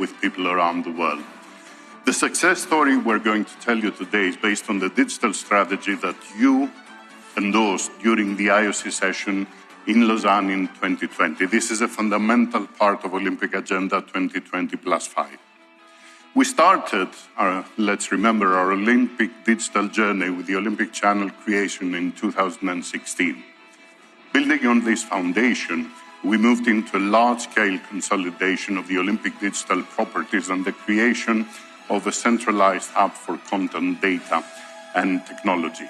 with people around the world. The success story we're going to tell you today is based on the digital strategy that you endorsed during the IOC session in Lausanne in 2020. This is a fundamental part of Olympic Agenda 2020+5. We started, let's remember, our Olympic digital journey with the Olympic Channel creation in 2016. Building on this foundation, we moved into a large-scale consolidation of the Olympic digital properties and the creation of a centralized hub for content, data, and technology.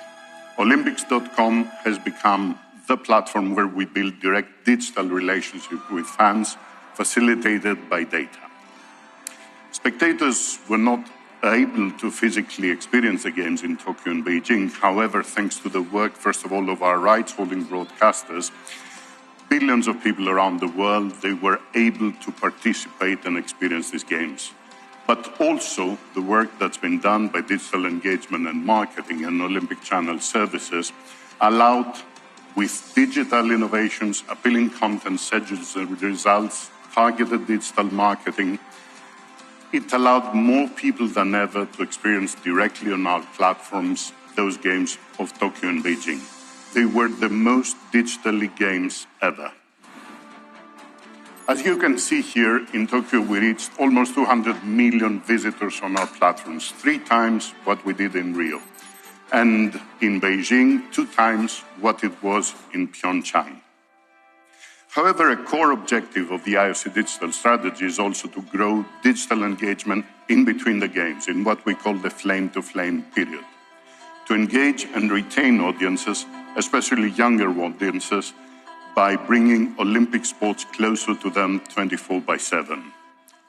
Olympics.com has become the platform where we build direct digital relationship with fans, facilitated by data. Spectators were not able to physically experience the games in Tokyo and Beijing. However, thanks to the work, first of all, of our rights-holding broadcasters, billions of people around the world, they were able to participate and experience these games. But also the work that's been done by digital engagement and marketing and Olympic Channel services allowed, with digital innovations, appealing content, schedules and results, targeted digital marketing, it allowed more people than ever to experience directly on our platforms those games of Tokyo and Beijing. They were the most digitally games ever. As you can see here, in Tokyo we reached almost 200 million visitors on our platforms, 3 times what we did in Rio. And in Beijing, 2 times what it was in Pyeongchang. However, a core objective of the IOC digital strategy is also to grow digital engagement in between the games, in what we call the flame-to-flame period. To engage and retain audiences, especially younger audiences, by bringing Olympic sports closer to them 24/7.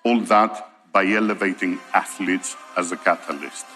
All that by elevating athletes as a catalyst.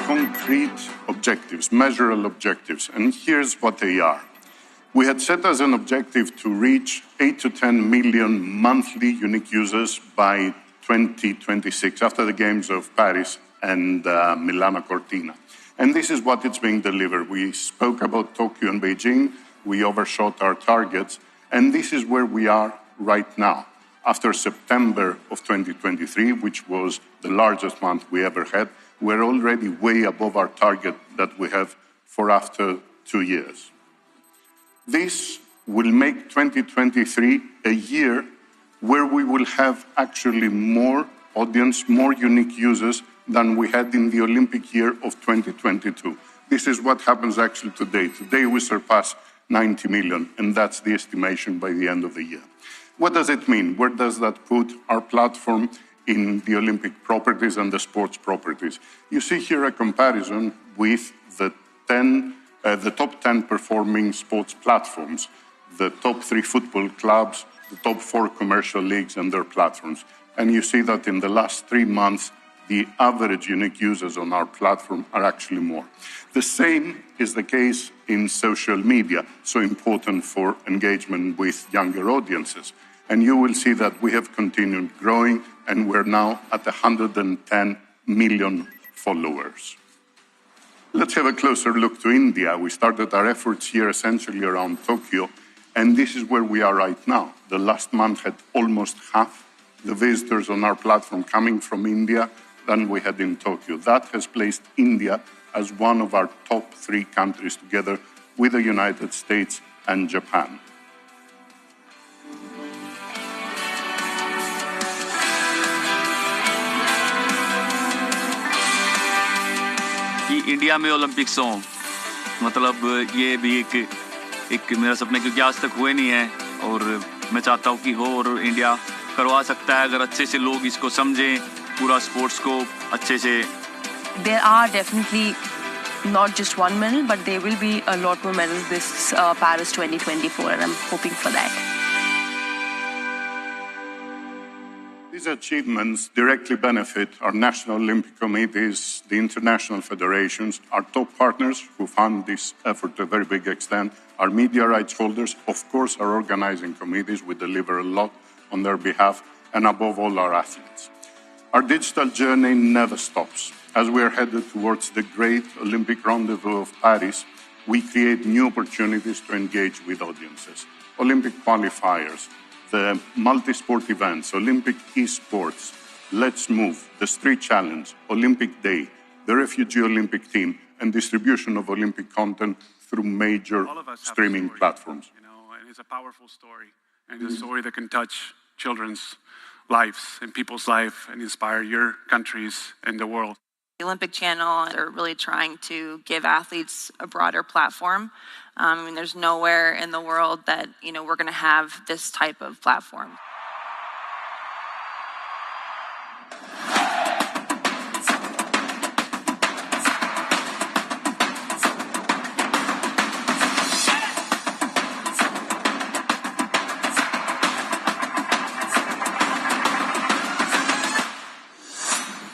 Concrete objectives, measurable objectives, and here's what they are. We had set as an objective to reach 8 to 10 million monthly unique users by 2026, after the Games of Paris and Milano Cortina. And this is what it's being delivered. We spoke about Tokyo and Beijing, we overshot our targets, and this is where we are right now. After September of 2023, which was the largest month we ever had, we're already way above our target that we have for after 2 years. This will make 2023 a year where we will have actually more audience, more unique users than we had in the Olympic year of 2022. This is what happens actually today. Today we surpass 90 million, and that's the estimation by the end of the year. What does it mean? Where does that put our platform in the Olympic properties and the sports properties? You see here a comparison with the top 10 performing sports platforms, the top 3 football clubs, the top 4 commercial leagues and their platforms. And you see that in the last 3 months, the average unique users on our platform are actually more. The same is the case in social media, so important for engagement with younger audiences. And you will see that we have continued growing, and we're now at 110 million followers. Let's have a closer look to India. We started our efforts here essentially around Tokyo, and this is where we are right now. The last month had almost half the visitors on our platform coming from India than we had in Tokyo. That has placed India as one of our top 3 countries, together with the United States and Japan. कि India में Olympics हो, मतलब ये भी एक मेरा सपना, क्योंकि आज तक हुए नहीं है और मैं चाहता हूँ कि हो, और इंडिया करवा सकता है अगर अच्छे से लोग इसको समझें, पूरा स्पोर्ट्स को अच्छे से There are definitely not just one medal, but there will be a lot more medals this Paris 2024, and I'm hoping for that. These achievements directly benefit our national Olympic committees, the international federations, our top partners who fund this effort to a very big extent, our media rights holders, of course our organizing committees, we deliver a lot on their behalf, and above all our athletes. Our digital journey never stops. As we are headed towards the great Olympic rendezvous of Paris, we create new opportunities to engage with audiences. Olympic qualifiers, the multi-sport events, Olympic esports, Let's Move, the Street Challenge, Olympic Day, the Refugee Olympic Team, and distribution of Olympic content through major streaming platforms. You know, and it's a powerful story, and it's a story that can touch children's lives and people's life and inspire your countries and the world. The Olympic Channel are really trying to give athletes a broader platform. I mean, there's nowhere in the world that, you know, we're going to have this type of platform.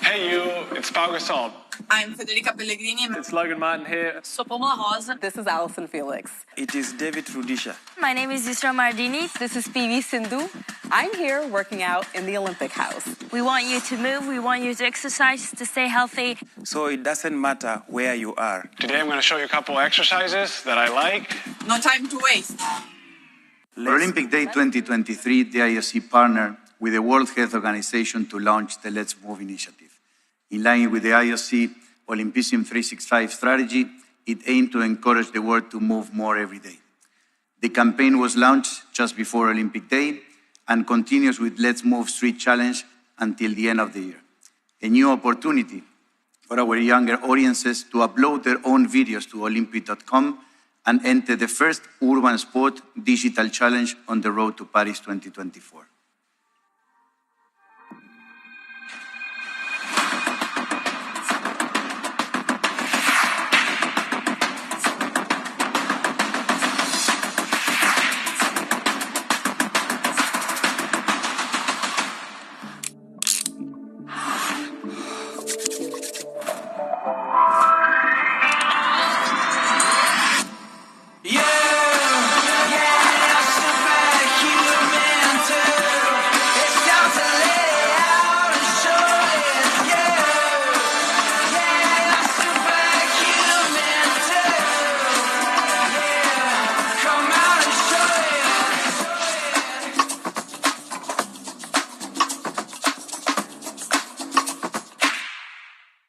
Hey you, it's Pau Gasol. I'm Federica Pellegrini. It's Logan Martin here. This is Alison Felix. It is David Rudisha. My name is Yusra Mardini. This is PV Sindhu. I'm here working out in the Olympic House. We want you to move, we want you to exercise, to stay healthy. So it doesn't matter where you are. Today I'm going to show you a couple exercises that I like. No time to waste. For Olympic Day 2023, the IOC partnered with the World Health Organization to launch the Let's Move initiative. In line with the IOC Olympism 365 strategy, it aimed to encourage the world to move more every day. The campaign was launched just before Olympic Day and continues with Let's Move Street Challenge until the end of the year. A new opportunity for our younger audiences to upload their own videos to Olympic.com and enter the first urban sport digital challenge on the road to Paris 2024.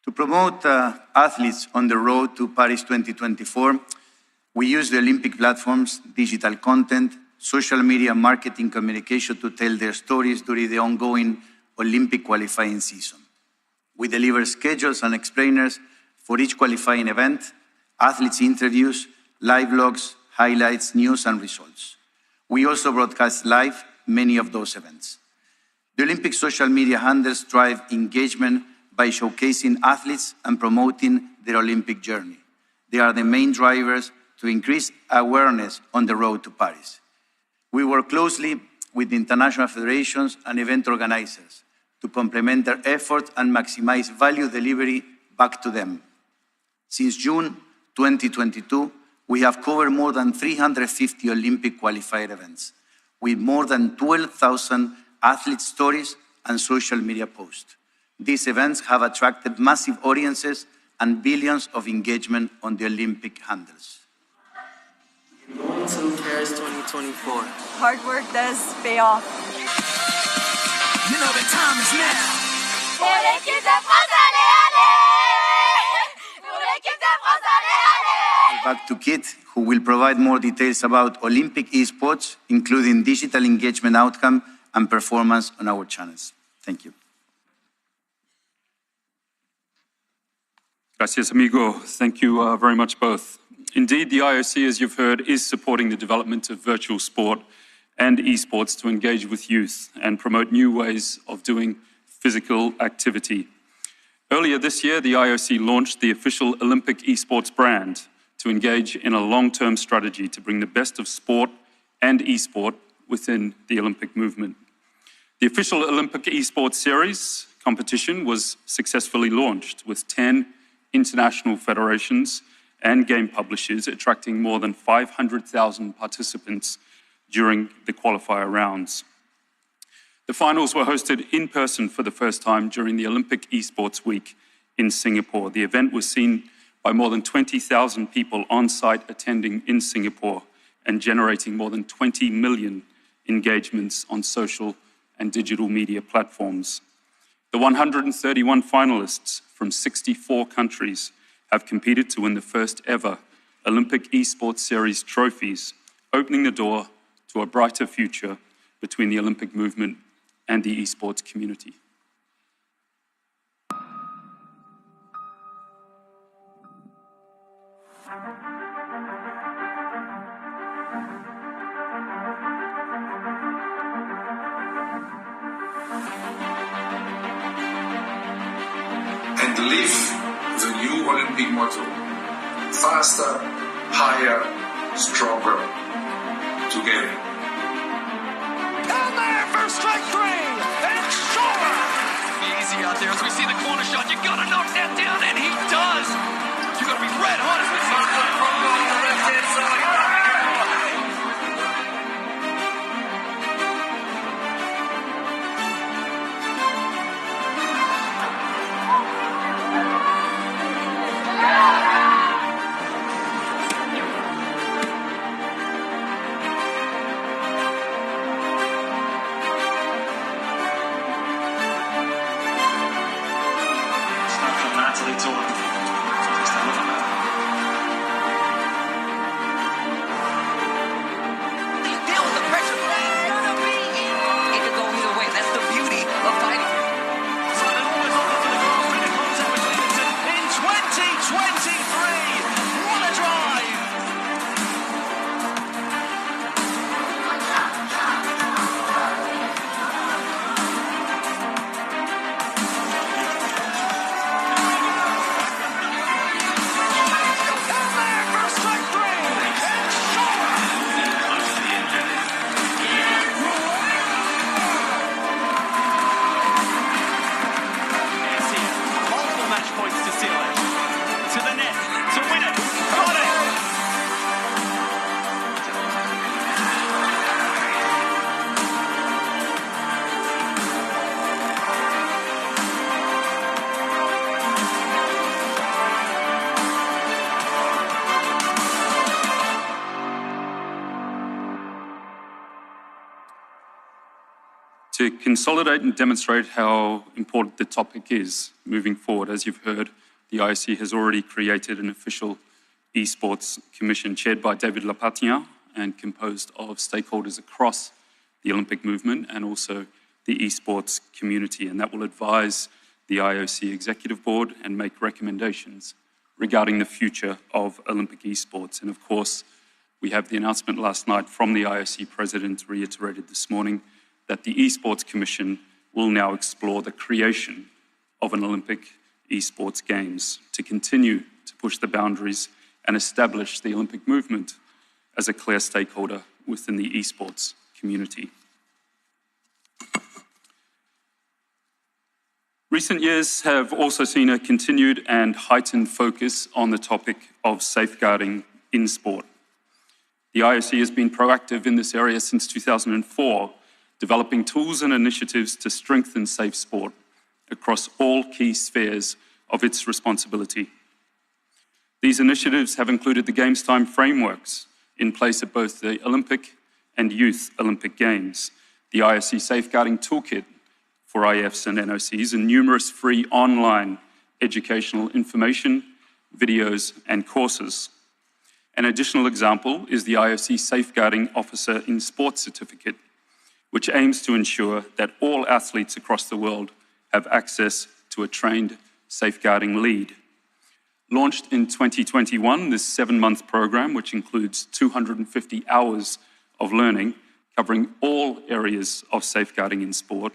To promote athletes on the road to Paris 2024, we use the Olympic platforms, digital content, social media marketing communication to tell their stories during the ongoing Olympic qualifying season. We deliver schedules and explainers for each qualifying event, athletes' interviews, live logs, highlights, news, and results. We also broadcast live many of those events. The Olympic social media handles drive engagement by showcasing athletes and promoting their Olympic journey. They are the main drivers to increase awareness on the road to Paris. We work closely with the international federations and event organizers to complement their efforts and maximize value delivery back to them. Since June 2022, we have covered more than 350 Olympic qualified events, with more than 12,000 athlete stories and social media posts. These events have attracted massive audiences and billions of engagement on the Olympic handles. Going to Paris 2024. Hard work does pay off. You know the time is now. Pour l'équipe de France, allez, allez! Pour l'équipe de France, allez, allez! Back to Kit, who will provide more details about Olympic esports, including digital engagement outcome and performance on our channels. Thank you. Gracias, amigo. Thank you very much both. Indeed, the IOC, as you've heard, is supporting the development of virtual sport and esports to engage with youth and promote new ways of doing physical activity. Earlier this year, the IOC launched the official Olympic esports brand to engage in a long-term strategy to bring the best of sport and esport within the Olympic movement. The official Olympic esports series competition was successfully launched with 10 international federations and game publishers attracting more than 500,000 participants during the qualifier rounds. The finals were hosted in person for the first time during the Olympic Esports Week in Singapore. The event was seen by more than 20,000 people on site attending in Singapore and generating more than 20 million engagements on social and digital media platforms. The 131 finalists from 64 countries have competed to win the first ever Olympic Esports Series trophies, opening the door to a brighter future between the Olympic movement and the esports community. And live the new Olympic motto: faster, higher, stronger, together. And there for strike three, and sure! Easy out there as we see the corner shot. You gotta knock that down, and he does. You gotta be red hot as we see the front row on the left-hand side. To consolidate and demonstrate how important the topic is moving forward, as you've heard, the IOC has already created an official esports commission chaired by David Lapatien and composed of stakeholders across the Olympic movement and also the esports community. And that will advise the IOC Executive Board and make recommendations regarding the future of Olympic esports. And of course, we have the announcement last night from the IOC President, reiterated this morning, that the Esports Commission will now explore the creation of an Olympic esports games to continue to push the boundaries and establish the Olympic movement as a clear stakeholder within the esports community. Recent years have also seen a continued and heightened focus on the topic of safeguarding in sport. The IOC has been proactive in this area since 2004, developing tools and initiatives to strengthen safe sport across all key spheres of its responsibility. These initiatives have included the Games Time frameworks in place at both the Olympic and Youth Olympic Games, the IOC Safeguarding Toolkit for IFs and NOCs, and numerous free online educational information, videos, and courses. An additional example is the IOC Safeguarding Officer in Sport certificate, which aims to ensure that all athletes across the world have access to a trained safeguarding lead. Launched in 2021, this 7-month program, which includes 250 hours of learning covering all areas of safeguarding in sport,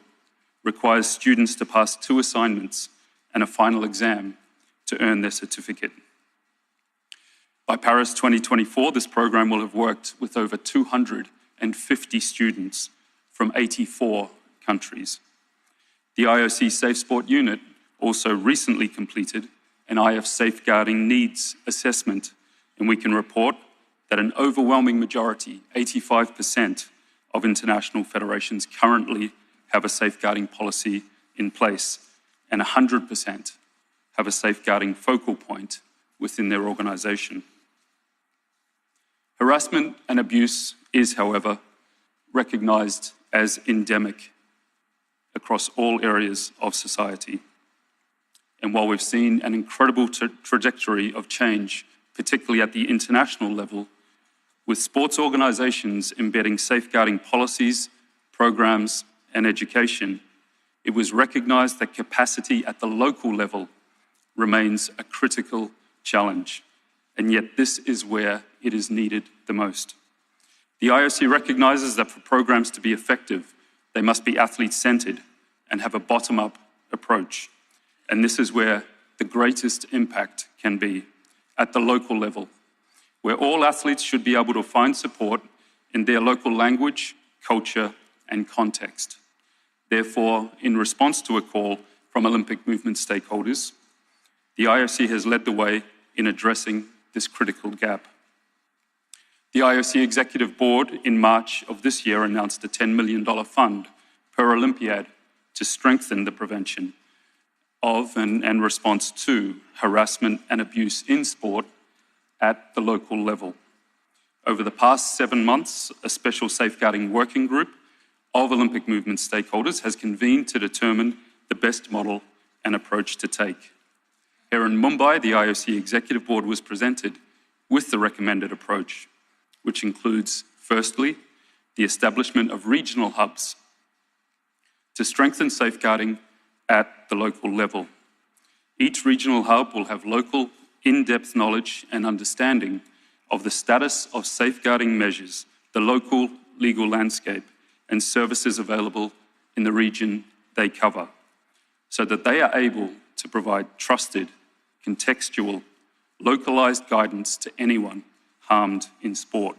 requires students to pass 2 assignments and a final exam to earn their certificate. By Paris 2024, this program will have worked with over 250 students from 84 countries. The IOC Safe Sport Unit also recently completed an IF Safeguarding Needs Assessment, and we can report that an overwhelming majority, 85%, of international federations currently have a safeguarding policy in place, and 100% have a safeguarding focal point within their organization. Harassment and abuse is, however, recognized as endemic across all areas of society. And while we've seen an incredible trajectory of change, particularly at the international level, with sports organizations embedding safeguarding policies, programs, and education, it was recognized that capacity at the local level remains a critical challenge. And yet this is where it is needed the most. The IOC recognizes that for programs to be effective, they must be athlete-centered and have a bottom-up approach. And this is where the greatest impact can be, at the local level, where all athletes should be able to find support in their local language, culture, and context. Therefore, in response to a call from Olympic movement stakeholders, the IOC has led the way in addressing this critical gap. The IOC Executive Board in March of this year announced a $10 million fund per Olympiad to strengthen the prevention of and response to harassment and abuse in sport at the local level. Over the past 7 months, a special safeguarding working group of Olympic movement stakeholders has convened to determine the best model and approach to take. Here in Mumbai, the IOC Executive Board was presented with the recommended approach, which includes, firstly, the establishment of regional hubs to strengthen safeguarding at the local level. Each regional hub will have local, in-depth knowledge and understanding of the status of safeguarding measures, the local legal landscape, and services available in the region they cover, so that they are able to provide trusted, contextual, localized guidance to anyone harmed in sport.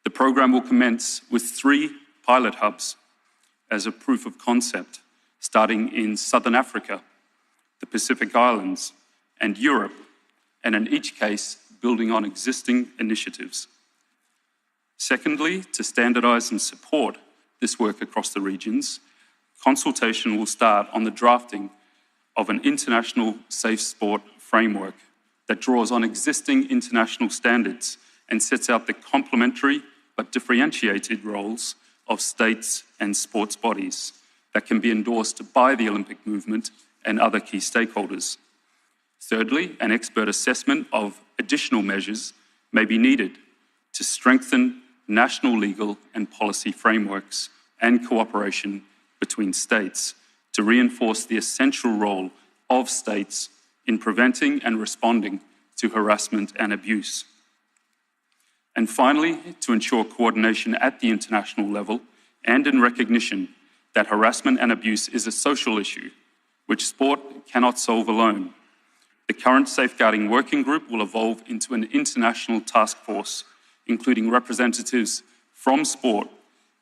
The program will commence with 3 pilot hubs as a proof of concept, starting in Southern Africa, the Pacific Islands, and Europe, and in each case, building on existing initiatives. Secondly, to standardize and support this work across the regions, consultation will start on the drafting of an international safe sport framework that draws on existing international standards and sets out the complementary but differentiated roles of states and sports bodies that can be endorsed by the Olympic movement and other key stakeholders. Thirdly, an expert assessment of additional measures may be needed to strengthen national legal and policy frameworks and cooperation between states to reinforce the essential role of states in preventing and responding to harassment and abuse. And finally, to ensure coordination at the international level and in recognition that harassment and abuse is a social issue which sport cannot solve alone. The current safeguarding working group will evolve into an international task force, including representatives from sport,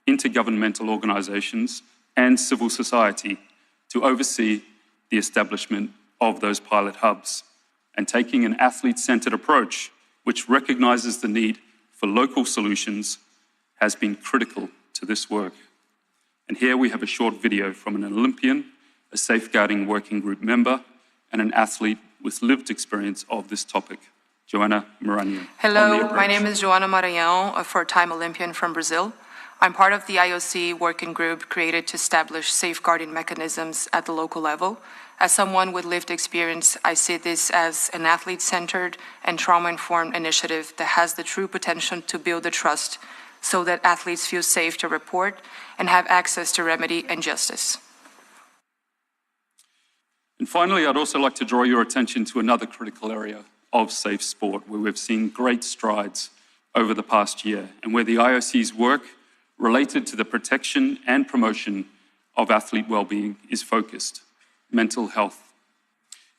intergovernmental organizations, and civil society to oversee the establishment of those pilot hubs, and taking an athlete-centered approach which recognizes the need for local solutions has been critical to this work. And here we have a short video from an Olympian, a safeguarding working group member, and an athlete with lived experience of this topic. Joana Maranhão. Hello, my name is Joana Maranhão, a four-time Olympian from Brazil. I'm part of the IOC working group created to establish safeguarding mechanisms at the local level. As someone with lived experience, I see this as an athlete-centered and trauma-informed initiative that has the true potential to build the trust so that athletes feel safe to report and have access to remedy and justice. And finally, I'd also like to draw your attention to another critical area of safe sport, where we've seen great strides over the past year, and where the IOC's work related to the protection and promotion of athlete well-being is focused: mental health.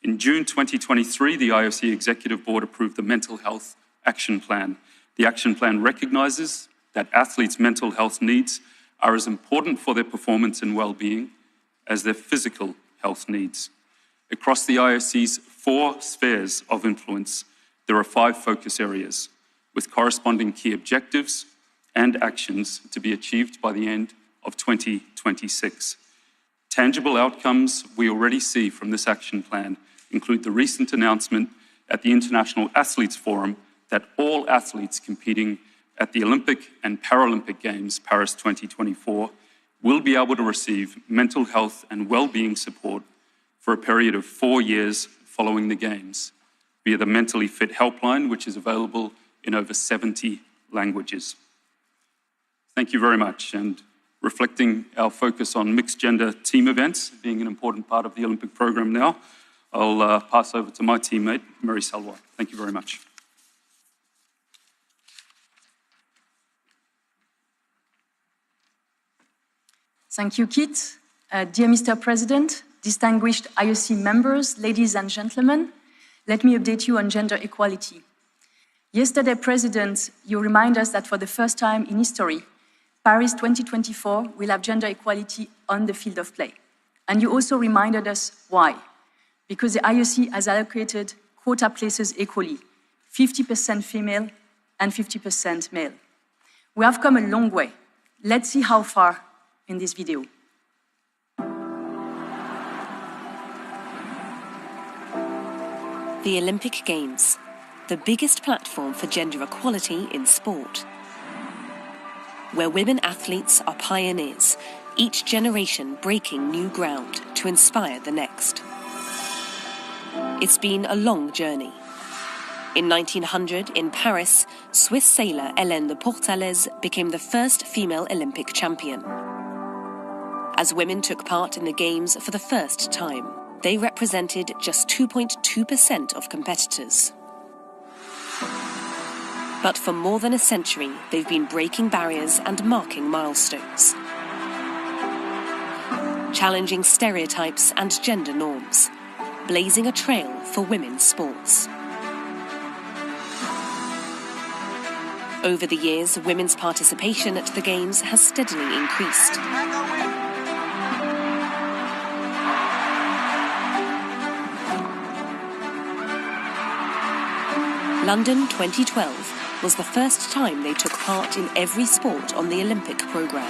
In June 2023, the IOC Executive Board approved the Mental Health Action Plan. The action plan recognizes that athletes' mental health needs are as important for their performance and well-being as their physical health needs. Across the IOC's 4 spheres of influence, there are 5 focus areas, with corresponding key objectives and actions to be achieved by the end of 2026. Tangible outcomes we already see from this action plan include the recent announcement at the International Athletes Forum that all athletes competing at the Olympic and Paralympic Games, Paris 2024, will be able to receive mental health and well-being support for a period of 4 years following the Games via the Mentally Fit Helpline, which is available in over 70 languages. Thank you very much. And reflecting our focus on mixed gender team events being an important part of the Olympic program now, I'll pass over to my teammate, Mary Salwa. Thank you very much. Thank you, Kit. Dear Mr. President, distinguished IOC members, ladies and gentlemen, let me update you on gender equality. Yesterday, President, you remind us that for the first time in history, Paris 2024 will have gender equality on the field of play. And you also reminded us why. Because the IOC has allocated quota places equally, 50% female and 50% male. We have come a long way. Let's see how far in this video. The Olympic Games, the biggest platform for gender equality in sport. Where women athletes are pioneers, each generation breaking new ground to inspire the next. It's been a long journey. In 1900, in Paris, Swiss sailor Hélène de Portales became the first female Olympic champion. As women took part in the Games for the first time, they represented just 2.2% of competitors. But for more than a century, they've been breaking barriers and marking milestones. Challenging stereotypes and gender norms, blazing a trail for women's sports. Over the years, women's participation at the Games has steadily increased. London 2012 was the first time they took part in every sport on the Olympic programme.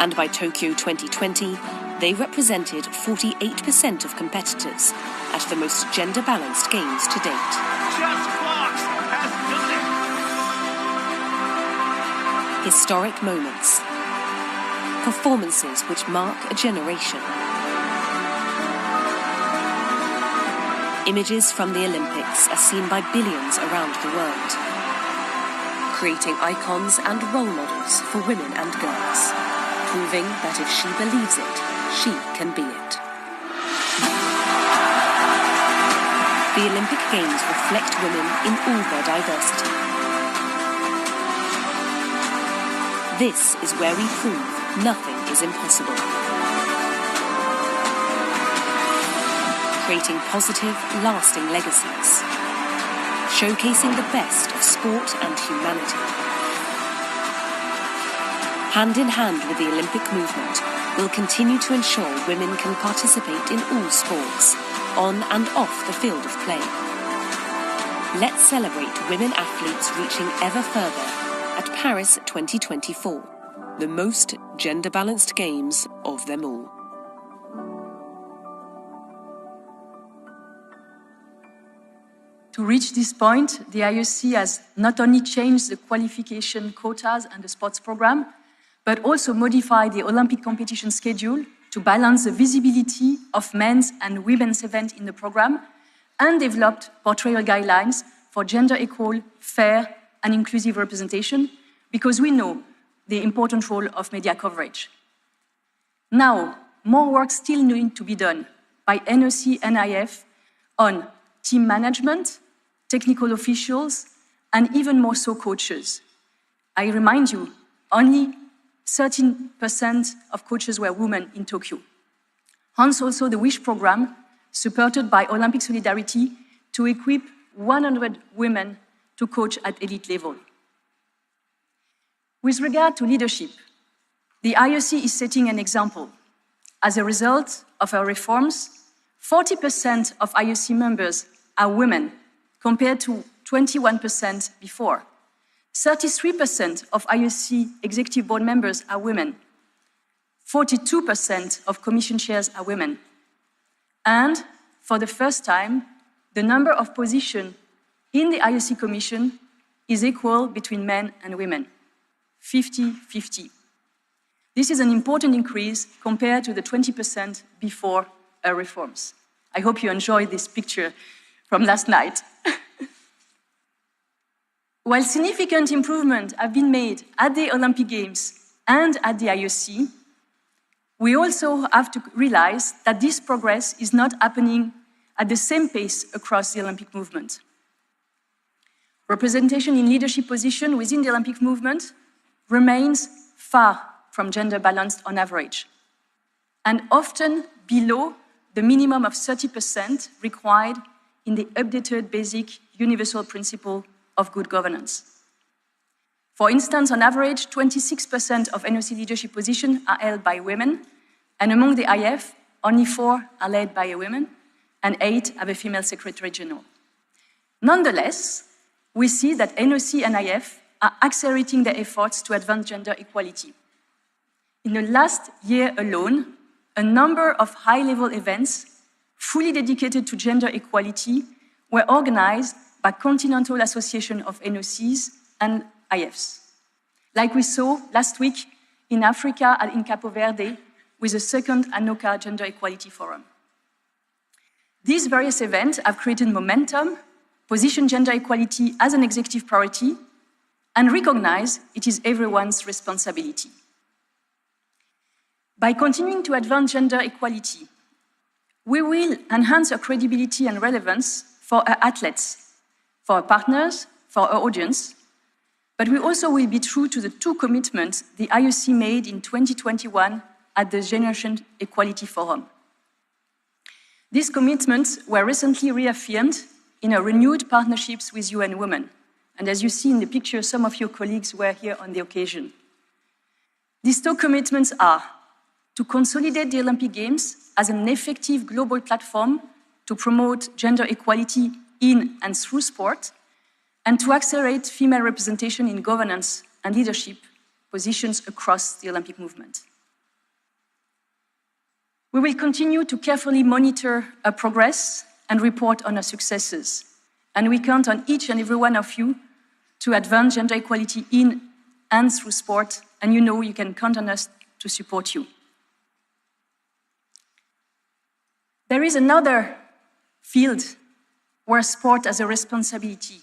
And by Tokyo 2020, they represented 48% of competitors at the most gender-balanced Games to date. Historic moments. Performances which mark a generation. Images from the Olympics are seen by billions around the world, creating icons and role models for women and girls, proving that if she believes it, she can be it. The Olympic Games reflect women in all their diversity. This is where we prove nothing is impossible. Creating positive, lasting legacies. Showcasing the best of sport and humanity. Hand in hand with the Olympic movement, we'll continue to ensure women can participate in all sports, on and off the field of play. Let's celebrate women athletes reaching ever further at Paris 2024, the most gender-balanced Games of them all. To reach this point, the IOC has not only changed the qualification quotas and the sports program, but also modified the Olympic competition schedule to balance the visibility of men's and women's events in the program, and developed portrayal guidelines for gender equal, fair, and inclusive representation, because we know the important role of media coverage. Now, more work still needs to be done by NOC and IF on team management, technical officials, and even more so coaches. I remind you, only 13% of coaches were women in Tokyo. hence also the WISH program, supported by Olympic Solidarity, to equip 100 women to coach at elite level. With regard to leadership, the IOC is setting an example. As a result of our reforms, 40% of IOC members are women, compared to 21% before. 33% of IOC executive board members are women. 42% of commission chairs are women. And for the first time, the number of positions in the IOC Commission is equal between men and women, 50-50. This is an important increase compared to the 20% before our reforms. I hope you enjoyed this picture from last night. While significant improvements have been made at the Olympic Games and at the IOC, we also have to realize that this progress is not happening at the same pace across the Olympic movement. Representation in leadership positions within the Olympic movement remains far from gender balanced on average, and often below the minimum of 30% required in the updated basic universal principle of good governance. For instance, on average, 26% of NOC leadership positions are held by women, and among the IF, only 4 are led by a woman, and 8 have a female secretary general. Nonetheless, we see that NOC and IF are accelerating their efforts to advance gender equality. In the last year alone, a number of high-level events fully dedicated to gender equality were organized by Continental Association of NOCs and IFs, like we saw last week in Africa and in Capo Verde with the second ANOCA Gender Equality Forum. These various events have created momentum, positioned gender equality as an executive priority, and recognize it is everyone's responsibility. By continuing to advance gender equality, we will enhance our credibility and relevance for our athletes, for our partners, for our audience, but we also will be true to the 2 commitments the IOC made in 2021 at the Generation Equality Forum. These commitments were recently reaffirmed in our renewed partnerships with UN Women. And as you see in the picture, some of your colleagues were here on the occasion. These 2 commitments are to consolidate the Olympic Games as an effective global platform to promote gender equality in and through sport, and to accelerate female representation in governance and leadership positions across the Olympic movement. We will continue to carefully monitor our progress and report on our successes, and we count on each and every one of you to advance gender equality in and through sport, and you know you can count on us to support you. There is another field where sport has a responsibility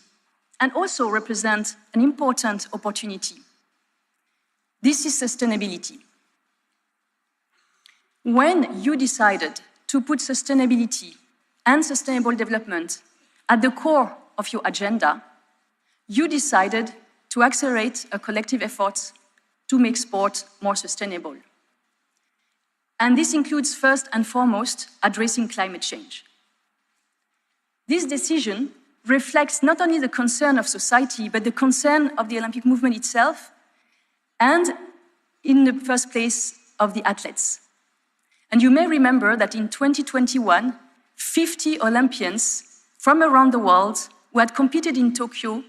and also represents an important opportunity. This is sustainability. When you decided to put sustainability and sustainable development at the core of your agenda, you decided to accelerate our collective efforts to make sport more sustainable. And this includes first and foremost addressing climate change. This decision reflects not only the concern of society, but the concern of the Olympic movement itself, and in the first place of the athletes. And you may remember that in 2021, 50 Olympians from around the world who had competed in Tokyo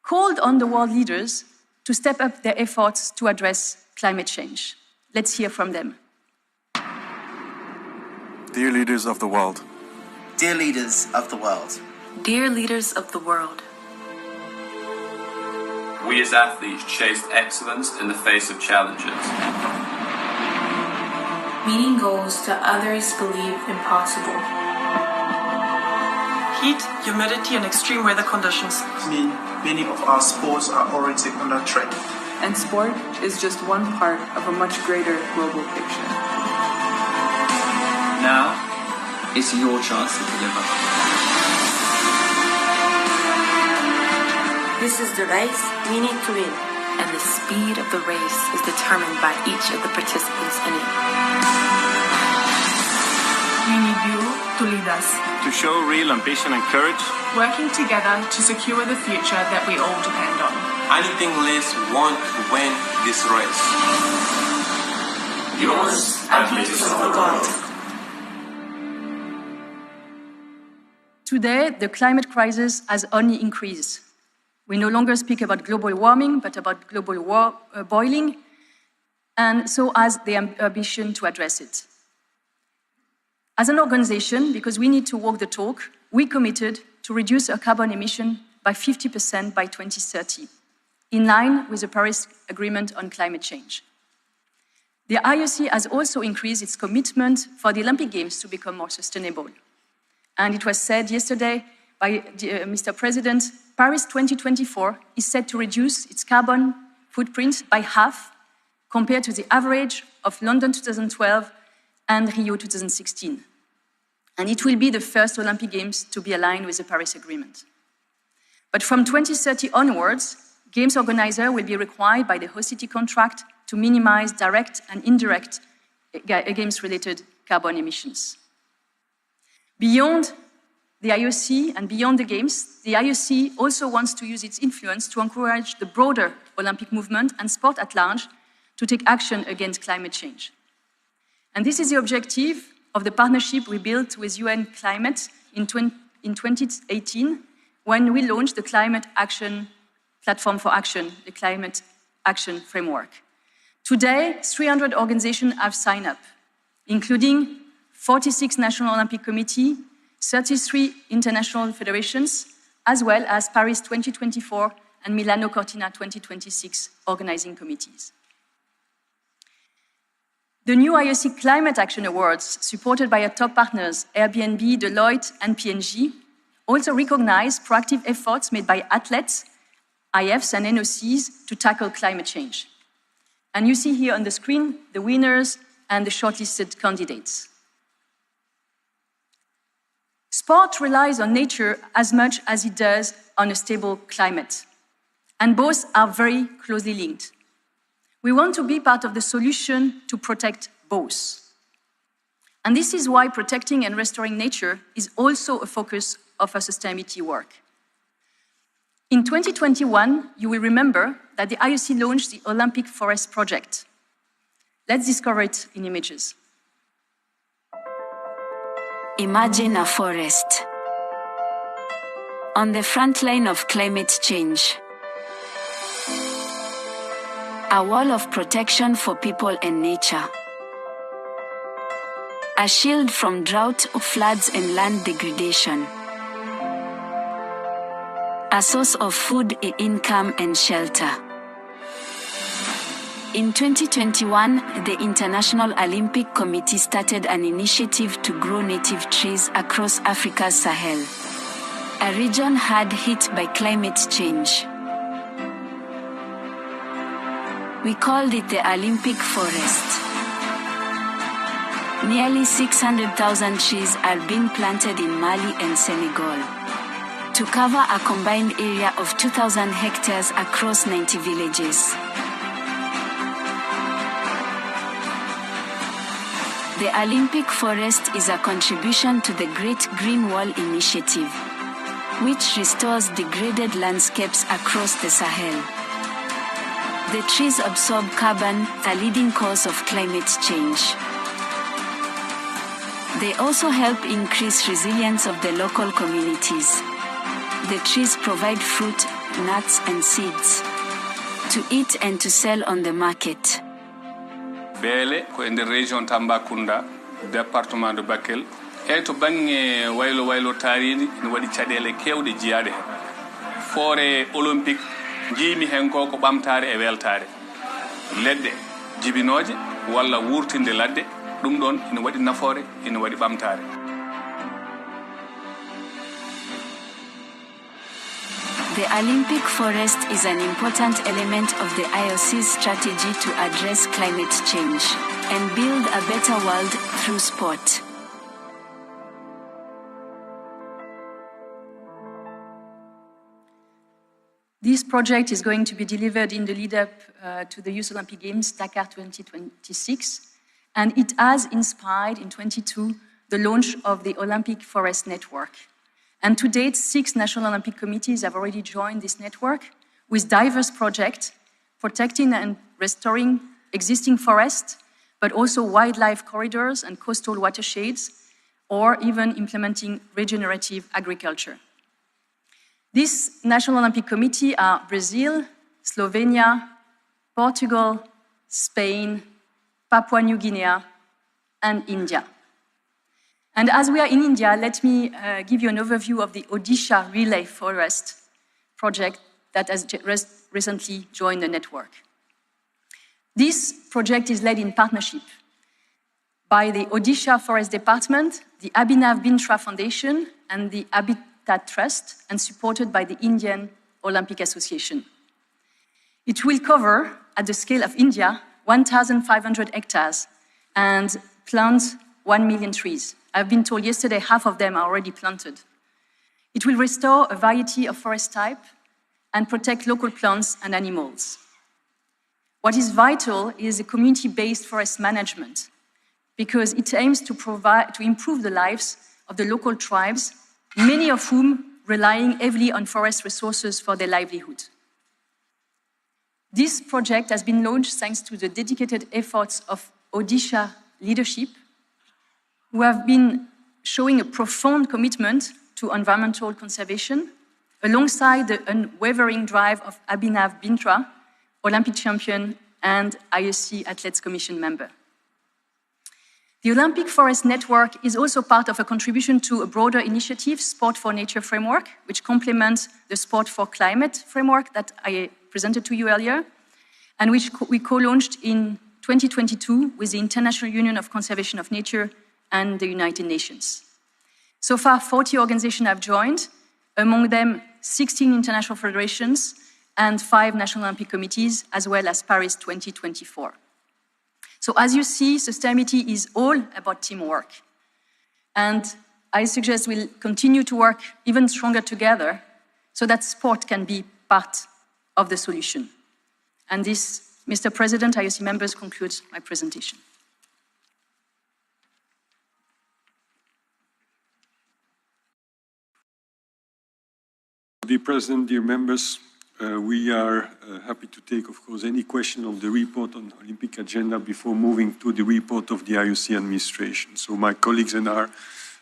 called on the world leaders to step up their efforts to address climate change. Let's hear from them. Dear leaders of the world. Dear leaders of the world. Dear leaders of the world. We as athletes chased excellence in the face of challenges. Meeting goals that others believe impossible. Heat, humidity, and extreme weather conditions mean many of our sports are already under threat. And sport is just one part of a much greater global picture. Now, it's your chance to deliver. This is the race we need to win. And the speed of the race is determined by each of the participants in it. to lead us. To show real ambition and courage. Working together to secure the future that we all depend on. Anything less won't win this race. Yours, athletes of the world. Today, the climate crisis has only increased. We no longer speak about global warming, but about global boiling, and so has the ambition to address it. As an organization, because we need to walk the talk, we committed to reduce our carbon emission by 50% by 2030, in line with the Paris Agreement on climate change. The IOC has also increased its commitment for the Olympic Games to become more sustainable. And it was said yesterday by Mr. President, Paris 2024 is set to reduce its carbon footprint by half compared to the average of London 2012 and Rio 2016. And it will be the first Olympic Games to be aligned with the Paris Agreement. But from 2030 onwards, Games organizers will be required by the host city contract to minimize direct and indirect Games-related carbon emissions. Beyond the IOC and beyond the Games, the IOC also wants to use its influence to encourage the broader Olympic movement and sport at large to take action against climate change. And this is the objective of the partnership we built with UN Climate in 2018, when we launched the Climate Action Platform for Action, the Climate Action Framework. Today, 300 organizations have signed up, including 46 National Olympic Committee, 33 international federations, as well as Paris 2024 and Milano Cortina 2026 organizing committees. The new IOC Climate Action Awards, supported by our top partners, Airbnb, Deloitte, and P&G, also recognize proactive efforts made by athletes, IFs, and NOCs to tackle climate change. And you see here on the screen the winners and the shortlisted candidates. Sport relies on nature as much as it does on a stable climate, and both are very closely linked. We want to be part of the solution to protect both. And this is why protecting and restoring nature is also a focus of our sustainability work. In 2021, you will remember that the IOC launched the Olympic Forest Project. Let's discover it in images. Imagine a forest on the front line of climate change. A wall of protection for people and nature. A shield from drought, floods, and land degradation. A source of food, income, and shelter. In 2021, the International Olympic Committee started an initiative to grow native trees across Africa's Sahel, a region hard hit by climate change. We called it the Olympic Forest. Nearly 600,000 trees are being planted in Mali and Senegal, to cover a combined area of 2,000 hectares across 90 villages. The Olympic Forest is a contribution to the Great Green Wall Initiative, which restores degraded landscapes across the Sahel. The trees absorb carbon, a leading cause of climate change. They also help increase resilience of the local communities. The trees provide fruit, nuts, and seeds to eat and to sell on the market. Beele ko in the region Tambacounda, département de Bakel, e to bange waylo tarini ne wadi cadele kewde jiyaade fore olympique jiimi hen ko bamtare e weltare ledde jibinoje walla wurtinde ladde dum don ina wadi nafoore ina wadi bamtare. The Olympic Forest is an important element of the IOC's strategy to address climate change and build a better world through sport. This project is going to be delivered in the lead-up to the Youth Olympic Games, Dakar 2026, and it has inspired in 2022 the launch of the Olympic Forest Network. And to date, 6 national Olympic committees have already joined this network with diverse projects protecting and restoring existing forests, but also wildlife corridors and coastal watersheds, or even implementing regenerative agriculture. These National Olympic Committee are Brazil, Slovenia, Portugal, Spain, Papua New Guinea, and India. And as we are in India, let me give you an overview of the Odisha Relay Forest project that has recently joined the network. This project is led in partnership by the Odisha Forest Department, the Abhinav-Bintra Foundation, and the Habitat Trust, and supported by the Indian Olympic Association. It will cover, at the scale of India, 1,500 hectares and plant 1 million trees. I've been told yesterday half of them are already planted. It will restore a variety of forest type and protect local plants and animals. What is vital is a community-based forest management, because it aims to improve the lives of the local tribes, many of whom relying heavily on forest resources for their livelihood. This project has been launched thanks to the dedicated efforts of Odisha leadership, who have been showing a profound commitment to environmental conservation, alongside the unwavering drive of Abhinav Bintra, Olympic champion and IOC Athletes Commission member. The Olympic Forest Network is also part of a contribution to a broader initiative, Sport for Nature framework, which complements the Sport for Climate framework that I presented to you earlier, and which we co-launched in 2022 with the International Union of Conservation of Nature and the United Nations. So far, 40 organizations have joined, among them 16 international federations and 5 national Olympic committees, as well as Paris 2024. So as you see, sustainability is all about teamwork. And I suggest we'll continue to work even stronger together so that sport can be part of the solution. And this, Mr. President, IOC members, concludes my presentation. Dear President, dear members, we are happy to take, of course, any question on the report on the Olympic agenda before moving to the report of the IOC administration. So my colleagues and I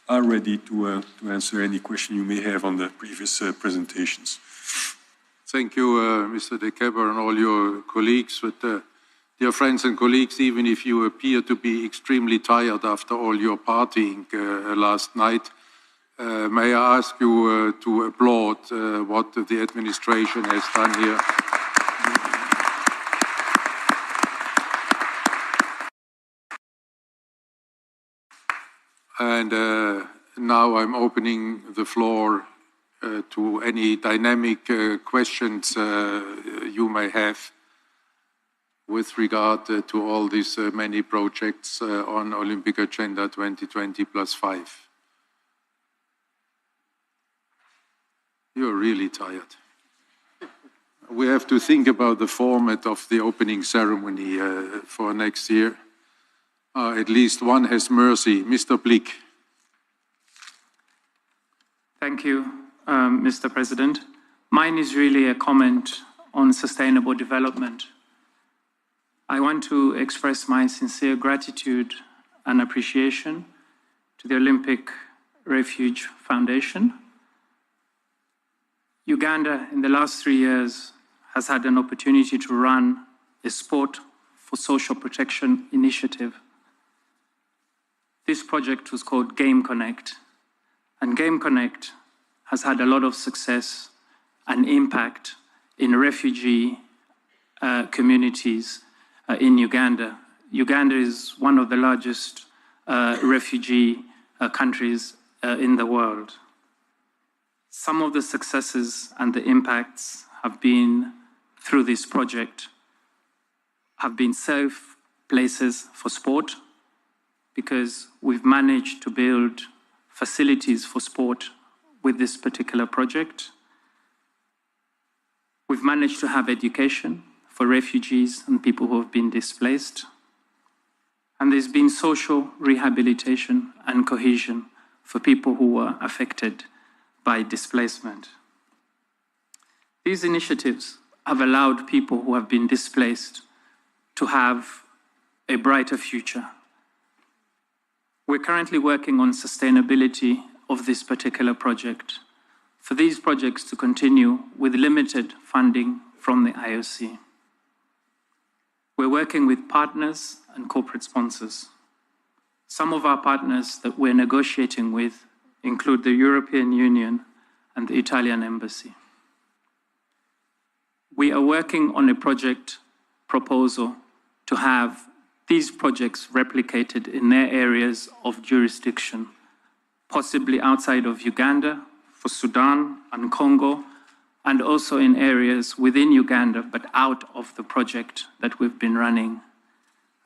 are ready to answer any question you may have on the previous presentations. Thank you, Mr. De Kebber and all your colleagues. But, dear friends and colleagues, even if you appear to be extremely tired after all your partying last night, may I ask you to applaud what the administration has done here. And now I'm opening the floor to any dynamic questions you may have with regard to all these many projects on Olympic Agenda 2020 +5. You're really tired. We have to think about the format of the opening ceremony for next year. At least one has mercy. Mr. Blick. Thank you, Mr. President. Mine is really a comment on sustainable development. I want to express my sincere gratitude and appreciation to the Olympic Refuge Foundation. Uganda, in the last 3 years, has had an opportunity to run a Sport for Social Protection initiative. This project was called Game Connect, and Game Connect has had a lot of success and impact in refugee communities in Uganda. Uganda is one of the largest refugee countries in the world. Some of the successes and the impacts have been through this project, have been safe places for sport, because we've managed to build facilities for sport with this particular project. We've managed to have education for refugees and people who have been displaced. And there's been social rehabilitation and cohesion for people who were affected by displacement. These initiatives have allowed people who have been displaced to have a brighter future. We're currently working on sustainability of this particular project, for these projects to continue with limited funding from the IOC. We're working with partners and corporate sponsors. Some of our partners that we're negotiating with include the European Union and the Italian Embassy. We are working on a project proposal to have these projects replicated in their areas of jurisdiction, possibly outside of Uganda, for Sudan and Congo, and also in areas within Uganda, but out of the project that we've been running.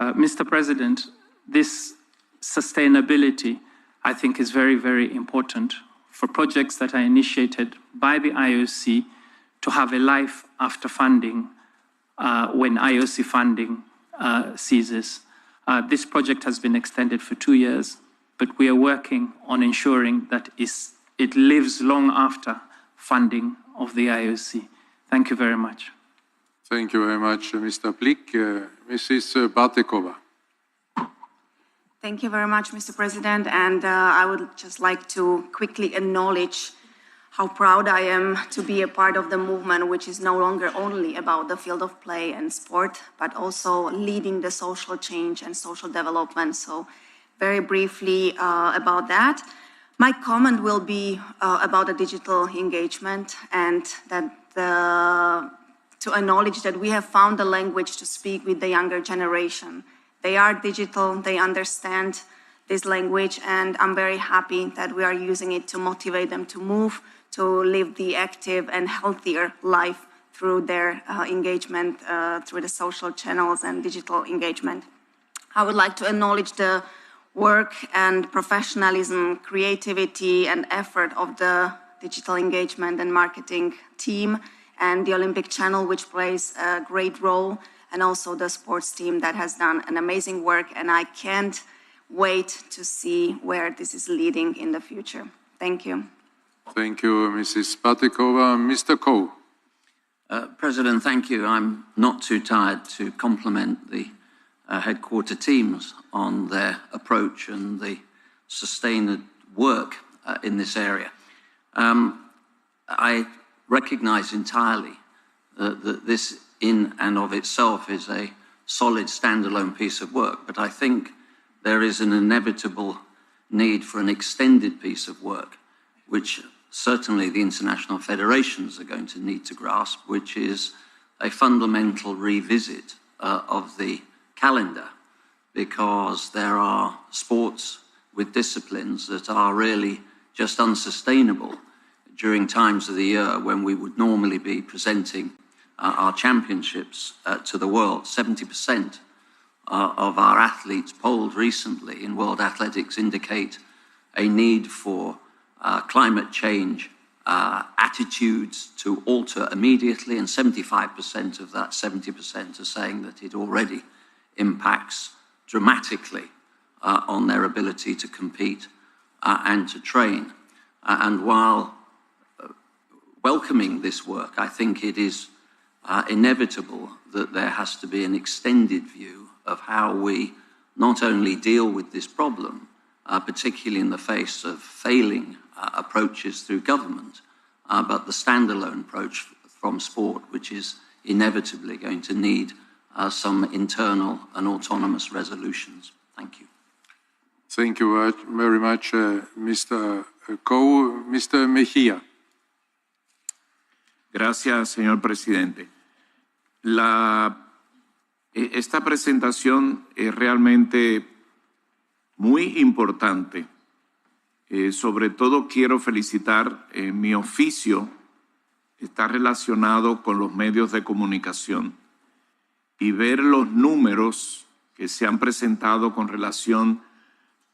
Mr. President, this sustainability, I think, is very, very important for projects that are initiated by the IOC to have a life after funding when IOC funding ceases. This project has been extended for 2 years, but we are working on ensuring that it lives long after funding of the IOC. Thank you very much. Thank you very much, Mr. Plick. Mrs. Batekova. Thank you very much, Mr. President. And I would just like to quickly acknowledge how proud I am to be a part of the movement, which is no longer only about the field of play and sport, but also leading the social change and social development. So very briefly about that. My comment will be about the digital engagement and that to acknowledge that we have found a language to speak with the younger generation. They are digital, they understand this language, and I'm very happy that we are using it to motivate them to move, to live the active and healthier life through their engagement through the social channels and digital engagement. I would like to acknowledge the work and professionalism, creativity and effort of the digital engagement and marketing team and the Olympic Channel, which plays a great role, and also the sports team that has done an amazing work, and I can't wait to see where this is leading in the future. Thank you. Thank you, Mrs. Batekova. Mr. Coe. President, thank you. I'm not too tired to compliment the headquarter teams on their approach and the sustained work in this area. I recognize entirely that this in and of itself is a solid standalone piece of work, but I think there is an inevitable need for an extended piece of work, which certainly the international federations are going to need to grasp, which is a fundamental revisit of the calendar, because there are sports with disciplines that are really just unsustainable during times of the year when we would normally be presenting our championships to the world. 70% of our athletes polled recently in World Athletics indicate a need for climate change attitudes to alter immediately, and 75% of that 70% are saying that it already impacts dramatically on their ability to compete and to train. And while welcoming this work, I think it is inevitable that there has to be an extended view of how we not only deal with this problem, particularly in the face of failing approaches through government, but the standalone approach from sport, which is inevitably going to need some internal and autonomous resolutions. Thank you. Thank you very much, Mr. Coe. Mr. Mejía. Gracias, señor presidente. Esta presentación es realmente muy importante. Sobre todo quiero felicitar mi oficio, está relacionado con los medios de comunicación, y ver los números que se han presentado con relación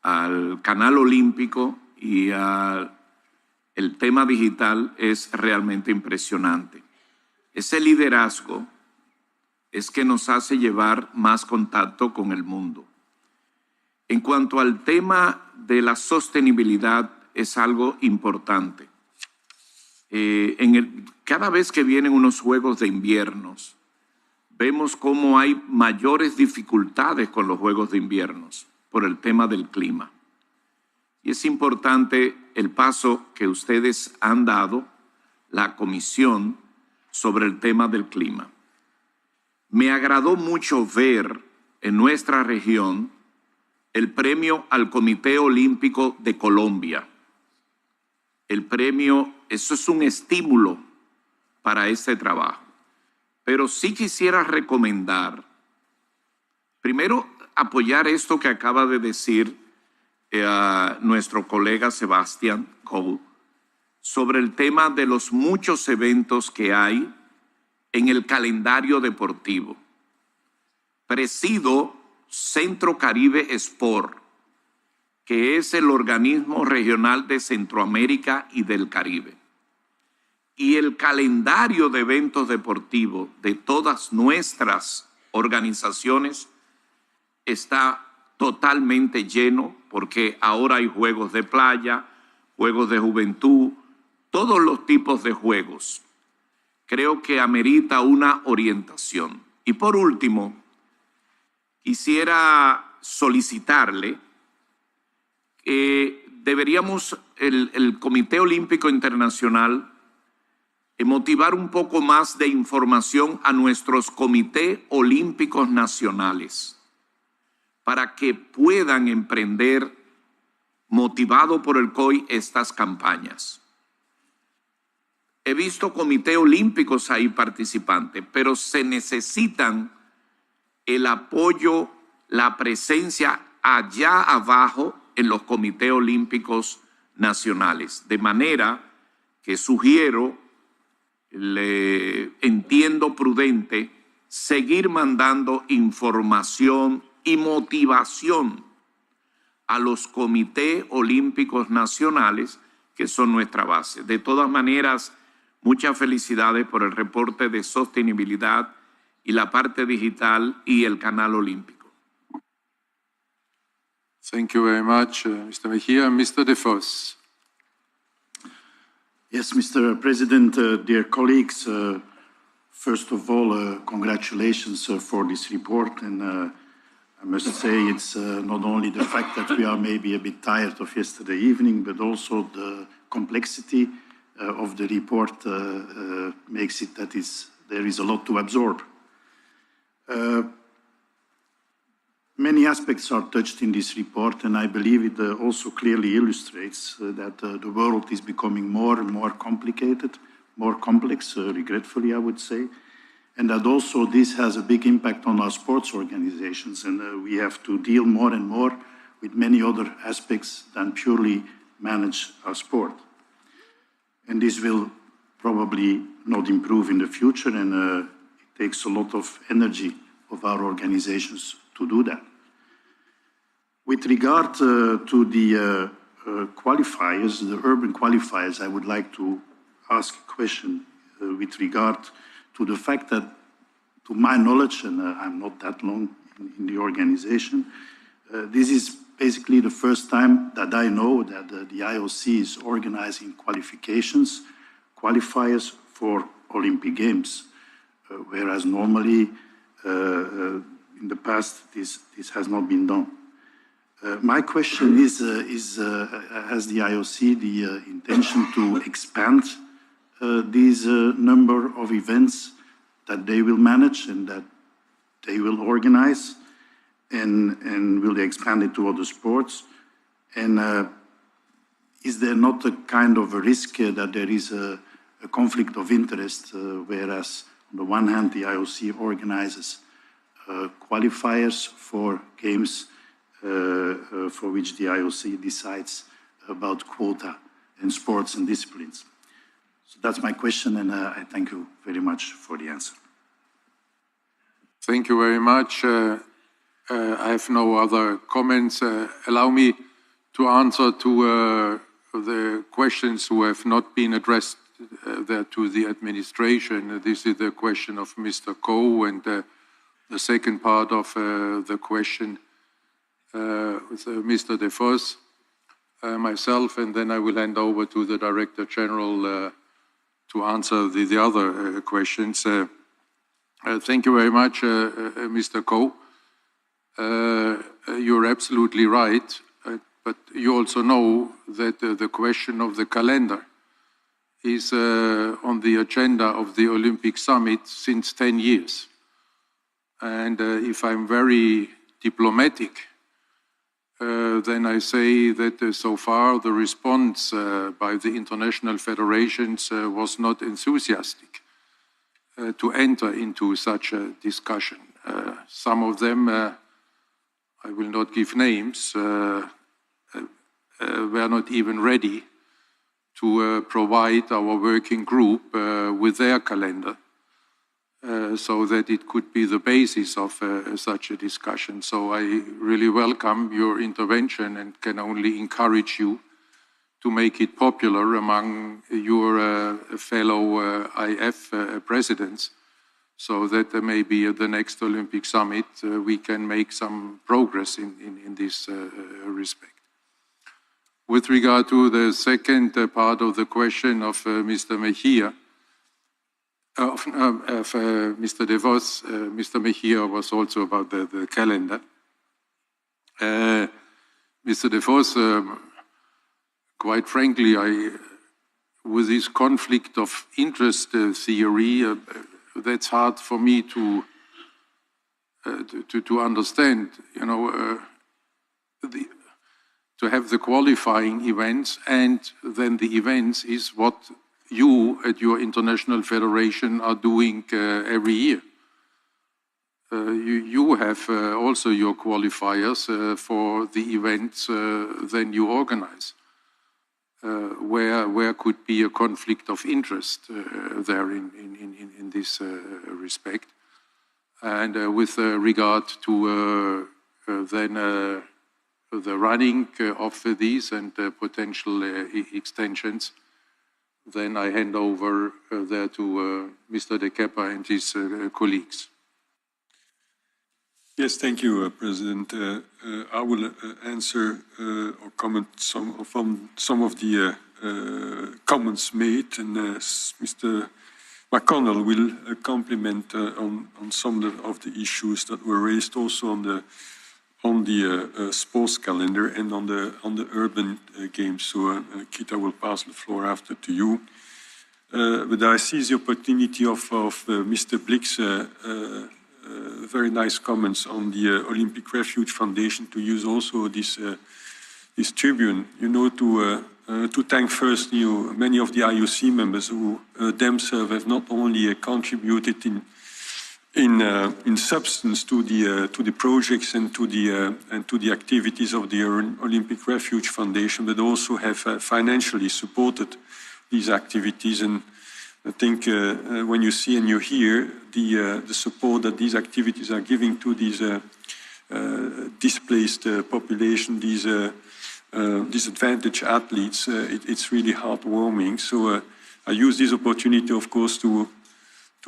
al canal olímpico y el tema digital es realmente impresionante. Ese liderazgo es que nos hace llevar más contacto con el mundo. En cuanto al tema de la sostenibilidad, es algo importante. Cada vez que vienen unos Juegos de Invierno, vemos cómo hay mayores dificultades con los Juegos de Invierno por el tema del clima. Y es importante el paso que ustedes han dado, la comisión, sobre el tema del clima. Me agradó mucho ver en nuestra región el premio al Comité Olímpico de Colombia. El premio, eso es un estímulo para este trabajo. Pero sí quisiera recomendar, primero, apoyar esto que acaba de decir nuestro colega Sebastián Cole sobre el tema de los muchos eventos que hay en el calendario deportivo. Presido Centro Caribe Sport, que es el organismo regional de Centroamérica y del Caribe. Y el calendario de eventos deportivos de todas nuestras organizaciones está totalmente lleno, porque ahora hay juegos de playa, juegos de juventud, todos los tipos de juegos. Creo que amerita una orientación. Y por último, quisiera solicitarle que deberíamos, el Comité Olímpico Internacional, motivar un poco más de información a nuestros comités olímpicos nacionales para que puedan emprender, motivado por el COI, estas campañas. He visto comités olímpicos ahí participantes, pero se necesitan el apoyo, la presencia allá abajo en los comités olímpicos nacionales. De manera que sugiero, le entiendo prudente, seguir mandando información y motivación a los comités olímpicos nacionales, que son nuestra base. De todas maneras, muchas felicidades por el reporte de sostenibilidad y la parte digital y el canal olímpico. Thank you very much, Mr. Mejia. Mr. De Vos. Yes, Mr. President, dear colleagues, first of all, congratulations for this report. And I must say it's not only the fact that we are maybe a bit tired of yesterday evening, but also the complexity of the report makes it that there is a lot to absorb. Many aspects are touched in this report, and I believe it also clearly illustrates that the world is becoming more and more complicated, more complex, regretfully, I would say, and that also this has a big impact on our sports organizations, and we have to deal more and more with many other aspects than purely manage our sport. And this will probably not improve in the future, and it takes a lot of energy of our organizations to do that. With regard to the qualifiers, the urban qualifiers, I would like to ask a question with regard to the fact that, to my knowledge, and I'm not that long in the organization, this is basically the first time that I know that the IOC is organizing qualifiers for Olympic Games, whereas normally in the past this has not been done. My question is has the IOC the intention to expand these number of events that they will manage and that they will organize, and will they expand it to other sports? And is there not a kind of a risk that there is a conflict of interest, whereas on the one hand the IOC organizes qualifiers for games for which the IOC decides about quota in sports and disciplines? So that's my question, and I thank you very much for the answer. Thank you very much. I have no other comments. Allow me to answer to the questions who have not been addressed there to the administration. This is the question of Mr. Coe, and the second part of the question with Mr. De Vos, myself, and then I will hand over to the Director General to answer the other questions. Thank you very much, Mr. Coe. You're absolutely right, but you also know that the question of the calendar is on the agenda of the Olympic Summit since 10 years. And if I'm very diplomatic, then I say that so far the response by the international federations was not enthusiastic to enter into such a discussion. Some of them, I will not give names, were not even ready to provide our working group with their calendar so that it could be the basis of such a discussion. So I really welcome your intervention and can only encourage you to make it popular among your fellow IF presidents, so that maybe at the next Olympic Summit we can make some progress in this respect. With regard to the second part of the question of Mr. Mejia, of Mr. De Vos, Mr. Mejia was also about the calendar. Mr. De Vos, quite frankly, with this conflict of interest theory, that's hard for me to understand. You know, to have the qualifying events, and then the events is what you at your international federation are doing every year. You have also your qualifiers for the events then you organize. Where could be a conflict of interest there in this respect? And with regard to then the running of these and potential extensions, then I hand over there to Mr. De Kepper and his colleagues. Yes, thank you, President. I will answer or comment from some of the comments made, and Mr. McConnell will complement on some of the issues that were raised also on the sports calendar and on the urban games. So, Kit, I will pass the floor after to you. But I seize the opportunity of Mr. Blick's very nice comments on the Olympic Refuge Foundation to use also this tribune, you know, to thank first many of the IOC members who themselves have not only contributed in substance to the projects and to the activities of the Olympic Refuge Foundation, but also have financially supported these activities. And I think when you see and you hear the support that these activities are giving to these displaced population, these disadvantaged athletes, it's really heartwarming. So I use this opportunity, of course, to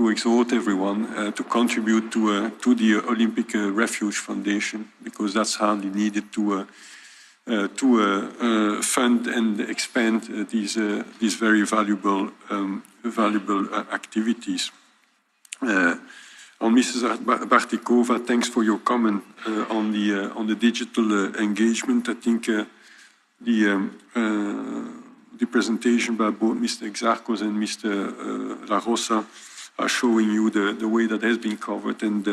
exhort everyone to contribute to the Olympic Refuge Foundation, because that's hardly needed to fund and expand these very valuable activities. On Mrs. Bartikova, thanks for your comment on the digital engagement. I think the presentation by both Mr. Exarchos and Mr. La Rosa are showing you the way that has been covered, and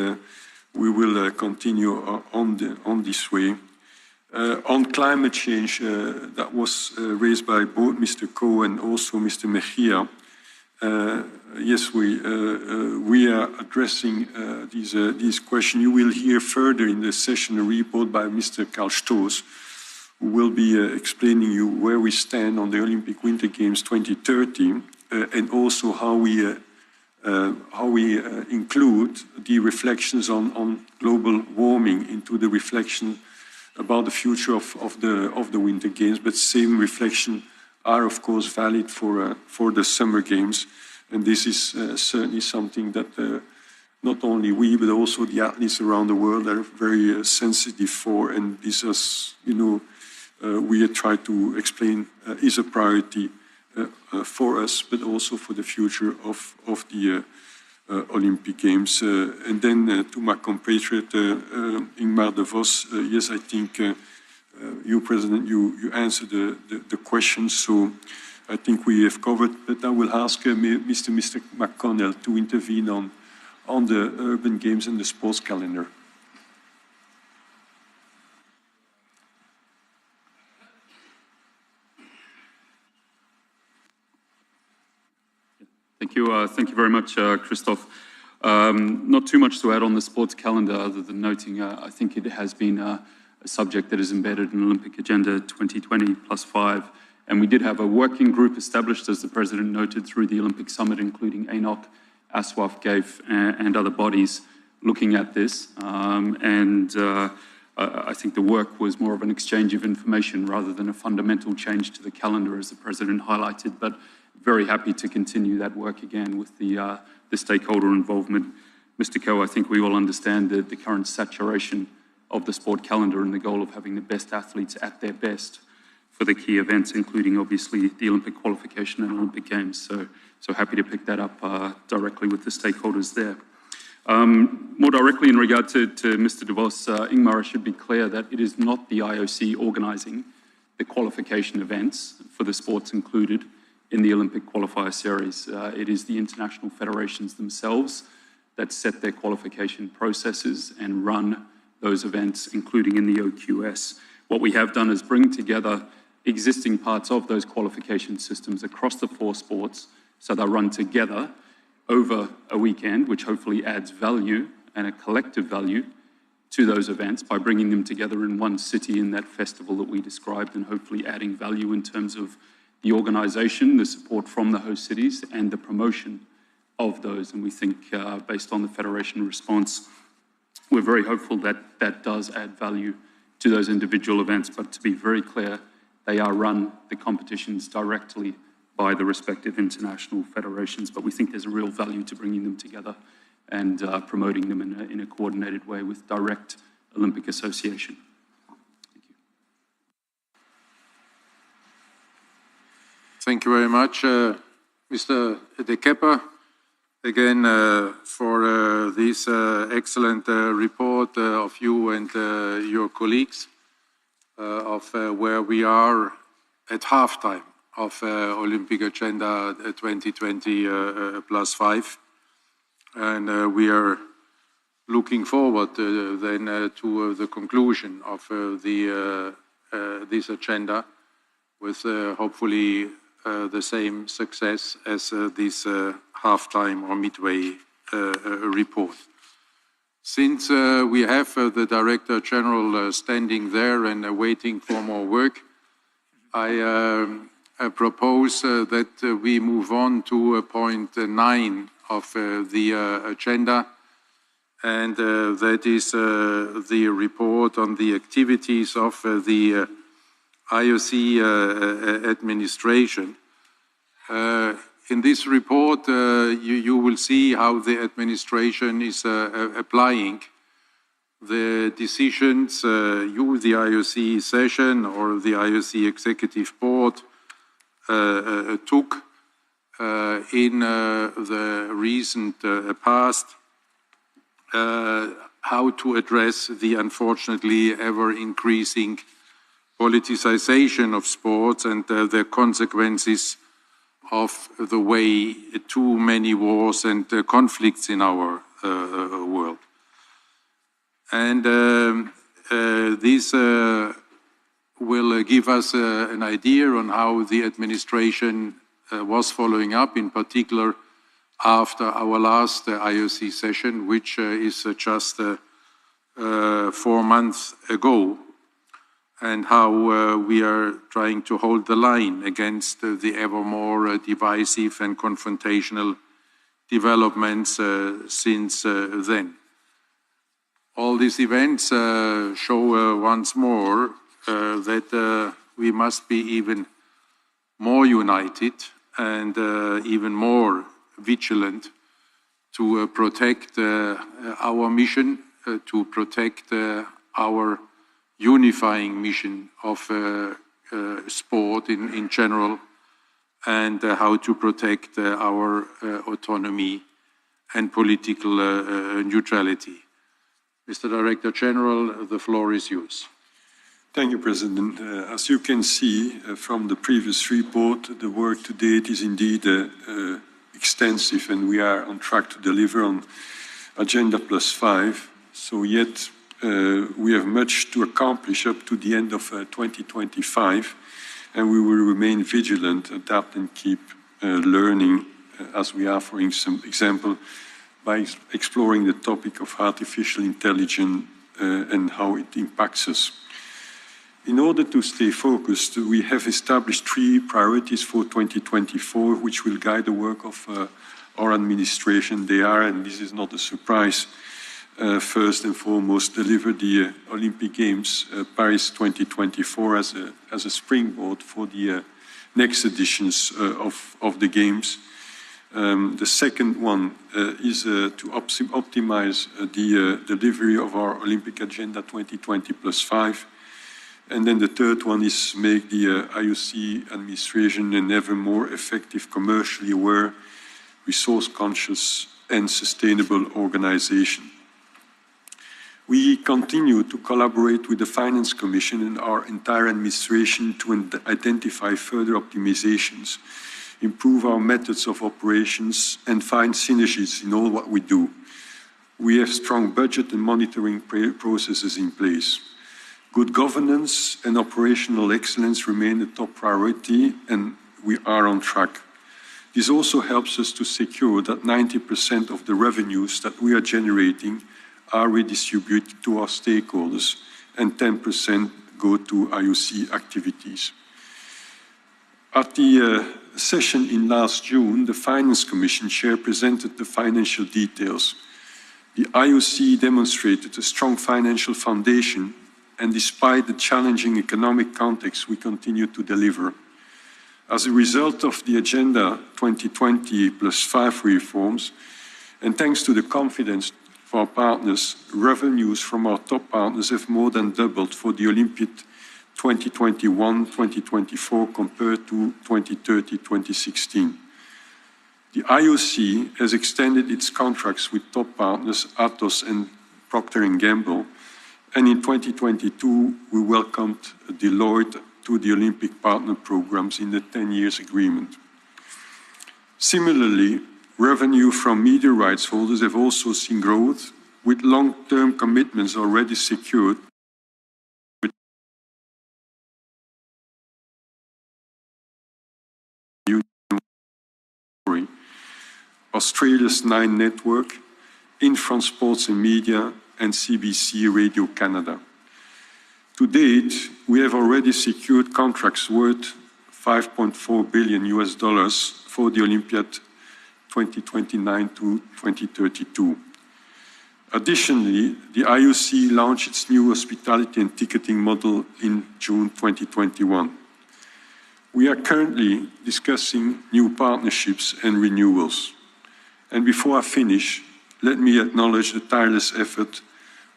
we will continue on this way. On climate change, that was raised by both Mr. Coe and also Mr. Mejia. Yes, we are addressing these questions. You will hear further in the session a report by Mr. Karl Stoß, who will be explaining you where we stand on the Olympic Winter Games 2030, and also how we include the reflections on global warming into the reflection about the future of the Winter Games. But same reflection are of course valid for the Summer Games, and this is certainly something that not only we, but also the athletes around the world are very sensitive for, and this is, we try to explain is a priority for us, but also for the future of the Olympic Games. And then to my compatriot, Ingmar de Vos, yes, I think you, President, you answered the question, so I think we have covered, but I will ask Mr. McConnell to intervene on the urban games and the sports calendar. Thank you very much, Christoph. Not too much to add on the sports calendar other than noting I think it has been a subject that is embedded in Olympic Agenda 2020 +5. And we did have a working group established, as the President noted, through the Olympic Summit, including ANOC, ASWAF, GAIF, and other bodies looking at this. I think the work was more of an exchange of information rather than a fundamental change to the calendar, as the President highlighted, but very happy to continue that work again with the stakeholder involvement. Mr. Coe, I think we all understand the current saturation of the sport calendar and the goal of having the best athletes at their best for the key events, including obviously the Olympic qualification and Olympic Games. So happy to pick that up directly with the stakeholders there. More directly in regard to Mr. De Vos, Ingmar, I should be clear that it is not the IOC organising the qualification events for the sports included in the Olympic qualifier series. It is the international federations themselves that set their qualification processes and run those events, including in the OQS. What we have done is bring together existing parts of those qualification systems across the 4 sports, so they're run together over a weekend, which hopefully adds value and a collective value to those events by bringing them together in one city in that festival that we described, and hopefully adding value in terms of the organisation, the support from the host cities, and the promotion of those. And we think, based on the Federation response, we're very hopeful that that does add value to those individual events. But to be very clear, they are run, the competitions, directly by the respective international federations. But we think there's a real value to bringing them together and promoting them in a coordinated way with direct Olympic association. Thank you very much, Mr. De Kepper, again for this excellent report of you and your colleagues of where we are at halftime of Olympic Agenda 2020 +5. And we are looking forward then to the conclusion of this agenda with hopefully the same success as this halftime or midway report. Since we have the Director General standing there and waiting for more work, I propose that we move on to point 9 of the agenda, and that is the report on the activities of the IOC administration. In this report, you will see how the administration is applying the decisions the IOC session or the IOC Executive Board took in the recent past, how to address the unfortunately ever-increasing politicization of sports and the consequences of the way too many wars and conflicts in our world. And this will give us an idea on how the administration was following up, in particular after our last IOC session, which is just 4 months ago, and how we are trying to hold the line against the ever more divisive and confrontational developments since then. All these events show once more that we must be even more united and even more vigilant to protect our mission, to protect our unifying mission of sport in general, and how to protect our autonomy and political neutrality. Mr. Director General, the floor is yours. Thank you, President. As you can see from the previous report, the work to date is indeed extensive, and we are on track to deliver on Agenda +5. So yet we have much to accomplish up to the end of 2025, and we will remain vigilant, adapt and keep learning as we are, for example, by exploring the topic of artificial intelligence and how it impacts us. In order to stay focused, we have established 3 priorities for 2024, which will guide the work of our administration. They are, and this is not a surprise, first and foremost, deliver the Olympic Games Paris 2024 as a springboard for the next editions of the Games. The second one is to optimize the delivery of our Olympic Agenda 2020 +5. And then the third one is make the IOC administration an ever more effective, commercially aware, resource-conscious and sustainable organization. We continue to collaborate with the Finance Commission and our entire administration to identify further optimizations, improve our methods of operations, and find synergies in all what we do. We have strong budget and monitoring processes in place. Good governance and operational excellence remain a top priority, and we are on track. This also helps us to secure that 90% of the revenues that we are generating are redistributed to our stakeholders, and 10% go to IOC activities. At the session in last June, the Finance Commission Chair presented the financial details. The IOC demonstrated a strong financial foundation, and despite the challenging economic context, we continue to deliver. As a result of the Agenda 2020 +5 reforms, and thanks to the confidence of our partners, revenues from our top partners have more than doubled for the Olympic 2021-2024 compared to 2013-2016. The IOC has extended its contracts with top partners Atos and Procter & Gamble, and in 2022, we welcomed Deloitte to the Olympic partner programs in the 10 years agreement. Similarly, revenue from media rights holders have also seen growth, with long-term commitments already secured. Australia's 9 Network, Infront Sports and Media, and CBC Radio Canada. To date, we have already secured contracts worth $5.4 billion for the Olympiad 2029 to 2032. Additionally, the IOC launched its new hospitality and ticketing model in June 2021. We are currently discussing new partnerships and renewals. And before I finish, let me acknowledge the tireless effort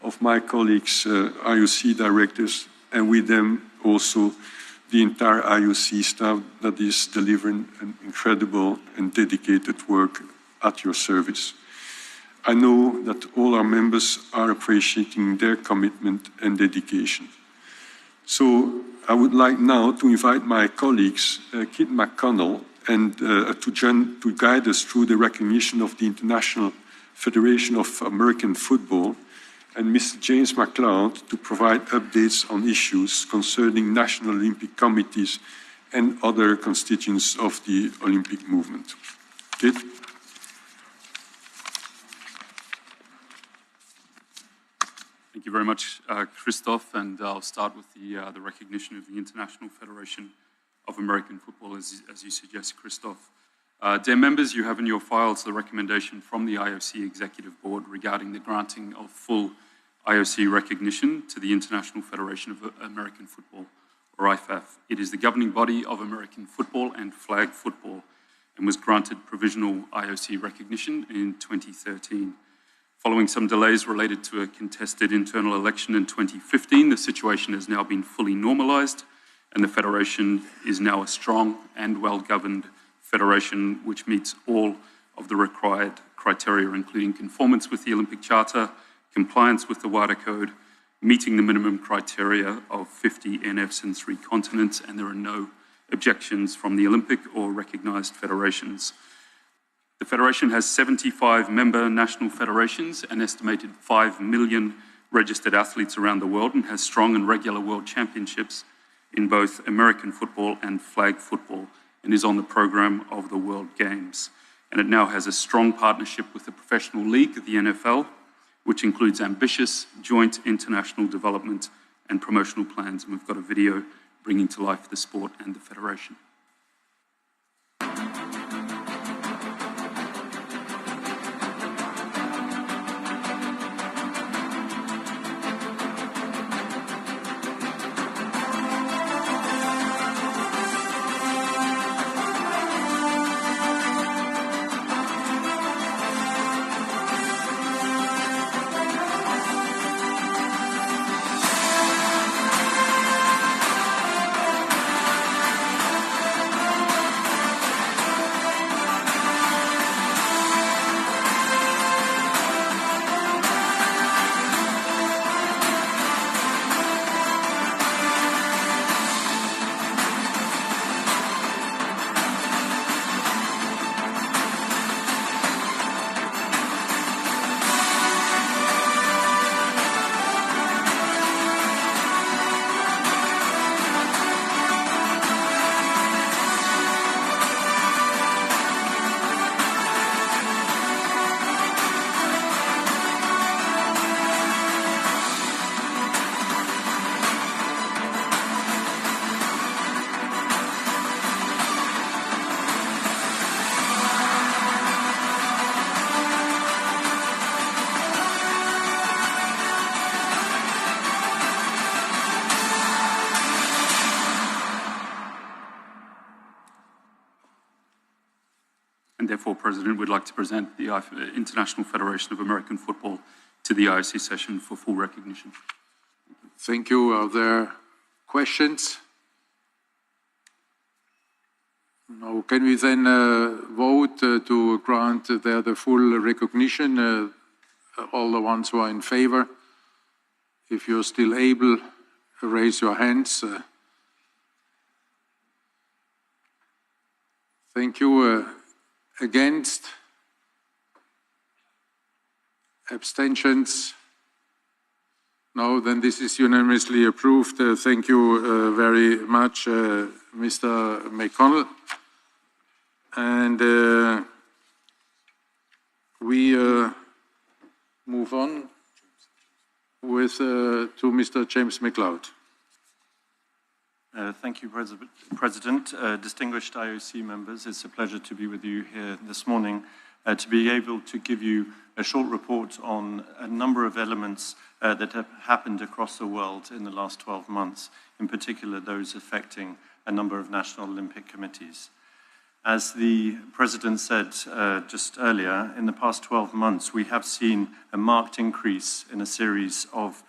of my colleagues, IOC directors, and with them also the entire IOC staff that is delivering an incredible and dedicated work at your service. I know that all our members are appreciating their commitment and dedication. So I would like now to invite my colleagues, Kit McConnell, and to guide us through the recognition of the International Federation of American Football, and Mr. James McLeod to provide updates on issues concerning national Olympic committees and other constituents of the Olympic movement. Kit? Thank you very much, Christophe, and I'll start with the recognition of the International Federation of American Football, as you suggest, Christophe. Dear members, you have in your files the recommendation from the IOC Executive Board regarding the granting of full IOC recognition to the International Federation of American Football, or IFAF. It is the governing body of American football and flag football. and was granted provisional IOC recognition in 2013. Following some delays related to a contested internal election in 2015, the situation has now been fully normalized, and the Federation is now a strong and well-governed federation which meets all of the required criteria, including conformance with the Olympic Charter, compliance with the WADA Code, meeting the minimum criteria of 50 NFs in 3 continents, and there are no objections from the Olympic or recognized federations. The Federation has 75 member national federations, an estimated 5 million registered athletes around the world, and has strong and regular world championships in both American football and flag football, and is on the program of the World Games. And it now has a strong partnership with the professional league, the NFL, which includes ambitious joint international development and promotional plans. And we've got a video bringing to life the sport and the federation. And therefore, President, we'd like to present the International Federation of American Football to the IOC session for full recognition. Thank you. Are there questions? No. Can we then vote to grant the full recognition? All the ones who are in favor, if you're still able, raise your hands. Thank you. Against? Abstentions? No, then this is unanimously approved. Thank you very much, Mr. McConnell. And we move on with to Mr. James McLeod. Thank you, President. Distinguished IOC members, it's a pleasure to be with you here this morning to be able to give you a short report on a number of elements that have happened across the world in the last 12 months, in particular those affecting a number of national Olympic committees. As the President said just earlier, in the past 12 months, we have seen a marked increase in a series of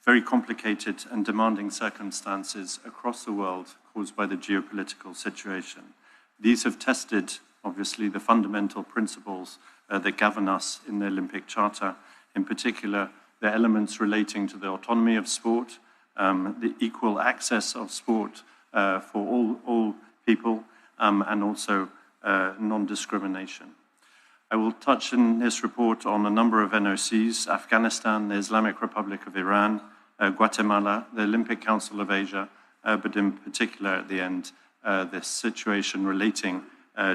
very complicated and demanding circumstances across the world caused by the geopolitical situation. These have tested, obviously, the fundamental principles that govern us in the Olympic Charter, in particular, the elements relating to the autonomy of sport, the equal access of sport for all people, and also non-discrimination. I will touch in this report on a number of NOCs: Afghanistan, the Islamic Republic of Iran, Guatemala, the Olympic Council of Asia, but in particular at the end, this situation relating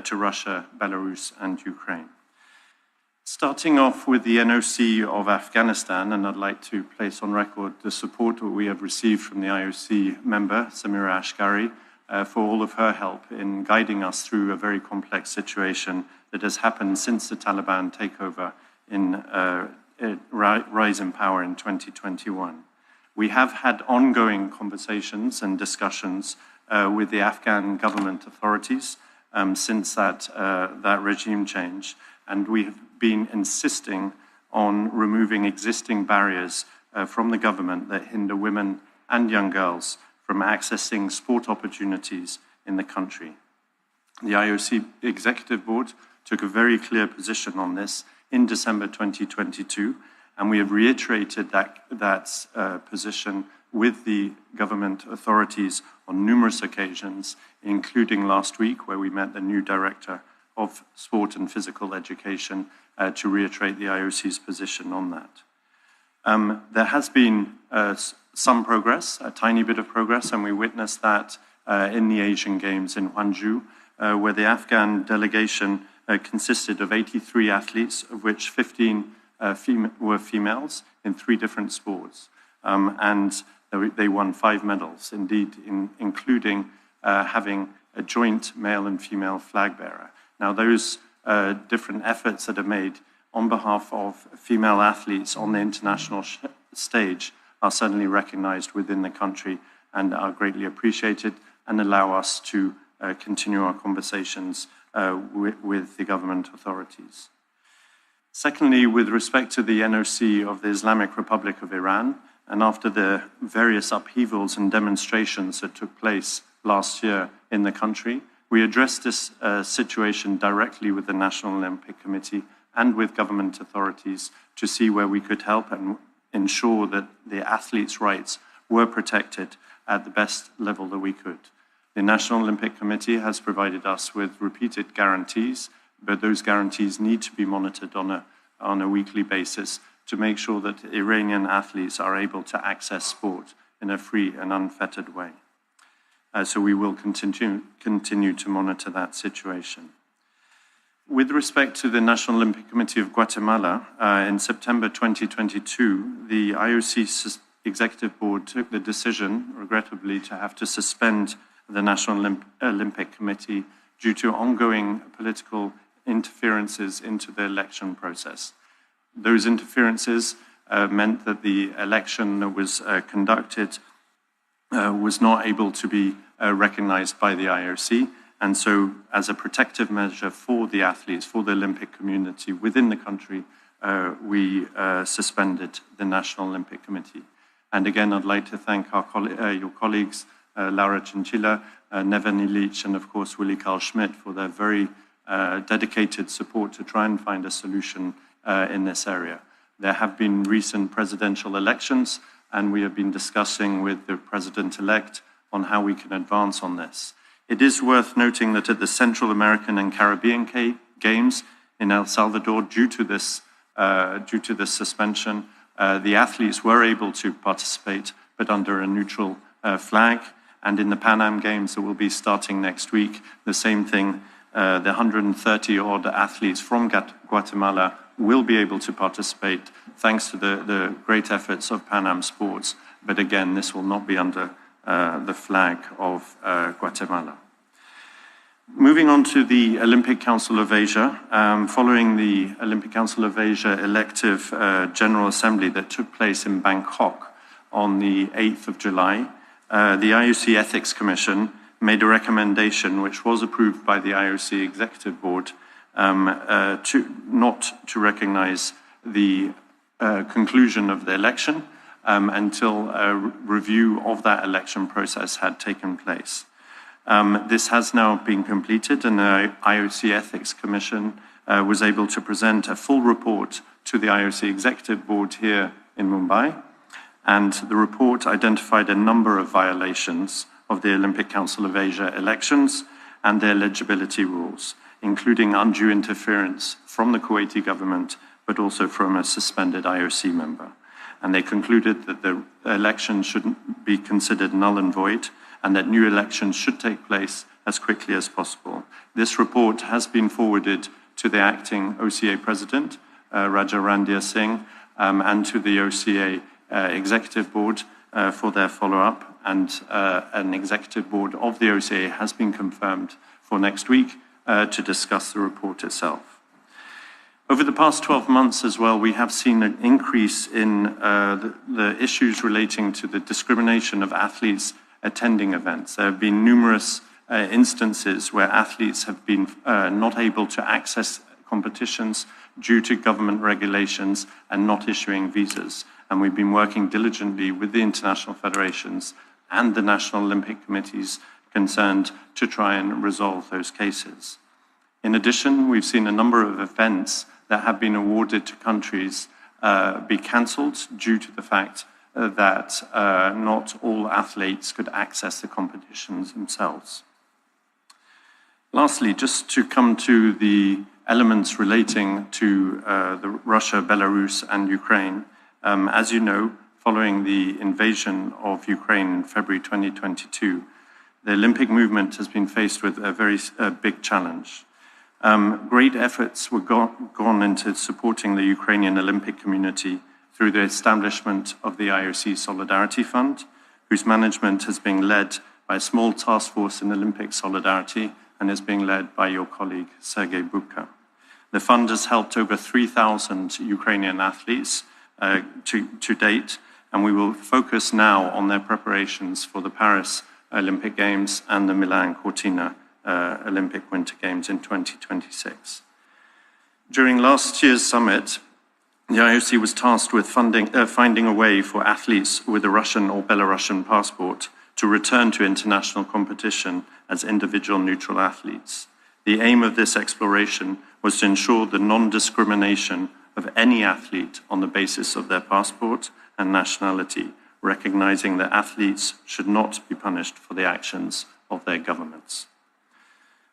to Russia, Belarus, and Ukraine. Starting off with the NOC of Afghanistan, and I'd like to place on record the support that we have received from the IOC member, Samira Ashgari, for all of her help in guiding us through a very complex situation that has happened since the Taliban takeover in rise in power in 2021. We have had ongoing conversations and discussions with the Afghan government authorities since that regime change. And we have been insisting on removing existing barriers from the government that hinder women and young girls from accessing sport opportunities in the country. The IOC Executive Board took a very clear position on this in December 2022, and we have reiterated that position with the government authorities on numerous occasions, including last week, where we met the new Director of Sport and Physical Education to reiterate the IOC's position on that. There has been some progress, a tiny bit of progress, and we witnessed that in the Asian Games in Hwangju, where the Afghan delegation consisted of 83 athletes, of which 15 were females in 3 different sports. And they won 5 medals, indeed, including having a joint male and female flag bearer. Now, those different efforts that are made on behalf of female athletes on the international stage are certainly recognized within the country and are greatly appreciated and allow us to continue our conversations with the government authorities. Secondly, with respect to the NOC of the Islamic Republic of Iran, and after the various upheavals and demonstrations that took place last year in the country, we addressed this situation directly with the National Olympic Committee and with government authorities to see where we could help and ensure that the athletes' rights were protected at the best level that we could. The National Olympic Committee has provided us with repeated guarantees, but those guarantees need to be monitored on a weekly basis to make sure that Iranian athletes are able to access sport in a free and unfettered way. So we will continue to monitor that situation. With respect to the National Olympic Committee of Guatemala, in September 2022, the IOC Executive Board took the decision, regrettably, to have to suspend the National Olympic Committee due to ongoing political interferences into the election process. Those interferences meant that the election that was conducted was not able to be recognized by the IOC. And so, as a protective measure for the athletes, for the Olympic community within the country, we suspended the National Olympic Committee. And again, I'd like to thank your colleagues, Laura Chinchilla, Neven Ilic, and of course, Willie Carl Schmidt for their very dedicated support to try and find a solution in this area. There have been recent presidential elections, and we have been discussing with the president-elect on how we can advance on this. It is worth noting that at the Central American and Caribbean Games in El Salvador, due to this suspension, the athletes were able to participate, but under a neutral flag. And in the Pan Am Games that will be starting next week, the same thing, the 130-odd athletes from Guatemala will be able to participate thanks to the great efforts of Pan Am Sports. But again, this will not be under the flag of Guatemala. Moving on to the Olympic Council of Asia, following the Olympic Council of Asia elective General Assembly that took place in Bangkok on the 8th of July, the IOC Ethics Commission made a recommendation which was approved by the IOC Executive Board not to recognize the conclusion of the election until a review of that election process had taken place. This has now been completed, and the IOC Ethics Commission was able to present a full report to the IOC Executive Board here in Mumbai, and the report identified a number of violations of the Olympic Council of Asia elections and their eligibility rules, including undue interference from the Kuwaiti government, but also from a suspended IOC member. And they concluded that the election shouldn't be considered null and void, and that new elections should take place as quickly as possible. This report has been forwarded to the acting OCA president, Raja Randir Singh, and to the OCA Executive Board for their follow-up, and an Executive Board of the OCA has been confirmed for next week to discuss the report itself. Over the past 12 months as well, we have seen an increase in the issues relating to the discrimination of athletes attending events. There have been numerous instances where athletes have been not able to access competitions due to government regulations and not issuing visas. And we've been working diligently with the international federations and the National Olympic Committees concerned to try and resolve those cases. In addition, we've seen a number of events that have been awarded to countries be cancelled due to the fact that not all athletes could access the competitions themselves. Lastly, just to come to the elements relating to Russia, Belarus, and Ukraine. As you know, following the invasion of Ukraine in February 2022, the Olympic movement has been faced with a very big challenge. Great efforts were gone into supporting the Ukrainian Olympic community through the establishment of the IOC Solidarity Fund, whose management has been led by a small task force in Olympic solidarity and is being led by your colleague, Sergei Bubka. The fund has helped over 3,000 Ukrainian athletes to date, and we will focus now on their preparations for the Paris Olympic Games and the Milan Cortina Olympic Winter Games in 2026. During last year's summit, the IOC was tasked with finding a way for athletes with a Russian or Belarusian passport to return to international competition as individual neutral athletes. The aim of this exploration was to ensure the non-discrimination of any athlete on the basis of their passport and nationality, recognizing that athletes should not be punished for the actions of their governments.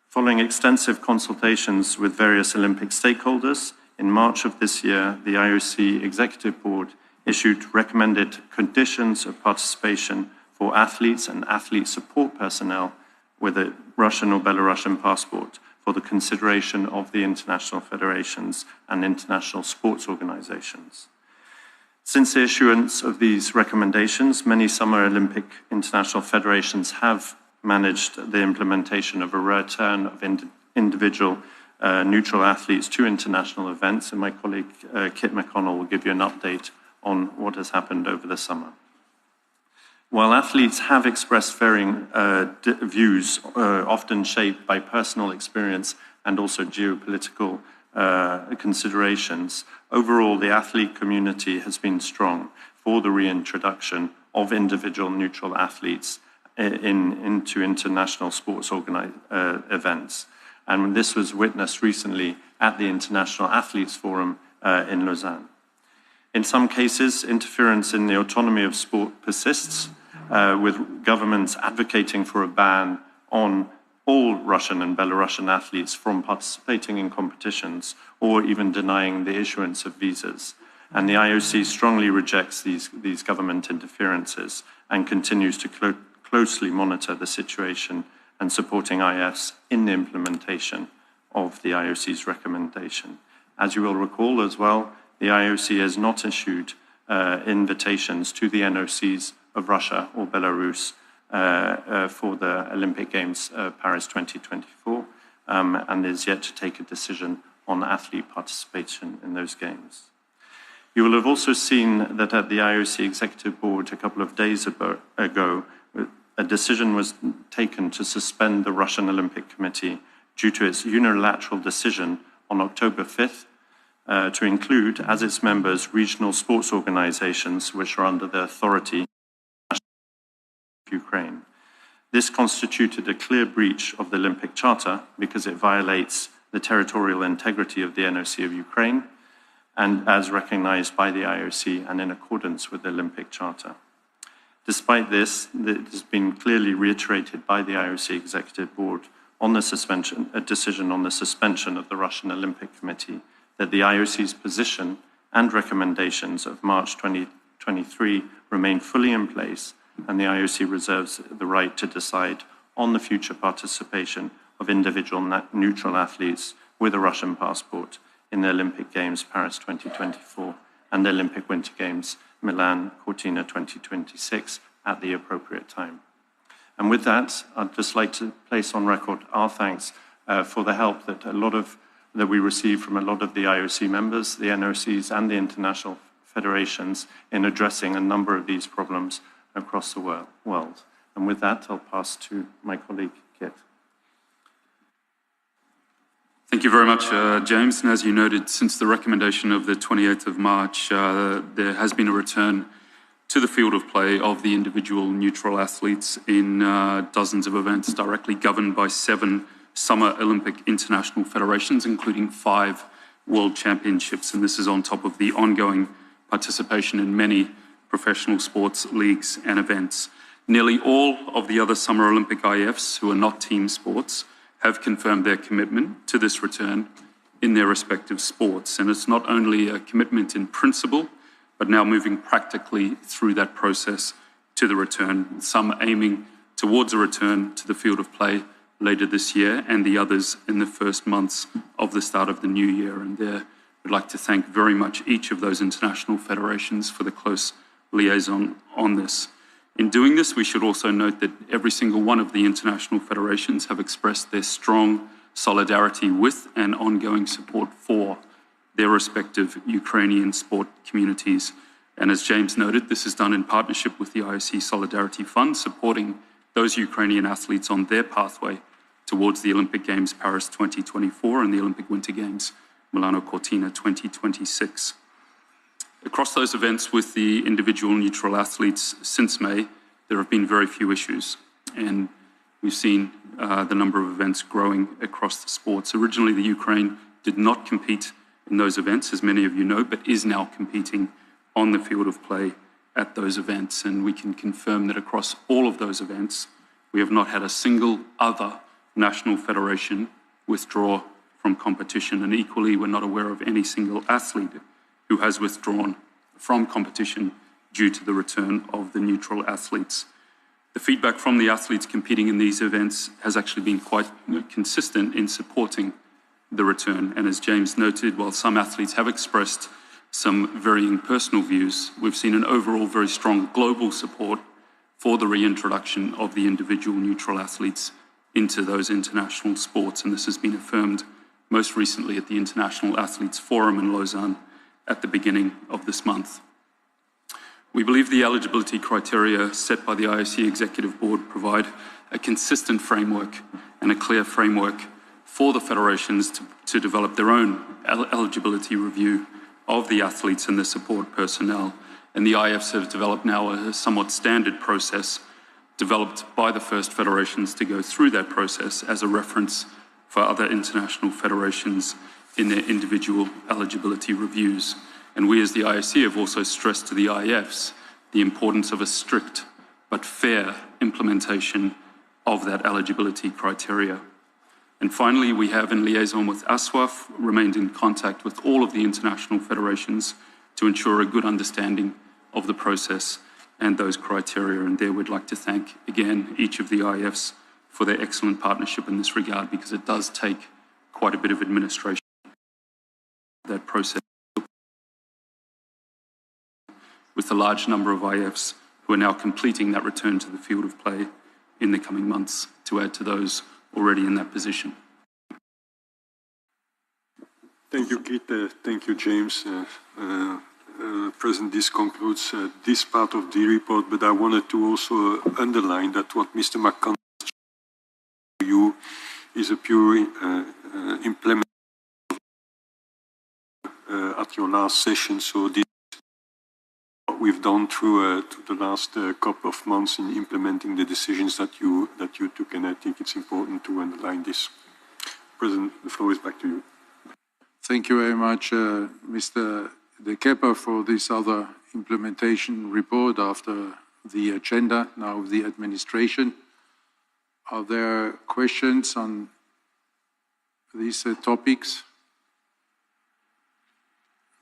Following extensive consultations with various Olympic stakeholders, in March of this year, the IOC Executive Board issued recommended conditions of participation for athletes and athlete support personnel with a Russian or Belarusian passport for the consideration of the international federations and international sports organizations. Since the issuance of these recommendations, many Summer Olympic international federations have managed the implementation of a return of individual neutral athletes to international events, and my colleague Kit McConnell will give you an update on what has happened over the summer. While athletes have expressed varying views, often shaped by personal experience and also geopolitical considerations, overall the athlete community has been strong for the reintroduction of individual neutral athletes into international sports events. And this was witnessed recently at the International Athletes Forum in Lausanne. In some cases, interference in the autonomy of sport persists, with governments advocating for a ban on all Russian and Belarusian athletes from participating in competitions or even denying the issuance of visas. And the IOC strongly rejects these government interferences and continues to closely monitor the situation and supporting IFs in the implementation of the IOC's recommendation. As you will recall as well, the IOC has not issued invitations to the NOCs of Russia or Belarus for the Olympic Games Paris 2024 and is yet to take a decision on athlete participation in those games. You will have also seen that at the IOC Executive Board a couple of days ago, a decision was taken to suspend the Russian Olympic Committee due to its unilateral decision on October 5th to include as its members regional sports organizations which are under the authority of Ukraine. This constituted a clear breach of the Olympic Charter because it violates the territorial integrity of the NOC of Ukraine and as recognized by the IOC and in accordance with the Olympic Charter. Despite this, it has been clearly reiterated by the IOC Executive Board on the suspension, a decision on the suspension of the Russian Olympic Committee, that the IOC's position and recommendations of March 2023 remain fully in place, and the IOC reserves the right to decide on the future participation of individual neutral athletes with a Russian passport in the Olympic Games Paris 2024 and the Olympic Winter Games Milan Cortina 2026 at the appropriate time. And with that, I'd just like to place on record our thanks for the help that we received from a lot of the IOC members, the NOCs and the international federations in addressing a number of these problems across the world. And with that, I'll pass to my colleague, Kit. Thank you very much, James. And as you noted, since the recommendation of the 28th of March, there has been a return to the field of play of the individual neutral athletes in dozens of events directly governed by 7 Summer Olympic International Federations, including 5 World Championships. And this is on top of the ongoing participation in many professional sports leagues and events. Nearly all of the other Summer Olympic IFs who are not team sports have confirmed their commitment to this return in their respective sports. And it's not only a commitment in principle, but now moving practically through that process to the return, some aiming towards a return to the field of play later this year, and the others in the first months of the start of the new year. And there, we'd like to thank very much each of those international federations for the close liaison on this. In doing this, we should also note that every single one of the international federations have expressed their strong solidarity with and ongoing support for their respective Ukrainian sport communities. And as James noted, this is done in partnership with the IOC Solidarity Fund, supporting those Ukrainian athletes on their pathway towards the Olympic Games Paris 2024 and the Olympic Winter Games Milano Cortina 2026. Across those events with the individual neutral athletes since May, there have been very few issues, and we've seen the number of events growing across the sports. Originally, the Ukraine did not compete in those events, as many of you know, but is now competing on the field of play at those events. And we can confirm that across all of those events, we have not had a single other national federation withdraw from competition. And equally, we're not aware of any single athlete who has withdrawn from competition due to the return of the neutral athletes. The feedback from the athletes competing in these events has actually been quite consistent in supporting the return. And as James noted, while some athletes have expressed some varying personal views, we've seen an overall very strong global support for the reintroduction of the individual neutral athletes into those international sports. And this has been affirmed most recently at the International Athletes Forum in Lausanne at the beginning of this month. We believe the eligibility criteria set by the IOC Executive Board provide a consistent framework and a clear framework for the federations to develop their own eligibility review of the athletes and the support personnel. And the IFs have developed now a somewhat standard process developed by the first federations to go through that process as a reference for other international federations in their individual eligibility reviews. And we as the IOC have also stressed to the IFs the importance of a strict but fair implementation of that eligibility criteria. And finally, we have, in liaison with ASWAF, remained in contact with all of the international federations to ensure a good understanding of the process and those criteria. And there we'd like to thank, again, each of the IFs for their excellent partnership in this regard, because it does take quite a bit of administration, that process, with a large number of IFs who are now completing that return to the field of play in the coming months, to add to those already in that position. Thank you, Keith. Thank you, James. President, this concludes this part of the report, but I wanted to also underline that what Mr. McConnell to you is a pure implementation at your last session. So this is what we've done through the last couple of months in implementing the decisions that you took, and I think it's important to underline this. President, the floor is back to you. Thank you very much, Mr. De Kepper, for this other implementation report after the agenda now of the administration. Are there questions on these topics?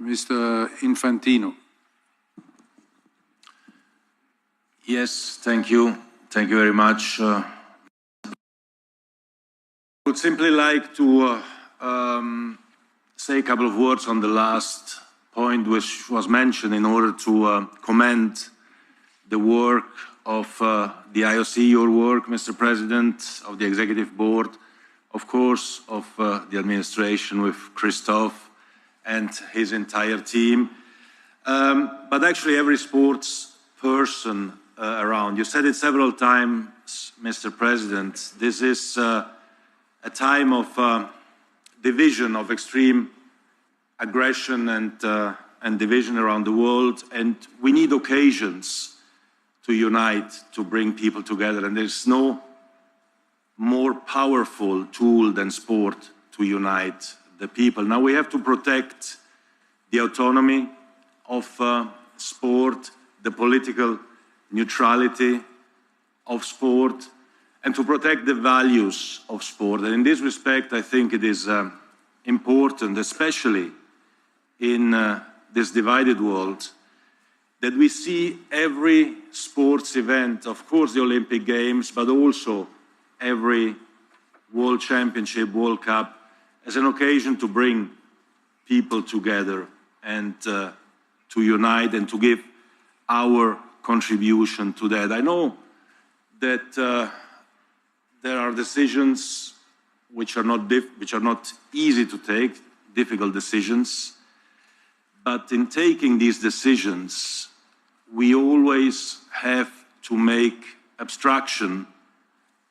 Mr. Infantino. Yes, thank you. Thank you very much. I would simply like to say a couple of words on the last point which was mentioned in order to commend the work of the IOC, your work, Mr. President, of the Executive Board, of course, of the administration with Christophe and his entire team, but actually every sports person around. You said it several times, Mr. President, this is a time of division, of extreme aggression and division around the world. And we need occasions to unite, to bring people together. And there's no more powerful tool than sport to unite the people. Now we have to protect the autonomy of sport, the political neutrality of sport, and to protect the values of sport. And in this respect, I think it is important, especially in this divided world, that we see every sports event, of course the Olympic Games, but also every World Championship, World Cup, as an occasion to bring people together and to unite and to give our contribution to that. I know that there are decisions which are not easy to take, difficult decisions, but in taking these decisions, we always have to make abstraction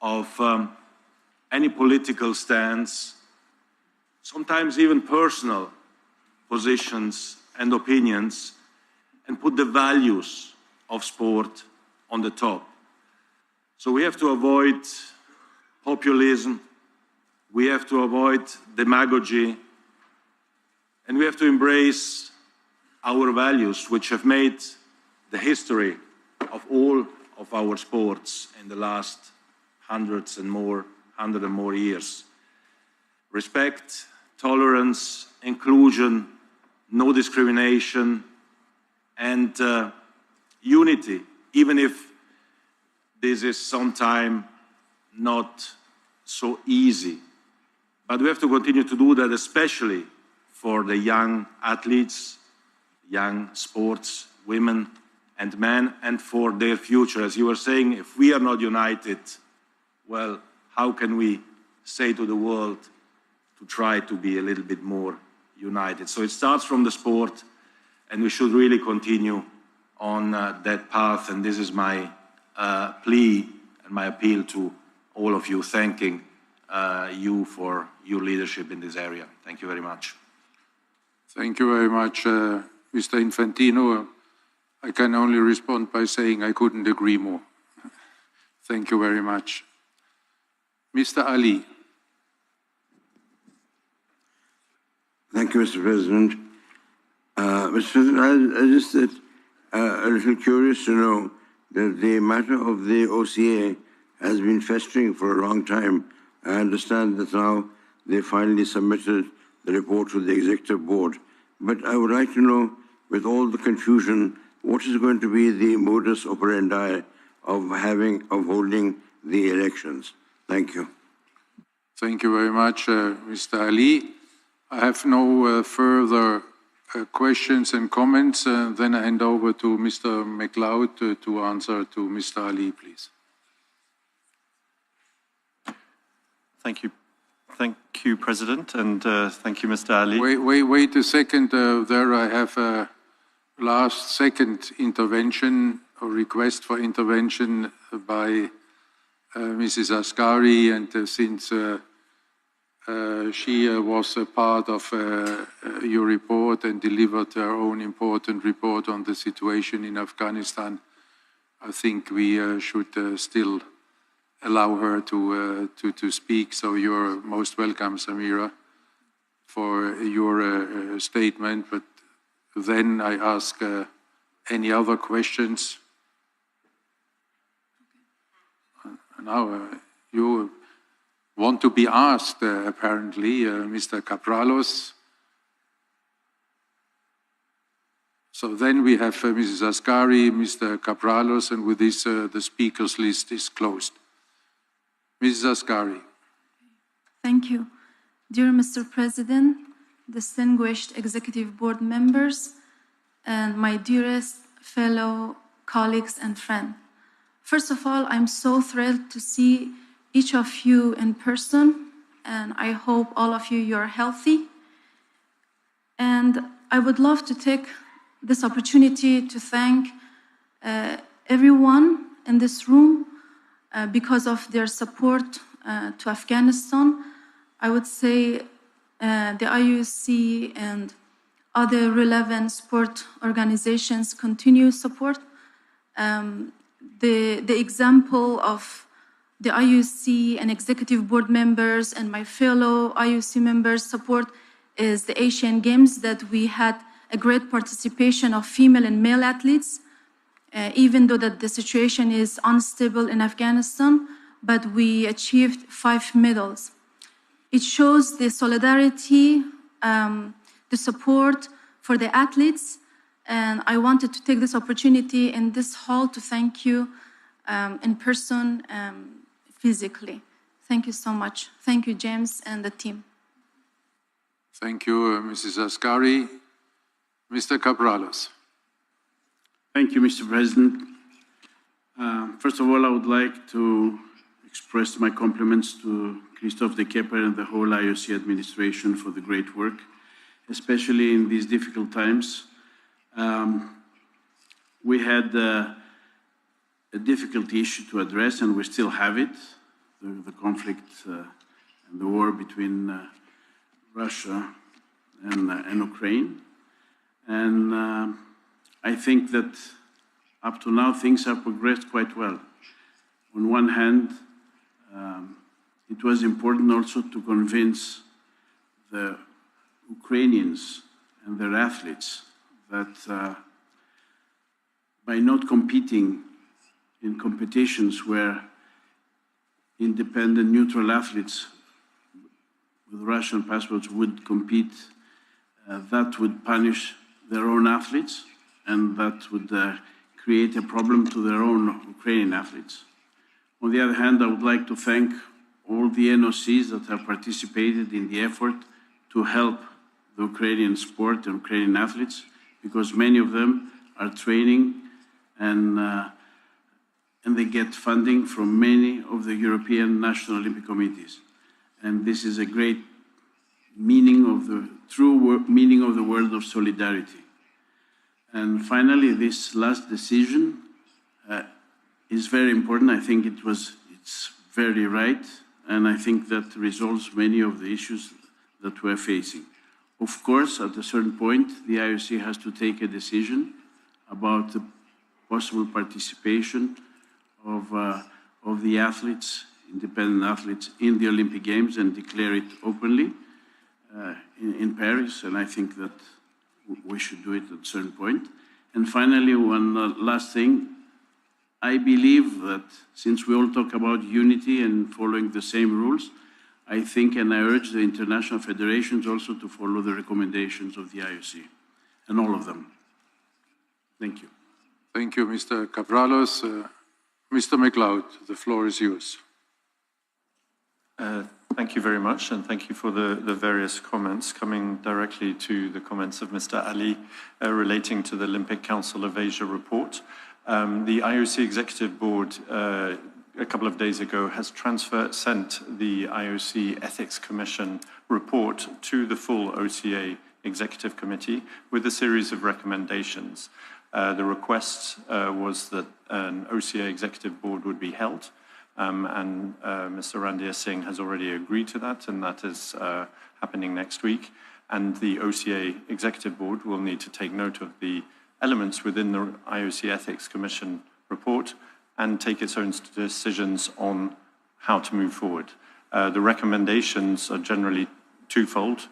of any political stance, sometimes even personal positions and opinions, and put the values of sport on the top. So we have to avoid populism, we have to avoid demagogy, and we have to embrace our values, which have made the history of all of our sports in the last 100 and more years. Respect, tolerance, inclusion, no discrimination, and unity, even if this is sometimes not so easy. But we have to continue to do that, especially for the young athletes, young sports women and men, and for their future. As you were saying, if we are not united, well, how can we say to the world to try to be a little bit more united? So it starts from the sport, and we should really continue on that path. And this is my plea and my appeal to all of you, thanking you for your leadership in this area. Thank you very much. Thank you very much, Mr. Infantino. I can only respond by saying I couldn't agree more. Thank you very much. Mr. Ali. Thank you, Mr. President. Mr. President, I just said a little curious to know that the matter of the OCA has been festering for a long time. I understand that now they finally submitted the report to the executive board. But I would like to know, with all the confusion, what is going to be the modus operandi of holding the elections? Thank you. Thank you very much, Mr. Ali. I have no further questions and comments. Then I hand over to Mr. MacLeod to answer to Mr. Ali, please. Thank you. Thank you, President, and thank you, Mr. Ali. Wait a second. There I have a last second intervention, a request for intervention by Mrs. Asghari, and since she was a part of your report and delivered her own important report on the situation in Afghanistan, I think we should still allow her to speak. So you're most welcome, Samira, for your statement. But then I ask any other questions. Now you want to be asked, apparently, Mr. Capralos. So then we have Mrs. Asghari, Mr. Capralos, and with this the speakers list is closed. Mrs. Asghari. Thank you. Dear Mr. President, distinguished executive board members, and my dearest fellow colleagues and friends. First of all, I'm so thrilled to see each of you in person, and I hope all of you're healthy. And I would love to take this opportunity to thank everyone in this room because of their support to Afghanistan. I would say the IOC and other relevant sport organizations continue support. The example of the IOC and executive board members and my fellow IOC members support is the Asian Games, that we had a great participation of female and male athletes, even though that the situation is unstable in Afghanistan, but we achieved 5 medals. It shows the solidarity, the support for the athletes, and I wanted to take this opportunity in this hall to thank you in person, physically. Thank you so much. Thank you, James and the team. Thank you, Mrs. Asghari. Mr. Cabralos. Thank you, Mr. President. First of all, I would like to express my compliments to Christophe de Kepper and the whole IOC administration for the great work, especially in these difficult times. We had a difficult issue to address, and we still have it, the conflict and the war between Russia and Ukraine. And I think that up to now things have progressed quite well. On one hand, it was important also to convince the Ukrainians and their athletes that by not competing in competitions where independent, neutral athletes with Russian passports would compete, that would punish their own athletes, and that would create a problem to their own Ukrainian athletes. On the other hand, I would like to thank all the NOCs that have participated in the effort to help the Ukrainian sport and Ukrainian athletes, because many of them are training and they get funding from many of the European National Olympic Committees. And this is a great meaning of the true meaning of the word of solidarity. And finally, this last decision is very important. I think it's very right, and I think that resolves many of the issues that we're facing. Of course, at a certain point, the IOC has to take a decision about the possible participation of the athletes, independent athletes, in the Olympic Games and declare it openly in Paris, and I think that we should do it at a certain point. And finally, one last thing. I believe that since we all talk about unity and following the same rules, I think and I urge the international federations also to follow the recommendations of the IOC, and all of them. Thank you. Thank you, Mr. Cabralos. Mr. McLeod, the floor is yours. Thank you very much, and thank you for the various comments. Coming directly to the comments of Mr. Ali relating to the Olympic Council of Asia report. The IOC Executive Board a couple of days ago has sent the IOC Ethics Commission report to the full OCA Executive Committee with a series of recommendations. The request was that an OCA Executive Board would be held, and Mr. Randir Singh has already agreed to that, and that is happening next week. And the OCA Executive Board will need to take note of the elements within the IOC Ethics Commission report and take its own decisions on how to move forward. The recommendations are generally twofold.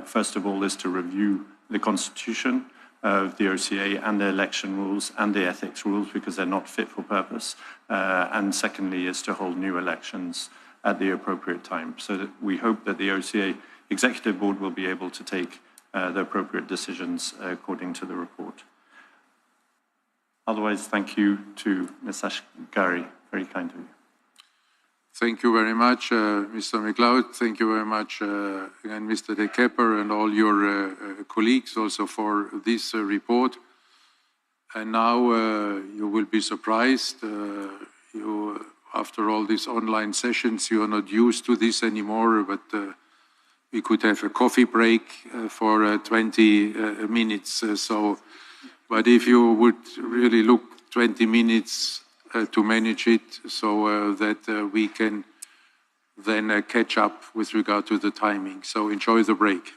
First of all is to review the constitution of the OCA and the election rules and the ethics rules because they're not fit for purpose. And secondly is to hold new elections at the appropriate time. So that we hope that the OCA Executive Board will be able to take the appropriate decisions according to the report. Otherwise, thank you to Ms. Asghari. Very kind of you. Thank you very much, Mr. McLeod. Thank you very much, again, Mr. De Kepper and all your colleagues also for this report. And now you will be surprised. After all these online sessions, you are not used to this anymore, but we could have a coffee break for 20 minutes. But if you would really look 20 minutes to manage it so that we can then catch up with regard to the timing. So enjoy the break.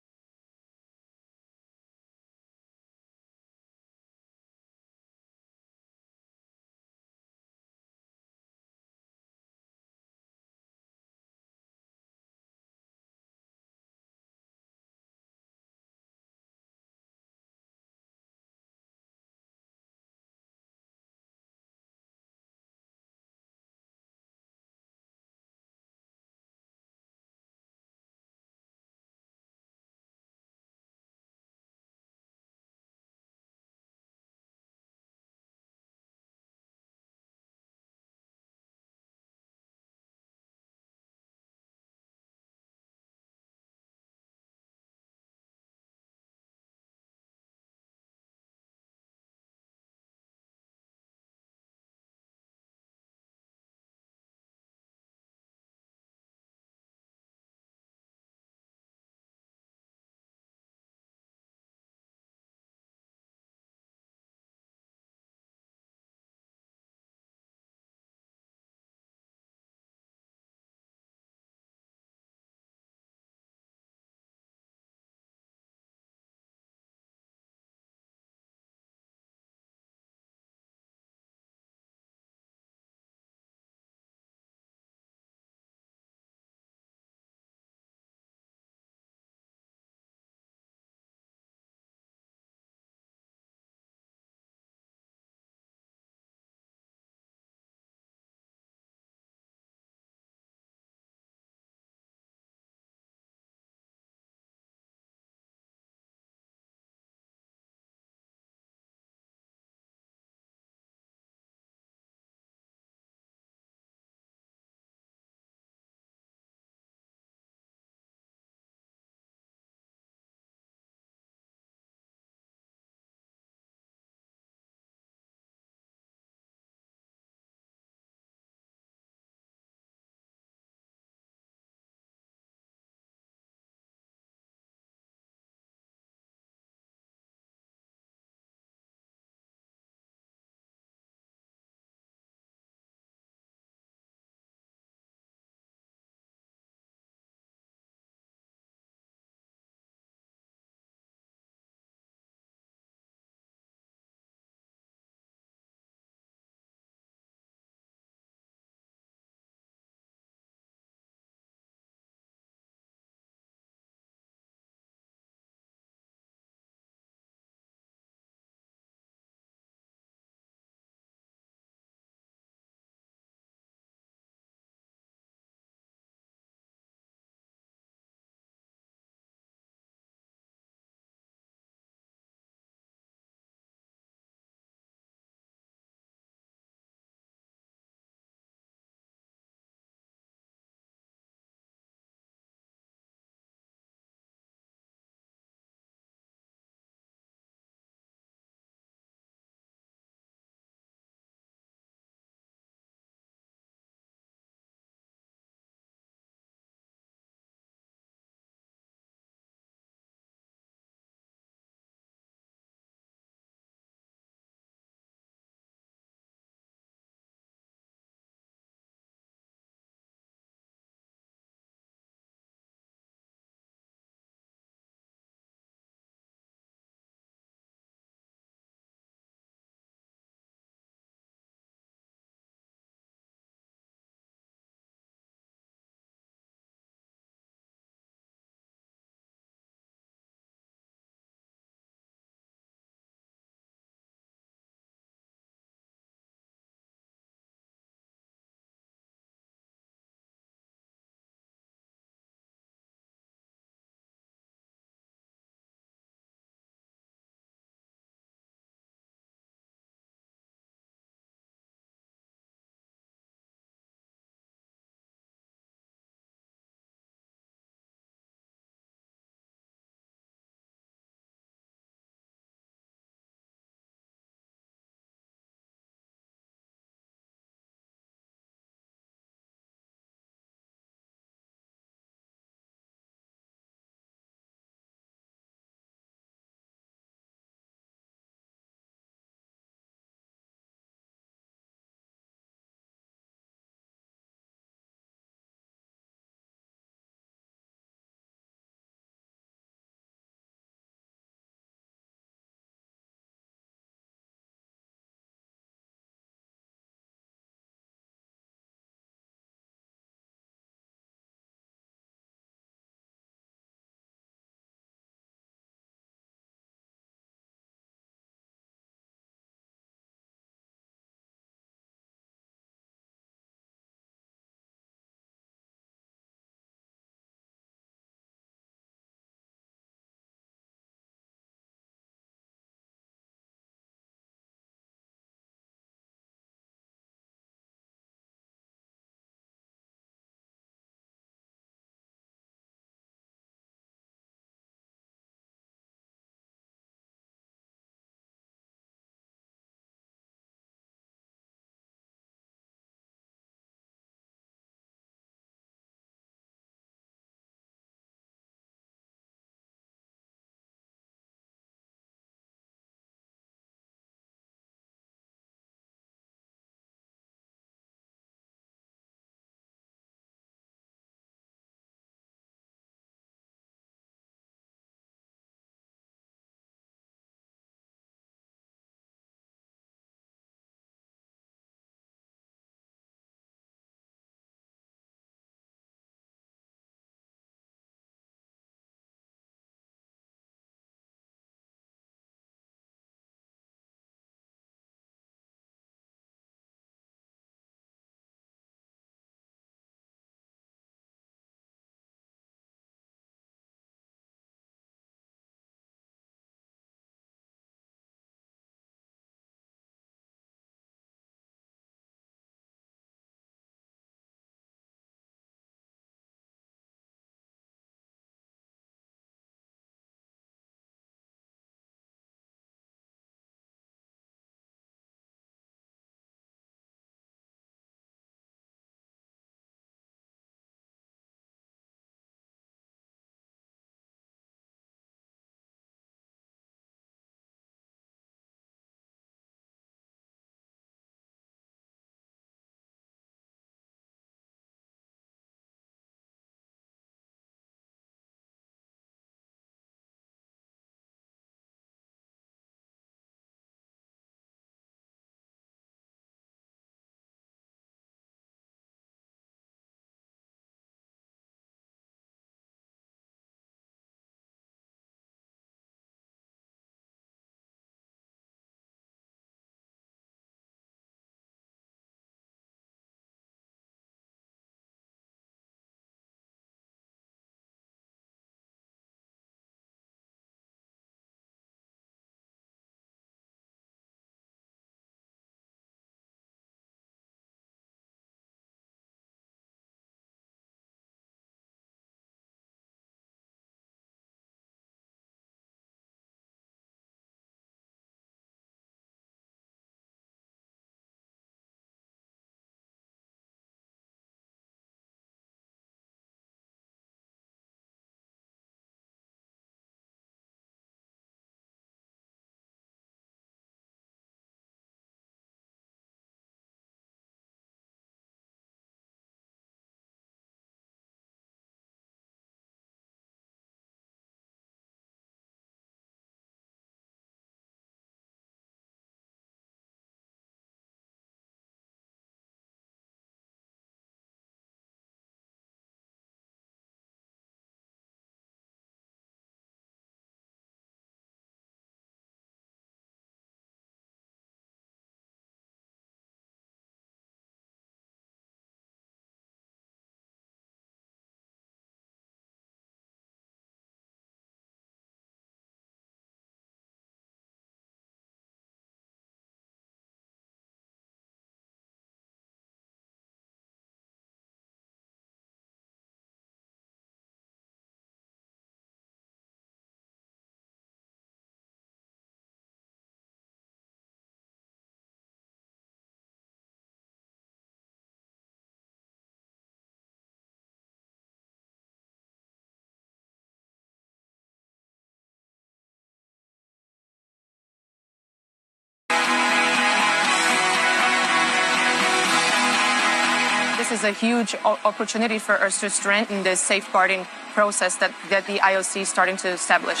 is a huge opportunity for us to strengthen the safeguarding process that the IOC is starting to establish.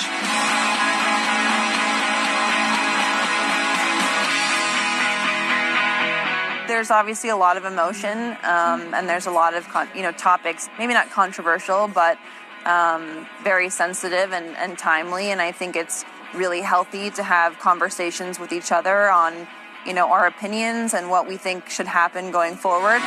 There's obviously a lot of emotion, and there's a lot of topics, maybe not controversial, but very sensitive and timely. And I think it's really healthy to have conversations with each other on, our opinions and what we think should happen going forward.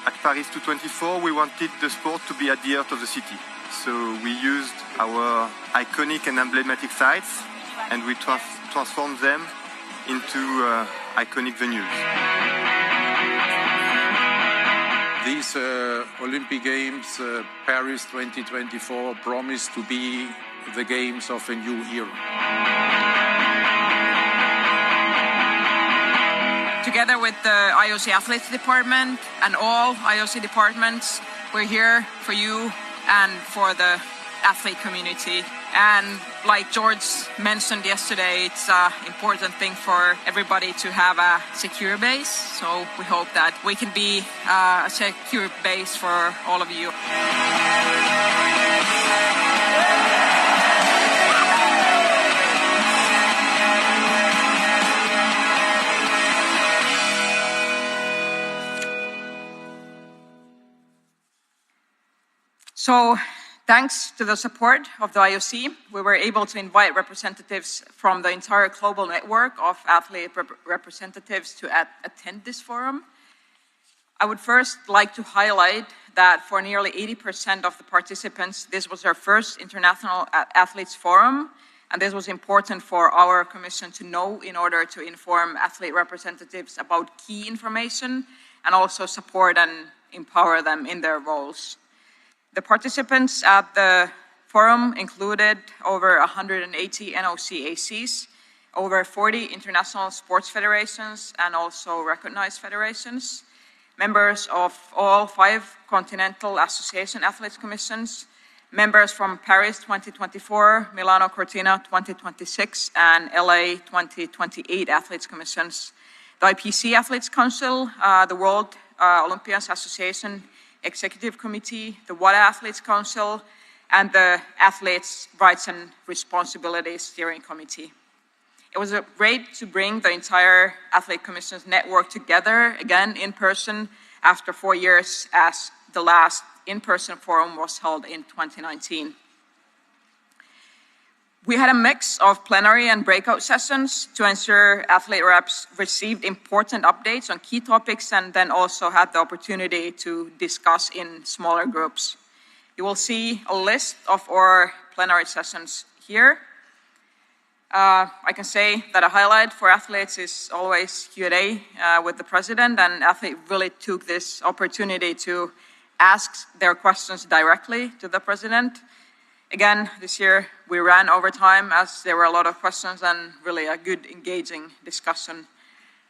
At Paris 2024, we wanted the sport to be at the heart of the city. So we used our iconic and emblematic sites, and we transformed them into iconic venues. These Olympic Games, Paris 2024, promise to be the games of a new era. Together with the IOC Athletes Department and all IOC departments, we're here for you and for the athlete community. And like George mentioned yesterday, it's an important thing for everybody to have a secure base. So we hope that we can be a secure base for all of you. So, thanks to the support of the IOC, we were able to invite representatives from the entire global network of athlete representatives to attend this forum. I would first like to highlight that for nearly 80% of the participants, this was their first International Athletes Forum, and this was important for our commission to know in order to inform athlete representatives about key information and also support and empower them in their roles. The participants at the forum included over 180 NOC-ACs, over 40 international sports federations and also recognized federations, members of all 5 Continental Association Athletes Commissions, members from Paris 2024, Milano Cortina 2026, and LA 2028 Athletes Commissions, the IPC Athletes Council, the World Olympians Association Executive Committee, the WADA Athletes Council, and the Athletes' Rights and Responsibilities Steering Committee. It was great to bring the entire Athlete Commission's network together again in person after 4 years, as the last in-person forum was held in 2019. We had a mix of plenary and breakout sessions to ensure athlete reps received important updates on key topics and then also had the opportunity to discuss in smaller groups. You will see a list of our plenary sessions here. I can say that a highlight for athletes is always Q&A with the president, and athletes really took this opportunity to ask their questions directly to the president. Again, this year we ran over time as there were a lot of questions and really a good engaging discussion.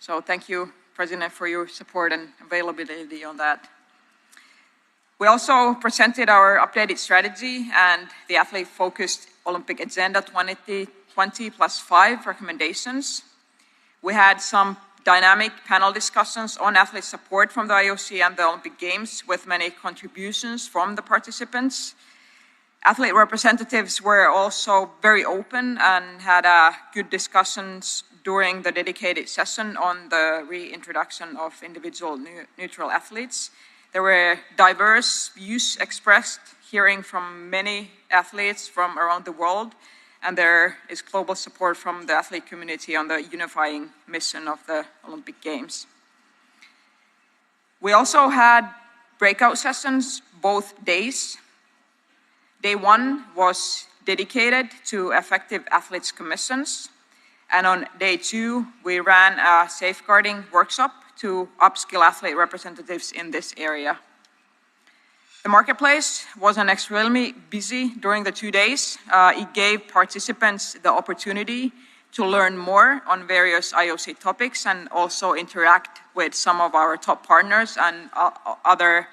So thank you, President, for your support and availability on that. We also presented our updated strategy and the athlete-focused Olympic Agenda 2020 plus 5 recommendations. We had some dynamic panel discussions on athlete support from the IOC and the Olympic Games with many contributions from the participants. Athlete representatives were also very open and had good discussions during the dedicated session on the reintroduction of individual neutral athletes. There were diverse views expressed, hearing from many athletes from around the world, and there is global support from the athlete community on the unifying mission of the Olympic Games. We also had breakout sessions both days. Day 1 was dedicated to effective athletes commissions, and on day 2, we ran a safeguarding workshop to upskill athlete representatives in this area. The marketplace was extremely busy during the 2 days. It gave participants the opportunity to learn more on various IOC topics and also interact with some of our top partners and other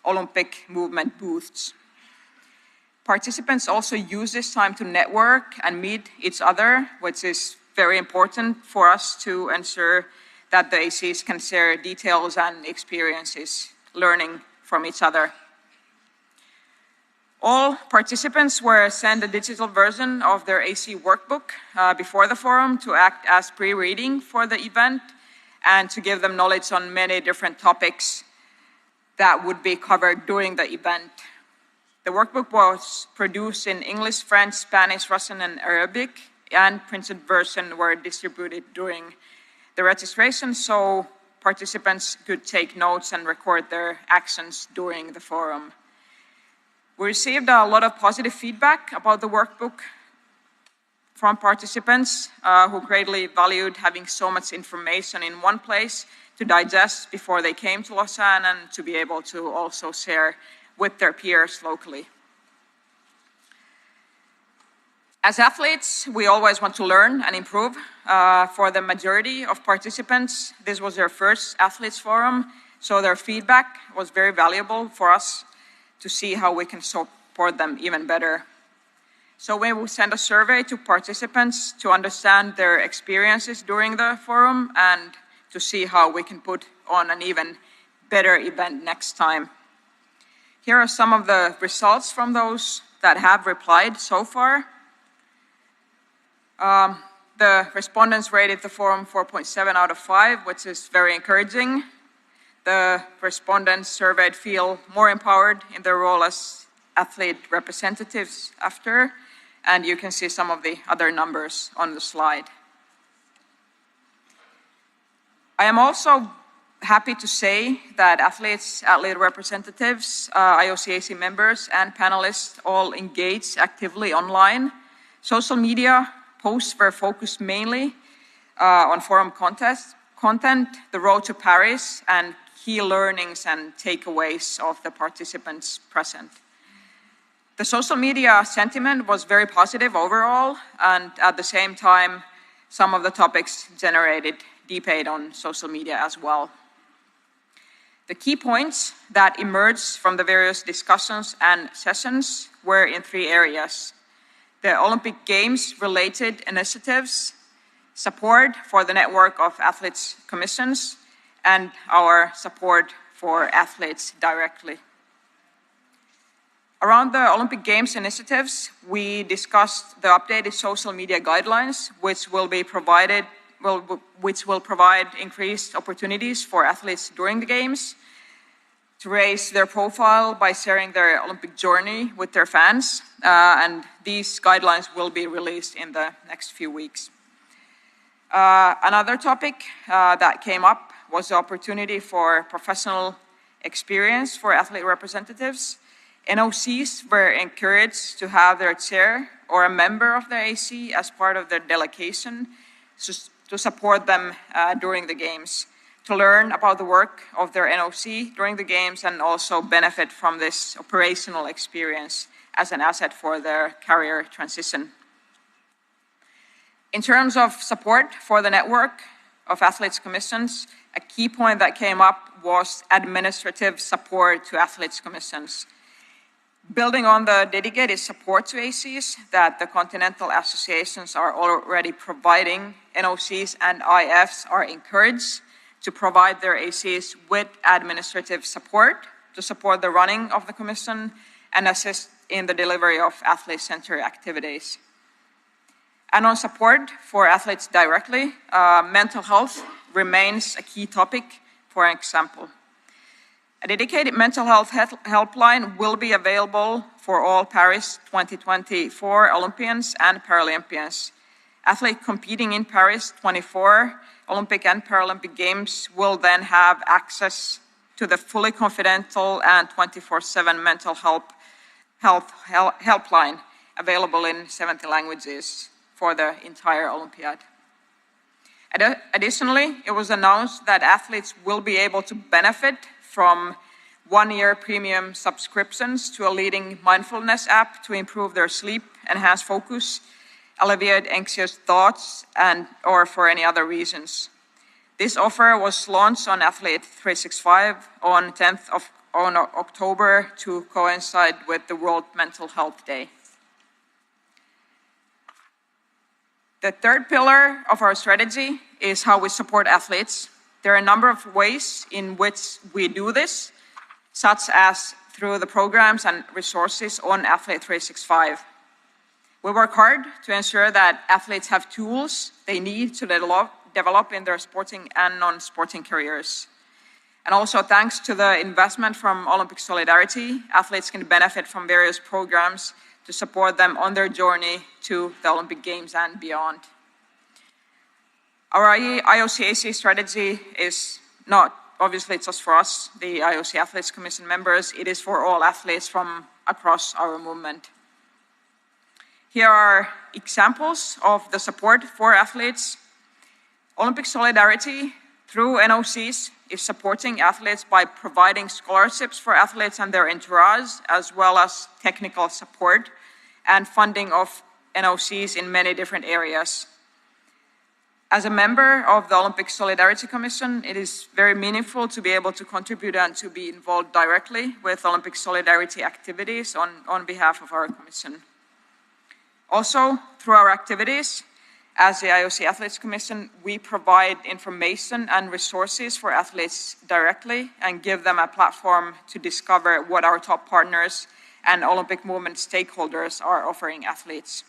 Olympic movement booths. Participants also use this time to network and meet each other, which is very important for us to ensure that the ACs can share details and experiences, learning from each other. All participants were sent a digital version of their AC workbook before the forum to act as pre-reading for the event and to give them knowledge on many different topics that would be covered during the event. The workbook was produced in English, French, Spanish, Russian, and Arabic, and printed versions were distributed during the registration so participants could take notes and record their actions during the forum. We received a lot of positive feedback about the workbook from participants who greatly valued having so much information in one place to digest before they came to Lausanne and to be able to also share with their peers locally. As athletes, we always want to learn and improve. For the majority of participants, this was their first athletes forum, so their feedback was very valuable for us to see how we can support them even better. So we will send a survey to participants to understand their experiences during the forum and to see how we can put on an even better event next time. Here are some of the results from those that have replied so far. The respondents rated the forum 4.7 out of 5, which is very encouraging. The respondents surveyed feel more empowered in their role as athlete representatives after, and you can see some of the other numbers on the slide. I am also happy to say that athletes, athlete representatives, IOC members, and panelists all engage actively online. Social media posts were focused mainly on forum content, the road to Paris, and key learnings and takeaways of the participants present. The social media sentiment was very positive overall, and at the same time, some of the topics generated debate on social media as well. The key points that emerged from the various discussions and sessions were in 3 areas: the Olympic Games-related initiatives, support for the network of athletes commissions, and our support for athletes directly. Around the Olympic Games initiatives, we discussed the updated social media guidelines, which will provide increased opportunities for athletes during the Games to raise their profile by sharing their Olympic journey with their fans, and these guidelines will be released in the next few weeks. Another topic that came up was the opportunity for professional experience for athlete representatives. NOCs were encouraged to have their chair or a member of the AC as part of their delegation to support them during the Games, to learn about the work of their NOC during the Games and also benefit from this operational experience as an asset for their career transition. In terms of support for the network of athletes commissions, a key point that came up was administrative support to athletes commissions. Building on the dedicated support to ACs that the continental associations are already providing, NOCs and IFs are encouraged to provide their ACs with administrative support to support the running of the commission and assist in the delivery of athlete-centered activities. And on support for athletes directly, mental health remains a key topic, for example. A dedicated mental health helpline will be available for all Paris 2024 Olympians and Paralympians. Athletes competing in Paris 24 Olympic and Paralympic Games will then have access to the fully confidential and 24/7 mental health helpline available in 70 languages for the entire Olympiad. Additionally, it was announced that athletes will be able to benefit from 1-year premium subscriptions to a leading mindfulness app to improve their sleep, enhance focus, alleviate anxious thoughts, or for any other reasons. This offer was launched on Athlete 365 on 10th of October to coincide with the World Mental Health Day. The third pillar of our strategy is how we support athletes. There are a number of ways in which we do this, such as through the programs and resources on Athlete 365. We work hard to ensure that athletes have tools they need to develop in their sporting and non-sporting careers. And also, thanks to the investment from Olympic Solidarity, athletes can benefit from various programs to support them on their journey to the Olympic Games and beyond. Our IOC strategy is not obviously just for us, the IOC Athletes Commission members, it is for all athletes from across our movement. Here are examples of the support for athletes. Olympic Solidarity, through NOCs, is supporting athletes by providing scholarships for athletes and their entourage, as well as technical support and funding of NOCs in many different areas. As a member of the Olympic Solidarity Commission, it is very meaningful to be able to contribute and to be involved directly with Olympic Solidarity activities on behalf of our Commission. Also, through our activities, as the IOC Athletes Commission, we provide information and resources for athletes directly and give them a platform to discover what our top partners and Olympic movement stakeholders are offering athletes.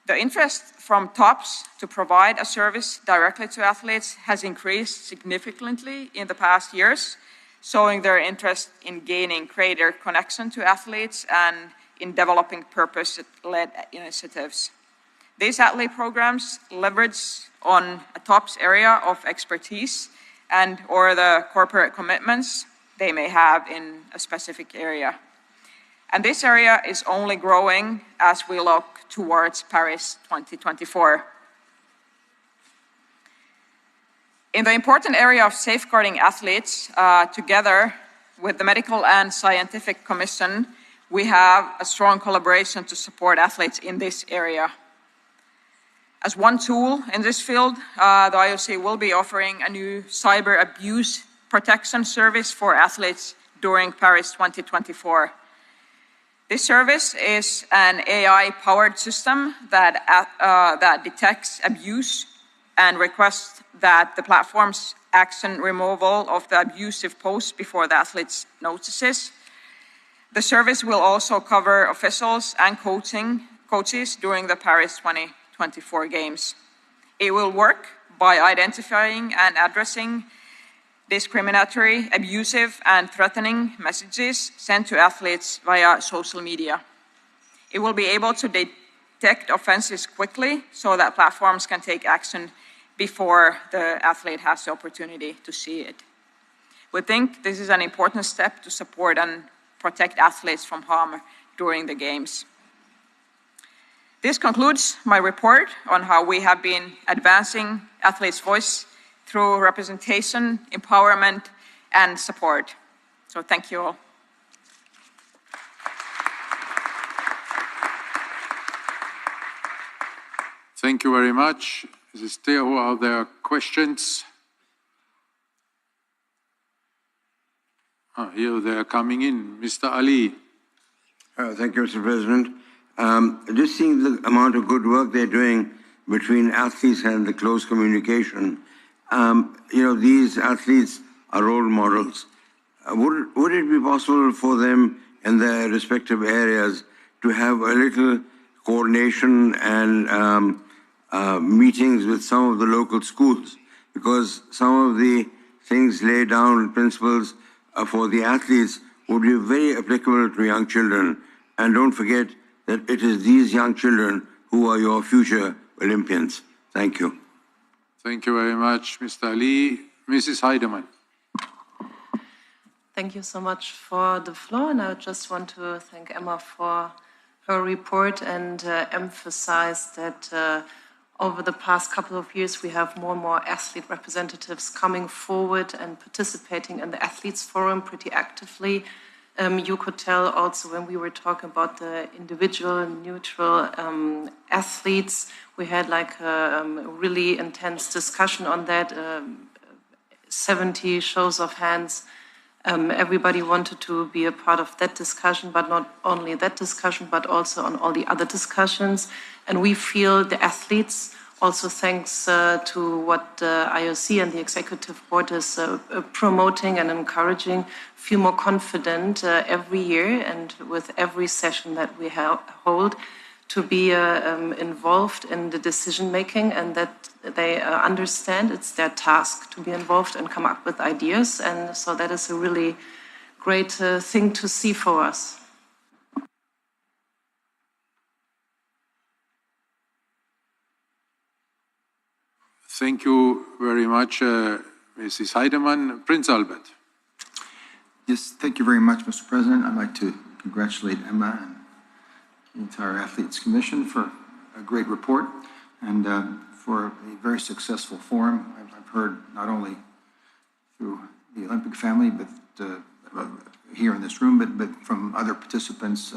The interest from TOPS to provide a service directly to athletes has increased significantly in the past years, showing their interest in gaining greater connection to athletes and in developing purpose-led initiatives. These athlete programs leverage on a TOPS area of expertise and or the corporate commitments they may have in a specific area. And this area is only growing as we look towards Paris 2024. In the important area of safeguarding athletes, together with the Medical and Scientific Commission, we have a strong collaboration to support athletes in this area. As one tool in this field, the IOC will be offering a new cyber abuse protection service for athletes during Paris 2024. This service is an AI-powered system that detects abuse and requests that the platform's action removal of the abusive posts before the athletes notices. The service will also cover officials and coaches during the Paris 2024 Games. It will work by identifying and addressing discriminatory, abusive, and threatening messages sent to athletes via social media. It will be able to detect offenses quickly so that platforms can take action before the athlete has the opportunity to see it. We think this is an important step to support and protect athletes from harm during the Games. This concludes my report on how we have been advancing athletes' voice through representation, empowerment, and support. So thank you all. Thank you very much. Mrs. Teo, are there questions? Here they are coming in. Mr. Ali. Thank you, Mr. President. Just seeing the amount of good work they're doing between athletes and the close communication, these athletes are role models. Would it be possible for them in their respective areas to have a little coordination and meetings with some of the local schools? Because some of the things laid down, principles for the athletes would be very applicable to young children. And don't forget that it is these young children who are your future Olympians. Thank you. Thank you very much, Mr. Ali. Mrs. Heidemann. Thank you so much for the floor, and I just want to thank Emma for her report and emphasize that over the past couple of years we have more and more athlete representatives coming forward and participating in the Athletes Forum pretty actively. You could tell also when we were talking about the individual neutral athletes, we had like a really intense discussion on that, 70 shows of hands. Everybody wanted to be a part of that discussion, but not only that discussion, but also on all the other discussions. And we feel the athletes Also thanks to what IOC and the Executive Board is promoting and encouraging, feel more confident every year and with every session that we hold to be involved in the decision making, and that they understand it's their task to be involved and come up with ideas. And so that is a really great thing to see for us. Thank you very much, Mrs. Heidemann. Prince Albert. Yes, thank you very much, Mr. President. I'd like to congratulate Emma and the entire Athletes Commission for a great report and for a very successful forum. I've heard not only through the Olympic family, but here in this room, but from other participants,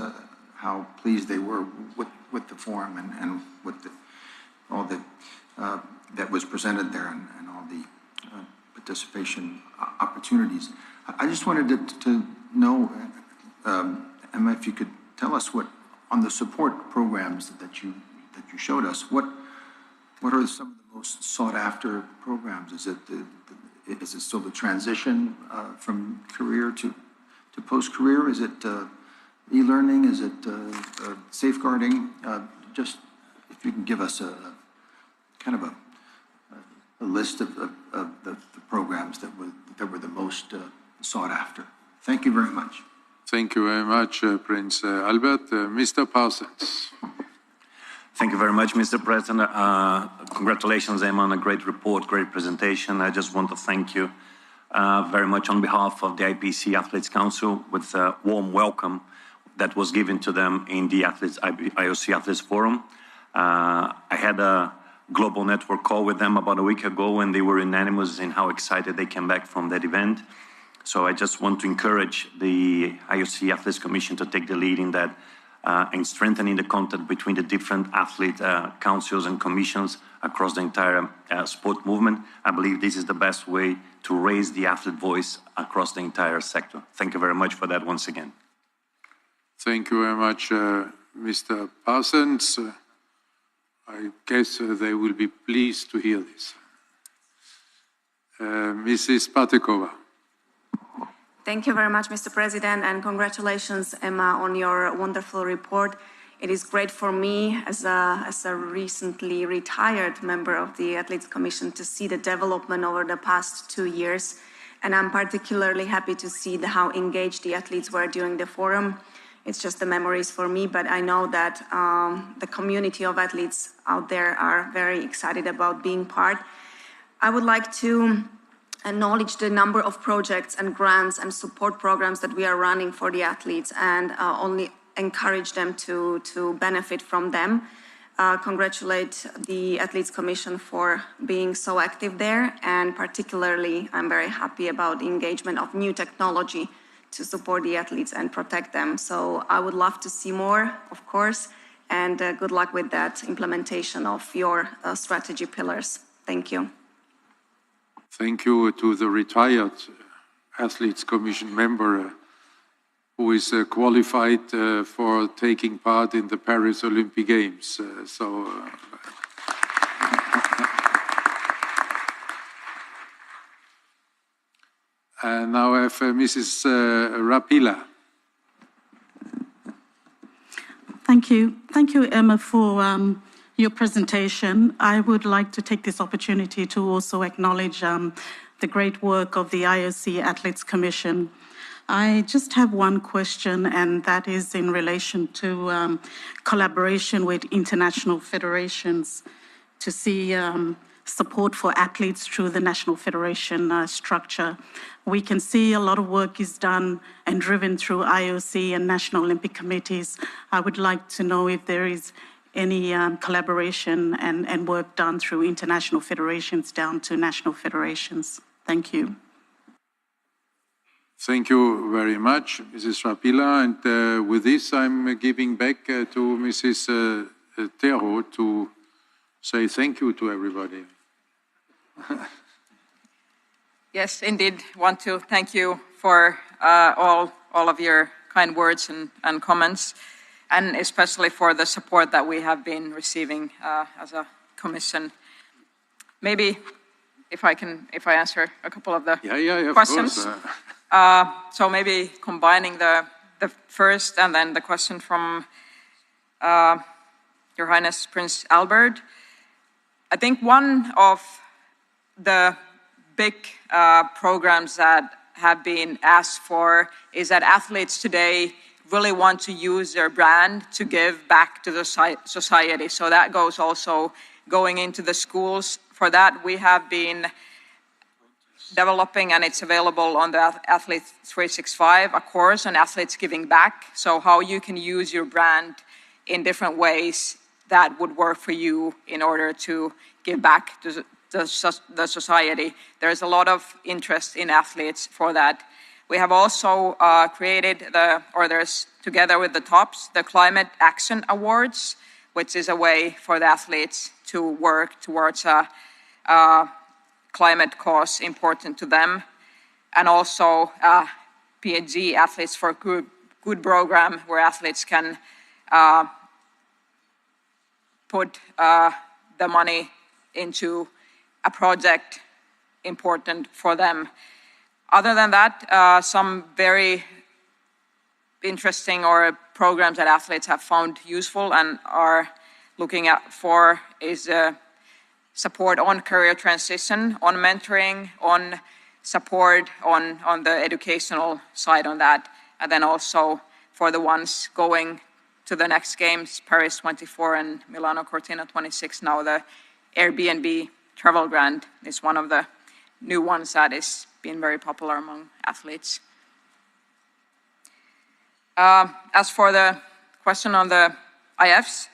how pleased they were with the forum and with all that was presented there and all the participation opportunities. I just wanted to know, Emma, if you could tell us what, on the support programs that you showed us, what are some of the most sought after programs? Is it still the transition from career to post-career? Is it e-learning? Is it safeguarding? Just if you can give us a kind of a list of the programs that were the most sought after. Thank you very much. Thank you very much, Prince Albert. Mr. Parsons. Thank you very much, Mr. President. Congratulations, Emma, on a great report, great presentation. I just want to thank you very much on behalf of the IPC Athletes Council with a warm welcome that was given to them in the IOC Athletes Forum. I had a global network call with them about a week ago, and they were unanimous in how excited they came back from that event. So I just want to encourage the IOC Athletes Commission to take the lead in that in strengthening the contact between the different athlete councils and commissions across the entire sport movement. I believe this is the best way to raise the athlete voice across the entire sector. Thank you very much for that once again. Thank you very much, Mr. Parsons. I guess they will be pleased to hear this. Mrs. Patekova. Thank you very much, Mr. President, and congratulations, Emma, on your wonderful report. It is great for me as a recently retired member of the Athletes Commission to see the development over the past 2 years. And I'm particularly happy to see how engaged the athletes were during the forum. It's just the memories for me, but I know that the community of athletes out there are very excited about being part. I would like to acknowledge the number of projects and grants and support programs that we are running for the athletes and only encourage them to benefit from them. Congratulate the Athletes Commission for being so active there, and particularly I'm very happy about the engagement of new technology to support the athletes and protect them. So I would love to see more, of course, and good luck with that implementation of your strategy pillars. Thank you. Thank you to the retired Athletes Commission member who is qualified for taking part in the Paris Olympic Games. And now I have Mrs. Rapila. Thank you. Thank you, Emma, for your presentation. I would like to take this opportunity to also acknowledge the great work of the IOC Athletes Commission. I just have one question, and that is in relation to collaboration with international federations to see support for athletes through the national federation structure. We can see a lot of work is done and driven through IOC and National Olympic Committees. I would like to know if there is any collaboration and work done through international federations down to national federations. Thank you. Thank you very much, Mrs. Rapila. And with this, I'm giving back to Mrs. Tero to say thank you to everybody. Yes, indeed. Want to thank you for all of your kind words and comments, and especially for the support that we have been receiving as a Commission. Maybe if I answer a couple of the questions. Of course. So maybe combining the first and then the question from Your Highness Prince Albert. I think one of the big programs that have been asked for is that athletes today really want to use their brand to give back to the society. So that goes also going into the schools. For that, we have been developing, and it's available on the Athlete 365, a course on athletes giving back. So how you can use your brand in different ways that would work for you in order to give back to the society. There's a lot of interest in athletes for that. We have also created there's together with the TOPS, the Climate Action Awards, which is a way for the athletes to work towards a climate cause important to them. And also P&G, Athletes for Good program, where athletes can put the money into a project important for them. Other than that, some very interesting programs that athletes have found useful and are looking at for is support on career transition, on mentoring, on support on the educational side on that, and then also for the ones going to the next games, Paris 24 and Milano Cortina 26. Now the Airbnb travel grant is one of the new ones that is being very popular among athletes. As for the question on the IFs,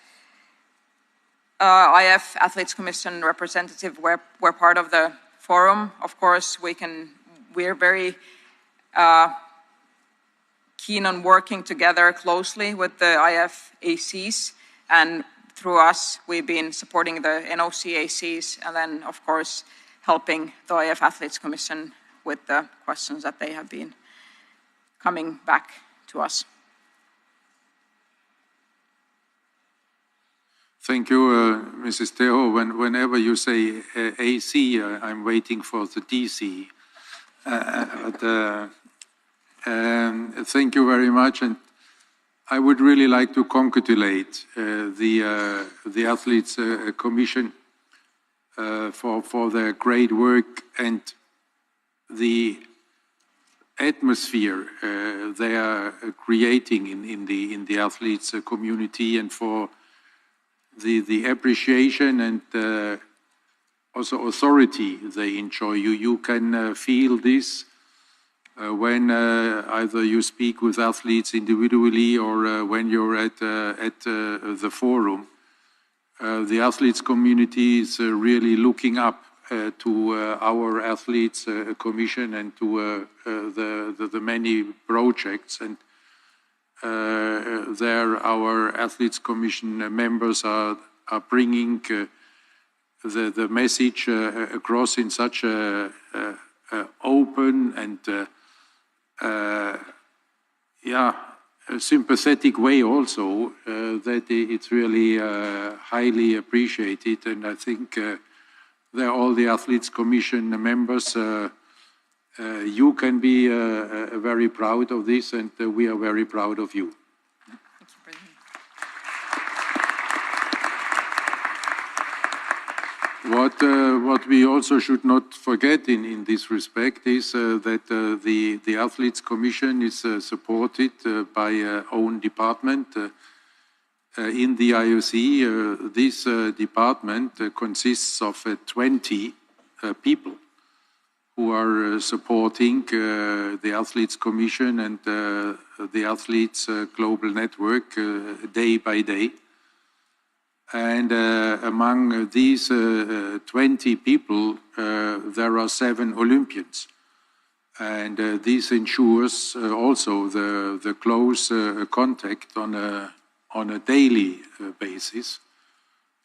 IF Athletes Commission representative, we're part of the forum. Of course, we're very keen on working together closely with the IF ACs, and through us, we've been supporting the NOC ACs, and then, of course, helping the IF Athletes Commission with the questions that they have been coming back to us. Thank you, Mrs. Teho. Whenever you say AC, I'm waiting for the DC. Thank you very much, and I would really like to congratulate the Athletes Commission for their great work and the atmosphere they are creating in the athletes community, and for the appreciation and also authority they enjoy. You can feel this when either you speak with athletes individually or when you're at the forum. The athletes community is really looking up to our athletes commission and to the many projects, and there our athletes commission members are bringing the message across in such a open and a sympathetic way also, that it's really highly appreciated. And I think all the Athletes Commission members, you can be very proud of this, and we are very proud of you. Thank you, President. What we also should not forget in this respect is that the Athletes Commission is supported by own department in the IOC. This department consists of 20 people who are supporting the Athletes Commission and the Athletes Global Network day by day. And among these 20 people, there are 7 Olympians. And this ensures also the close contact on a daily basis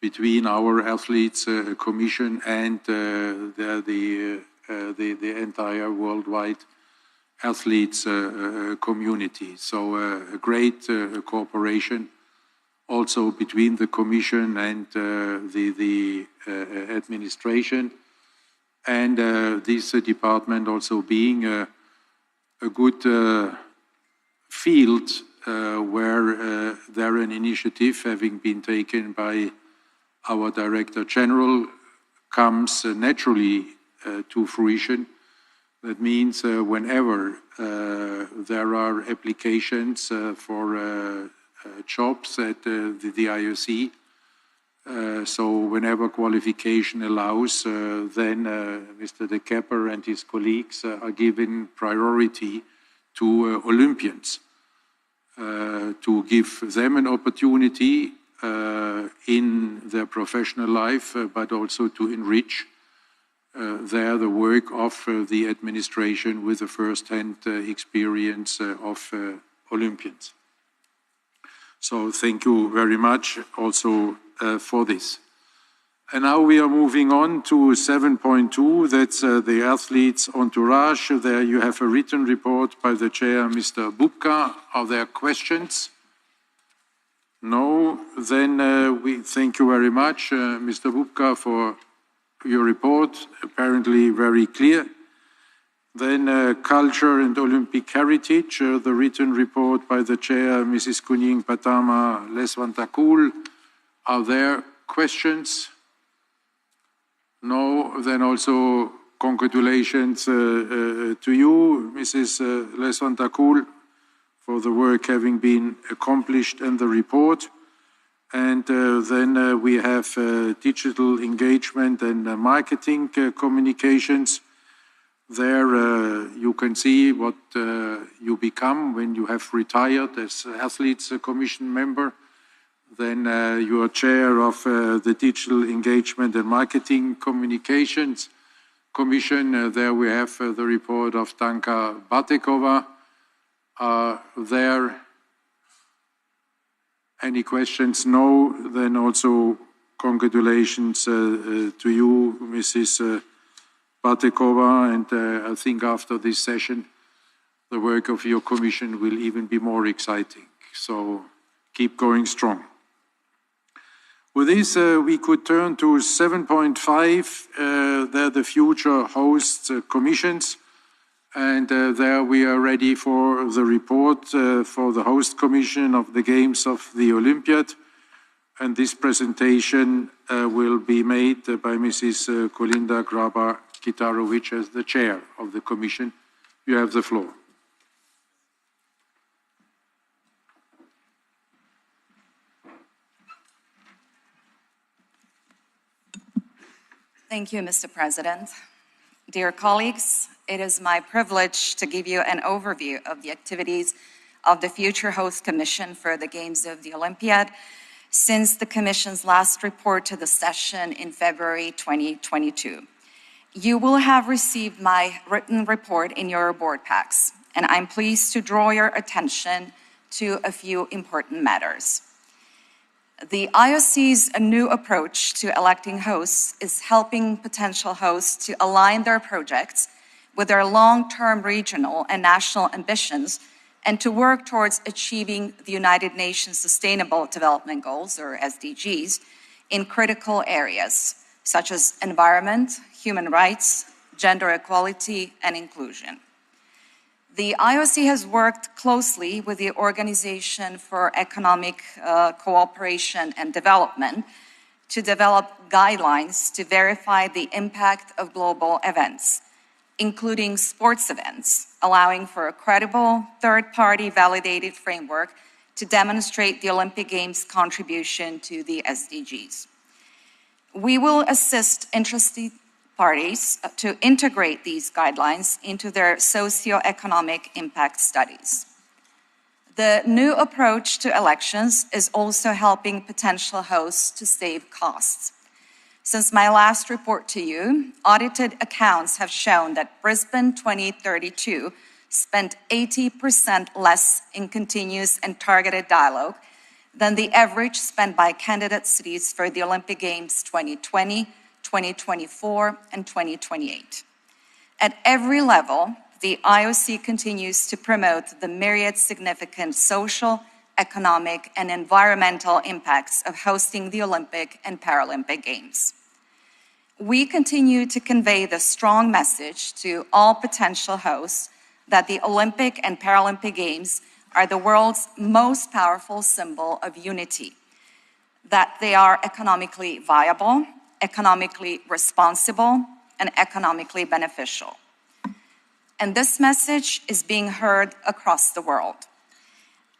between our Athletes Commission and the entire worldwide athletes community. So a great cooperation also between the Commission and the administration, and this department also being a good field where there an initiative having been taken by our Director General comes naturally to fruition. That means whenever there are applications for jobs at the IOC, so whenever qualification allows, then Mr. De Kepper and his colleagues are given priority to Olympians, to give them an opportunity in their professional life, but also to enrich the work of the administration with a first-hand experience of Olympians. So thank you very much also for this. And now we are moving on to 7.2, that's the athletes' entourage. There you have a written report by the chair, Mr. Bubka. Are there questions? No? Then we thank you very much, Mr. Bubka, for your report, apparently very clear. Then culture and Olympic heritage, the written report by the chair, Mrs. Kuning Patama Leswantakul. Are there questions? No, then also congratulations to you, Mrs. Leswantakul, for the work having been accomplished in the report. And then we have digital engagement and marketing communications. There you can see what you become when you have retired as Athletes Commission member. Then you are chair of the Digital Engagement and Marketing Communications Commission. There we have the report of Danka Batekova. There any questions? No. Then also congratulations to you, Mrs. Batekova, and I think after this session, the work of your commission will even be more exciting. So keep going strong. With this, we could turn to 7.5, they're the future host commissions. And there we are ready for the report for the host commission of the Games of the Olympiad. And this presentation will be made by Mrs. Kolinda Grabar-Kitarovic as the chair of the commission. You have the floor. Thank you, Mr. President. Dear colleagues, it is my privilege to give you an overview of the activities of the Future Host Commission for the Games of the Olympiad since the Commission's last report to the session in February 2022. You will have received my written report in your board packs, and I'm pleased to draw your attention to a few important matters. The IOC's new approach to electing hosts is helping potential hosts to align their projects with their long-term regional and national ambitions and to work towards achieving the United Nations Sustainable Development Goals, or SDGs, in critical areas such as environment, human rights, gender equality, and inclusion. The IOC has worked closely with the Organization for Economic Cooperation and Development to develop guidelines to verify the impact of global events, including sports events, allowing for a credible, third-party validated framework to demonstrate the Olympic Games' contribution to the SDGs. We will assist interested parties to integrate these guidelines into their socio-economic impact studies. The new approach to elections is also helping potential hosts to save costs. Since my last report to you, audited accounts have shown that Brisbane 2032 spent 80% less in continuous and targeted dialogue than the average spent by candidate cities for the Olympic Games 2020, 2024, and 2028. At every level, the IOC continues to promote the myriad significant social, economic, and environmental impacts of hosting the Olympic and Paralympic Games. We continue to convey the strong message to all potential hosts that the Olympic and Paralympic Games are the world's most powerful symbol of unity, that they are economically viable, economically responsible, and economically beneficial. And this message is being heard across the world.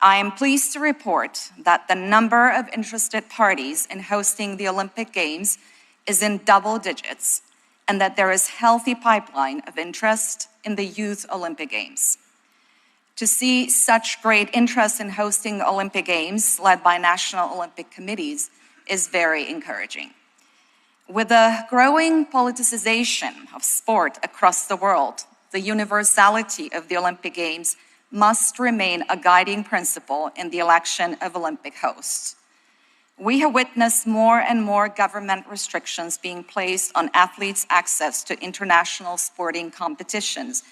I am pleased to report that the number of interested parties in hosting the Olympic Games is in double digits, and that there is healthy pipeline of interest in the Youth Olympic Games. To see such great interest in hosting the Olympic Games led by national Olympic committees is very encouraging. With the growing politicization of sport across the world, the universality of the Olympic Games must remain a guiding principle in the election of Olympic hosts. We have witnessed more and more government restrictions being placed on athletes' access to international sporting competitions,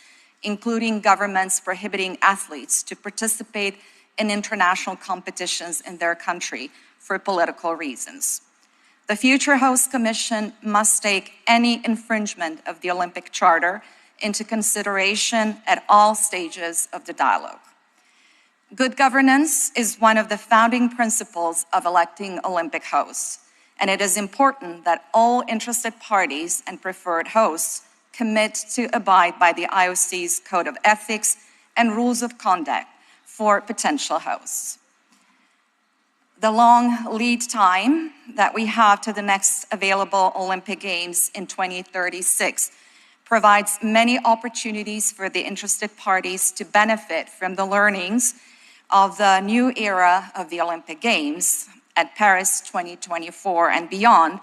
including governments prohibiting athletes to participate in international competitions in their country for political reasons. The future host commission must take any infringement of the Olympic Charter into consideration at all stages of the dialogue. Good governance is one of the founding principles of electing Olympic hosts, and it is important that all interested parties and preferred hosts commit to abide by the IOC's Code of Ethics and Rules of Conduct for potential hosts. The long lead time that we have to the next available Olympic Games in 2036 provides many opportunities for the interested parties to benefit from the learnings of the new era of the Olympic Games at Paris 2024 and beyond,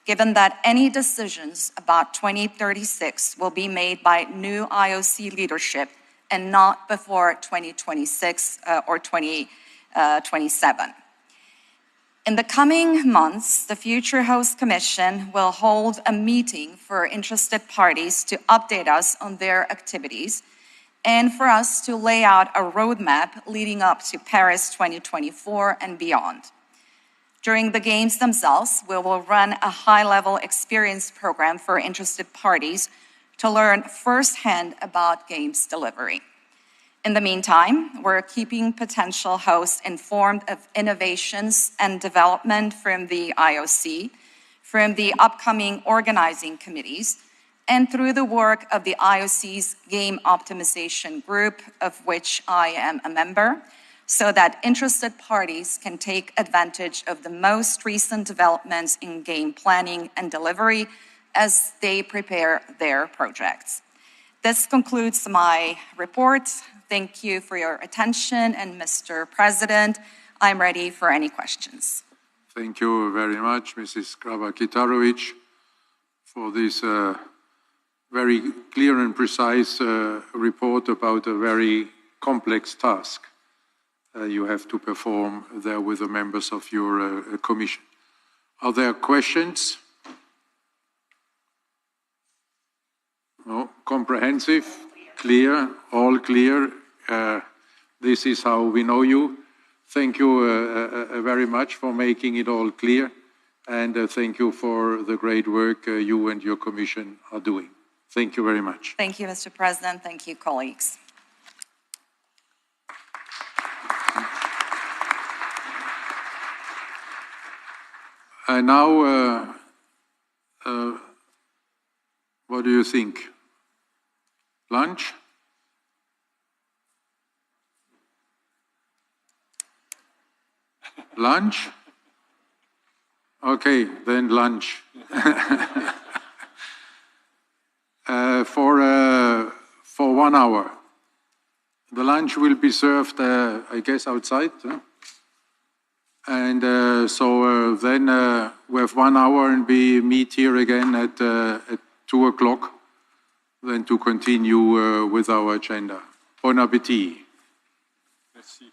given that any decisions about 2036 will be made by new IOC leadership and not before 2026 or 2027. In the coming months, the Future Host Commission will hold a meeting for interested parties to update us on their activities and for us to lay out a roadmap leading up to Paris 2024 and beyond. During the Games themselves, we will run a high-level experience program for interested parties to learn firsthand about Games delivery. In the meantime, we're keeping potential hosts informed of innovations and development from the IOC, from the upcoming organizing committees, and through the work of the IOC's Game Optimization Group, of which I am a member, so that interested parties can take advantage of the most recent developments in game planning and delivery as they prepare their projects. This concludes my report. Thank you for your attention, and Mr. President, I'm ready for any questions. Thank you very much, Mrs. Krava-Kitarovic, for this very clear and precise report about a very complex task you have to perform there with the members of your commission. Are there questions? No? Comprehensive, clear, all clear. This is how we know you. Thank you very much for making it all clear, and thank you for the great work you and your commission are doing. Thank you very much. Thank you, Mr. President. Thank you, colleagues. And now, what do you think? Lunch? Lunch? Okay, then lunch. For 1 hour. The lunch will be served, I guess, outside. And then we have 1 hour and we meet here again at 2 o'clock, then to continue with our agenda. Bon appétit. Merci.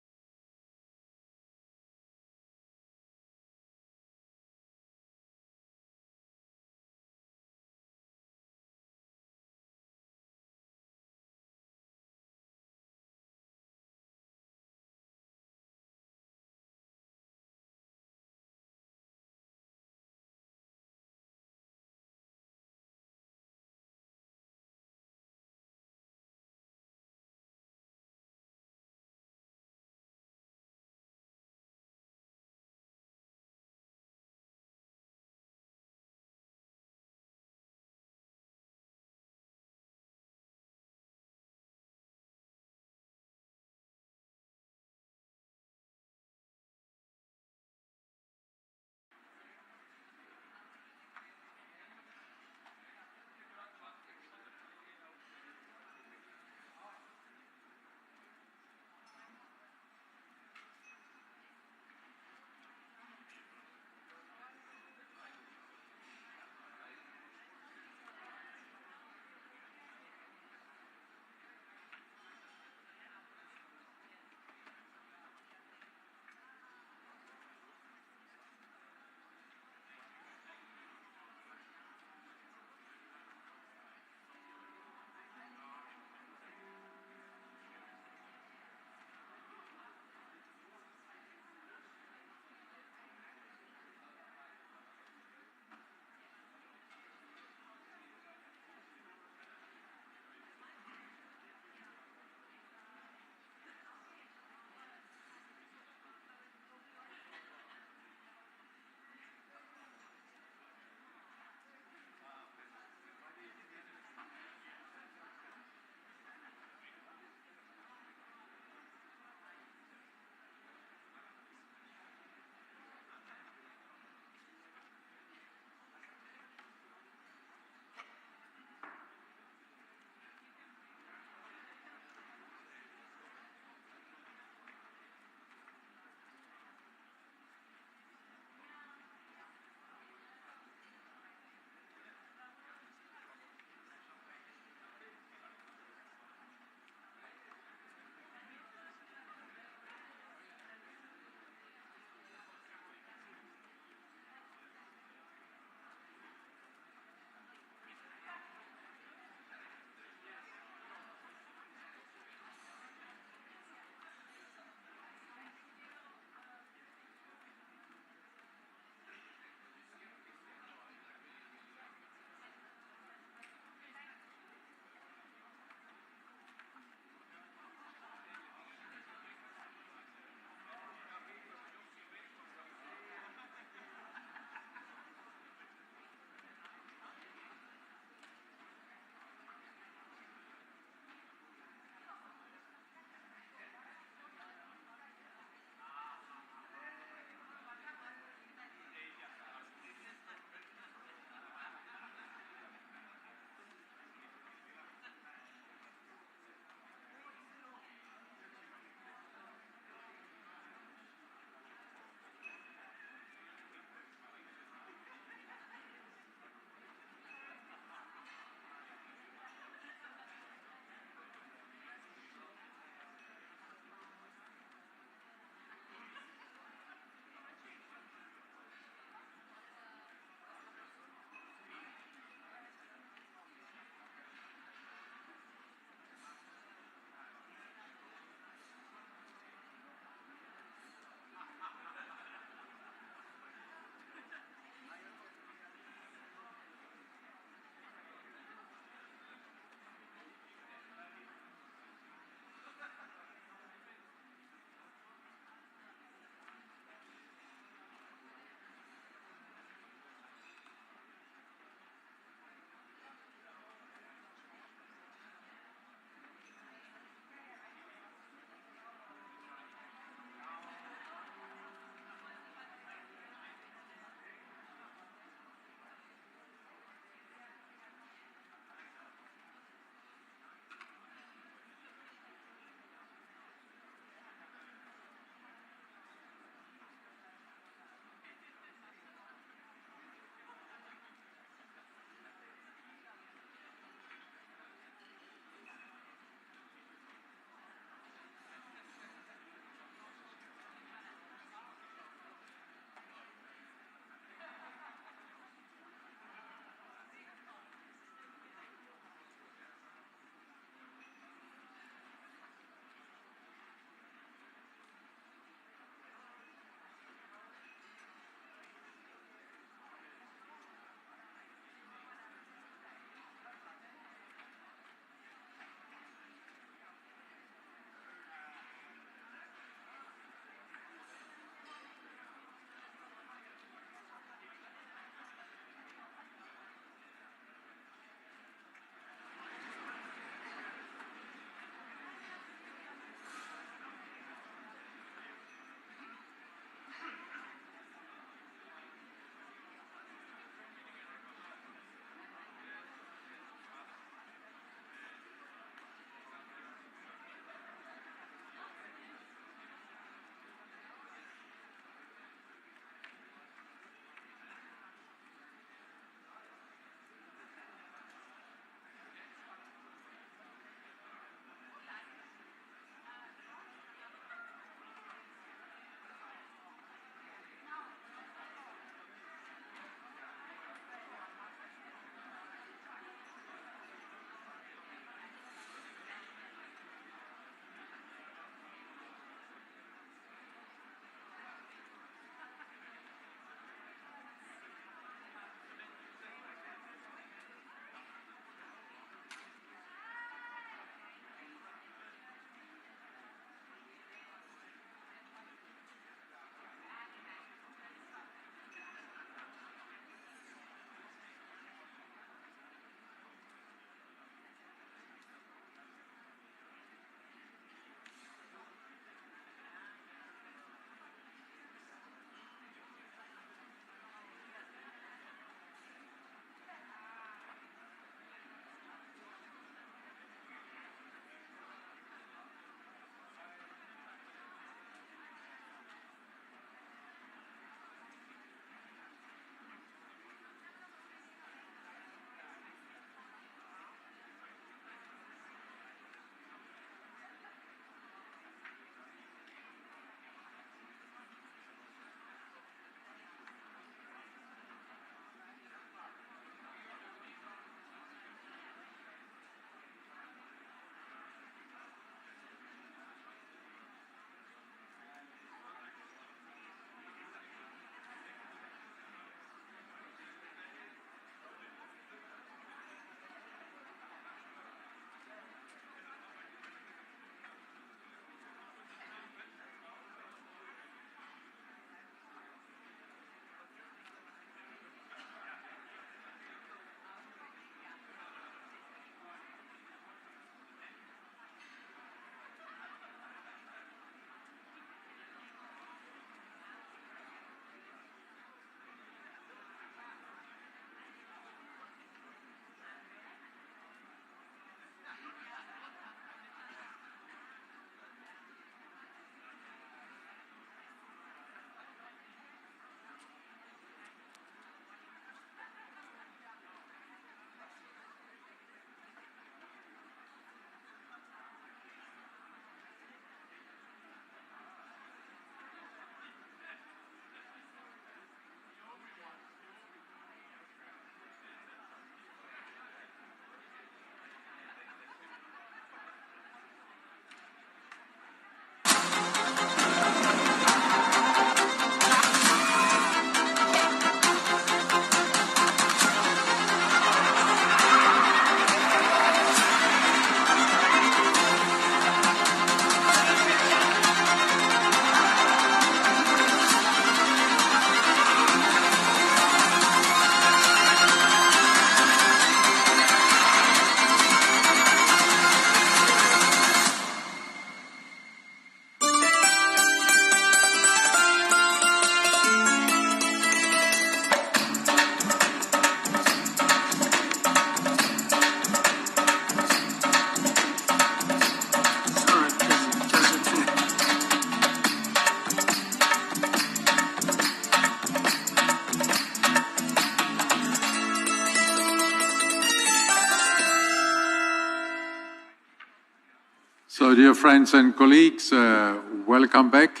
So, dear friends and colleagues, welcome back.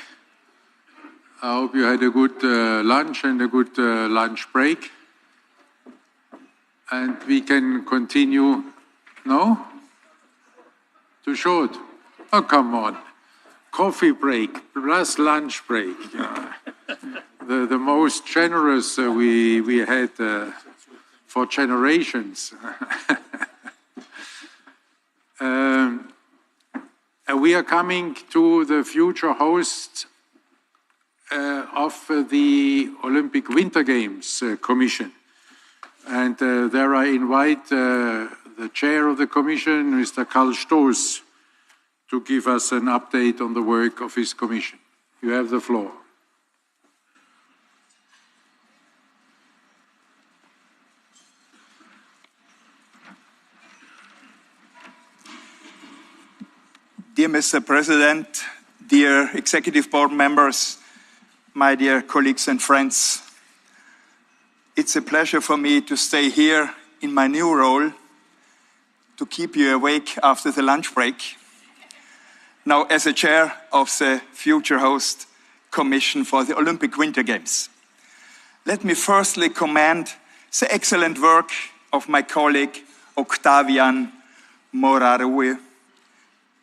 I hope you had a good lunch and a good lunch break. And we can continue. No? Too short? Oh, come on. Coffee break plus lunch break. The most generous we had for generations. We are coming to the future host of the Olympic Winter Games Commission. And there I invite the chair of the commission, Mr. Karl Stoß, to give us an update on the work of his commission. You have the floor. Dear Mr. President, dear Executive Board members, my dear colleagues and friends, it's a pleasure for me to stay here in my new role to keep you awake after the lunch break. Now, as a chair of the Future Host Commission for the Olympic Winter Games, let me firstly commend the excellent work of my colleague Octavian Moraru,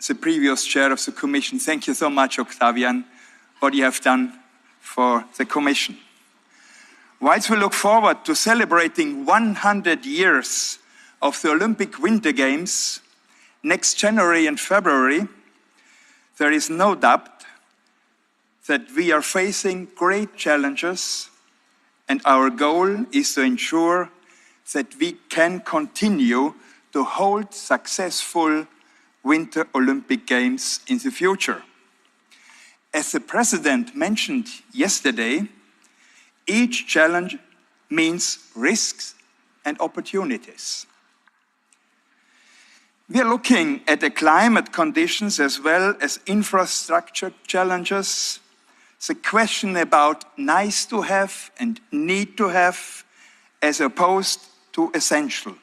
the previous chair of the Commission. Thank you so much, Octavian, what you have done for the Commission. Whilst we look forward to celebrating 100 years of the Olympic Winter Games next January and February, there is no doubt that we are facing great challenges, and our goal is to ensure that we can continue to hold successful Winter Olympic Games in the future. As the President mentioned yesterday, each challenge means risks and opportunities. We are looking at the climate conditions as well as infrastructure challenges, the question about nice to have and need to have as opposed to essential.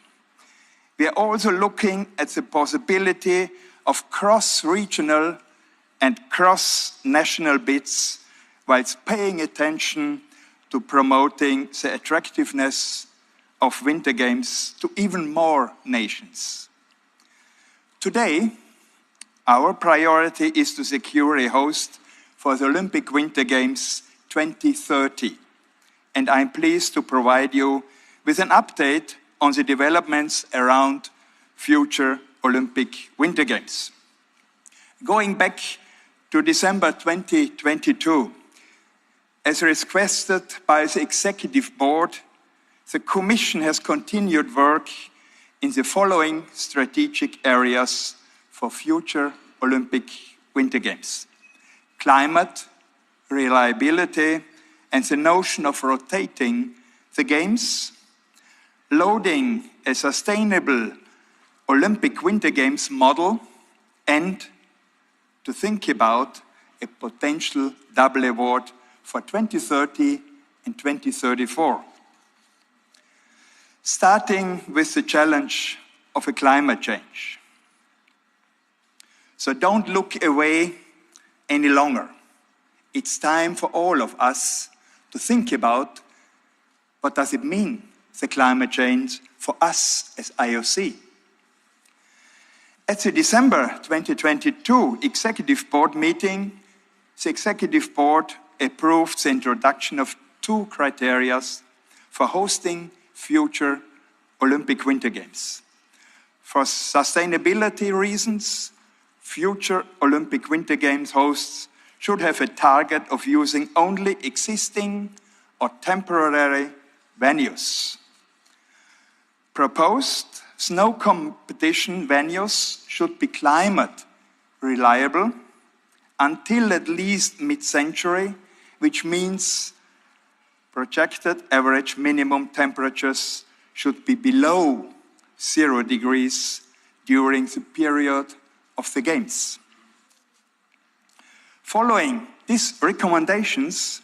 We are also looking at the possibility of cross-regional and cross-national bids whilst paying attention to promoting the attractiveness of Winter Games to even more nations. Today, our priority is to secure a host for the Olympic Winter Games 2030, and I'm pleased to provide you with an update on the developments around future Olympic Winter Games. Going back to December 2022, as requested by the Executive Board, the Commission has continued work in the following strategic areas for future Olympic Winter Games: climate, reliability, and the notion of rotating the Games, loading a sustainable Olympic Winter Games model, and to think about a potential double award for 2030 and 2034. Starting with the challenge of a climate change. So don't look away any longer. It's time for all of us to think about what does it mean, the climate change, for us as IOC. At the December 2022 Executive Board meeting, the Executive Board approved the introduction of 2 criteria for hosting future Olympic Winter Games. For sustainability reasons, future Olympic Winter Games hosts should have a target of using only existing or temporary venues. Proposed snow competition venues should be climate reliable until at least mid-century, which means projected average minimum temperatures should be below 0 degrees during the period of the Games. Following these recommendations,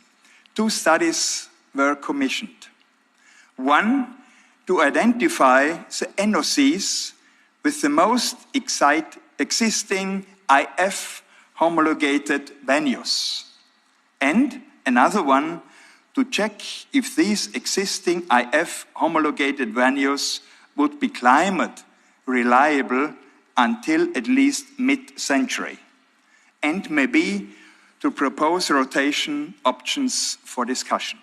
2 studies were commissioned. One, to identify the NOCs with the most existing IF homologated venues. And another one, to check if these existing IF homologated venues would be climate reliable until at least mid-century. And maybe to propose rotation options for discussion.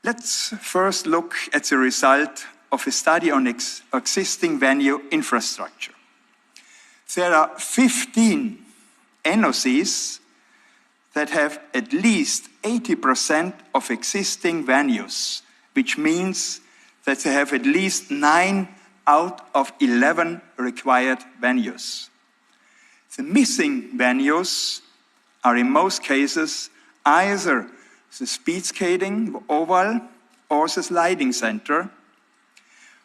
Let's first look at the result of a study on existing venue infrastructure. There are 15 NOCs that have at least 80% of existing venues, which means that they have at least 9 out of 11 required venues. The missing venues are in most cases either the speed skating oval or the sliding center,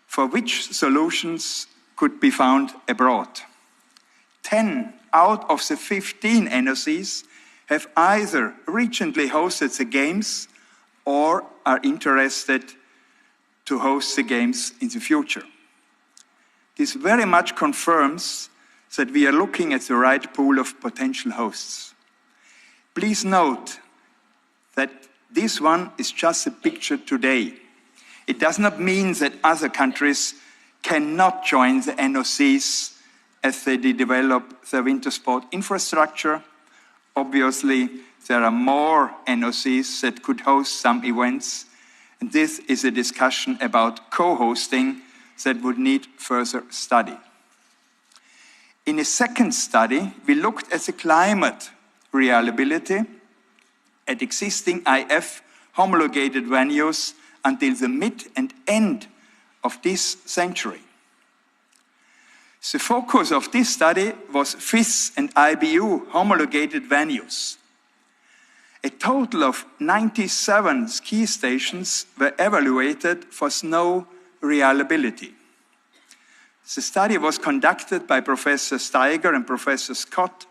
for which solutions could be found abroad. 10 out of the 15 NOCs have either recently hosted the games or are interested to host the games in the future. This very much confirms that we are looking at the right pool of potential hosts. Please note that this one is just a picture today. It does not mean that other countries cannot join the NOCs as they develop their winter sport infrastructure. Obviously, there are more NOCs that could host some events, and this is a discussion about co-hosting that would need further study. In a second study, we looked at the climate reliability at existing IF homologated venues until the mid and end of this century. The focus of this study was FIS and IBU homologated venues. A total of 97 ski stations were evaluated for snow reliability. The study was conducted by Professor Steiger and Professor Scott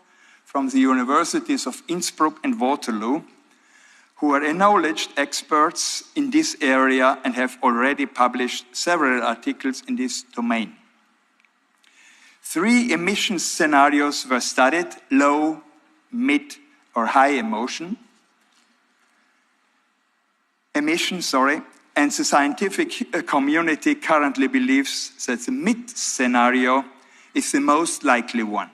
from the universities of Innsbruck and Waterloo, who are acknowledged experts in this area and have already published several articles in this domain. 3 emission scenarios were studied: low, mid, or high emission, and the scientific community currently believes that the mid scenario is the most likely one,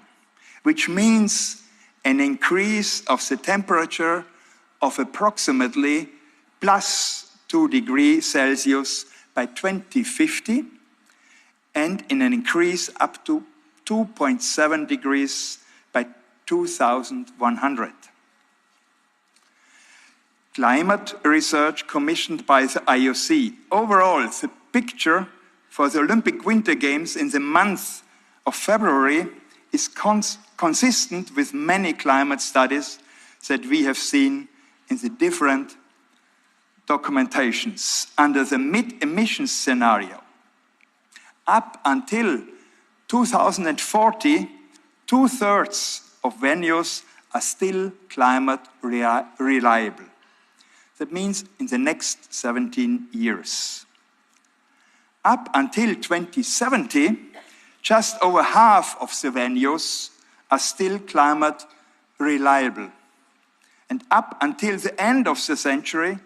which means an increase of the temperature of approximately plus 2 degrees Celsius by 2050, and in an increase up to 2.7 degrees by 2100. Climate research commissioned by the IOC. Overall, the picture for the Olympic Winter Games in the month of February is consistent with many climate studies that we have seen in the different documentations. Under the mid-emissions scenario, up until 2040, 2/3 of venues are still climate reliable. That means in the next 17 years. Up until 2070, just over half of the venues are still climate reliable. And up until the end of the century,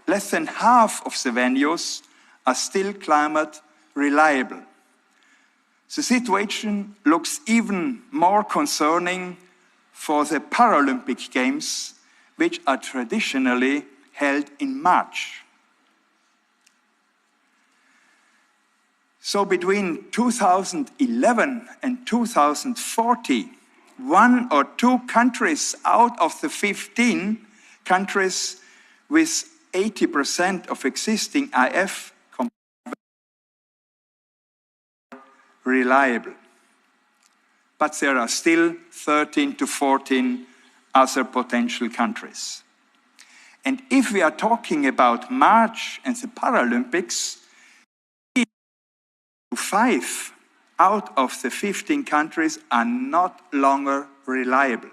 less than half of the venues are still climate reliable. The situation looks even more concerning for the Paralympic Games, which are traditionally held in March. So between 2011 and 2040, 1 or 2 countries out of the 15 countries with 80% of existing IF reliable. But there are still 13 to 14 other potential countries. And if we are talking about March and the Paralympics, 5 out of the 15 countries are not longer reliable.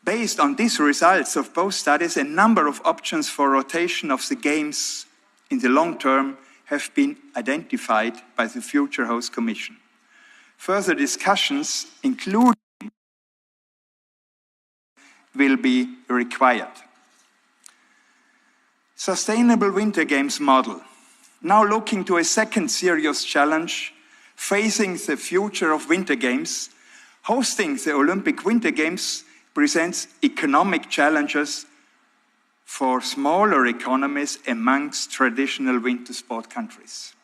Based on these results of both studies, a number of options for rotation of the Games in the long term have been identified by the Future Host Commission. Further discussions, including, will be required. Sustainable Winter Games model. Now looking to a second serious challenge, facing the future of Winter Games, hosting the Olympic Winter Games presents economic challenges for smaller economies amongst traditional winter sport countries.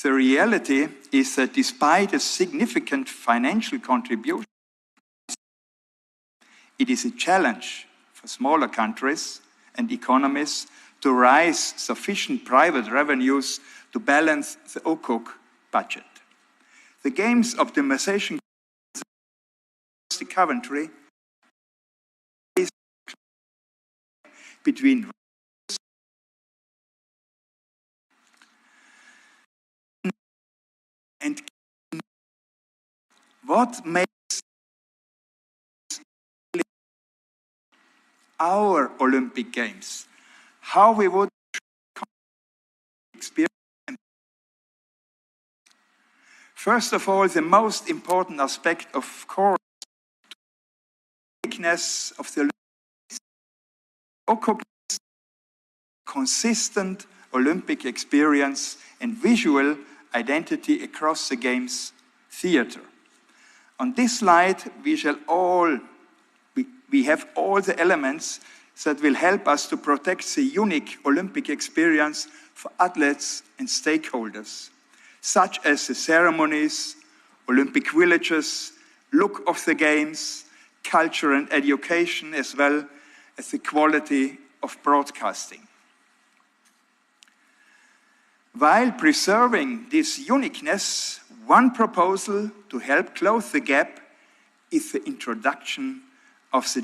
The reality is that despite a significant financial contribution, it is a challenge for smaller countries and economies to raise sufficient private revenues to balance the OCOC budget. The Games Optimization Coventry between and what makes our Olympic Games, how we would experience. First of all, the most important aspect, of course, the uniqueness of the Olympics, consistent Olympic experience and visual identity across the Games theatre. On this slide, we have all the elements that will help us to protect the unique Olympic experience for athletes and stakeholders, such as the ceremonies, Olympic villages, look of the Games, culture and education, as well as the quality of broadcasting. While preserving this uniqueness, one proposal to help close the gap is the introduction of the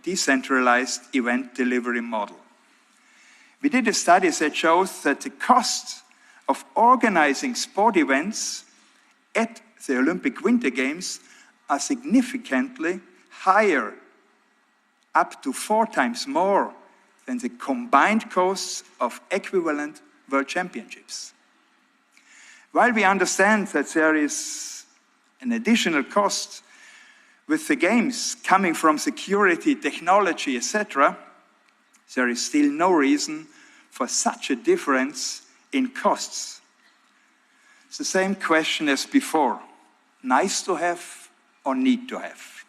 decentralized event delivery model. We did a study that shows that the cost of organizing sport events at the Olympic Winter Games are significantly higher, up to 4 times more than the combined costs of equivalent World Championships. While we understand that there is an additional cost with the Games coming from security, technology, etc., there is still no reason for such a difference in costs. It's the same question as before: nice to have or need to have?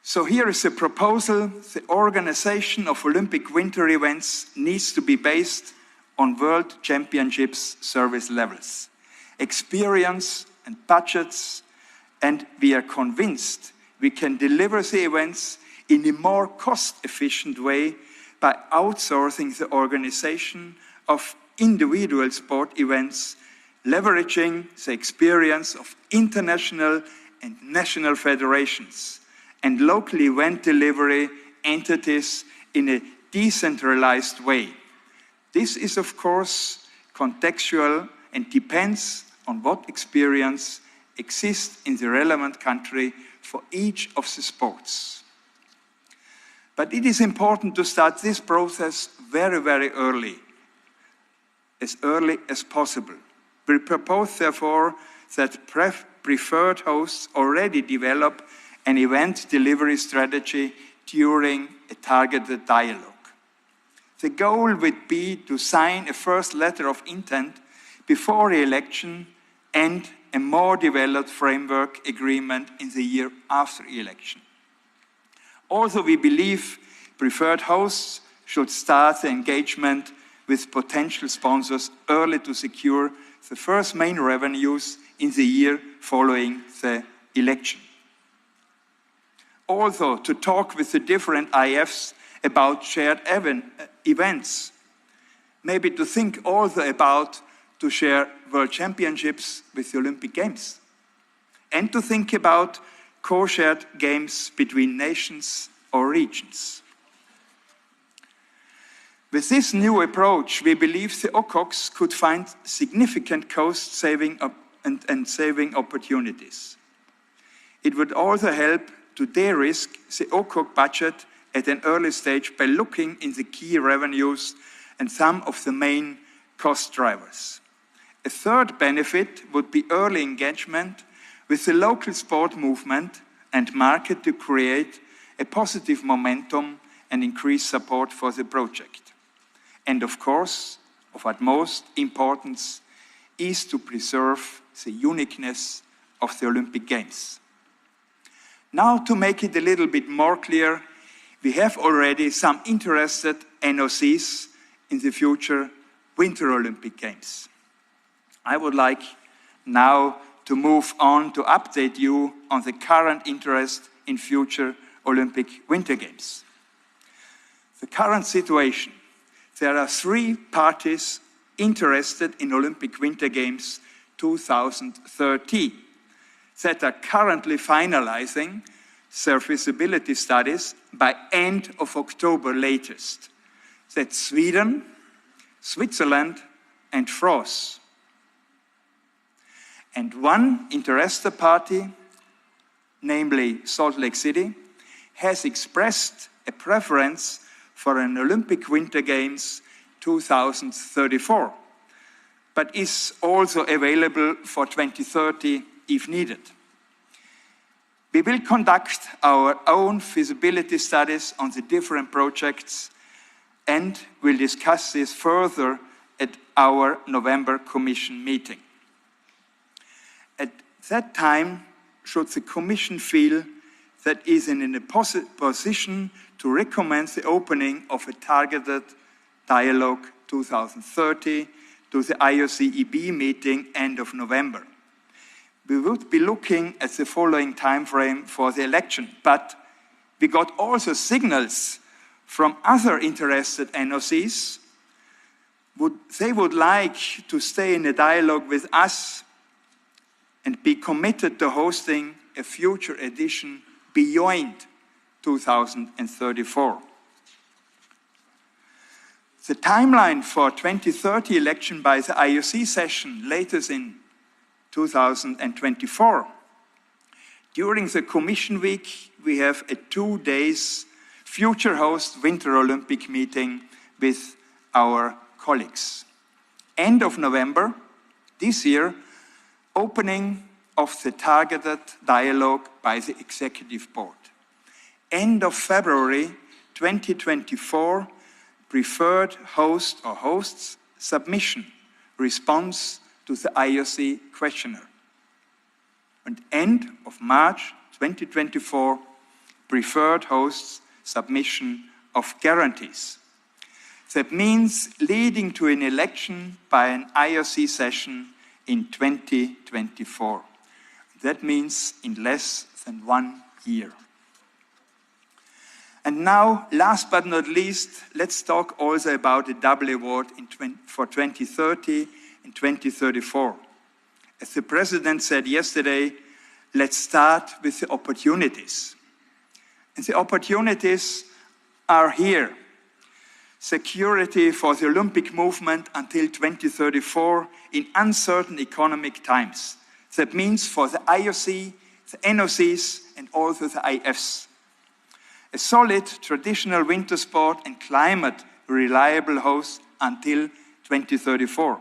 So here is a proposal. The organization of Olympic winter events needs to be based on World Championships service levels, experience and budgets, and we are convinced we can deliver the events in a more cost-efficient way by outsourcing the organization of individual sport events, leveraging the experience of international and national federations and local event delivery entities in a decentralized way. This is, of course, contextual and depends on what experience exists in the relevant country for each of the sports. But it is important to start this process very, very early as possible. We propose, therefore, that preferred hosts already develop an event delivery strategy during a targeted dialogue. The goal would be to sign a first letter of intent before the election and a more developed framework agreement in the year after the election. Also, we believe preferred hosts should start the engagement with potential sponsors early to secure the first main revenues in the year following the election. Also, to talk with the different IFs about shared events. Maybe to think also about to share World Championships with the Olympic Games. And to think about co-shared games between nations or regions. With this new approach, we believe the OCOCs could find significant cost saving and saving opportunities. It would also help to de-risk the OCOC budget at an early stage by looking in the key revenues and some of the main cost drivers. A third benefit would be early engagement with the local sport movement and market to create a positive momentum and increase support for the project. And of course, of utmost importance is to preserve the uniqueness of the Olympic Games. Now, to make it a little bit more clear, we have already some interested NOCs in the future Winter Olympic Games. I would like now to move on to update you on the current interest in future Olympic Winter Games. The current situation: there are 3 parties interested in Olympic Winter Games 2030 that are currently finalizing their feasibility studies by end of October latest. That's Sweden, Switzerland, and France. And one interested party, namely Salt Lake City, has expressed a preference for an Olympic Winter Games 2034, but is also available for 2030 if needed. We will conduct our own feasibility studies on the different projects and will discuss this further at our November Commission meeting. At that time, should the Commission feel that it is in a position to recommend the opening of a targeted dialogue 2030 to the IOC-EB meeting end of November. We would be looking at the following time frame for the election, but we got also signals from other interested NOCs. They would like to stay in a dialogue with us and be committed to hosting a future edition beyond 2034. The timeline for 2030 election by the IOC session latest in 2024. During the Commission week, we have a 2 days future host Winter Olympic meeting with our colleagues. End of November this year, opening of the targeted dialogue by the Executive Board. End of February 2024, preferred host or hosts submission, response to the IOC questionnaire. And end of March 2024, preferred hosts submission of guarantees. That means leading to an election by an IOC session in 2024. That means in less than 1 year. And now, last but not least, let's talk also about the double award for 2030 and 2034. As the President said yesterday, let's start with the opportunities. And the opportunities are here. Security for the Olympic movement until 2034 in uncertain economic times. That means for the IOC, the NOCs, and also the IFs. A solid traditional winter sport and climate reliable host until 2034.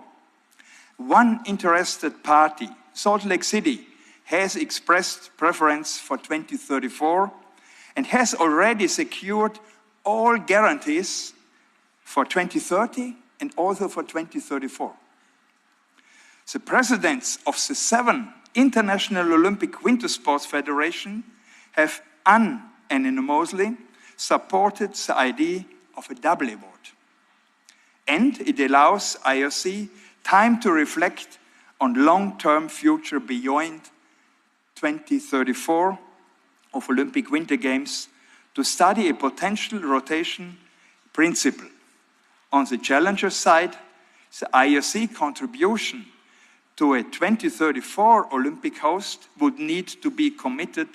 One interested party, Salt Lake City, has expressed preference for 2034 and has already secured all guarantees for 2030 and also for 2034. The presidents of the 7 International Olympic Winter Sports Federation have unanimously supported the idea of a double award. And it allows IOC time to reflect on long-term future beyond 2034 of Olympic Winter Games to study a potential rotation principle. On the challenger side, the IOC contribution to a 2034 Olympic host would need to be committed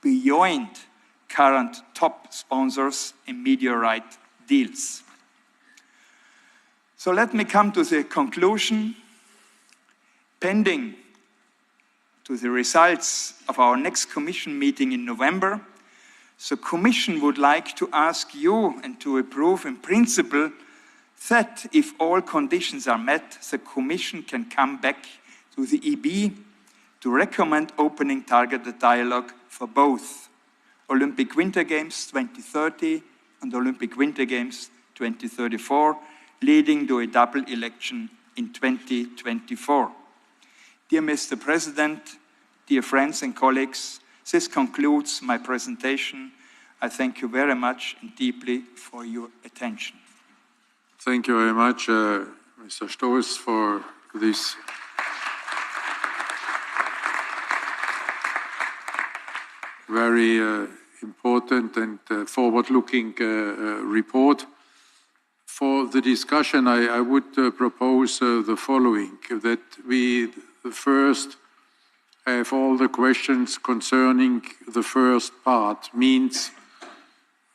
beyond current top sponsors and media right deals. So let me come to the conclusion. Pending to the results of our next Commission meeting in November, The Commission would like to ask you and to approve in principle that if all conditions are met, the Commission can come back to the EB to recommend opening targeted dialogue for both Olympic Winter Games 2030 and Olympic Winter Games 2034, leading to a double election in 2024. Dear Mr. President, dear friends and colleagues, this concludes my presentation. I thank you very much and deeply for your attention. Thank you very much, Mr. Stoß, for this very important and forward-looking report. For the discussion, I would propose the following, that we first have all the questions concerning the first part, means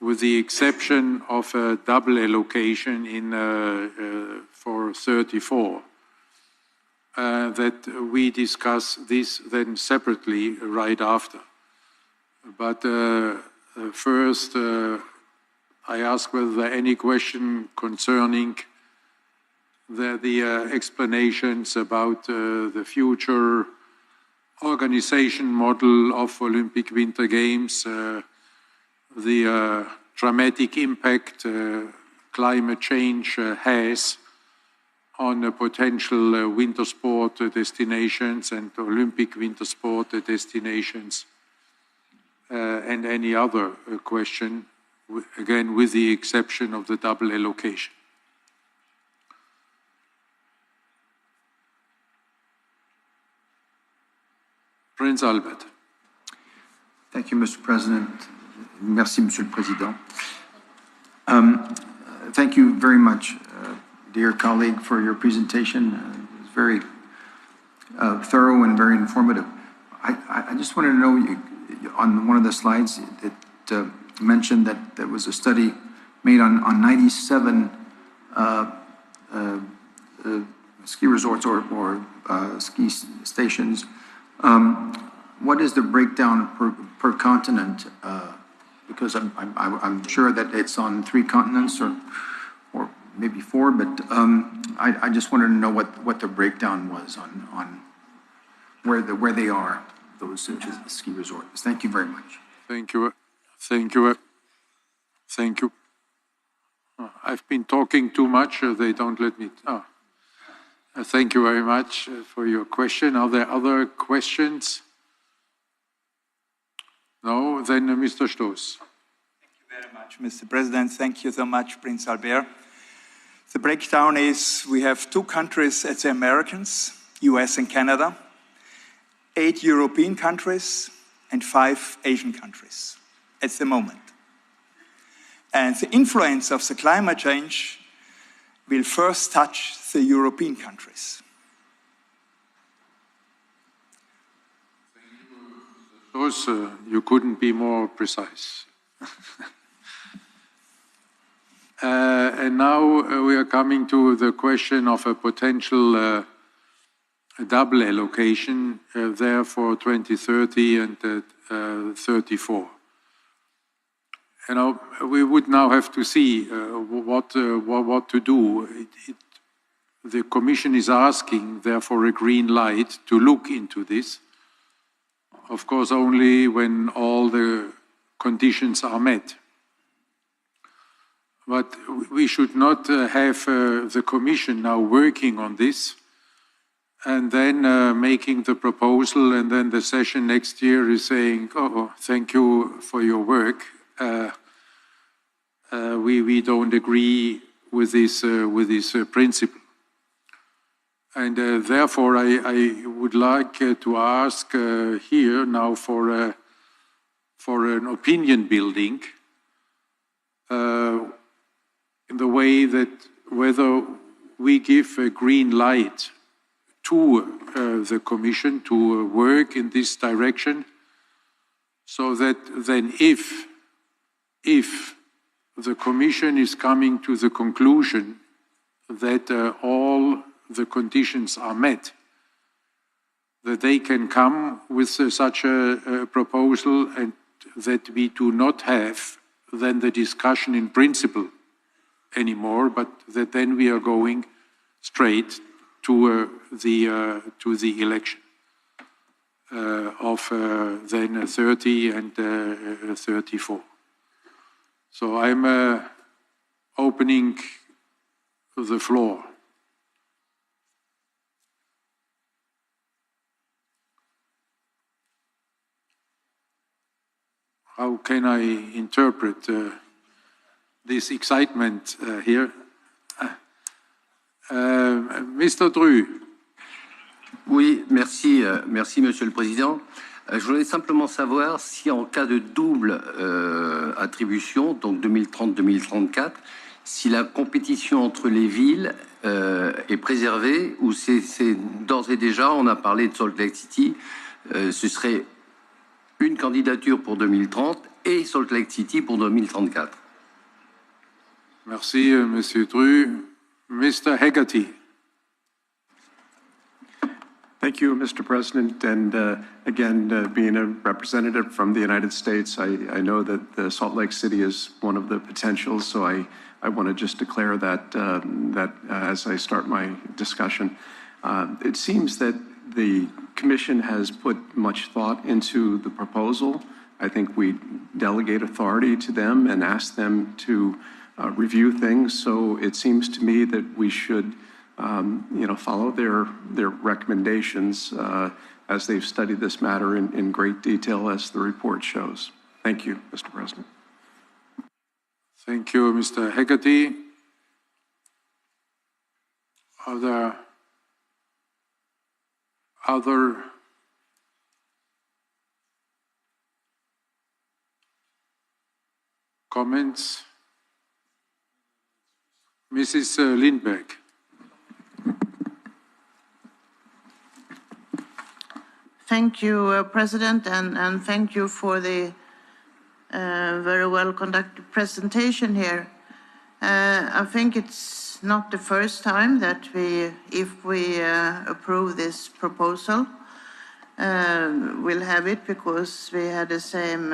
with the exception of a double allocation in for 34, that we discuss this then separately right after. But first, I ask whether there are any question concerning the explanations about the future organization model of Olympic Winter Games, the dramatic impact climate change has on potential winter sport destinations and Olympic winter sport destinations, and any other question, again with the exception of the double allocation. Prince Albert. Thank you, Mr. President. Merci, Monsieur le Président. Thank you very much, dear colleague, for your presentation. It was very thorough and very informative. I just wanted to know, on one of the slides, it mentioned that there was a study made on 97 ski resorts or ski stations. What is the breakdown per continent? Because I'm sure that it's on 3 continents or maybe 4, but I just wanted to know what the breakdown was on where they are, those ski resorts. Thank you very much. Thank you. Thank you. Thank you. I've been talking too much. They don't let me. Thank you very much for your question. Are there other questions? No? Then Mr. Stoß. Thank you very much, Mr. President. Thank you so much, Prince Albert. The breakdown is we have 2 countries as the Americans, US and Canada, 8 European countries, and 5 Asian countries at the moment. And the influence of the climate change will first touch the European countries. You couldn't be more precise. And now we are coming to the question of a potential double allocation there for 2030 and 34. You know, we would now have to see what to do. The Commission is asking, therefore, a green light to look into this. Of course, only when all the conditions are met. But we should not have the Commission now working on this and then making the proposal, and then the session next year is saying, oh, thank you for your work. We don't agree with this principle. And therefore, I would like to ask here now for an opinion building in the way that whether we give a green light to the Commission to work in this direction, so that then if the Commission is coming to the conclusion that all the conditions are met, that they can come with such a proposal and that we do not have then the discussion in principle anymore, but that then we are going straight to the election of then 30 and 34. So I'm opening the floor. How can I interpret this excitement here? Mr. Dru. Oui, merci, merci Monsieur le Président. Je voulais simplement savoir si en cas de double attribution, donc 2030-2034, si la compétition entre les villes est préservée ou c'est d'ores et déjà, on a parlé de Salt Lake City, ce serait une candidature pour 2030 et Salt Lake City pour 2034. Merci, Monsieur Dru. Mr. Hegarty. Thank you, Mr. President. And again, being a representative from the United States, I know that Salt Lake City is one of the potentials. So I want to just declare that as I start my discussion. It seems that the Commission has put much thought into the proposal. I think we delegate authority to them and ask them to review things. So it seems to me that we should follow their recommendations as they've studied this matter in great detail, as the report shows. Thank you, Mr. President. Thank you, Mr. Hegarty. Are there other comments? Mrs. Lindberg. Thank you, President, and thank you for the very well-conducted presentation here. I think it's not the first time that if we approve this proposal, we'll have it, because we had the same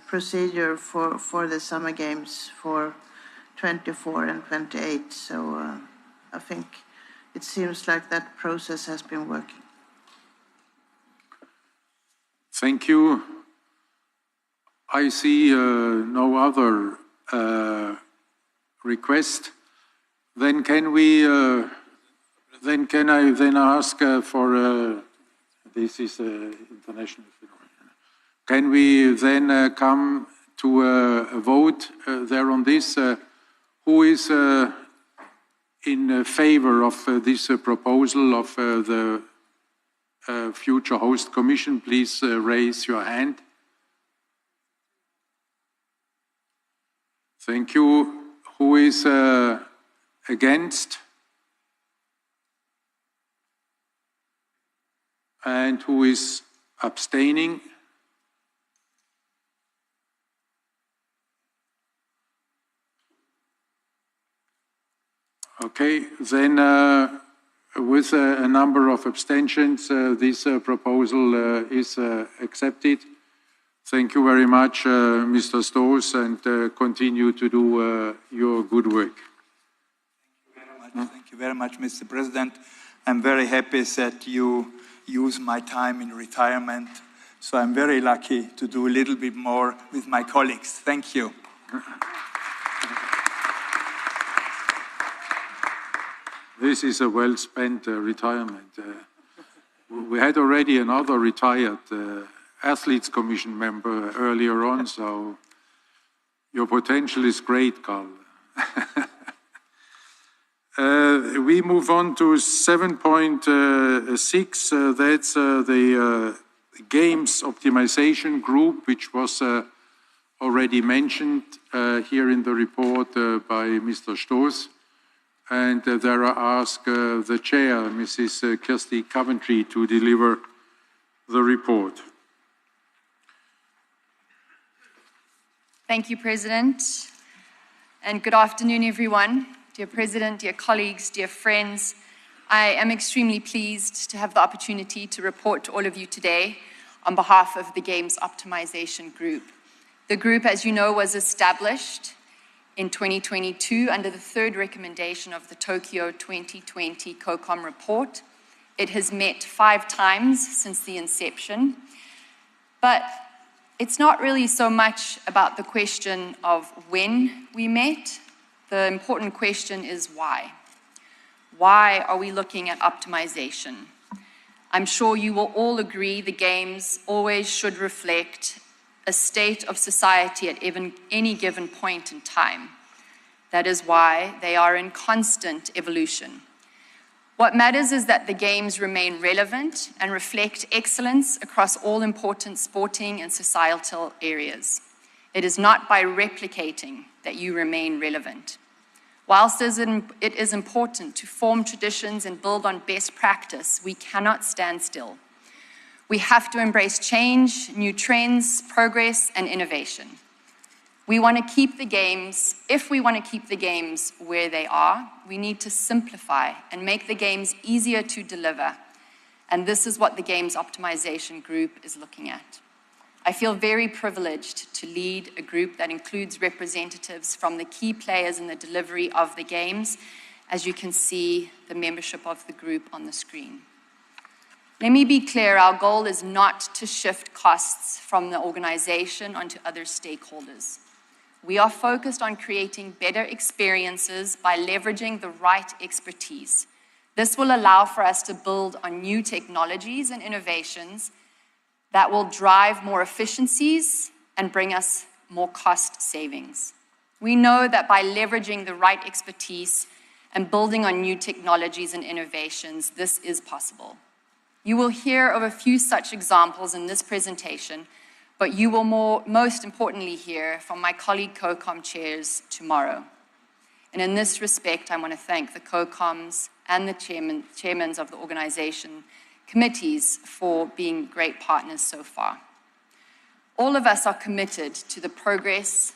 procedure for the summer games for 24 and 28. So I think it seems like that process has been working. Thank you. I see no other request. Then can we? Then can I then ask for? This is international phenomenon. Can we then come to a vote there on this? Who is in favor of this proposal of the Future Host Commission? Please raise your hand. Thank you. Who is against? And who is abstaining? Okay, then with a number of abstentions, this proposal is accepted. Thank you very much, Mr. Stoes, and continue to do your good work. Thank you very much, Mr. President. I'm very happy that you use my time in retirement, so I'm very lucky to do a little bit more with my colleagues. Thank you. This is a well-spent retirement. We had already another retired Athletes Commission member earlier on, so your potential is great, Carl. We move on to 7.6. That's the Games Optimization Group, which was already mentioned here in the report by Mr. Stoes. And there I ask the chair, Mrs. Kirsty Coventry, to deliver the report. Thank you, President. And good afternoon, everyone. Dear President, dear colleagues, dear friends, I am extremely pleased to have the opportunity to report to all of you today on behalf of the Games Optimization Group. The group, as you know, was established in 2022 under the third recommendation of the Tokyo 2020 COCOM report. It has met 5 times since the inception, but it's not really so much about the question of when we met. The important question is why. Why are we looking at optimization? I'm sure you will all agree the games always should reflect a state of society at any given point in time. That is why they are in constant evolution. What matters is that the games remain relevant and reflect excellence across all important sporting and societal areas. It is not by replicating that you remain relevant. Whilst it is important to form traditions and build on best practice, we cannot stand still. We have to embrace change, new trends, progress, and innovation. We want to keep the games, if we want to keep the games where they are, we need to simplify and make the games easier to deliver. And this is what the Games Optimization Group is looking at. I feel very privileged to lead a group that includes representatives from the key players in the delivery of the games, as you can see the membership of the group on the screen. Let me be clear, our goal is not to shift costs from the organization onto other stakeholders. We are focused on creating better experiences by leveraging the right expertise. This will allow for us to build on new technologies and innovations that will drive more efficiencies and bring us more cost savings. We know that by leveraging the right expertise and building on new technologies and innovations, this is possible. You will hear of a few such examples in this presentation, but you will most importantly hear from my colleague COCOM chairs tomorrow. And in this respect, I want to thank the COCOMs and the chairmen of the organization committees for being great partners so far. All of us are committed to the progress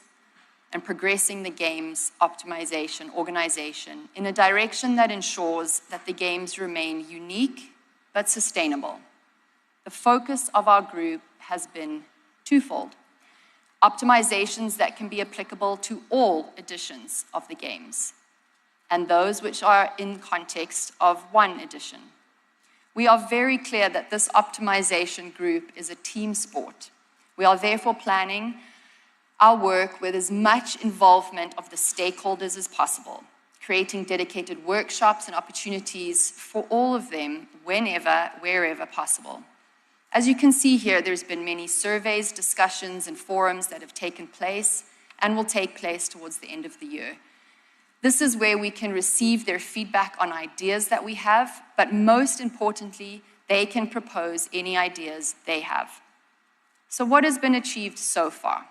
and progressing the Games Optimization organization in a direction that ensures that the Games remain unique but sustainable. The focus of our group has been twofold: optimizations that can be applicable to all editions of the Games, and those which are in context of one edition. We are very clear that this optimization group is a team sport. We are therefore planning our work with as much involvement of the stakeholders as possible, creating dedicated workshops and opportunities for all of them whenever, wherever possible. As you can see here, there's been many surveys, discussions, and forums that have taken place and will take place towards the end of the year. This is where we can receive their feedback on ideas that we have, but most importantly, they can propose any ideas they have. So what has been achieved so far?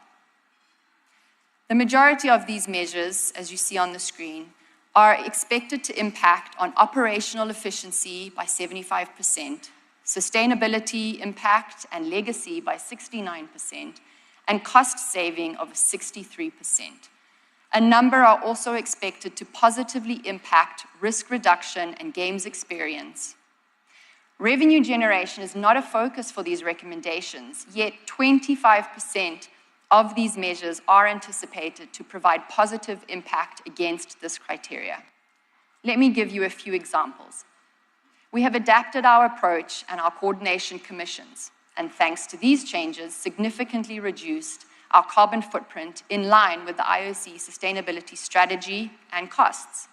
The majority of these measures, as you see on the screen, are expected to impact on operational efficiency by 75%, sustainability impact and legacy by 69%, and cost saving of 63%. A number are also expected to positively impact risk reduction and games experience. Revenue generation is not a focus for these recommendations, yet 25% of these measures are anticipated to provide positive impact against this criteria. Let me give you a few examples. We have adapted our approach and our coordination commissions, and thanks to these changes, significantly reduced our carbon footprint in line with the IOC sustainability strategy and costs.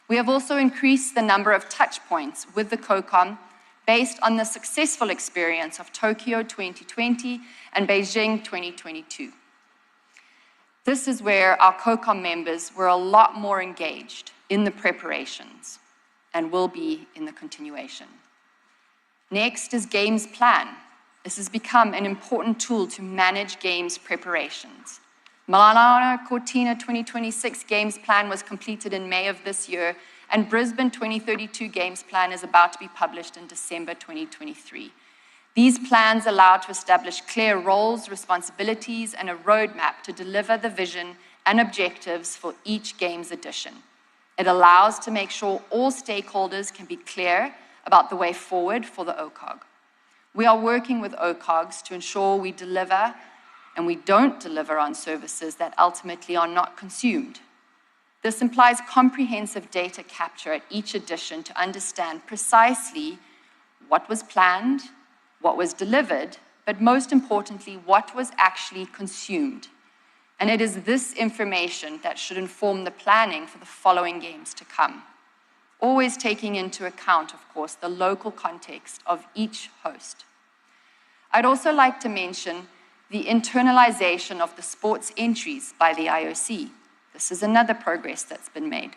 We have also increased the number of touch points with the COCOM based on the successful experience of Tokyo 2020 and Beijing 2022. This is where our COCOM members were a lot more engaged in the preparations and will be in the continuation. Next is Games Plan. This has become an important tool to manage games preparations. Milano Cortina 2026 Games Plan was completed in May of this year, and Brisbane 2032 Games Plan is about to be published in December 2023. These plans allow to establish clear roles, responsibilities, and a roadmap to deliver the vision and objectives for each Games edition. It allows to make sure all stakeholders can be clear about the way forward for the OCOG. We are working with OCOGs to ensure we deliver and we don't deliver on services that ultimately are not consumed. This implies comprehensive data capture at each edition to understand precisely what was planned, what was delivered, but most importantly, what was actually consumed. And it is this information that should inform the planning for the following games to come, always taking into account, of course, the local context of each host. I'd also like to mention the internalization of the sports entries by the IOC. This is another progress that's been made.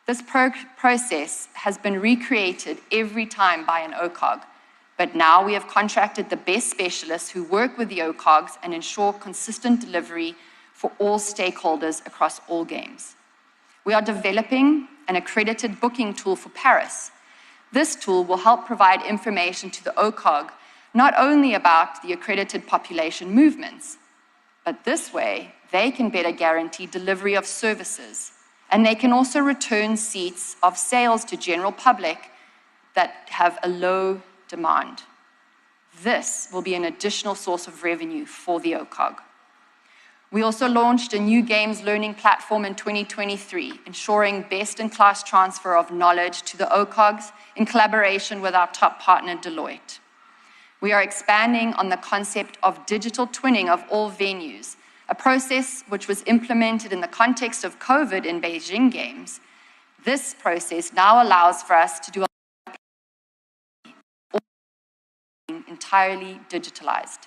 This process has been recreated every time by an OCOG, but now we have contracted the best specialists who work with the OCOGs and ensure consistent delivery for all stakeholders across all games. We are developing an accredited booking tool for Paris. This tool will help provide information to the OCOG not only about the accredited population movements, but this way they can better guarantee delivery of services, and they can also return seats of sales to general public that have a low demand. This will be an additional source of revenue for the OCOG. We also launched a new games learning platform in 2023, ensuring best-in-class transfer of knowledge to the OCOGs in collaboration with our top partner, Deloitte. We are expanding on the concept of digital twinning of all venues, a process which was implemented in the context of COVID in Beijing Games. This process now allows for us to do entirely digitalized.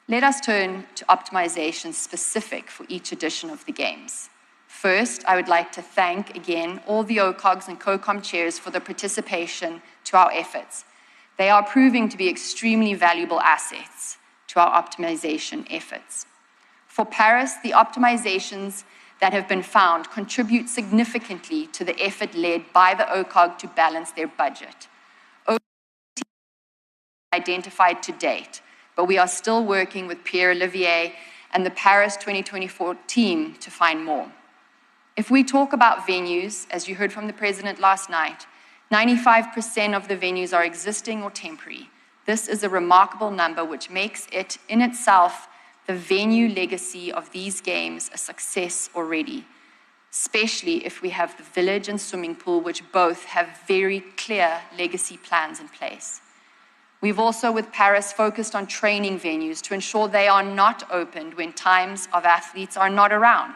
Let us turn to optimization specific for each edition of the games. First, I would like to thank again all the OCOGs and COCOM chairs for their participation to our efforts. They are proving to be extremely valuable assets to our optimization efforts. For Paris, the optimizations that have been found contribute significantly to the effort led by the OCOG to balance their budget. Identified to date, but we are still working with Pierre-Olivier and the Paris 2024 team to find more. If we talk about venues, as you heard from the President last night, 95% of the venues are existing or temporary. This is a remarkable number which makes it in itself the venue legacy of these games a success already, especially if we have the village and swimming pool, which both have very clear legacy plans in place. We've also, with Paris, focused on training venues to ensure they are not opened when times of athletes are not around.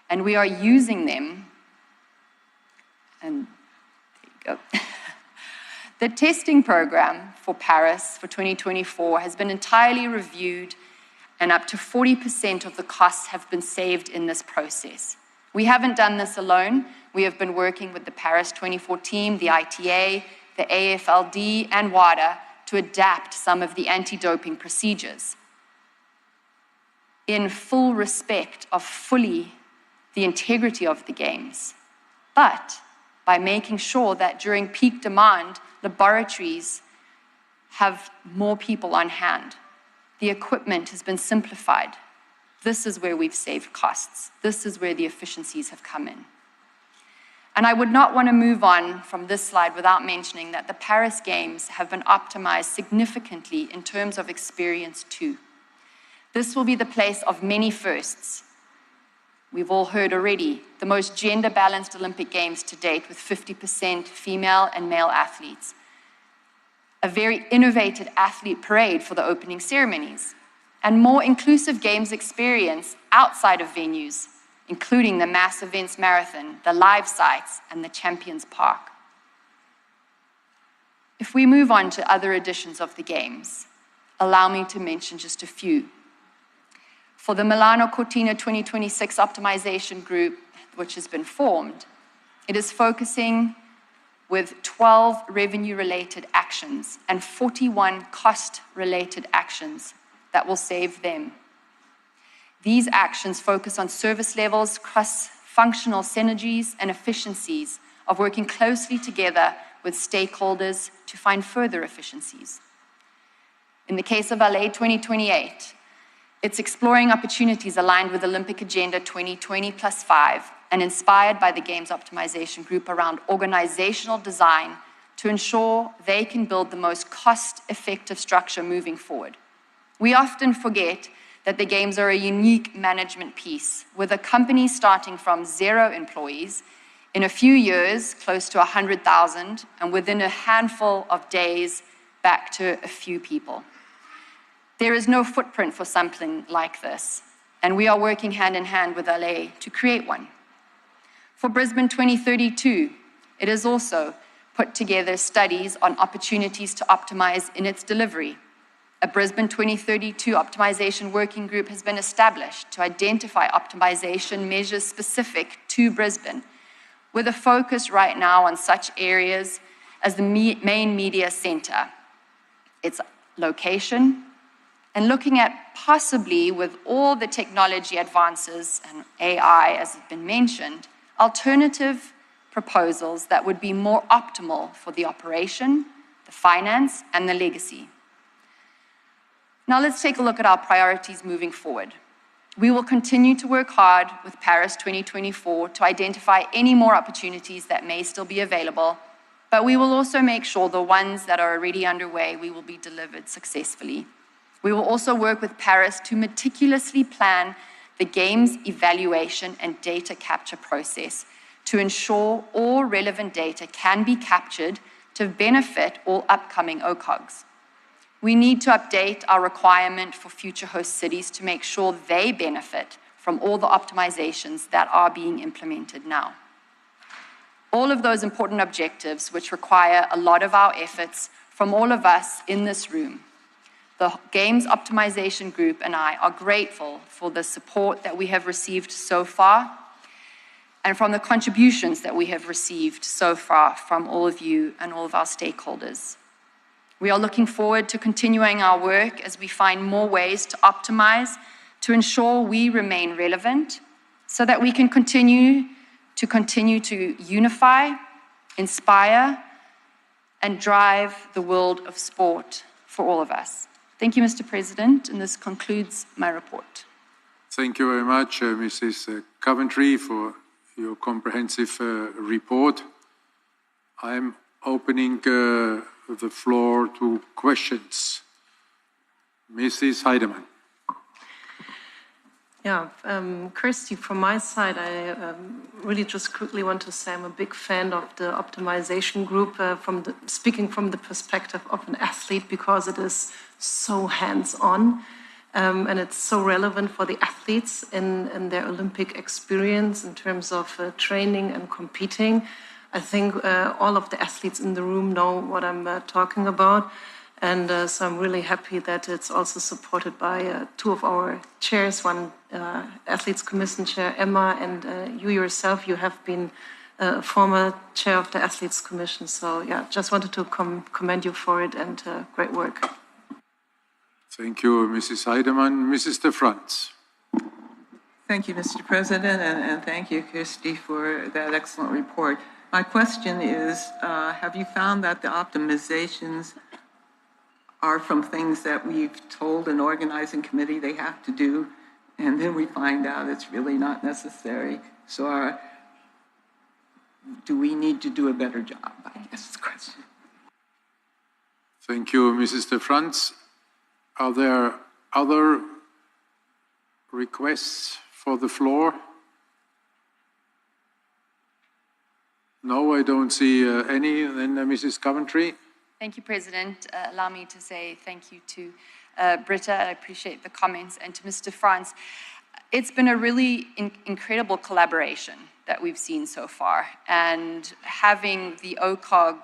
And we are using them, and there you go. The testing program for Paris for 2024 has been entirely reviewed, and up to 40% of the costs have been saved in this process. We haven't done this alone. We have been working with the Paris 24 team, the ITA, the AFLD, and WADA to adapt some of the anti-doping procedures in full respect of fully the integrity of the games, but by making sure that during peak demand, laboratories have more people on hand. The equipment has been simplified. This is where we've saved costs. This is where the efficiencies have come in. And I would not want to move on from this slide without mentioning that the Paris Games have been optimized significantly in terms of experience too. This will be the place of many firsts. We've all heard already, the most gender-balanced Olympic Games to date with 50% female and male athletes. A very innovative athlete parade for the opening ceremonies, and more inclusive games experience outside of venues, including the mass events marathon, the live sites, and the Champions Park. If we move on to other editions of the Games, allow me to mention just a few. For the Milano Cortina 2026 Optimization Group, which has been formed, it is focusing with 12 revenue-related actions and 41 cost-related actions that will save them. These actions focus on service levels, cross-functional synergies, and efficiencies of working closely together with stakeholders to find further efficiencies. In the case of LA 2028, it's exploring opportunities aligned with Olympic Agenda 2020+5 and inspired by the Games Optimization Group around organizational design to ensure they can build the most cost-effective structure moving forward. We often forget that the Games are a unique management piece, with a company starting from 0 employees, in a few years, close to 100,000, and within a handful of days, back to a few people. There is no footprint for something like this, and we are working hand in hand with LA to create one. For Brisbane 2032, it has also put together studies on opportunities to optimize in its delivery. A Brisbane 2032 optimization working group has been established to identify optimization measures specific to Brisbane, with a focus right now on such areas as the main media center, its location, and looking at possibly, with all the technology advances and AI, as has been mentioned, alternative proposals that would be more optimal for the operation, the finance, and the legacy. Now let's take a look at our priorities moving forward. We will continue to work hard with Paris 2024 to identify any more opportunities that may still be available, but we will also make sure the ones that are already underway will be delivered successfully. We will also work with Paris to meticulously plan the Games evaluation and data capture process to ensure all relevant data can be captured to benefit all upcoming OCOGs. We need to update our requirement for future host cities to make sure they benefit from all the optimizations that are being implemented now. All of those important objectives, which require a lot of our efforts from all of us in this room. The Games Optimization Group and I are grateful for the support that we have received so far and from the contributions that we have received so far from all of you and all of our stakeholders. We are looking forward to continuing our work as we find more ways to optimize, to ensure we remain relevant, so that we can continue to unify, inspire, and drive the world of sport for all of us. Thank you, Mr. President, and this concludes my report. Thank you very much, Mrs. Coventry, for your comprehensive report. I'm opening the floor to questions. Mrs. Heidemann. Yeah, Kirsty, from my side, I really just quickly want to say I'm a big fan of the optimization group, speaking from the perspective of an athlete, because it is so hands-on and it's so relevant for the athletes in their Olympic experience in terms of training and competing. I think all of the athletes in the room know what I'm talking about. And so I'm really happy that it's also supported by 2 of our chairs, one Athletes Commission Chair, Emma, and you yourself, you have been a former chair of the Athletes Commission. So yeah, just wanted to commend you for it, and great work. Thank you, Mrs. Heidemann. Mrs. de Franz. Thank you, Mr. President, and thank you, Kirsty, for that excellent report. My question is, have you found that the optimizations are from things that we've told an organizing committee they have to do, and then we find out it's really not necessary? So do we need to do a better job, I guess is the question. Thank you, Mrs. de Franz. Are there other requests for the floor? No, I don't see any. Then Mrs. Coventry. Thank you, President. Allow me to say thank you to Britta. I appreciate the comments, and to Mr. Franz. It's been a really incredible collaboration that we've seen so far, and having the OCOG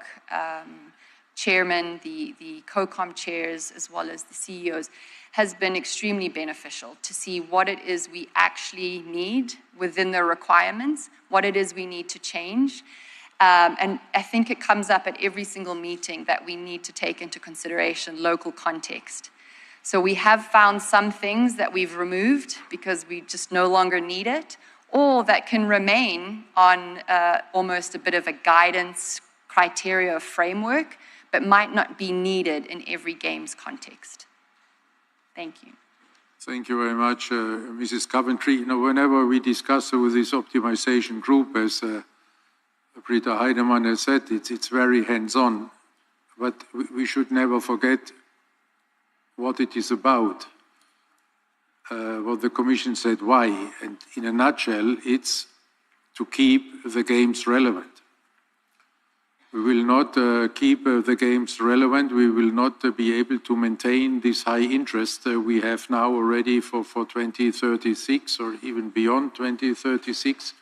chairman, the COCOM chairs, as well as the CEOs, has been extremely beneficial to see what it is we actually need within the requirements, what it is we need to change. And I think it comes up at every single meeting that we need to take into consideration local context. So we have found some things that we've removed because we just no longer need it, or that can remain on almost a bit of a guidance criteria framework, but might not be needed in every game's context. Thank you. Thank you very much, Mrs. Coventry. You know, whenever we discuss with this optimization group, as Britta Heidemann has said, it's very hands-on. But we should never forget what it is about, what the Commission said why, and in a nutshell, it's to keep the games relevant. We will not keep the games relevant. We will not be able to maintain this high interest we have now already for 2036 or even beyond 2036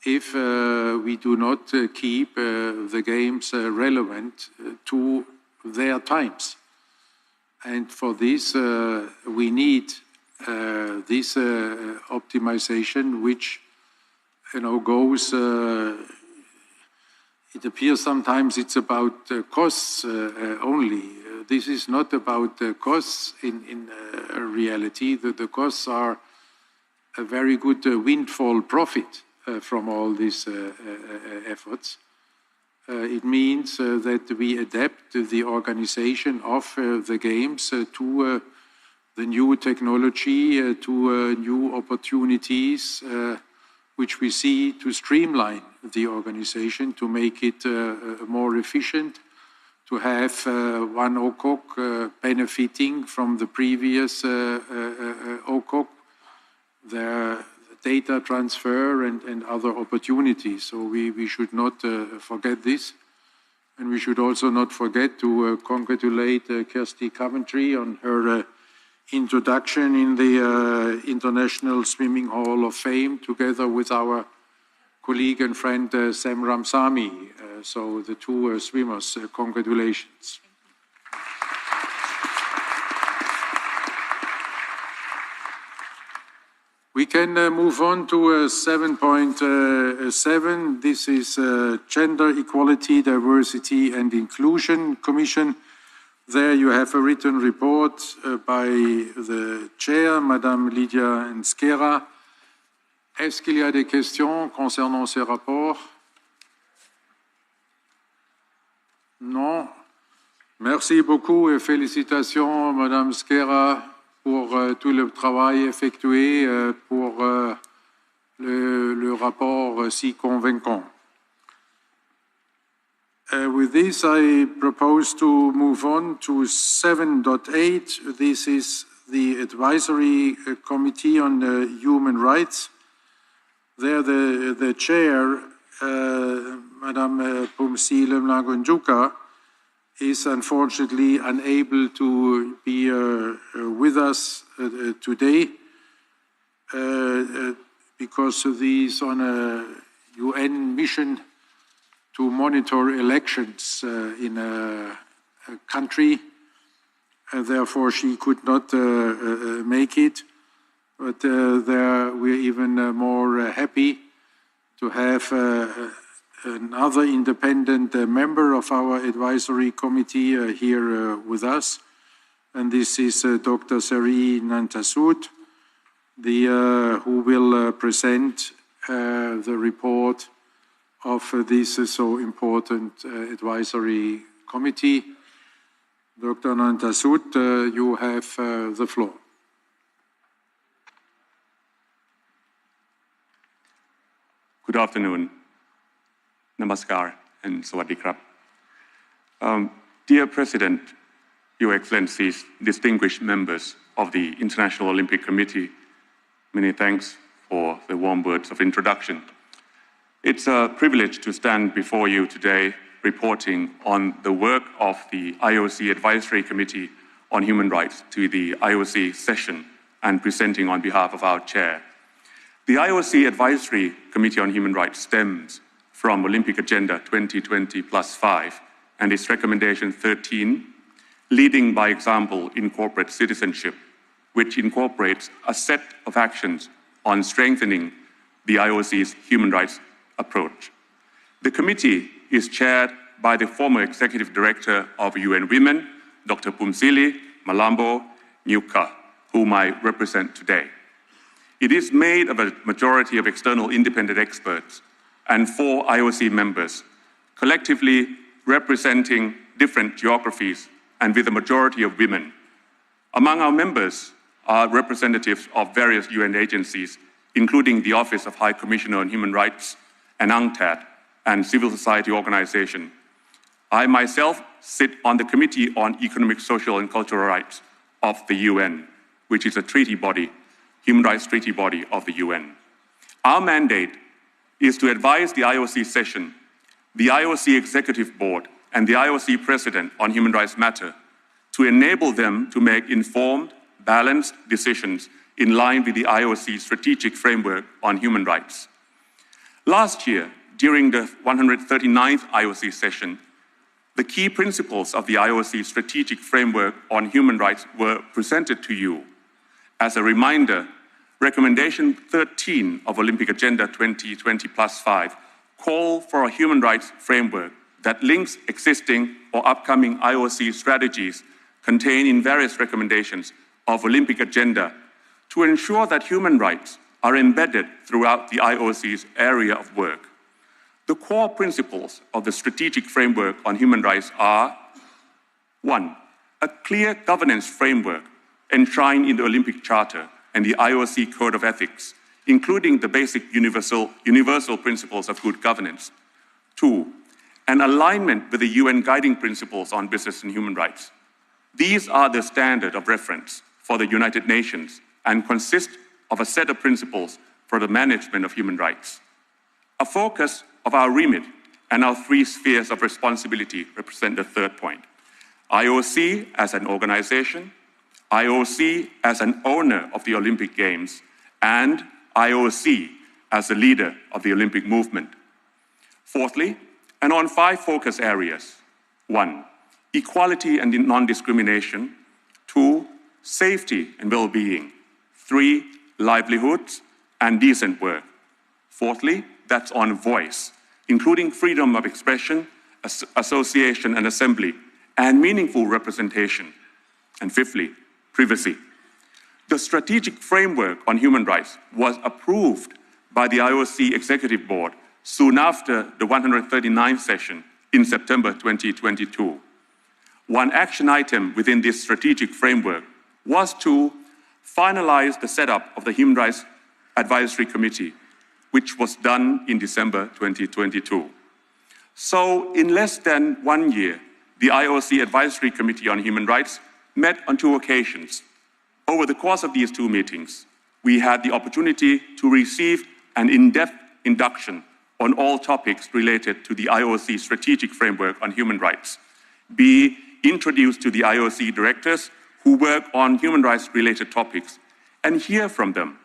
if we do not keep the games relevant to their times. And for this, we need this optimization, which goes. It appears sometimes it's about costs only. This is not about costs in reality. The costs are a very good windfall profit from all these efforts. It means that we adapt the organization of the games to the new technology, to new opportunities, which we see to streamline the organization, to make it more efficient, to have one OCOC benefiting from the previous OCOC, the data transfer and other opportunities. So we should not forget this. And we should also not forget to congratulate Kirsty Coventry on her introduction in the International Swimming Hall of Fame, together with our colleague and friend Sam Ramsamy. So the two swimmers, congratulations. We can move on to 7.7. This is Gender Equality, Diversity and Inclusion Commission. There you have a written report by the chair, Madame Lydia Nskera. Est-ce qu'il y a des questions concernant ce rapport? Non. Merci beaucoup et félicitations, Madame Nskera, pour tout le travail effectué pour le rapport si convaincant. With this, I propose to move on to 7.8. This is the Advisory Committee on Human Rights. There, the chair, Madame Pumsile Mlagunjuka, is unfortunately unable to be with us today because he's on a UN mission to monitor elections in a country. Therefore, she could not make it. But there we're even more happy to have another independent member of our advisory committee here with us. And this is Dr. Sari Nantasud, who will present the report of this so important advisory committee. Dr. Nantasud, you have the floor. Good afternoon. Namaskar and Sawadee Krab. Dear President, Your Excellencies, distinguished members of the International Olympic Committee, many thanks for the warm words of introduction. It's a privilege to stand before you today reporting on the work of the IOC Advisory Committee on Human Rights to the IOC session and presenting on behalf of our chair. The IOC Advisory Committee on Human Rights stems from Olympic Agenda 2020+5 and its recommendation 13, leading by example in corporate citizenship, which incorporates a set of actions on strengthening the IOC's human rights approach. The committee is chaired by the former Executive Director of UN Women, Dr. Pumsile Malambo Nyuka, whom I represent today. It is made of a majority of external independent experts and 4 IOC members, collectively representing different geographies and with a majority of women. Among our members are representatives of various UN agencies, including the Office of High Commissioner on Human Rights, and UNCTAD, and civil society organization. I myself sit on the Committee on Economic, Social and Cultural Rights, of the UN, which is a treaty body, human rights treaty body of the UN. Our mandate is to advise the IOC session, the IOC Executive Board, and the IOC President on human rights matter to enable them to make informed, balanced decisions in line with the IOC strategic framework on human rights. Last year, during the 139th IOC session, the key principles of the IOC strategic framework on human rights were presented to you. As a reminder, Recommendation 13 of Olympic Agenda 2020+5 call for a human rights framework that links existing or upcoming IOC strategies contained in various recommendations of Olympic Agenda to ensure that human rights are embedded throughout the IOC's area of work. The core principles of the strategic framework on human rights are: 1. A clear governance framework enshrined in the Olympic Charter and the IOC Code of Ethics, including the basic universal principles of good governance. 2. An alignment with the UN guiding principles on business and human rights. These are the standard of reference for the United Nations and consist of a set of principles for the management of human rights. A focus of our remit and our three spheres of responsibility represent the third point. IOC as an organization, IOC as an owner of the Olympic Games, and IOC as a leader of the Olympic movement. Fourthly, and on 5 focus areas: 1. Equality and non-discrimination. 2. Safety and well-being. 3. Livelihoods and decent work. Fourthly, that's on voice, including freedom of expression, association and assembly, and meaningful representation. And fifthly, privacy. The strategic framework on human rights was approved by the IOC Executive Board soon after the 139th session in September 2022. One action item within this strategic framework was to finalize the setup of the Human Rights Advisory Committee, which was done in December 2022. So in less than 1 year, the IOC Advisory Committee on Human Rights met on 2 occasions. Over the course of these 2 meetings, we had the opportunity to receive an in-depth induction on all topics related to the IOC strategic framework on human rights, be introduced to the IOC directors who work on human rights-related topics, and hear from them.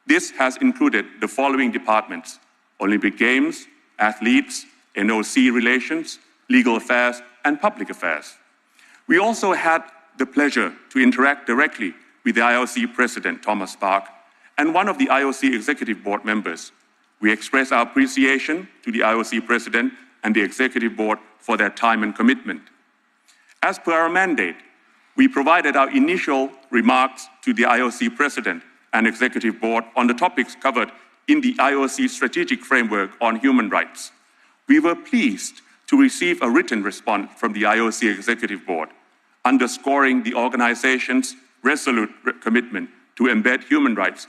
This has included the following departments: Olympic Games, athletes, NOC relations, legal affairs, and public affairs. We also had the pleasure to interact directly with the IOC President, Thomas Bach, and one of the IOC Executive Board members. We express our appreciation to the IOC President and the Executive Board for their time and commitment. As per our mandate, we provided our initial remarks to the IOC President and Executive Board on the topics covered in the IOC Strategic Framework on Human Rights. We were pleased to receive a written response from the IOC Executive Board, underscoring the organization's resolute commitment to embed human rights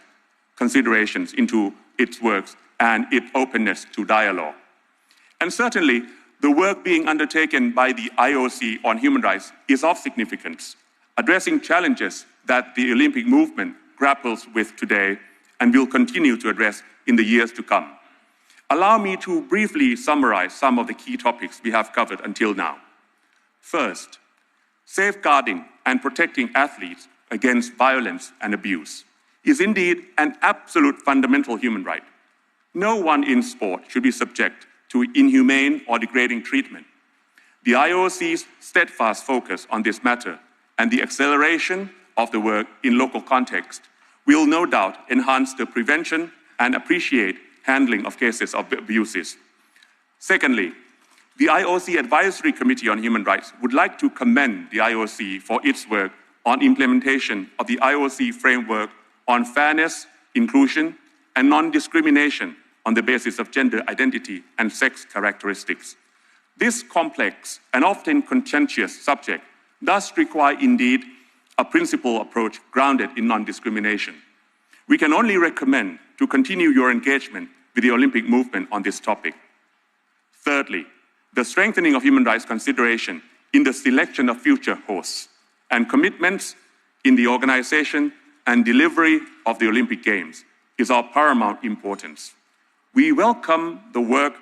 considerations into its works and its openness to dialogue. And certainly, the work being undertaken by the IOC on human rights is of significance, addressing challenges that the Olympic movement grapples with today and will continue to address in the years to come. Allow me to briefly summarize some of the key topics we have covered until now. First, safeguarding and protecting athletes against violence and abuse is indeed an absolute fundamental human right. No one in sport should be subject to inhumane or degrading treatment. The IOC's steadfast focus on this matter and the acceleration of the work in local context will no doubt enhance the prevention and appreciate handling of cases of abuses. Secondly, the IOC Advisory Committee on Human Rights would like to commend the IOC for its work on implementation of the IOC framework on fairness, inclusion, and non-discrimination on the basis of gender identity and sex characteristics. This complex and often contentious subject does require indeed a principled approach grounded in non-discrimination. We can only recommend to continue your engagement with the Olympic movement on this topic. Thirdly, the strengthening of human rights consideration in the selection of future hosts and commitments in the organization and delivery of the Olympic Games is of paramount importance. We welcome the work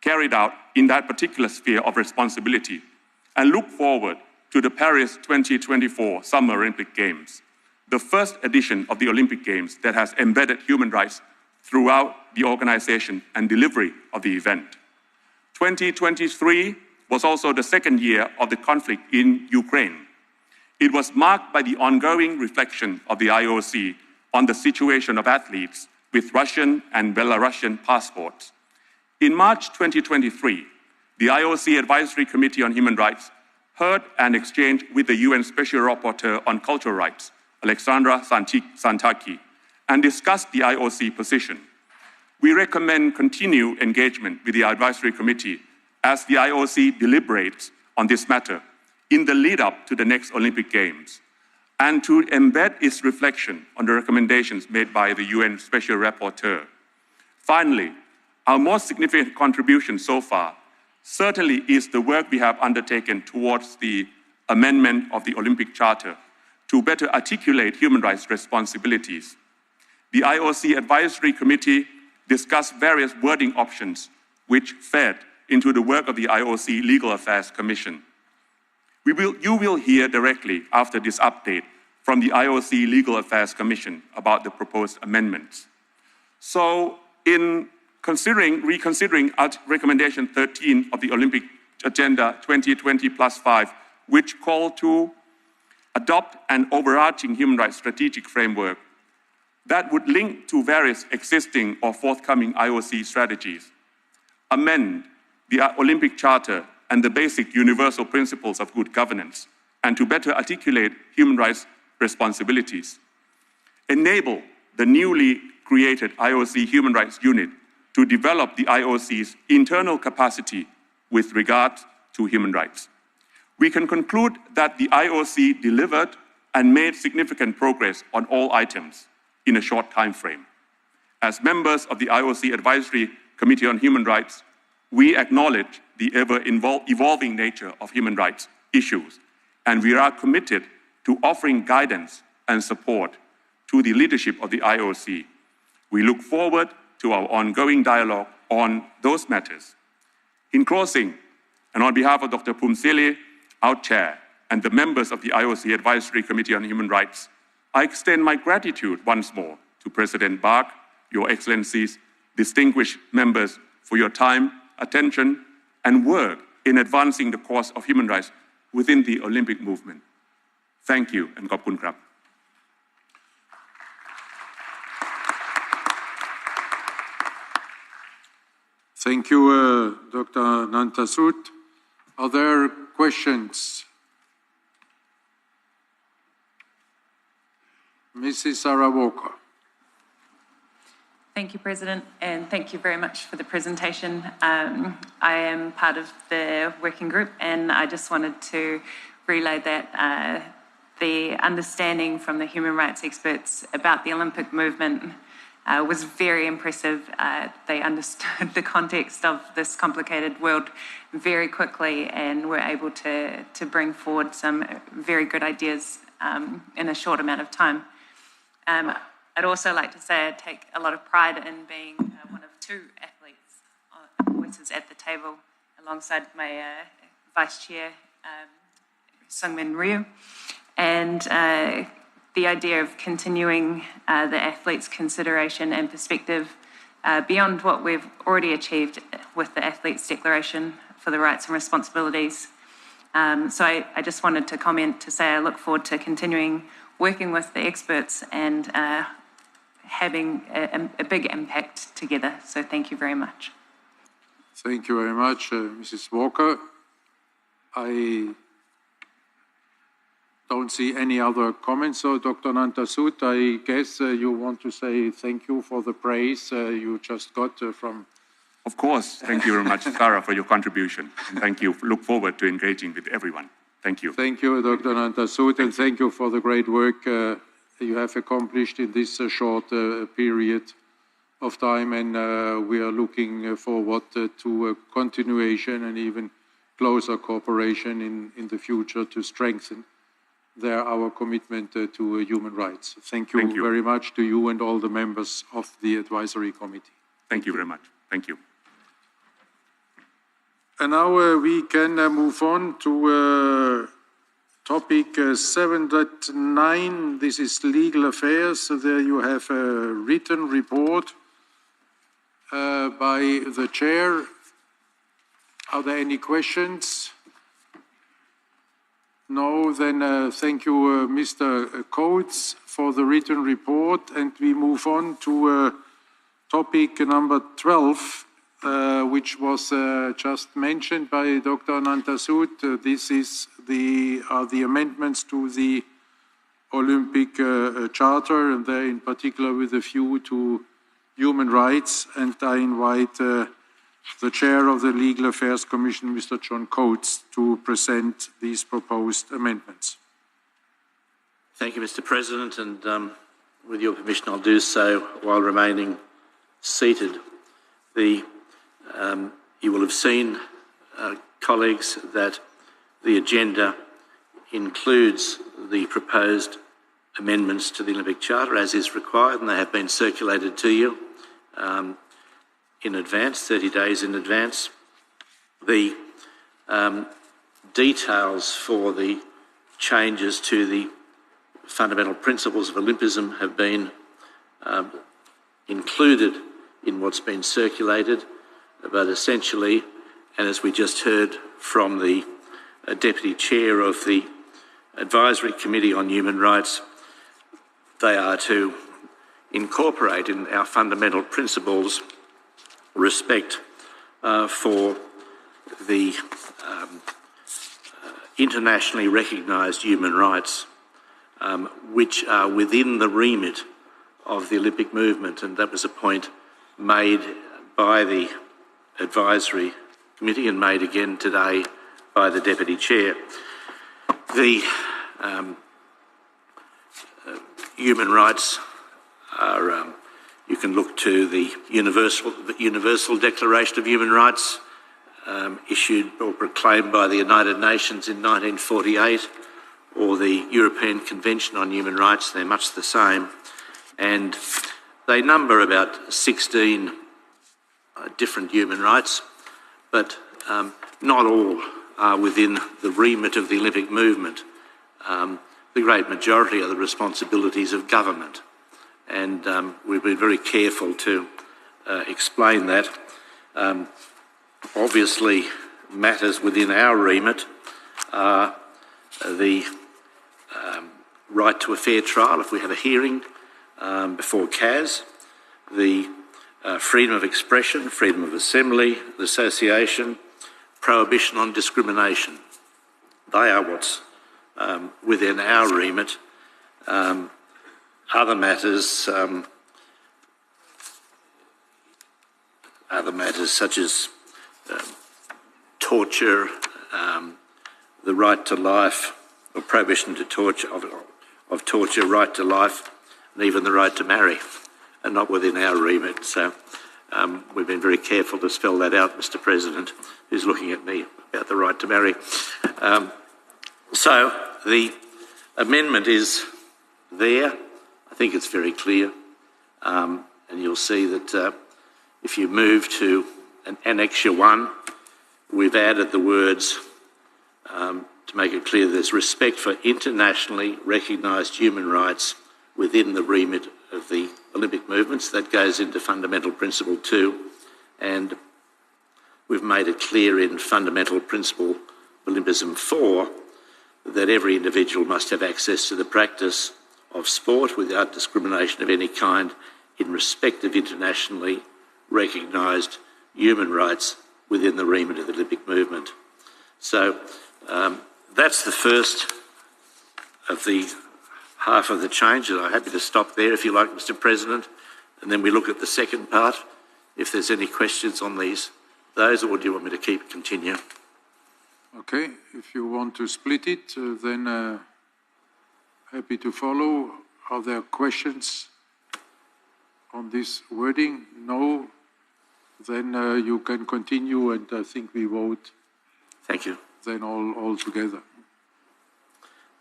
carried out in that particular sphere of responsibility and look forward to the Paris 2024 Summer Olympic Games, the first edition of the Olympic Games that has embedded human rights throughout the organization and delivery of the event. 2023 was also the second year of the conflict in Ukraine. It was marked by the ongoing reflection of the IOC on the situation of athletes with Russian and Belarusian passports. In March 2023, the IOC Advisory Committee on Human Rights heard an exchange with the UN Special Rapporteur on Cultural Rights, Alexandra Santaki, and discussed the IOC position. We recommend continued engagement with the Advisory Committee as the IOC deliberates on this matter in the lead-up to the next Olympic Games, and to embed its reflection on the recommendations made by the UN Special Rapporteur. Finally, our most significant contribution so far certainly is the work we have undertaken towards the amendment of the Olympic Charter to better articulate human rights responsibilities. The IOC Advisory Committee discussed various wording options which fed into the work of the IOC Legal Affairs Commission. You will hear directly after this update from the IOC Legal Affairs Commission about the proposed amendments. So in reconsidering recommendation 13 of the Olympic Agenda 2020+5, which called to adopt an overarching human rights strategic framework that would link to various existing or forthcoming IOC strategies, amend the Olympic Charter and the basic universal principles of good governance, and to better articulate human rights responsibilities, enable the newly created IOC Human Rights Unit to develop the IOC's internal capacity with regard to human rights. We can conclude that the IOC delivered and made significant progress on all items in a short time frame. As members of the IOC Advisory Committee on Human Rights, we acknowledge the ever-evolving nature of human rights issues, and we are committed to offering guidance and support to the leadership of the IOC. We look forward to our ongoing dialogue on those matters. In closing, and on behalf of Dr. Phumzile, our chair, and the members of the IOC Advisory Committee on Human Rights, I extend my gratitude once more to President Bach, Your Excellencies, distinguished members, for your time, attention, and work in advancing the cause of human rights within the Olympic movement. Thank you, and khop kun krap. Thank you, Dr. Nantasut. Are there questions? Mrs. Sarah Walker. Thank you, President, and thank you very much for the presentation. I am part of the working group, and I just wanted to relay that the understanding from the human rights experts about the Olympic movement was very impressive. They understood the context of this complicated world very quickly and were able to bring forward some very good ideas in a short amount of time. I'd also like to say I take a lot of pride in being one of two athletes, voices at the table, alongside my vice chair, Sungmin Ryu, and the idea of continuing the athletes' consideration and perspective beyond what we've already achieved with the Athletes' Declaration for the Rights and Responsibilities. So I just wanted to comment to say I look forward to continuing working with the experts and having a big impact together. So thank you very much. Thank you very much, Mrs. Walker. I don't see any other comments. So, Dr. Nantasut, I guess you want to say thank you for the praise you just got from... Of course. Thank you very much, Sarah, for your contribution. And thank you. Look forward to engaging with everyone. Thank you. Thank you, Dr. Nantasut, and thank you for the great work you have accomplished in this short period of time. And we are looking forward to a continuation and even closer cooperation in the future to strengthen there our commitment to human rights. Thank you very much to you and all the members of the advisory committee. Thank you very much. Thank you. And now we can move on to topic 7.9. This is legal affairs. So there you have a written report by the chair. Are there any questions? No, then thank you, Mr. Coates, for the written report. And we move on to topic number 12, which was just mentioned by Dr. Anantasud. This is the amendments to the Olympic Charter, and there in particular with a view to human rights. And I invite the chair of the Legal Affairs Commission, Mr. John Coates, to present these proposed amendments. Thank you, Mr. President, and with your permission, I'll do so while remaining seated. You will have seen, colleagues, that the agenda includes the proposed amendments to the Olympic Charter, as is required, and they have been circulated to you in advance, 30 days in advance. The details for the changes to the fundamental principles of Olympism have been included in what's been circulated, but essentially, and as we just heard from the Deputy Chair of the Advisory Committee on Human Rights, they are to incorporate in our fundamental principles respect for the internationally recognised human rights, which are within the remit of the Olympic movement, and that was a point made by the Advisory Committee and made again today by the Deputy Chair. The human rights are, you can look to the Universal Declaration of Human Rights issued or proclaimed by the United Nations in 1948, or the European Convention on Human Rights. They're much the same, and they number about 16 different human rights, but not all are within the remit of the Olympic movement. The great majority are the responsibilities of government, and we've been very careful to explain that. Obviously, matters within our remit are the right to a fair trial if we have a hearing before CAS, the freedom of expression, freedom of assembly, association, prohibition on discrimination. They are what's within our remit. Other matters such as torture, the right to life, or prohibition to torture, of torture, right to life, and even the right to marry, are not within our remit. So we've been very careful to spell that out, Mr. President, who's looking at me about the right to marry. So the amendment is there. I think it's very clear. And you'll see that if you move to an Annexure 1, we've added the words to make it clear there's respect for internationally recognised human rights within the remit of the Olympic movements. That goes into Fundamental Principle 2, and we've made it clear in Fundamental Principle Olympism 4 that every individual must have access to the practice of sport without discrimination of any kind in respect of internationally recognised human rights within the remit of the Olympic movement. So that's the first of the half of the changes. I'm happy to stop there if you like, Mr. President, and then we look at the second part, if there's any questions on those, or do you want me to continue? Okay, if you want to split it, then happy to follow. Are there questions on this wording? No? Then you can continue, and I think we vote. Thank you. Then all together.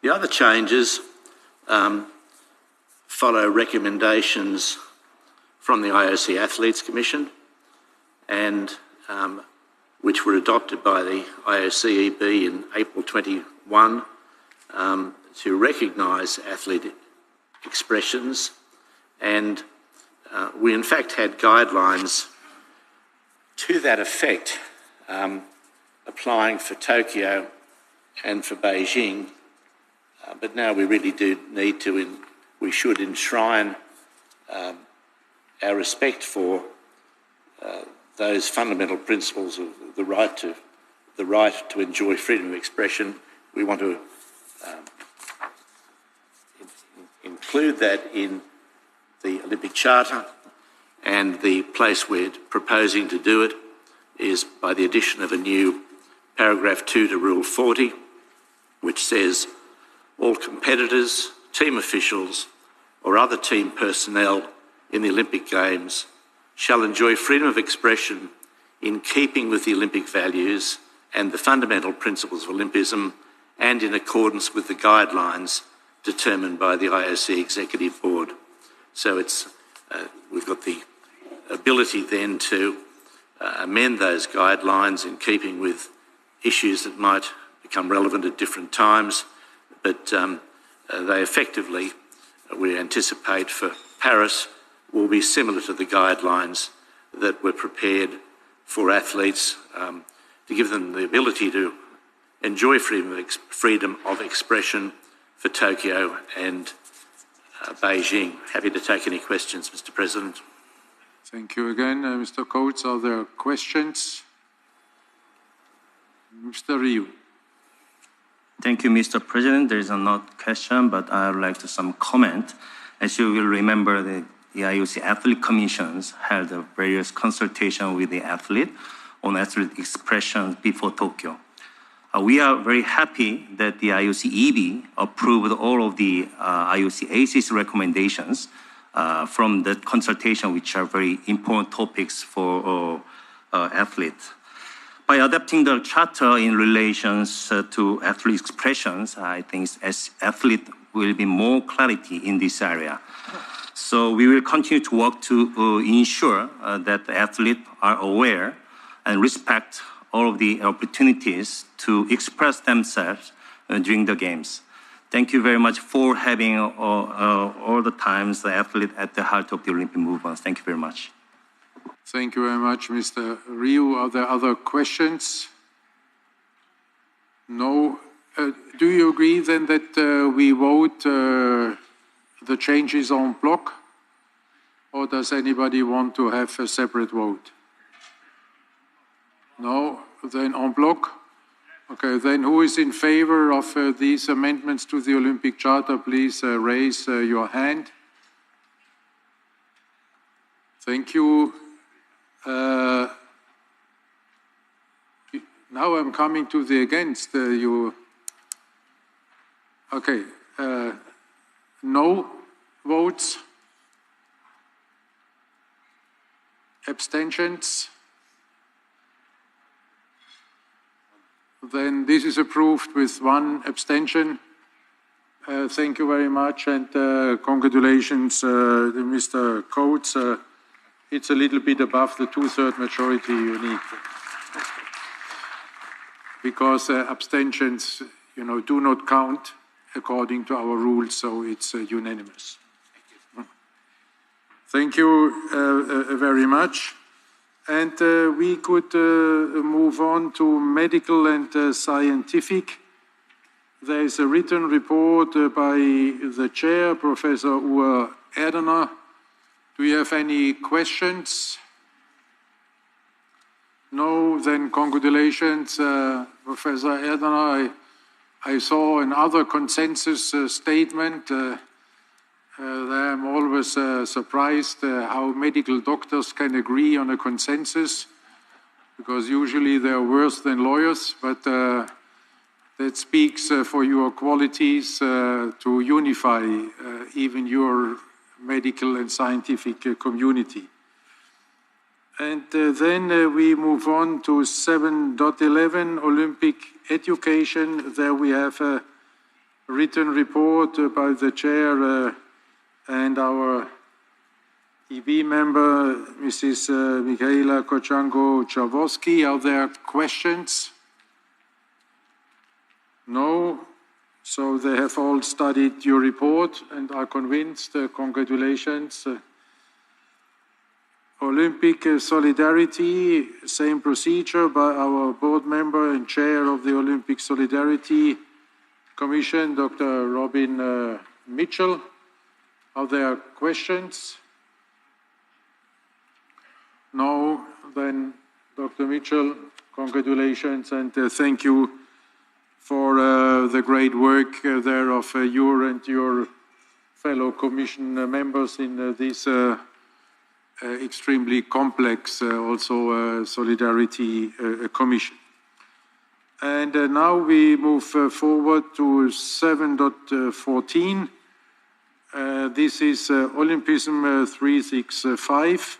The other changes follow recommendations from the IOC Athletes Commission and which were adopted by the IOC-EB in April 21 to recognise athletic expressions, and we in fact had guidelines to that effect applying for Tokyo and for Beijing, but now we really do need to, we should enshrine our respect for those fundamental principles of the right to enjoy freedom of expression. We want to include that in the Olympic Charter, and the place we're proposing to do it is by the addition of a new paragraph 2 to Rule 40, which says all competitors, team officials or other team personnel in the Olympic Games shall enjoy freedom of expression in keeping with the Olympic values and the fundamental principles of Olympism and in accordance with the guidelines determined by the IOC Executive Board. So we've got the ability then to amend those guidelines in keeping with issues that might become relevant at different times, but they effectively, we anticipate for Paris, will be similar to the guidelines that were prepared for athletes to give them the ability to enjoy freedom of expression for Tokyo and Beijing. Happy to take any questions, Mr. President. Thank you again. Mr. Coates, are there questions? Mr. Ryu. Thank you, Mr. President. There is not question, but I would like to some comment. As you will remember, the IOC Athlete Commissions held a various consultation with the athlete on athlete expressions before Tokyo. We are very happy that the IOC-EB approved all of the IOC-AC's recommendations from that consultation, which are very important topics for athletes. By adapting the charter in relations to athlete expressions, I think as athlete will be more clarity in this area. So we will continue to work to ensure that the athletes are aware and respect all of the opportunities to express themselves during the games. Thank you very much for having all the times the athlete at the heart of the Olympic movement. Thank you very much. Thank you very much, Mr. Ryu. Are there other questions? No. Do you agree then that we vote the changes en bloc? Or does anybody want to have a separate vote? No? Then en bloc? Okay, then who is in favor of these amendments to the Olympic Charter? Please raise your hand. Thank you. Now I'm coming to the against you. Okay, no votes, abstentions. Then this is approved with one abstention. Thank you very much, and congratulations, Mr. Coates. It's a little bit above the two-thirds majority you need, because abstentions, do not count according to our rules, so it's unanimous. Thank you very much. And we could move on to medical and scientific. There is a written report by the chair, Professor Uwe Erdener. Do you have any questions? No, then congratulations, Professor Erdener. I saw another consensus statement. I'm always surprised how medical doctors can agree on a consensus, because usually they're worse than lawyers, but that speaks for your qualities to unify even your medical and scientific community. And then we move on to 7.11, Olympic education. There we have a written report by the chair and our EB member, Mrs. Michaela Kochanko-Czerwowski. Are there questions? No. So they have all studied your report and are convinced. Congratulations. Olympic Solidarity, same procedure by our board member and chair of the Olympic Solidarity Commission, Dr. Robin Mitchell. Are there questions? No, then Dr. Mitchell, congratulations and thank you for the great work there of you and your fellow commission members in this extremely complex Solidarity Commission. And now we move forward to 7.14. This is Olympism 365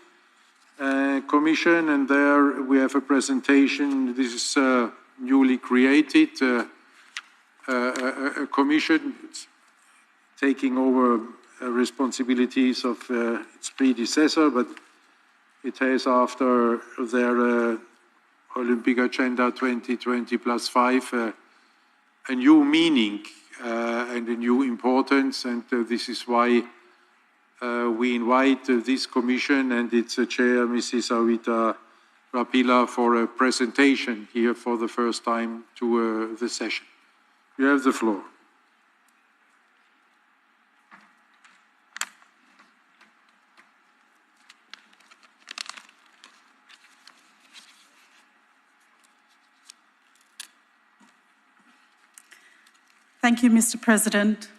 Commission, and there we have a presentation. This is newly created a commission taking over responsibilities of its predecessor, but it has, after their Olympic Agenda 2020+5, a new meaning and a new importance, and this is why we invite this commission and its chair, Mrs. Avita Rapila, for a presentation here for the first time to the session. You have the floor. Thank you, Mr. President,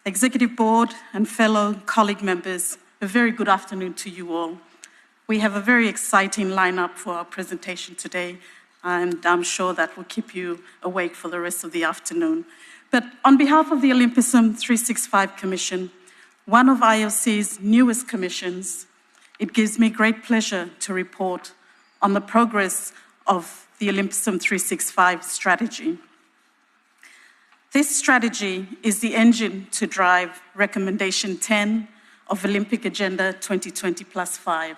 Executive Board, and fellow colleague members. A very good afternoon to you all. We have a very exciting lineup for our presentation today, and I'm sure that will keep you awake for the rest of the afternoon. But on behalf of the Olympism 365 Commission, one of IOC's newest commissions, it gives me great pleasure to report on the progress of the Olympism 365 strategy. This strategy is the engine to drive Recommendation 10 of Olympic Agenda 2020+5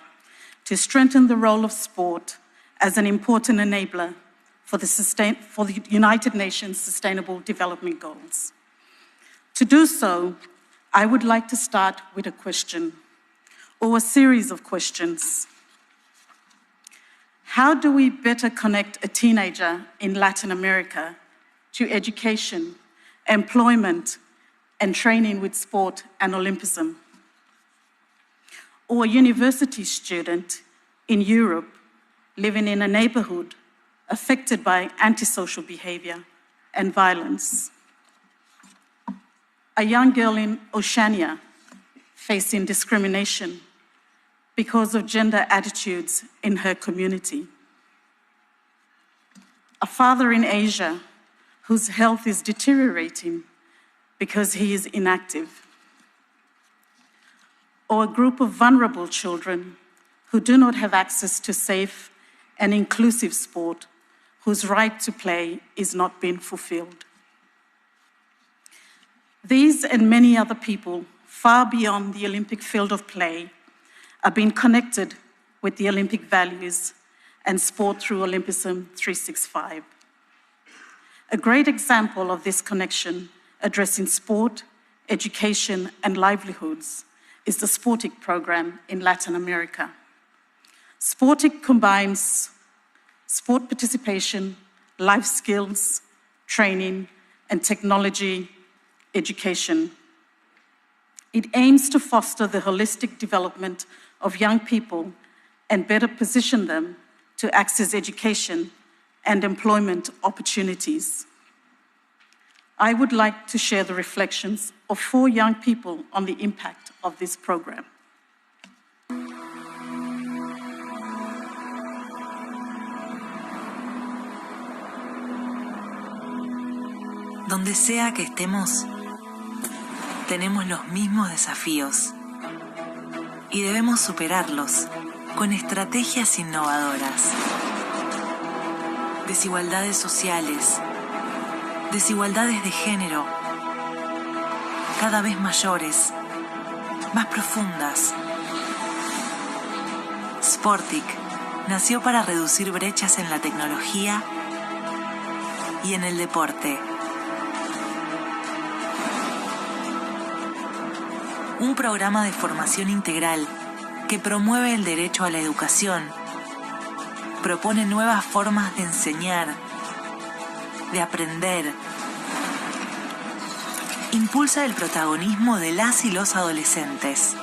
to strengthen the role of sport as an important enabler for the United Nations Sustainable Development Goals. To do so, I would like to start with a question, or a series of questions. How do we better connect a teenager in Latin America to education, employment, and training with sport and Olympism? Or a university student in Europe living in a neighborhood affected by antisocial behavior and violence? A young girl in Oceania facing discrimination because of gender attitudes in her community. A father in Asia whose health is deteriorating because he is inactive. Or a group of vulnerable children who do not have access to safe and inclusive sport, whose right to play is not being fulfilled. These and many other people, far beyond the Olympic field of play, are being connected with the Olympic values and sport through Olympism 365. A great example of this connection addressing sport, education, and livelihoods is the Sportic program in Latin America. Sportic combines sport participation, life skills, training, and technology education. It aims to foster the holistic development of young people and better position them to access education and employment opportunities. I would like to share the reflections of 4 young people on the impact of this program. Donde sea que estemos, tenemos los mismos desafíos y debemos superarlos con estrategias innovadoras. Desigualdades sociales, desigualdades de género, cada vez mayores, más profundas. Sportic nació para reducir brechas en la tecnología y en el deporte. Un programa de formación integral que promueve el derecho a la educación, propone nuevas formas de enseñar, de aprender, impulsa el protagonismo de las y los adolescentes.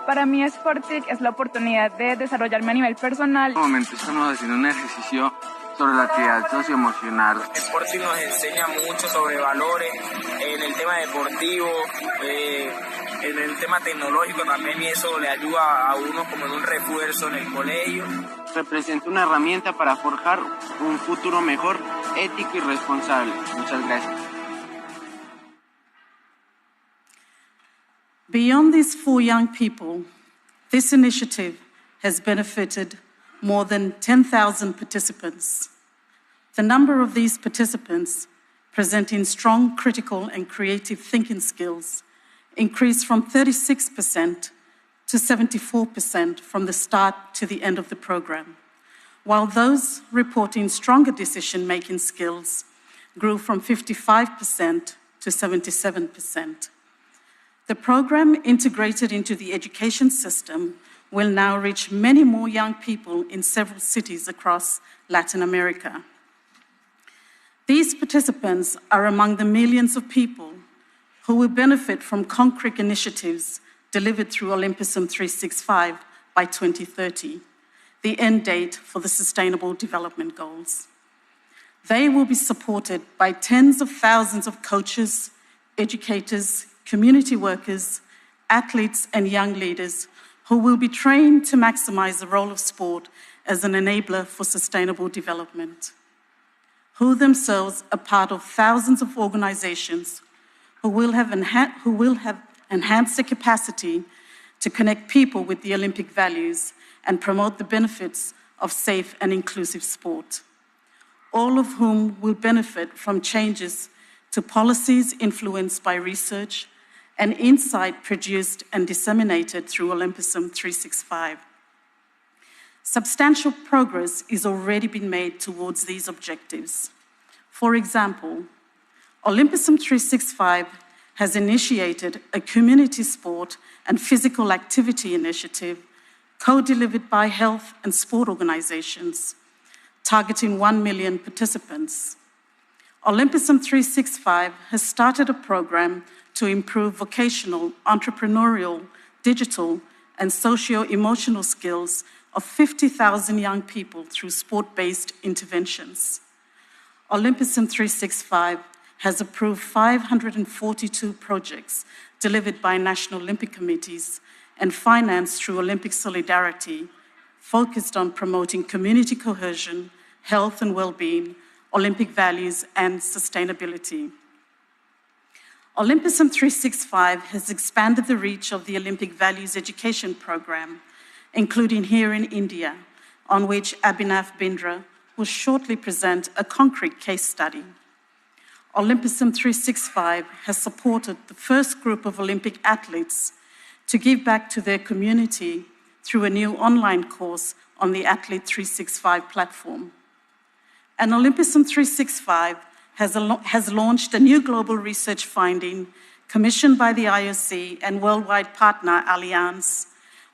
Para mí Sportic es la oportunidad de desarrollarme a nivel personal. En este momento estamos haciendo un ejercicio sobre la actividad socioemocional. Sporting nos enseña mucho sobre valores en el tema deportivo, en el tema tecnológico también, y eso le ayuda a uno como en un refuerzo en el colegio. Representa una herramienta para forjar un futuro mejor, ético y responsable. Muchas gracias. Beyond these 4 young people, this initiative has benefited more than 10,000 participants. The number of these participants presenting strong critical and creative thinking skills increased from 36% to 74% from the start to the end of the program, while those reporting stronger decision-making skills grew from 55% to 77%. The program integrated into the education system will now reach many more young people in several cities across Latin America. These participants are among the millions of people who will benefit from concrete initiatives delivered through Olympusum 365 by 2030, the end date for the Sustainable Development Goals. They will be supported by tens of thousands of coaches, educators, community workers, athletes, and young leaders who will be trained to maximize the role of sport as an enabler for sustainable development, who themselves are part of thousands of organizations who will have enhanced their capacity to connect people with the Olympic values and promote the benefits of safe and inclusive sport, all of whom will benefit from changes to policies influenced by research and insight produced and disseminated through Olympusum 365. Substantial progress is already being made towards these objectives. For example, Olympusum 365 has initiated a community sport and physical activity initiative co-delivered by health and sport organizations, targeting 1 million participants. Olympusum 365 has started a program to improve vocational, entrepreneurial, digital, and socio-emotional skills of 50,000 young people through sport-based interventions. Olympusum 365 has approved 542 projects delivered by national Olympic committees and financed through Olympic Solidarity, focused on promoting community cohesion, health and well-being, Olympic values, and sustainability. Olympusum 365 has expanded the reach of the Olympic Values Education Program, including here in India, on which Abhinav Bindra will shortly present a concrete case study. Olympusum 365 has supported the first group of Olympic athletes to give back to their community through a new online course on the Athlete 365 platform. And Olympusum 365 has launched a new global research finding commissioned by the IOC and worldwide partner Allianz,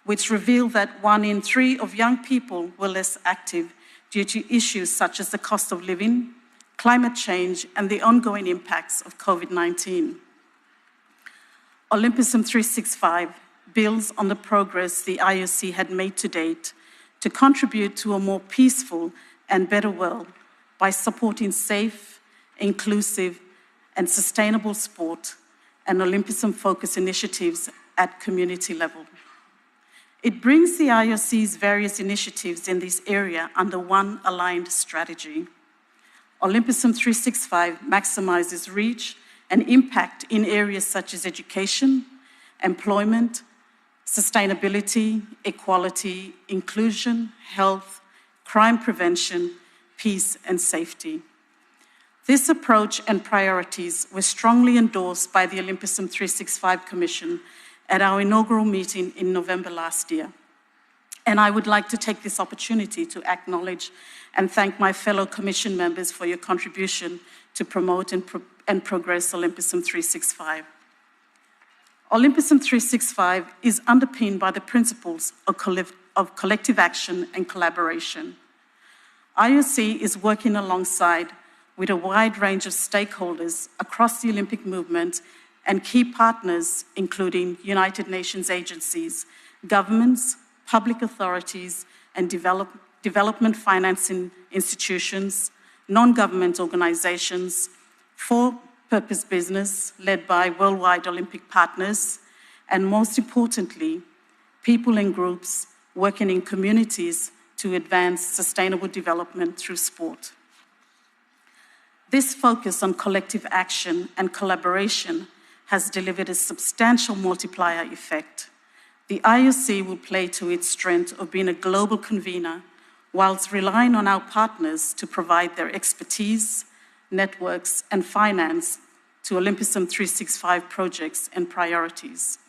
which revealed that 1 in 3 of young people were less active due to issues such as the cost of living, climate change, and the ongoing impacts of COVID-19. Olympusum 365 builds on the progress the IOC had made to date to contribute to a more peaceful and better world by supporting safe, inclusive, and sustainable sport and Olympusum-focused initiatives at community level. It brings the IOC's various initiatives in this area under one aligned strategy. Olympusum 365 maximizes reach and impact in areas such as education, employment, sustainability, equality, inclusion, health, crime prevention, peace, and safety. This approach and priorities were strongly endorsed by the Olympism 365 Commission at our inaugural meeting in November last year. And I would like to take this opportunity to acknowledge and thank my fellow Commission members for your contribution to promote and progress Olympism 365. Olympism 365 is underpinned by the principles of collective action and collaboration. IOC is working alongside with a wide range of stakeholders across the Olympic movement and key partners, including United Nations agencies, governments, public authorities, and development financing institutions, non-government organizations, for-purpose business led by worldwide Olympic partners, and most importantly, people and groups working in communities to advance sustainable development through sport. This focus on collective action and collaboration has delivered a substantial multiplier effect. The IOC will play to its strength of being a global convener whilst relying on our partners to provide their expertise, networks, and finance to Olympism 365 projects and priorities.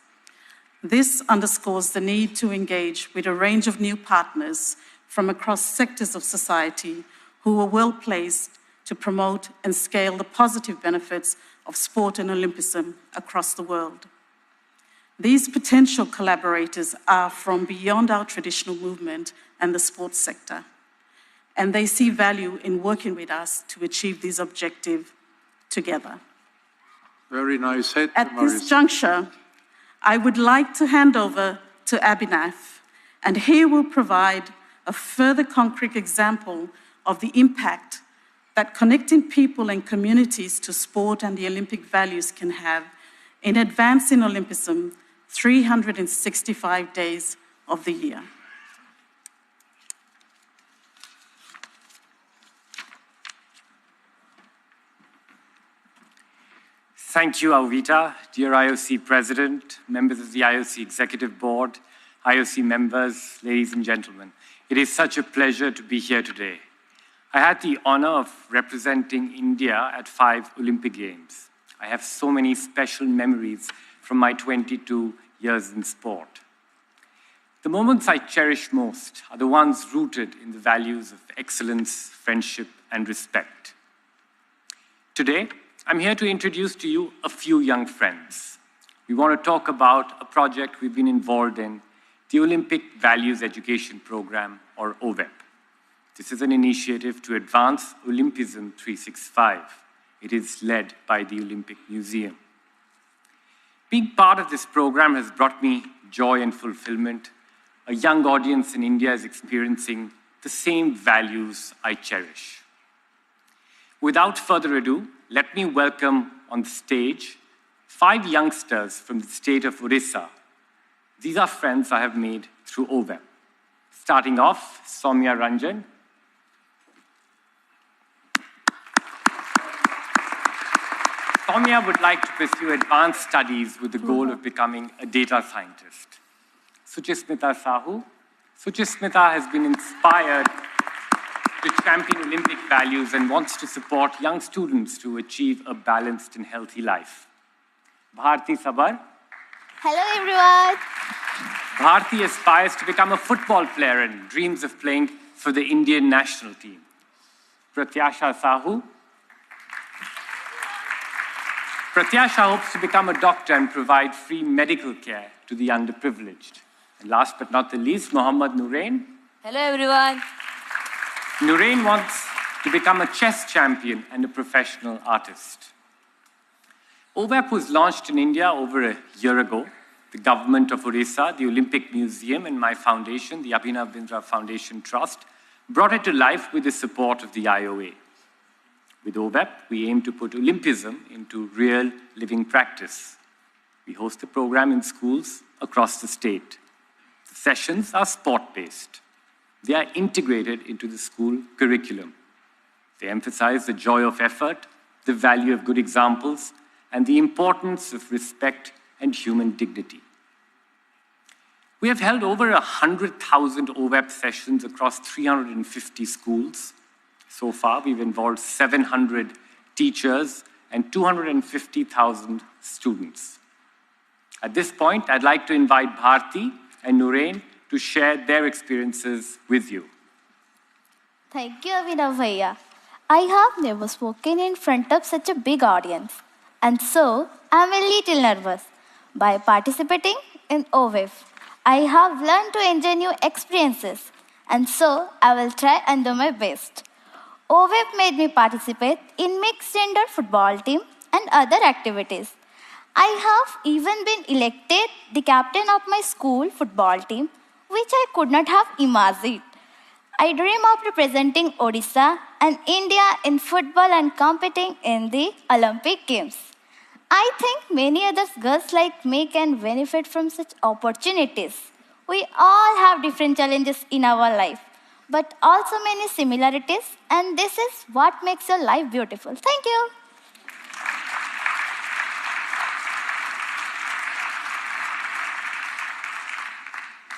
This underscores the need to engage with a range of new partners from across sectors of society who are well-placed to promote and scale the positive benefits of sport and Olympism across the world. These potential collaborators are from beyond our traditional movement and the sports sector, and they see value in working with us to achieve these objectives together. Very nice head. At this juncture, I would like to hand over to Abhinav, and he will provide a further concrete example of the impact that connecting people and communities to sport and the Olympic values can have in advancing Olympism 365 days of the year. Thank you, Alvita, dear IOC President, members of the IOC Executive Board, IOC members, ladies and gentlemen. It is such a pleasure to be here today. I had the honor of representing India at 5 Olympic Games. I have so many special memories from my 22 years in sport. The moments I cherish most are the ones rooted in the values of excellence, friendship, and respect. Today, I'm here to introduce to you a few young friends. We want to talk about a project we've been involved in, the Olympic Values Education Program, or OVEP. This is an initiative to advance Olympism 365. It is led by the Olympic Museum. Being part of this program has brought me joy and fulfillment. A young audience in India is experiencing the same values I cherish. Without further ado, let me welcome on the stage 5 youngsters from the state of Odisha. These are friends I have made through OVEP. Starting off, Soumya Ranjan. Soumya would like to pursue advanced studies with the goal of becoming a data scientist. Suchismita Sahu. Suchismita has been inspired to champion Olympic values and wants to support young students to achieve a balanced and healthy life. Bharti Sabar. Hello, everyone. Bharti aspires to become a football player and dreams of playing for the Indian national team. Pratyasha Sahu. Pratyasha hopes to become a doctor and provide free medical care to the underprivileged. And last but not the least, Mohammad Nurain. Hello, everyone. Nurain wants to become a chess champion and a professional artist. OVEP was launched in India over a year ago. The government of Odisha, the Olympic Museum, and my foundation, the Abhinav Bindra Foundation Trust, brought it to life with the support of the IOA. With OVEP, we aim to put Olympism into real living practice. We host the program in schools across the state. The sessions are sport-based. They are integrated into the school curriculum. They emphasize the joy of effort, the value of good examples, and the importance of respect and human dignity. We have held over 100,000 OVEP sessions across 350 schools. So far, we've involved 700 teachers, and 250,000 students. At this point, I'd like to invite Bharti and Nurain to share their experiences with you. Thank you, Abhinav Bhaiya. I have never spoken in front of such a big audience, and so I'm a little nervous. By participating in OVEF, I have learned to enjoy new experiences, and so I will try and do my best. OVEF made me participate in mixed gender football team and other activities. I have even been elected the captain of my school football team, which I could not have imagined. I dream of representing Odisha and India in football and competing in the Olympic Games. I think many other girls like me can benefit from such opportunities. We all have different challenges in our life, but also many similarities, and this is what makes your life beautiful. Thank you.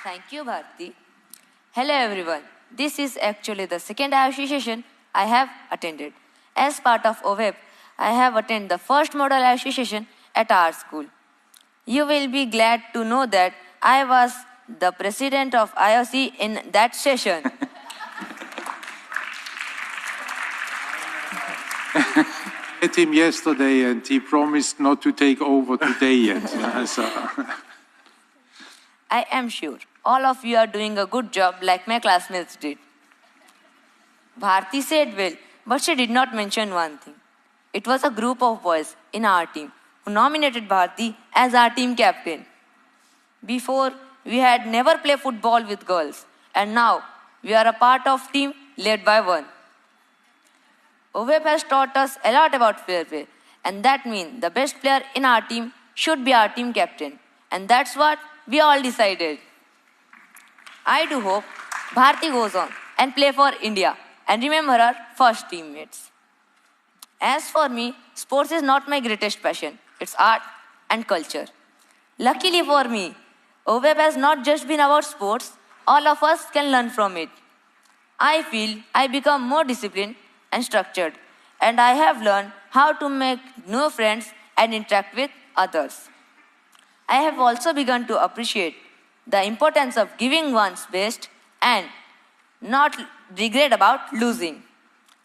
Thank you, Bharti. Hello, everyone. This is actually the second IOC session I have attended. As part of OVEP, I have attended the first model IOC session at our school. You will be glad to know that I was the president of IOC in that session. I met him yesterday and he promised not to take over today yet. I am sure all of you are doing a good job like my classmates did. Bharti said well, but she did not mention one thing. It was a group of boys in our team who nominated Bharti as our team captain. Before, we had never played football with girls, and now we are a part of team led by one. OVEP has taught us a lot about fair play, and that means the best player in our team should be our team captain, and that's what we all decided. I do hope Bharti goes on and play for India and remember her first teammates. As for me, sports is not my greatest passion. It's art and culture. Luckily for me, OVEP has not just been about sports. All of us can learn from it. I feel I become more disciplined and structured, and I have learned how to make new friends and interact with others. I have also begun to appreciate the importance of giving one's best and not regret about losing.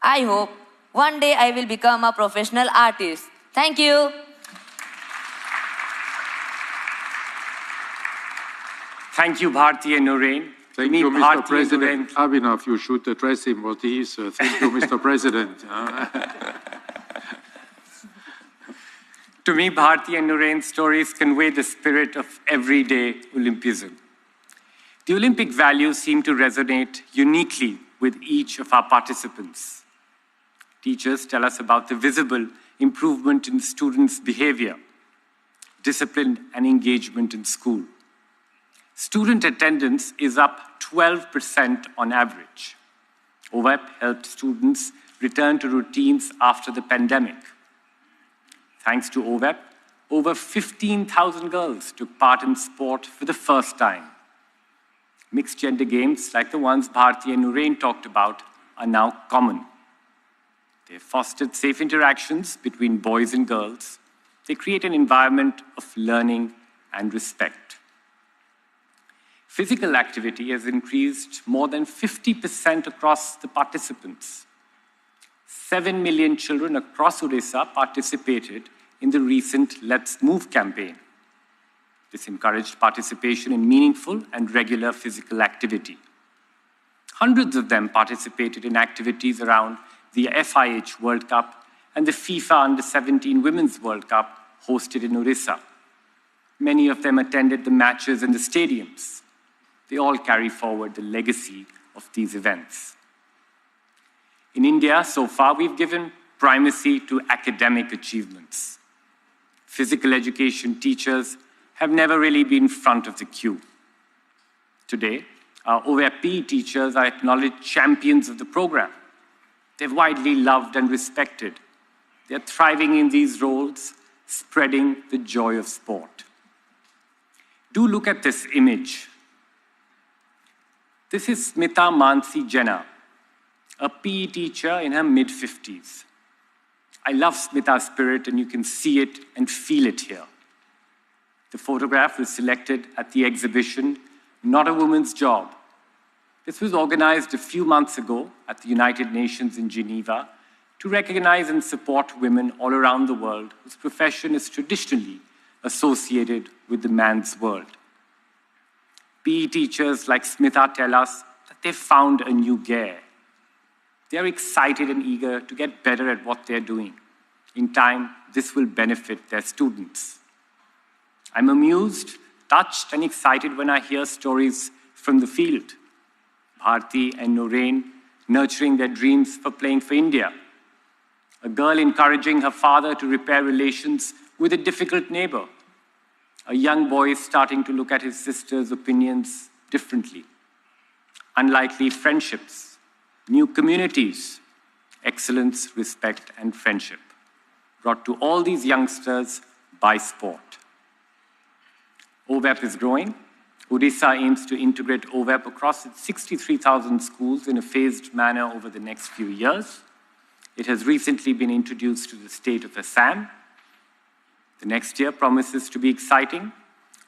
I hope one day I will become a professional artist. Thank you. Thank you, Bharti and Nurain. Thank you, Mr. President. Abhinav, you should address him what he is. Thank you, Mr. President. To me, Bharti and Nurain's stories convey the spirit of everyday Olympism. The Olympic values seem to resonate uniquely with each of our participants. Teachers tell us about the visible improvement in students' behavior, discipline and engagement in school. Student attendance is up 12% on average. OVEP helped students return to routines after the pandemic. Thanks to OVEP, over 15,000 girls took part in sport for the first time. Mixed gender games like the ones Bharti and Nurain talked about are now common. They fostered safe interactions between boys and girls. They create an environment of learning and respect. Physical activity has increased more than 50% across the participants. 7 million children across Odisha participated in the recent Let's Move campaign. This encouraged participation in meaningful and regular physical activity. Hundreds of them participated in activities around the FIH World Cup and the FIFA Under-17 Women's World Cup hosted in Odisha. Many of them attended the matches in the stadiums. They all carry forward the legacy of these events. In India, so far, we've given primacy to academic achievements. Physical education teachers have never really been front of the queue. Today, our OVEP teachers are acknowledged champions of the program. They're widely loved and respected. They're thriving in these roles, spreading the joy of sport. Do look at this image. This is Smita Mansi Jena, a PE teacher in her mid-50s. I love Smita's spirit, and you can see it and feel it here. The photograph was selected at the exhibition, Not a Woman's Job. This was organized a few months ago at the United Nations in Geneva to recognize and support women all around the world whose profession is traditionally associated with the man's world. PE teachers like Smita tell us that they've found a new gear. They're excited and eager to get better at what they're doing. In time, this will benefit their students. I'm amused, touched, and excited when I hear stories from the field. Bharti and Noreen nurturing their dreams for playing for India. A girl encouraging her father to repair relations with a difficult neighbor. A young boy starting to look at his sister's opinions differently. Unlikely friendships, new communities, excellence, respect, and friendship brought to all these youngsters by sport. OVEP is growing. Odisha aims to integrate OVEP across its 63,000 schools in a phased manner over the next few years. It has recently been introduced to the state of Assam. The next year promises to be exciting.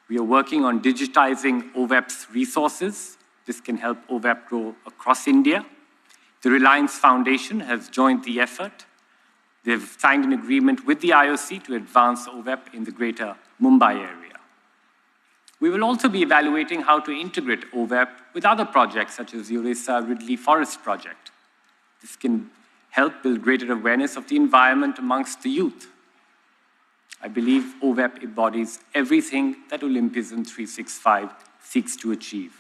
We are working on digitizing OVEP's resources. This can help OVEP grow across India. The Reliance Foundation has joined the effort. They've signed an agreement with the IOC to advance OVEP in the greater Mumbai area. We will also be evaluating how to integrate OVEP with other projects such as the Orissa Ridley Forest Project. This can help build greater awareness of the environment amongst the youth. I believe OVEP embodies everything that Olympism 365 seeks to achieve.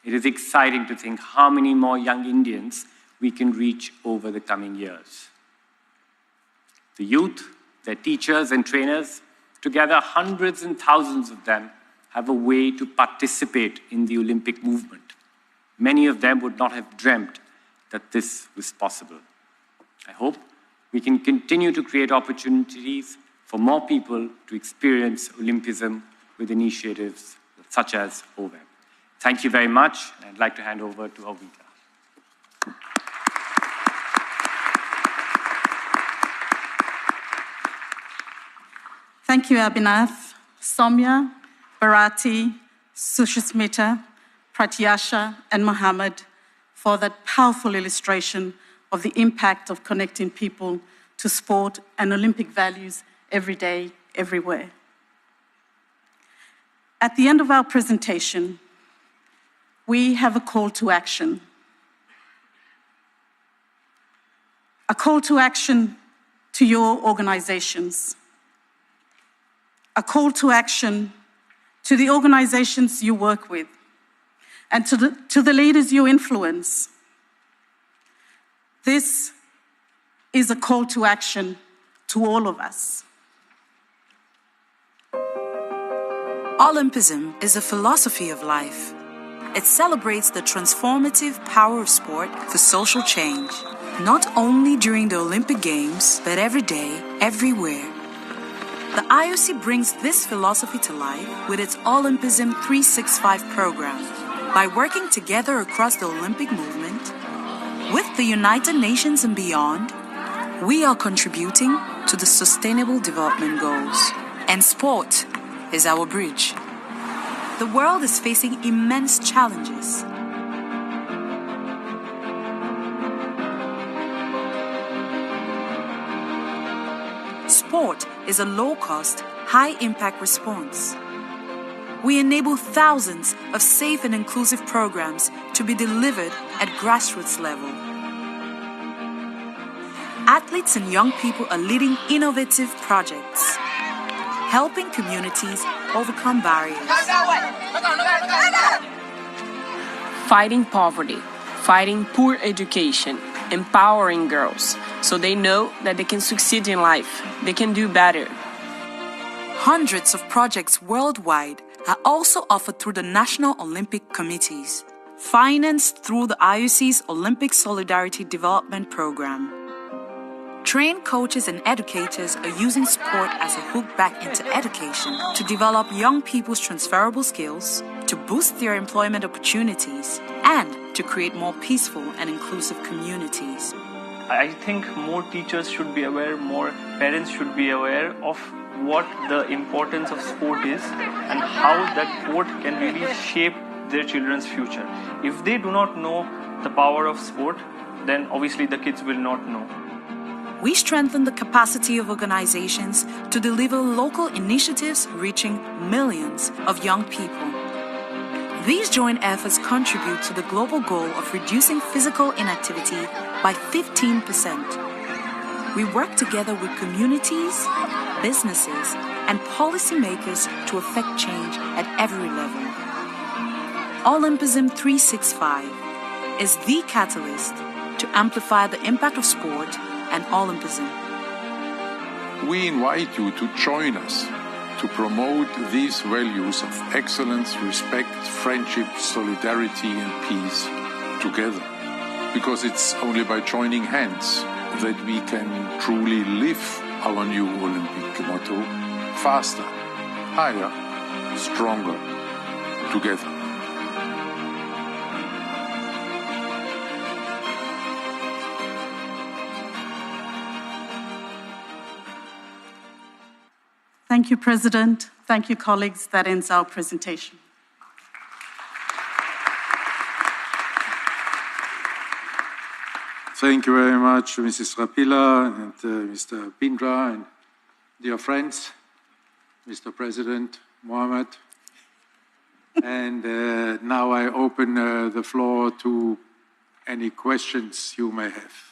It is exciting to think how many more young Indians we can reach over the coming years. The youth, their teachers and trainers, together hundreds and thousands of them, have a way to participate in the Olympic movement. Many of them would not have dreamt that this was possible. I hope we can continue to create opportunities for more people to experience Olympism with initiatives such as OVEP. Thank you very much, and I'd like to hand over to Avita. Thank you, Abhinav, Soumya, Bharati, Sushmita, Pratyasha, and Mohammed for that powerful illustration of the impact of connecting people to sport and Olympic values every day, everywhere. At the end of our presentation, we have a call to action. A call to action to your organizations. A call to action to the organizations you work with and to the leaders you influence. This is a call to action to all of us. Olympism is a philosophy of life. It celebrates the transformative power of sport for social change, not only during the Olympic Games, but every day, everywhere. The IOC brings this philosophy to life with its Olympism 365 program. By working together across the Olympic movement, with the United Nations and beyond, we are contributing to the Sustainable Development Goals. And sport is our bridge. The world is facing immense challenges. Sport is a low-cost, high-impact response. We enable thousands of safe and inclusive programs to be delivered at grassroots level. Athletes and young people are leading innovative projects, helping communities overcome barriers. Fighting poverty, fighting poor education, empowering girls so they know that they can succeed in life, they can do better. Hundreds of projects worldwide are also offered through the National Olympic Committees, financed through the IOC's Olympic Solidarity Development Program. Trained coaches and educators are using sport as a hook back into education to develop young people's transferable skills, to boost their employment opportunities, and to create more peaceful and inclusive communities. I think more teachers should be aware, more parents should be aware of what the importance of sport is and how that sport can really shape their children's future. If they do not know the power of sport, then obviously the kids will not know. We strengthen the capacity of organizations to deliver local initiatives reaching millions of young people. These joint efforts contribute to the global goal of reducing physical inactivity by 15%. We work together with communities, businesses, and policymakers to affect change at every level. Olympism 365 is the catalyst to amplify the impact of sport and Olympism. We invite you to join us to promote these values of excellence, respect, friendship, solidarity, and peace together. Because it's only by joining hands that we can truly live our new Olympic motto: faster, higher, stronger, together. Thank you, President. Thank you, colleagues. That ends our presentation. Thank you very much, Mrs. Rapila and Mr. Pindra, and dear friends, Mr. President Mohammed. And now I open the floor to any questions you may have.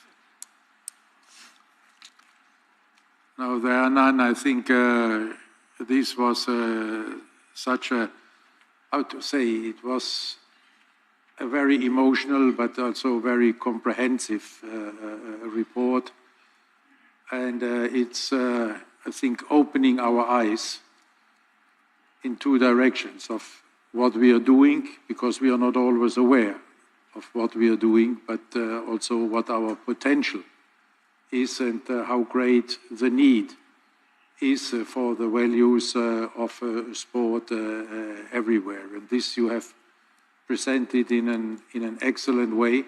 No, there are none. I think this was such a, how to say, it was a very emotional but also very comprehensive report. And it's, I think, opening our eyes in two directions of what we are doing, because we are not always aware of what we are doing, but also what our potential is and how great the need is for the values of sport everywhere. And this you have presented in an excellent way.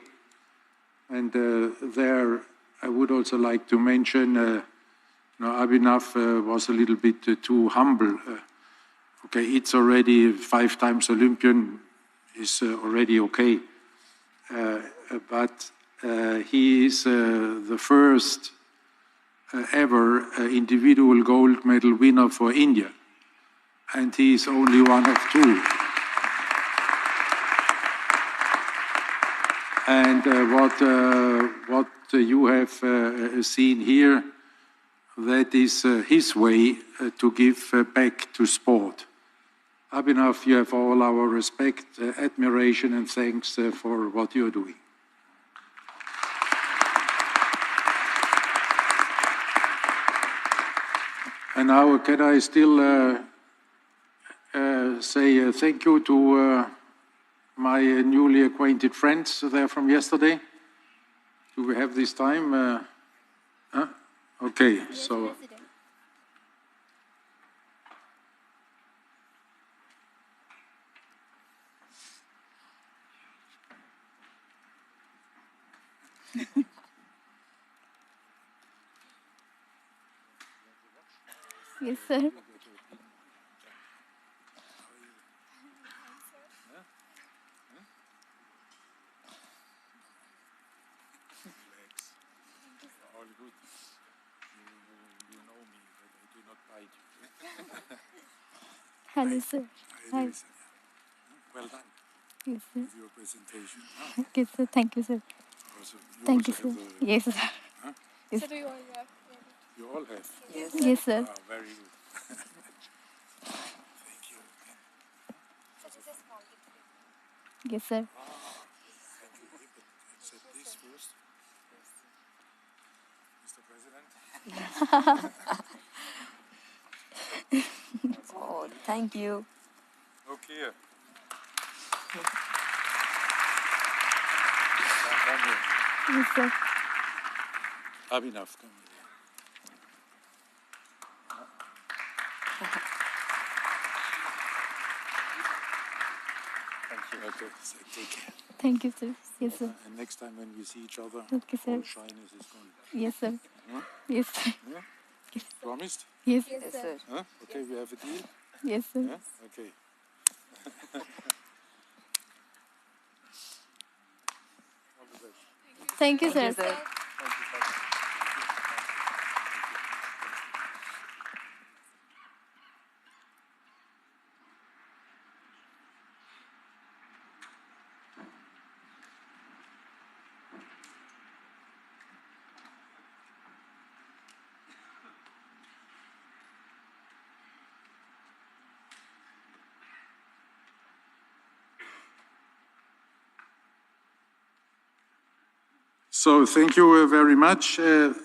And there I would also like to mention, Abhinav was a little bit too humble. Okay, it's already 5 times Olympian, is already okay. But he is the first ever individual gold medal winner for India. And he is only one of 2. And what you have seen here, that is his way to give back to sport. Abhinav, you have all our respect, admiration, and thanks for what you're doing. And now, can I still say thank you to my newly acquainted friends there from yesterday? Do we have this time? Okay, so. Yes, sir. All good. You know me, but I do not bite you. Hello, sir. Hi. Well done. Yes, sir. With your presentation. Yes, sir. Thank you, sir. Also, Thank you, also sir. have the- Yes, sir. Huh? Yes. So do you all have? You all have? Yes. Yes, sir. Ah, very good. Thank you. Yes, sir. Thank you. Accept this first. Mr. President. Oh, thank you. Okay. Yes, sir. Abhinav, come here. Thank you. Okay, so take care. Thank you, sir. Yes, sir. And next time when we see each other, Okay, sir. all shyness is gone. Yes, sir. Huh? Yes, sir. Huh? Promised? Yes. Yes, sir. Huh? Okay, we have a deal? Yes, sir. Yeah? Okay. All the best. Thank you, Thank you, sir. sir. So thank you very much.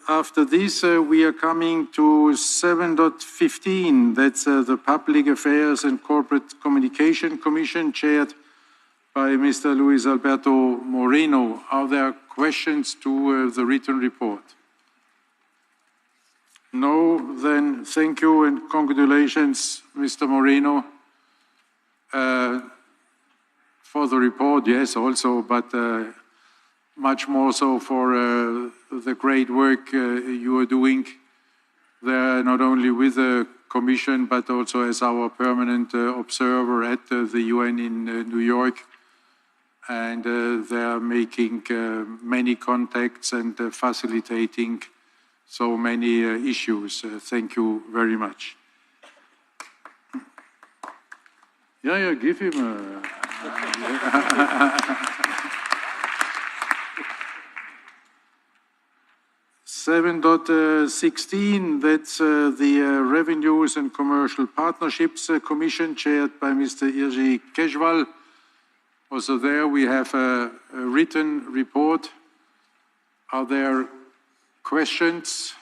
After this, we are coming to 7.15. That's the Public Affairs and Corporate Communication Commission, chaired by Mr. Luis Alberto Moreno. Are there questions to the written report? No, then thank you and congratulations, Mr. Moreno, for the report, yes, also, but much more so for the great work you are doing there, not only with the Commission, but also as our permanent observer at the UN in New York. And they are making many contacts and facilitating so many issues. Thank you very much. Yeah, give him a... 7.16, that's the Revenues and Commercial Partnerships Commission, chaired by Mr. Irji Kejwal. Also there we have a written report. Are there questions?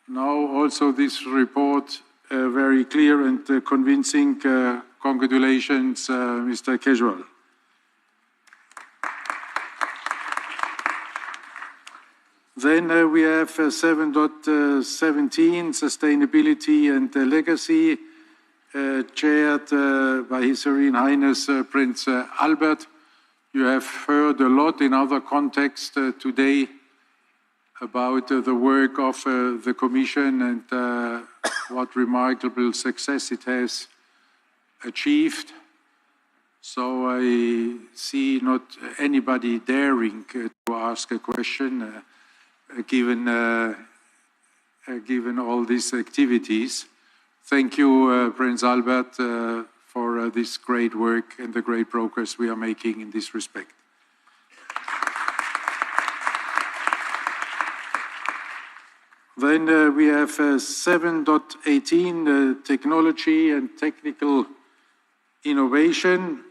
No, also this report very clear and convincing. Congratulations, Mr. Kejwal. Then we have 7.17, Sustainability and Legacy, chaired by His Serene Highness Prince Albert. You have heard a lot in other contexts today about the work of the Commission and what remarkable success it has achieved. So I see not anybody daring to ask a question. Given all these activities. Thank you, Prince Albert, for this great work and the great progress we are making in this respect. Then we have 7.18, Technology and Technical Innovation.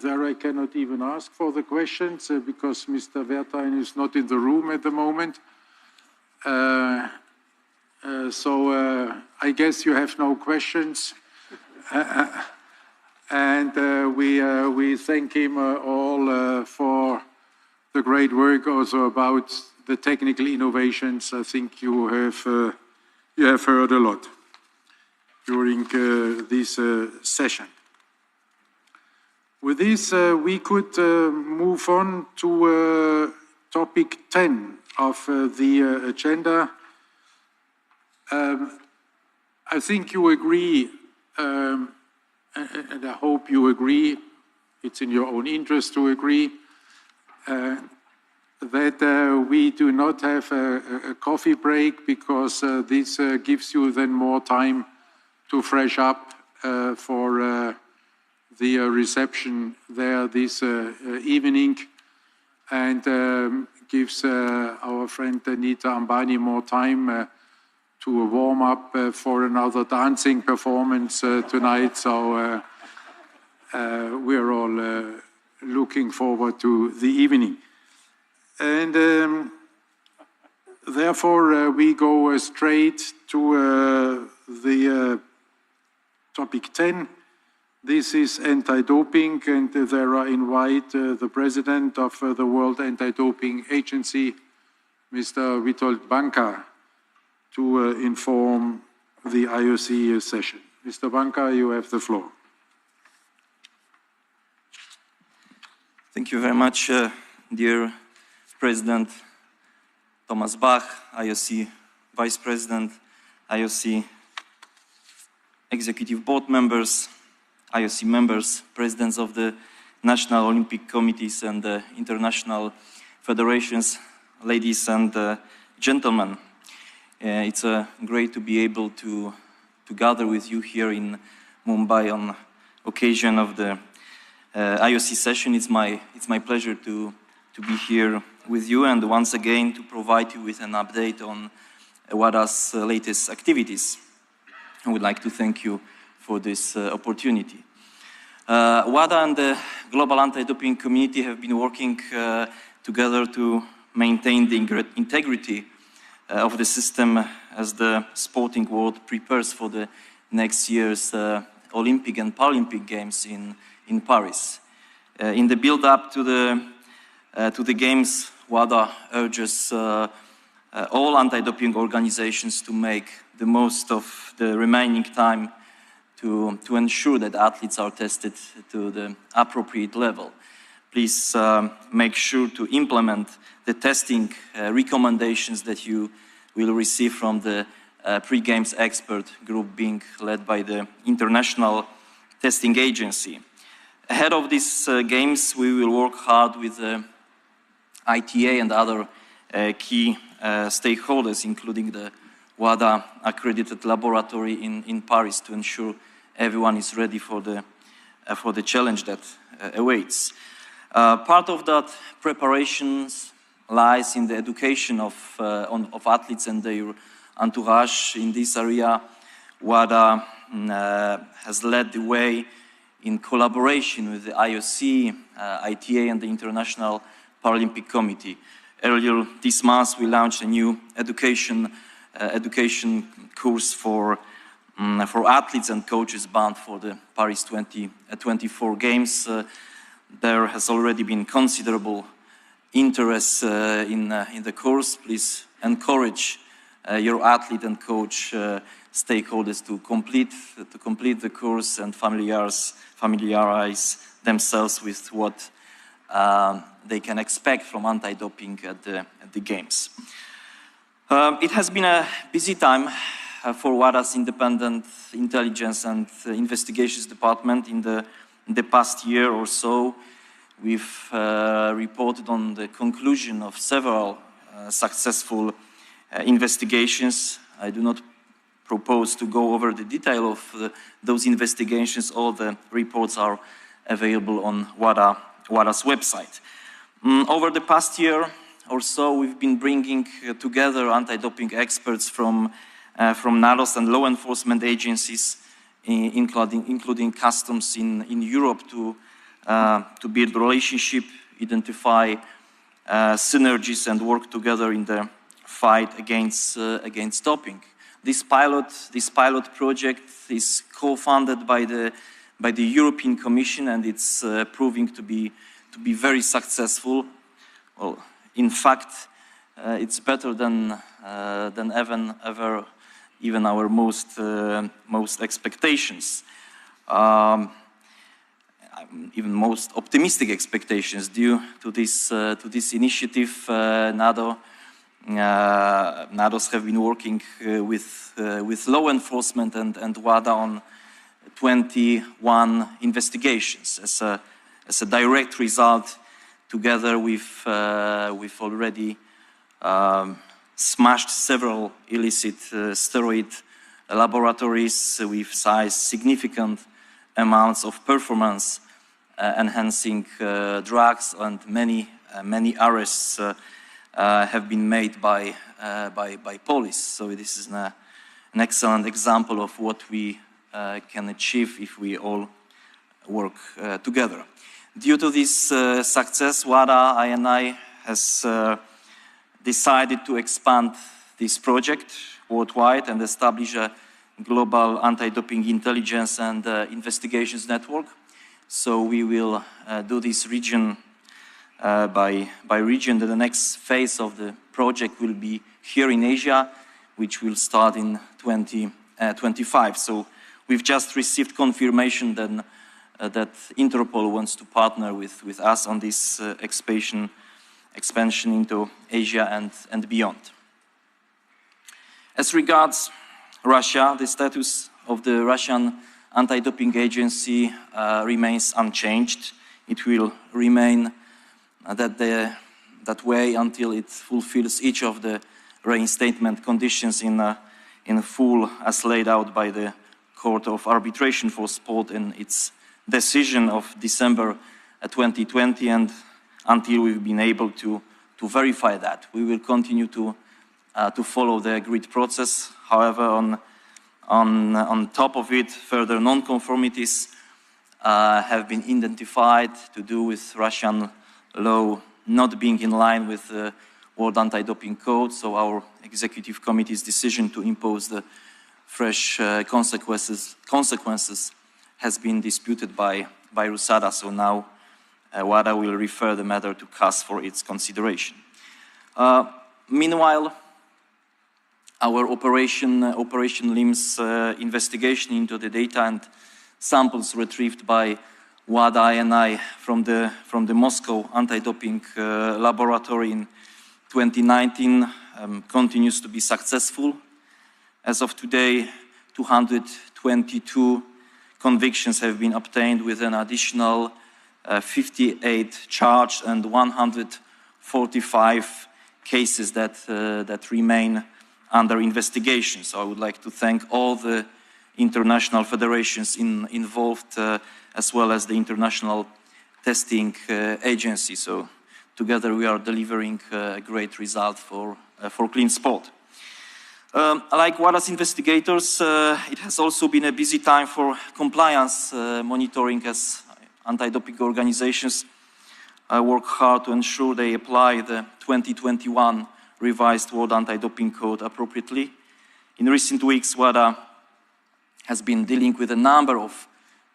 There I cannot even ask for the questions because Mr. Wertheim is not in the room at the moment. So I guess you have no questions. And we thank him all for the great work also about the technical innovations. I think you have heard a lot during this session. With this, we could move on to topic 10 of the agenda. I think you agree, and I hope you agree, it's in your own interest to agree, that we do not have a coffee break because this gives you then more time to fresh up for the reception there this evening, and gives our friend Anita Ambani more time to warm up for another dancing performance tonight. So we're all looking forward to the evening. And therefore we go straight to the topic 10. This is anti-doping, and there I invite the president of the World Anti-Doping Agency, Mr. Witold Banka, to inform the IOC session. Mr. Banka, you have the floor. Thank you very much, dear President Thomas Bach, IOC Vice President, IOC Executive Board members, IOC members, presidents of the National Olympic Committees and international federations, ladies and gentlemen. It's great to be able to gather with you here in Mumbai on occasion of the IOC session. It's my pleasure to be here with you and once again to provide you with an update on WADA's latest activities. I would like to thank you for this opportunity. WADA and the global anti-doping community have been working together to maintain the integrity of the system as the sporting world prepares for the next year's Olympic and Paralympic Games in Paris. In the build-up to the Games, WADA urges all anti-doping organizations to make the most of the remaining time to ensure that athletes are tested to the appropriate level. Please make sure to implement the testing recommendations that you will receive from the pre-Games expert group being led by the International Testing Agency. Ahead of these Games, we will work hard with the ITA and other key stakeholders, including the WADA accredited laboratory in Paris, to ensure everyone is ready for the challenge that awaits. Part of that preparations lies in the education of athletes and their entourage. In this area, WADA has led the way in collaboration with the IOC, ITA and the International Paralympic Committee. Earlier this month, we launched a new education course for athletes and coaches bound for the Paris 2024 Games. There has already been considerable interest in the course. Please encourage your athlete and coach stakeholders to complete the course and familiarize themselves with what they can expect from anti-doping at the Games. It has been a busy time for WADA's Independent Intelligence and Investigations Department in the past year or so. We've reported on the conclusion of several successful investigations. I do not propose to go over the detail of those investigations. All the reports are available on WADA's website. Over the past year or so, we've been bringing together anti-doping experts from NADOS and law enforcement agencies, including customs in Europe, to build relationship, identify synergies, and work together in the fight against doping. This pilot project is co-funded by the European Commission, and it's proving to be very successful. Well, in fact, it's better than ever even our most expectations. Even most optimistic expectations due to this initiative. NADOS have been working with law enforcement and WADA on 21 investigations. As a direct result, together we've already smashed several illicit steroid laboratories. We've seized significant amounts of performance enhancing drugs, and many arrests have been made by police. So this is an excellent example of what we can achieve if we all work together. Due to this success, WADA INI has decided to expand this project worldwide and establish a global anti-doping intelligence and investigations network. So we will do this region by region. The next phase of the project will be here in Asia, which will start in 2025. So we've just received confirmation that Interpol wants to partner with us on this expansion into Asia and beyond. As regards Russia, the status of the Russian anti-doping agency remains unchanged. It will remain that way until it fulfills each of the reinstatement conditions in full as laid out by the Court of Arbitration for Sport in its decision of December 2020, and until we've been able to verify that. We will continue to follow the agreed process. However, on top of it, further non-conformities have been identified to do with Russian law not being in line with the World Anti-Doping Code, so our executive committee's decision to impose the fresh consequences has been disputed by RUSADA, so now WADA will refer the matter to CAS for its consideration. Meanwhile, our Operation LIMS investigation into the data and samples retrieved by WADA-INI from the Moscow anti-doping laboratory in 2019 continues to be successful. As of today, 222 convictions have been obtained with an additional 58 charged and 145 cases that remain under investigation. So I would like to thank all the international federations involved, as well as the International Testing Agency. So together we are delivering a great result for clean sport. Like WADA's investigators, it has also been a busy time for compliance monitoring, as anti-doping organizations work hard to ensure they apply the 2021 revised World Anti-Doping Code appropriately. In recent weeks, WADA has been dealing with a number of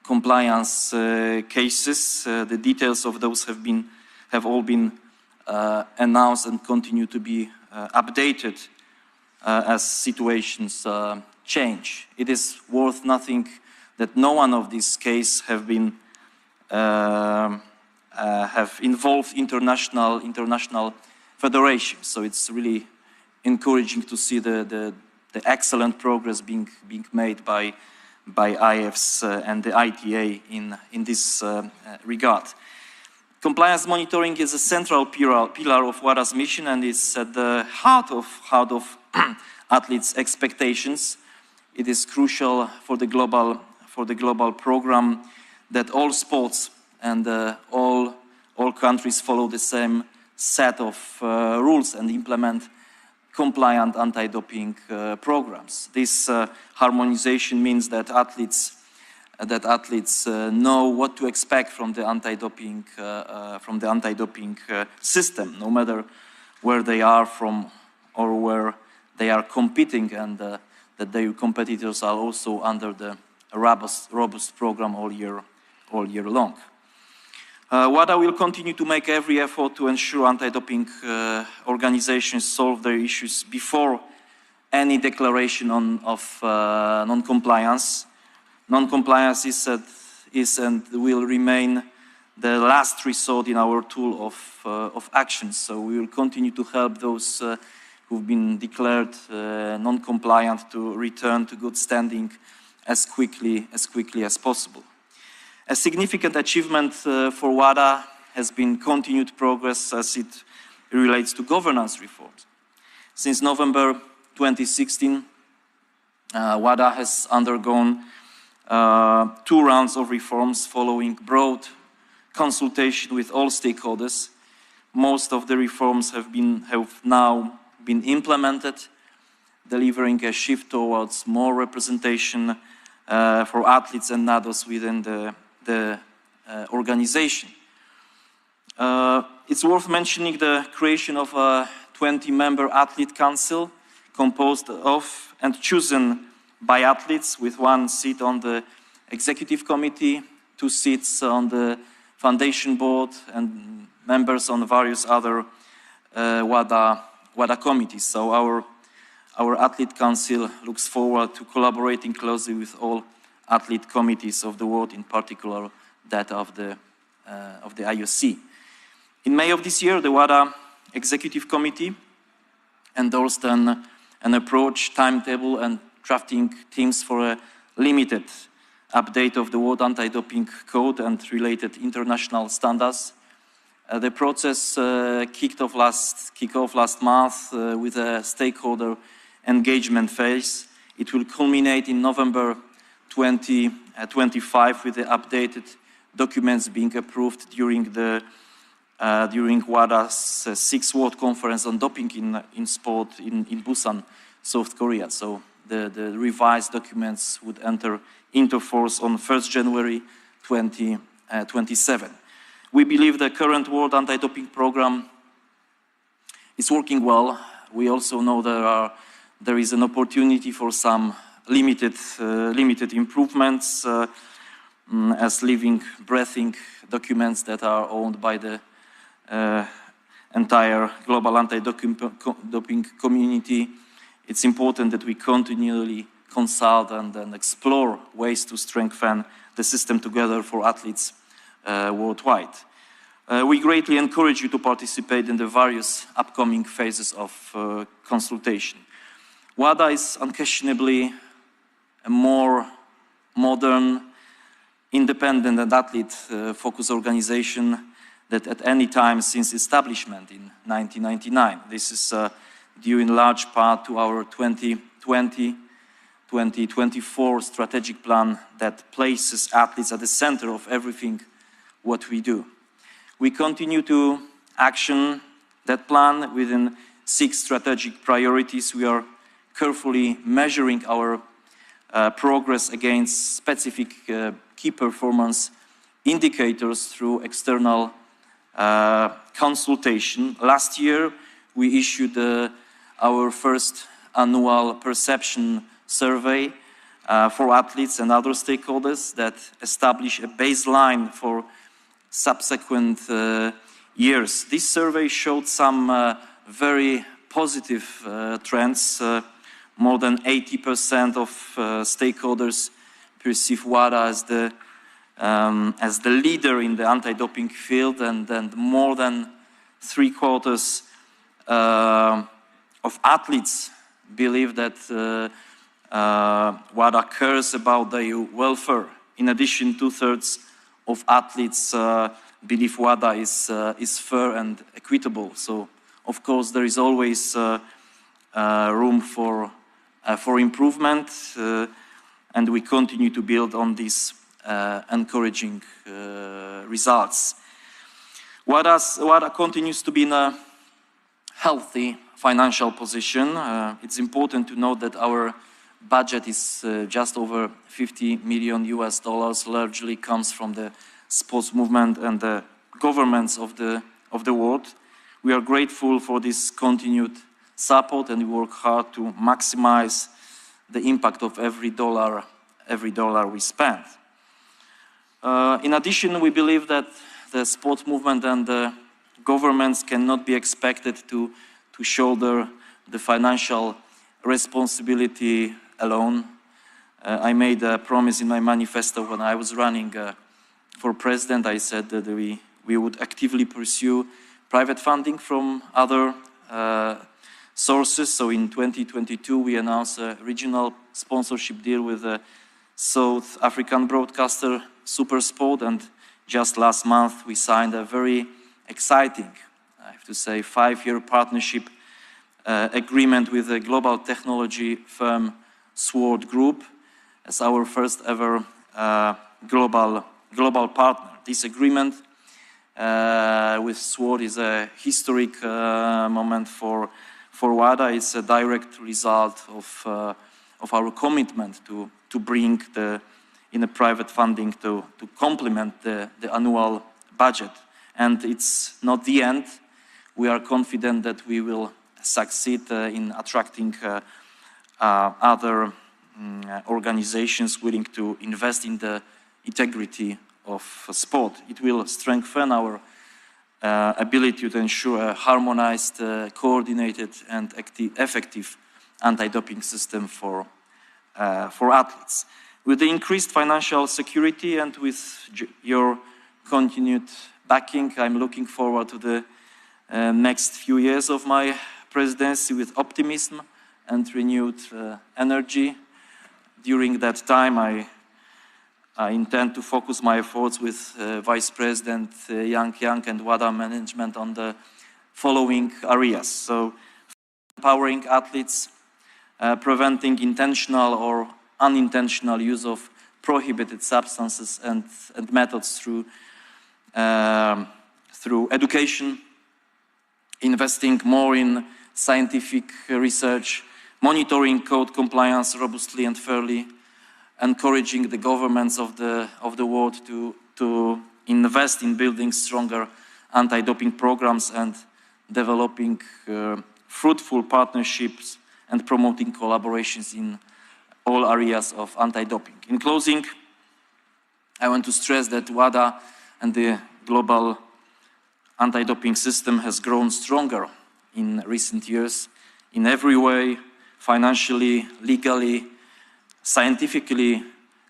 compliance cases. The details of those have all been announced and continue to be updated as situations change. It is worth noting that no one of these cases have involved international federations. So it's really encouraging to see the excellent progress being made by IFs and the ITA in this regard. Compliance monitoring is a central pillar of WADA's mission, and is at the heart of athletes' expectations. It is crucial for the global program that all sports and all countries follow the same set of rules and implement compliant anti-doping programs. This harmonization means that athletes know what to expect from the anti-doping system, no matter where they are from or where they are competing, and that their competitors are also under the robust program all year long. WADA will continue to make every effort to ensure anti-doping organizations solve their issues before any declaration of non-compliance. Non-compliance is and will remain the last resort in our tool of action. So we will continue to help those who've been declared non-compliant to return to good standing as quickly as possible. A significant achievement for WADA has been continued progress as it relates to governance reforms. Since November 2016, WADA has undergone 2 rounds of reforms following broad consultation with all stakeholders. Most of the reforms have now been implemented, delivering a shift towards more representation for athletes and NADOs within the organization. It's worth mentioning the creation of a 20-member athlete council composed of and chosen by athletes, with 1 seat on the executive committee, 2 seats on the foundation board, and members on various other WADA committees. So our athlete council looks forward to collaborating closely with all athlete committees of the world, in particular that of the IOC. In May of this year, the WADA Executive Committee endorsed an approach, timetable, and drafting teams for a limited update of the World Anti-Doping Code and related international standards. The process kicked off last month with a stakeholder engagement phase. It will culminate in November 2025 with the updated documents being approved during WADA's 6th World Conference on Doping in Sport in Busan, South Korea. So the revised documents would enter into force on 1st January 2027. We believe the current World Anti-Doping Program is working well. We also know there is an opportunity for some limited improvements as living, breathing documents that are owned by the entire global anti-doping community. It's important that we continually consult and explore ways to strengthen the system together for athletes worldwide. We greatly encourage you to participate in the various upcoming phases of consultation. WADA is unquestionably a more modern, independent and athlete-focused organization that at any time since establishment in 1999. This is due in large part to our 2020-2024 strategic plan that places athletes at the center of everything what we do. We continue to action that plan within 6 strategic priorities. We are carefully measuring our progress against specific key performance indicators through external consultation. Last year, we issued our first annual perception survey for athletes and other stakeholders that establish a baseline for subsequent years. This survey showed some very positive trends. More than 80% of stakeholders perceive WADA as the leader in the anti-doping field, and more than 3/4 of athletes believe that WADA cares about their welfare. In addition, 2/3 of athletes believe WADA is fair and equitable. So, of course, there is always room for improvement, and we continue to build on these encouraging results. WADA continues to be in a healthy financial position. It's important to note that our budget is just over $50 million, largely comes from the sports movement and the governments of the world. We are grateful for this continued support, and we work hard to maximize the impact of every dollar we spend. In addition, we believe that the sports movement and the governments cannot be expected to shoulder the financial responsibility alone. I made a promise in my manifesto when I was running for president. I said that we would actively pursue private funding from other sources. So in 2022, we announced a regional sponsorship deal with the South African broadcaster SuperSport, and just last month we signed a very exciting, I have to say, 5-year partnership agreement with the global technology firm Lokmat Group as our first ever global partner. This agreement with SWORD is a historic moment for WADA. It's a direct result of our commitment to bring in a private funding to complement the annual budget. And it's not the end. We are confident that we will succeed in attracting other organizations willing to invest in the integrity of sport. It will strengthen our ability to ensure a harmonized, coordinated and effective anti-doping system for athletes. With the increased financial security and with your continued backing, I'm looking forward to the next few years of my presidency with optimism and renewed energy. During that time, I intend to focus my efforts with Vice President Yang and WADA management on the following areas. So, empowering athletes, preventing intentional or unintentional use of prohibited substances and methods through education, investing more in scientific research, monitoring code compliance robustly and fairly, encouraging the governments of the world to invest in building stronger anti-doping programs and developing fruitful partnerships and promoting collaborations in all areas of anti-doping. In closing, I want to stress that WADA and the global anti-doping system has grown stronger in recent years in every way, financially, legally, scientifically,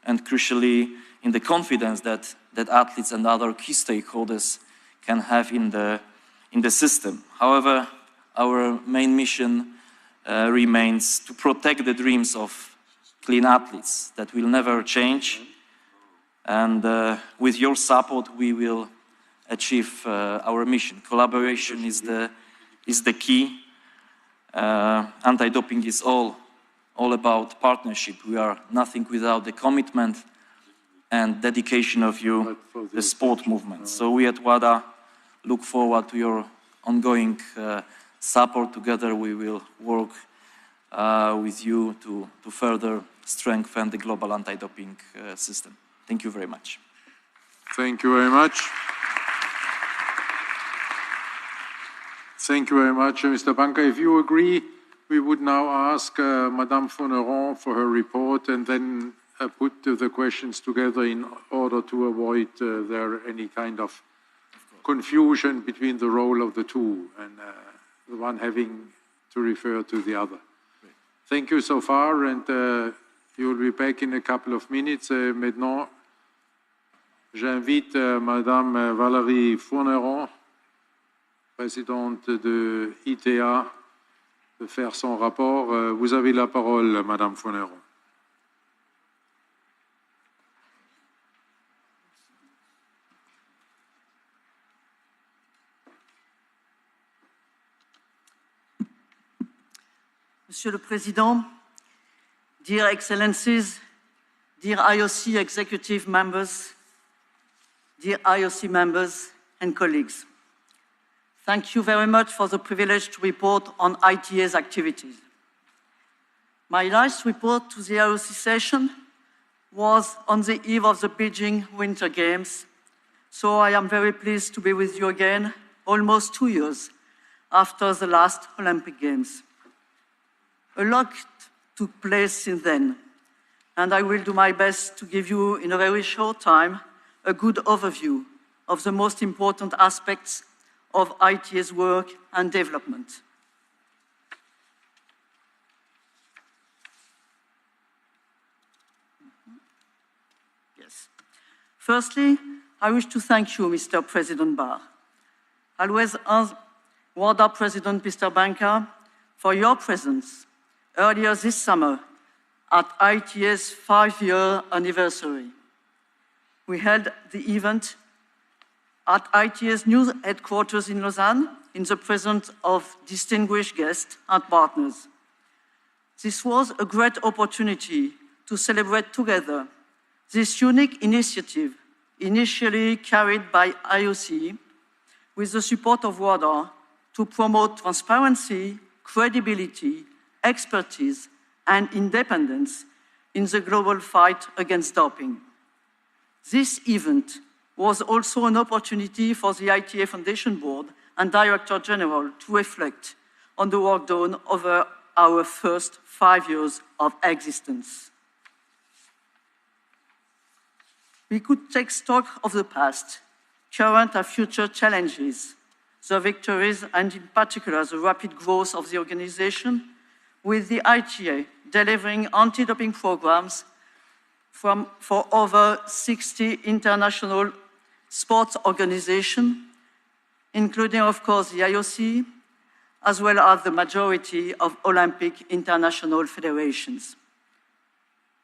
and crucially in the confidence that athletes and other key stakeholders can have in the system. However, our main mission remains to protect the dreams of clean athletes. That will never change. And with your support, we will achieve our mission. Collaboration is the key. Anti-doping is all about partnership. We are nothing without the commitment and dedication of you, the sport movement. So we at WADA look forward to your ongoing support. Together we will work with you to further strengthen the global anti-doping system. Thank you very much. Thank you very much. Thank you very much, Mr. Banka. If you agree, we would now ask Madame Foneron for her report and then put the questions together in order to avoid there any kind of confusion between the role of the two and the one having to refer to the other. Thank you so far, and you will be back in a couple of minutes. Maintenant, j'invite Madame Valérie Fourneron, présidente de ITA, de faire son rapport. Vous avez la parole, Madame Fourneron. Monsieur le Président, dear Excellencies, dear IOC executive members, dear IOC members and colleagues, thank you very much for the privilege to report on ITA's activities. My last report to the IOC session was on the eve of the Beijing Winter Games, so I am very pleased to be with you again, almost 2 years after the last Olympic Games. A lot took place since then, and I will do my best to give you, in a very short time, a good overview of the most important aspects of ITA's work and development. Yes. Firstly, I wish to thank you, Mr. President Barr. Always as WADA President Mr. Banka, for your presence earlier this summer at ITA's 5-year anniversary. We held the event at ITA's new headquarters in Lausanne in the presence of distinguished guests and partners. This was a great opportunity to celebrate together this unique initiative initially carried by IOC with the support of WADA to promote transparency, credibility, expertise, and independence in the global fight against doping. This event was also an opportunity for the ITA Foundation Board and Director General to reflect on the work done over our first 5 years of existence. We could take stock of the past, current and future challenges, the victories, and in particular the rapid growth of the organization, with the ITA delivering anti-doping programs for over 60 international sports organizations, including, of course, the IOC, as well as the majority of Olympic international federations.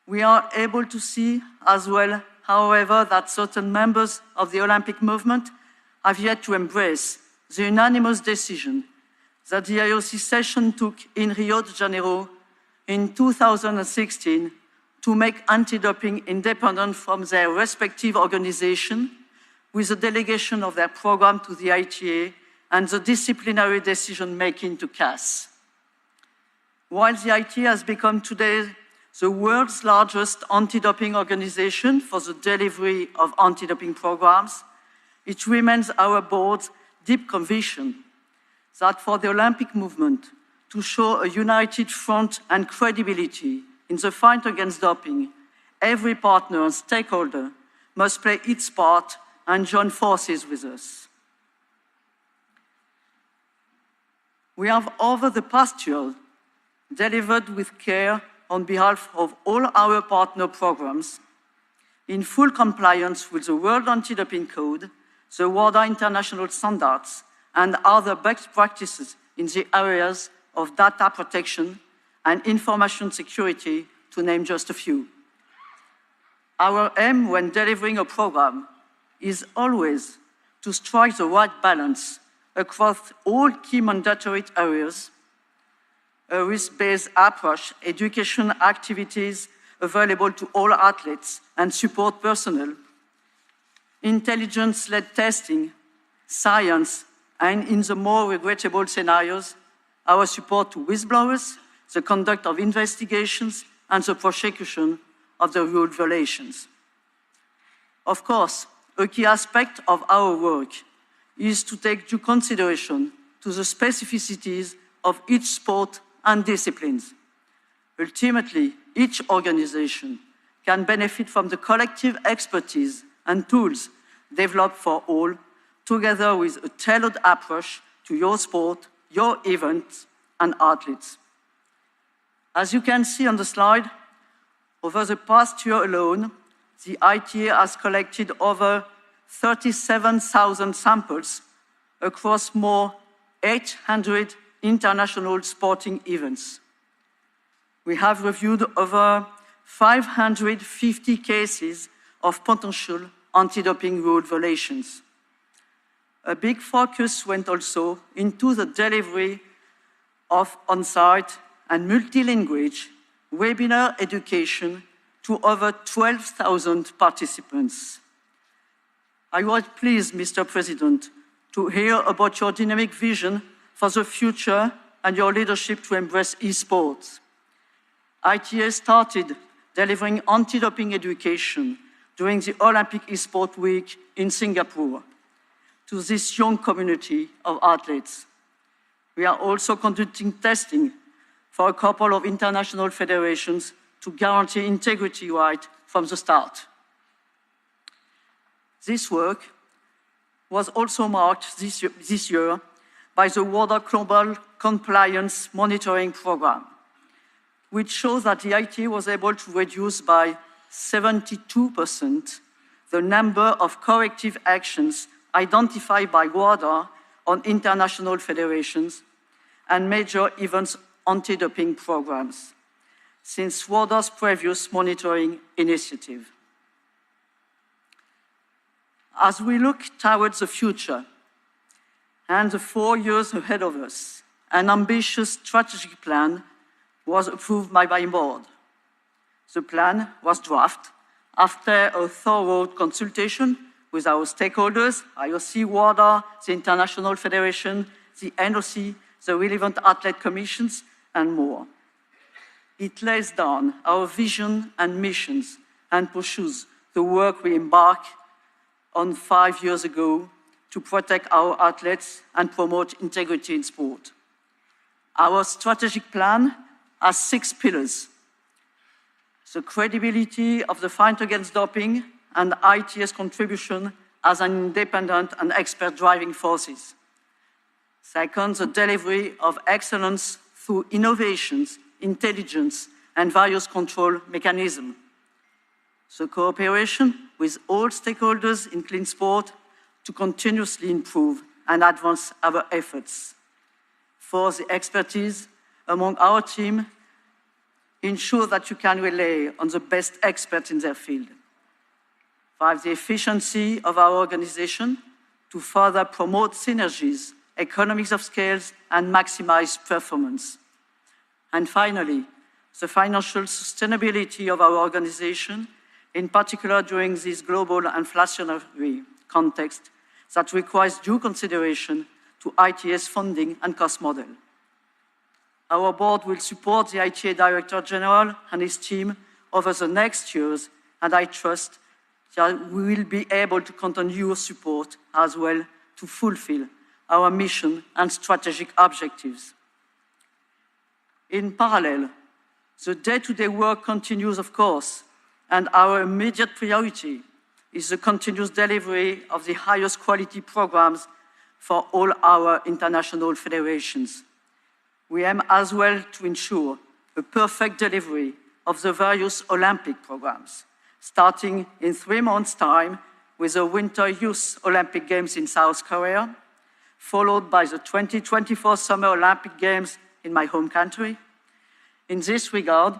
We are able to see as well, however, that certain members of the Olympic movement have yet to embrace the unanimous decision that the IOC session took in Rio de Janeiro in 2016 to make anti-doping independent from their respective organization, with the delegation of their program to the ITA and the disciplinary decision-making to CAS. While the ITA has become today the world's largest anti-doping organization for the delivery of anti-doping programs, it remains our board's deep conviction that for the Olympic movement to show a united front and credibility in the fight against doping, every partner and stakeholder must play its part and join forces with us. We have, over the past year, delivered with care on behalf of all our partner programs, in full compliance with the World Anti-Doping Code, the WADA international standards, and other best practices in the areas of data protection and information security, to name just a few. Our aim when delivering a program is always to strike the right balance across all key mandatory areas, a risk-based approach, education activities available to all athletes and support personnel, intelligence-led testing, science, and in the more regrettable scenarios, our support to whistleblowers, the conduct of investigations, and the prosecution of the rule violations. Of course, a key aspect of our work is to take due consideration to the specificities of each sport and disciplines. Ultimately, each organization can benefit from the collective expertise and tools developed for all, together with a tailored approach to your sport, your events, and athletes. As you can see on the slide, over the past year alone, the ITA has collected over 37,000 samples across more 800 international sporting events. We have reviewed over 550 cases of potential anti-doping rule violations. A big focus went also into the delivery of on-site and multilingual webinar education to over 12,000 participants. I was pleased, Mr. President, to hear about your dynamic vision for the future and your leadership to embrace esports. ITA started delivering anti-doping education during the Olympic Esport Week in Singapore to this young community of athletes. We are also conducting testing for a couple of international federations to guarantee integrity right from the start. This work was also marked this year by the WADA Global Compliance Monitoring Program, which shows that the ITA was able to reduce by 72% the number of corrective actions identified by WADA on international federations and major events anti-doping programs since WADA's previous monitoring initiative. As we look towards the future and the 4 years ahead of us, an ambitious strategic plan was approved by my board. The plan was drafted after a thorough consultation with our stakeholders, IOC, WADA, the International Federation, the NOC, the relevant athlete commissions, and more. It lays down our vision and missions and pursues the work we embarked on 5 years ago to protect our athletes and promote integrity in sport. Our strategic plan has 6 pillars: the credibility of the fight against doping and ITA's contribution as an independent and expert driving forces. Second, the delivery of excellence through innovations, intelligence, and various control mechanisms. the cooperation with all stakeholders in clean sport to continuously improve and advance our efforts. 4, the expertise among our team ensure that you can rely on the best experts in their field. 5, the efficiency of our organization to further promote synergies, economies of scale, and maximize performance. And finally, the financial sustainability of our organization, in particular during this global inflationary context that requires due consideration to ITA's funding and cost model. Our board will support the ITA Director General and his team over the next years, and I trust that we will be able to count on your support as well to fulfill our mission and strategic objectives. In parallel, the day-to-day work continues, of course, and our immediate priority is the continuous delivery of the highest quality programs for all our international federations. We aim as well to ensure a perfect delivery of the various Olympic programs, starting in 3 months' time with the Winter Youth Olympic Games in South Korea, followed by the 2024 Summer Olympic Games in my home country. In this regard,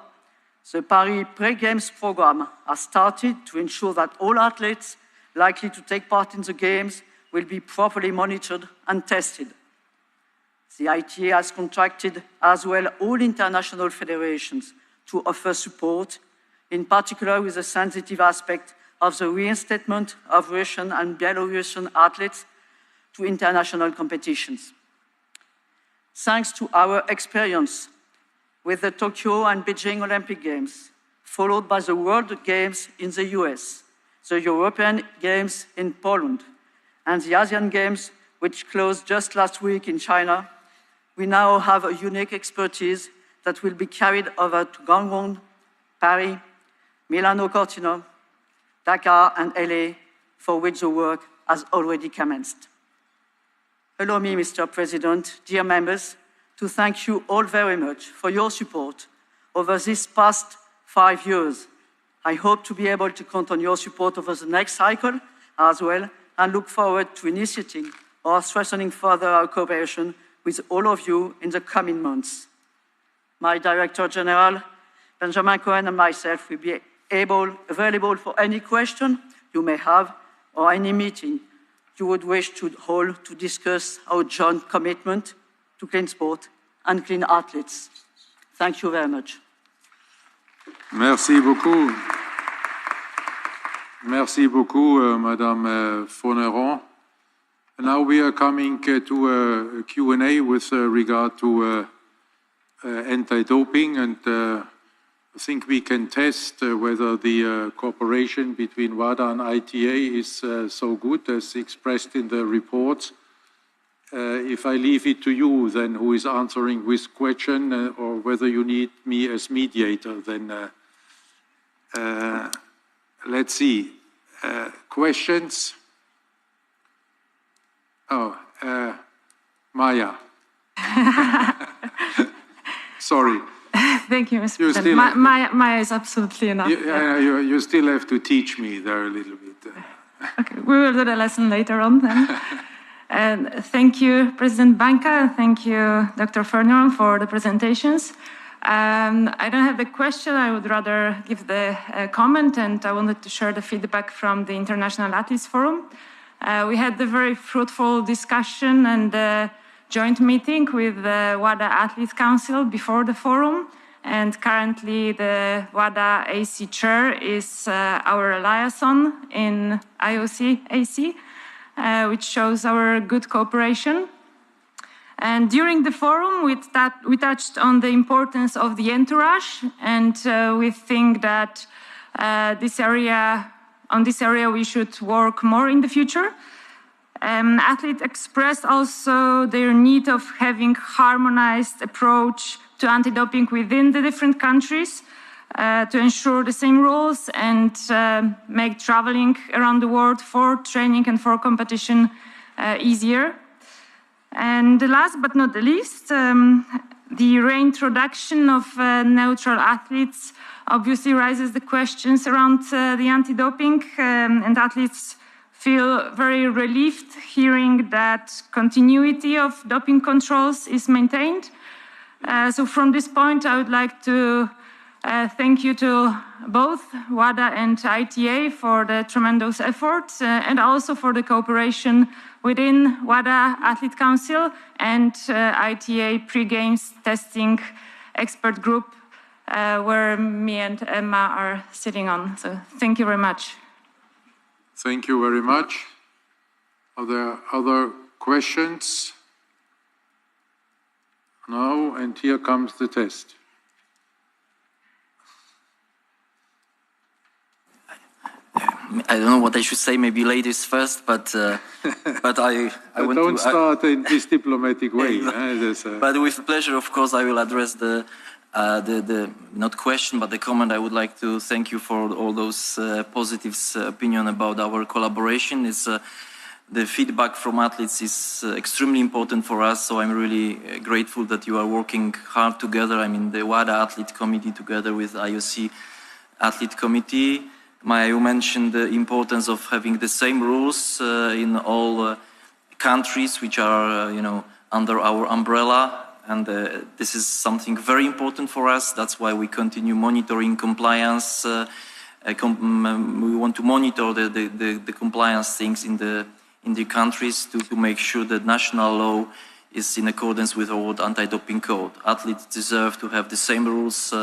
the Paris Pre-Games program has started to ensure that all athletes likely to take part in the Games will be properly monitored and tested. The ITA has contracted as well all international federations to offer support, in particular with the sensitive aspect of the reinstatement of Russian and Belarusian athletes to international competitions. Thanks to our experience with the Tokyo and Beijing Olympic Games, followed by the World Games in the US, the European Games in Poland, and the Asian Games, which closed just last week in China, we now have a unique expertise that will be carried over to Gangwon, Paris, Milano Cortina, Dakar, and LA, for which the work has already commenced. Allow me, Mr. President, dear members, to thank you all very much for your support over these past 5 years. I hope to be able to count on your support over the next cycle as well, and look forward to initiating or strengthening further our cooperation with all of you in the coming months. My Director General, Benjamin Cohen, and myself will be available for any question you may have or any meeting you would wish to hold to discuss our joint commitment to clean sport and clean athletes. Thank you very much. Merci beaucoup. Merci beaucoup, Madame Foneron. Now we are coming to a Q&A with regard to anti-doping, and I think we can test whether the cooperation between WADA and ITA is so good as expressed in the report. If I leave it to you, then who is answering which question, or whether you need me as mediator, then let's see. Questions? Oh, Maya. Sorry. Thank you, Mr. President. Maya is absolutely enough. You still have to teach me there a little bit. Okay, we will do the lesson later on then. And thank you, President Banca, and thank you, Dr. Foneron, for the presentations. I don't have the question, I would rather give the comment, and I wanted to share the feedback from the International Athletes Forum. We had a very fruitful discussion and joint meeting with the WADA Athletes Council before the forum, and currently the WADA AC chair is our liaison in IOC AC, which shows our good cooperation. And during the forum, we touched on the importance of the entourage, and we think that on this area we should work more in the future. Athletes expressed also their need of having harmonized approach to anti-doping within the different countries to ensure the same rules and make traveling around the world for training and for competition easier. And last but not the least, The reintroduction of neutral athletes obviously raises the questions around the anti-doping, and athletes feel very relieved hearing that continuity of doping controls is maintained. So from this point, I would like to thank you to both WADA and ITA for the tremendous effort and also for the cooperation within WADA Athlete Council and ITA pre-games testing expert group where me and Emma are sitting on. So thank you very much. Thank you very much. Are there other questions? No, and here comes the test. I don't know what I should say, maybe ladies first, but I want don't to... start in this diplomatic way. But with pleasure, of course, I will address the not question, but the comment. I would like to thank you for all those positive opinion about our collaboration. It's, the feedback from athletes is extremely important for us, so I'm really grateful that you are working hard together. I mean, the WADA Athlete Committee together with IOC Athlete Committee. You mentioned the importance of having the same rules in all countries which are, under our umbrella. And this is something very important for us. That's why we continue monitoring compliance. We want to monitor the compliance things in the countries to make sure that national law is in accordance with our anti-doping code. Athletes deserve to have the same rules,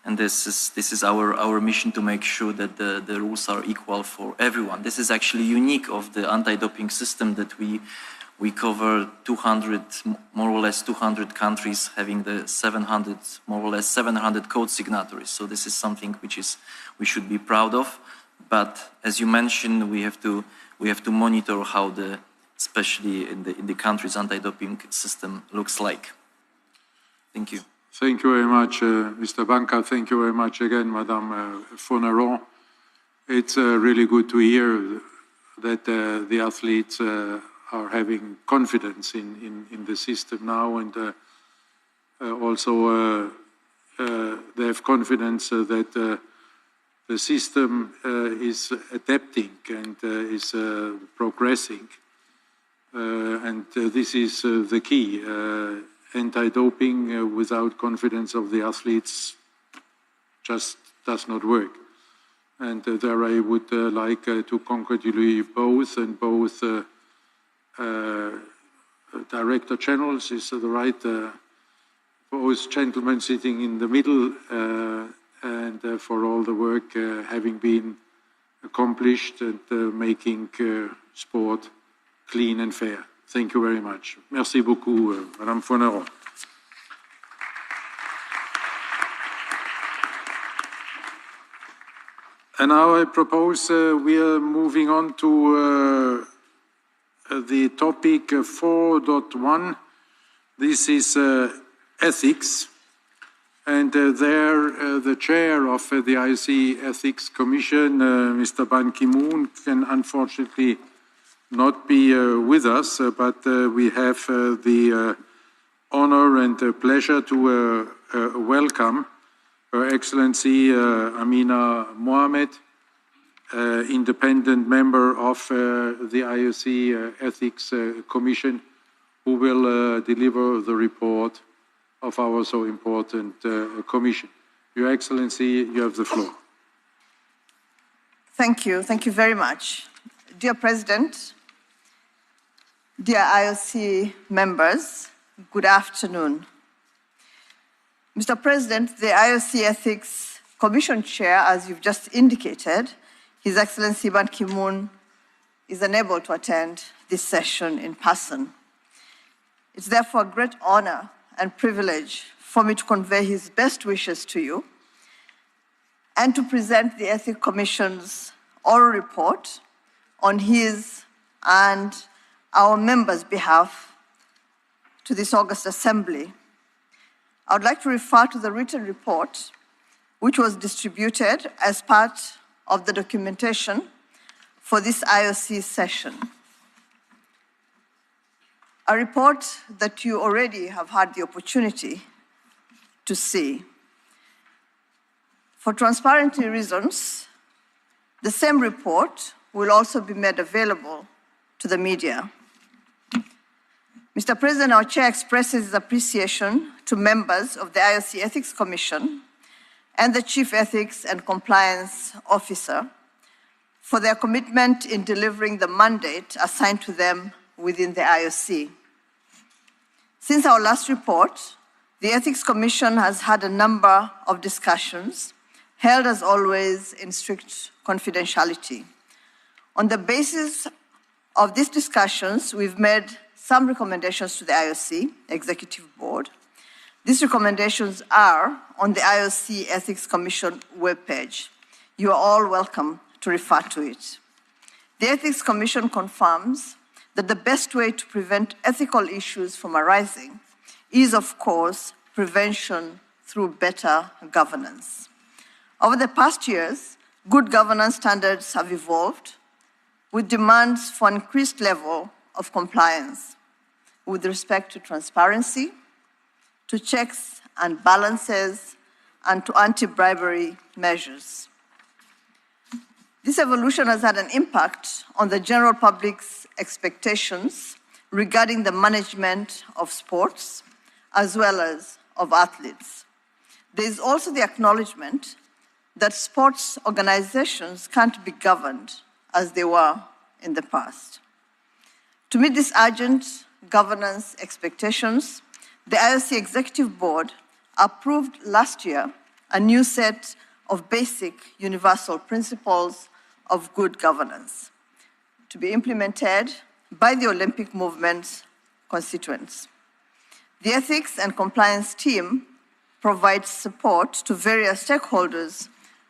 and this is our mission to make sure that the rules are equal for everyone. This is actually unique of the anti-doping system that we cover 200, more or less 200 countries having the 700, more or less 700 code signatories. So this is something we should be proud of. But as you mentioned, we have to monitor how especially in the country's anti-doping system looks like. Thank you. Thank you very much, Mr. Banca. Thank you very much again, Madame Foneron. It's really good to hear that the athletes are having confidence in the system now, and also they have confidence that the system is adapting and is progressing. And this is the key. Anti-doping without confidence of the athletes just does not work. And there I would like to congratulate both, and both Director Generals, is the right, both gentlemen sitting in the middle, and for all the work having been accomplished and making sport clean and fair. Thank you very much. Merci beaucoup, Madame Foneron. And now I propose we are moving on to the topic 4.1. This is ethics. And there, the chair of the IOC Ethics Commission, Mr. Ban Ki-moon, can unfortunately not be with us, but we have the honor and pleasure to welcome Her Excellency Amina Mohamed, independent member of the IOC Ethics Commission, who will deliver the report of our so important commission. Your Excellency, you have the floor. Thank you. Thank you very much. Dear President, dear IOC members, good afternoon. Mr. President, the IOC Ethics Commission Chair, as you've just indicated, His Excellency Ban Ki-moon, is unable to attend this session in person. It's therefore a great honor and privilege for me to convey his best wishes to you and to present the Ethics Commission's oral report on his and our members' behalf to this August Assembly. I would like to refer to the written report, which was distributed as part of the documentation for this IOC session. A report that you already have had the opportunity to see. For transparency reasons, the same report will also be made available to the media. Mr. President, our chair expresses his appreciation to members of the IOC Ethics Commission and the Chief Ethics and Compliance Officer for their commitment in delivering the mandate assigned to them within the IOC. Since our last report, the Ethics Commission has had a number of discussions, held as always in strict confidentiality. On the basis of these discussions, we've made some recommendations to the IOC Executive Board. These recommendations are on the IOC Ethics Commission webpage. You are all welcome to refer to it. The Ethics Commission confirms that the best way to prevent ethical issues from arising is, of course, prevention through better governance. Over the past years, good governance standards have evolved with demands for an increased level of compliance with respect to transparency, to checks and balances, and to anti-bribery measures. This evolution has had an impact on the general public's expectations regarding the management of sports, as well as of athletes. There is also the acknowledgement that sports organizations can't be governed as they were in the past. To meet these urgent governance expectations, the IOC Executive Board approved last year a new set of basic universal principles of good governance to be implemented by the Olympic movement's constituents. The Ethics and Compliance team provides support to various stakeholders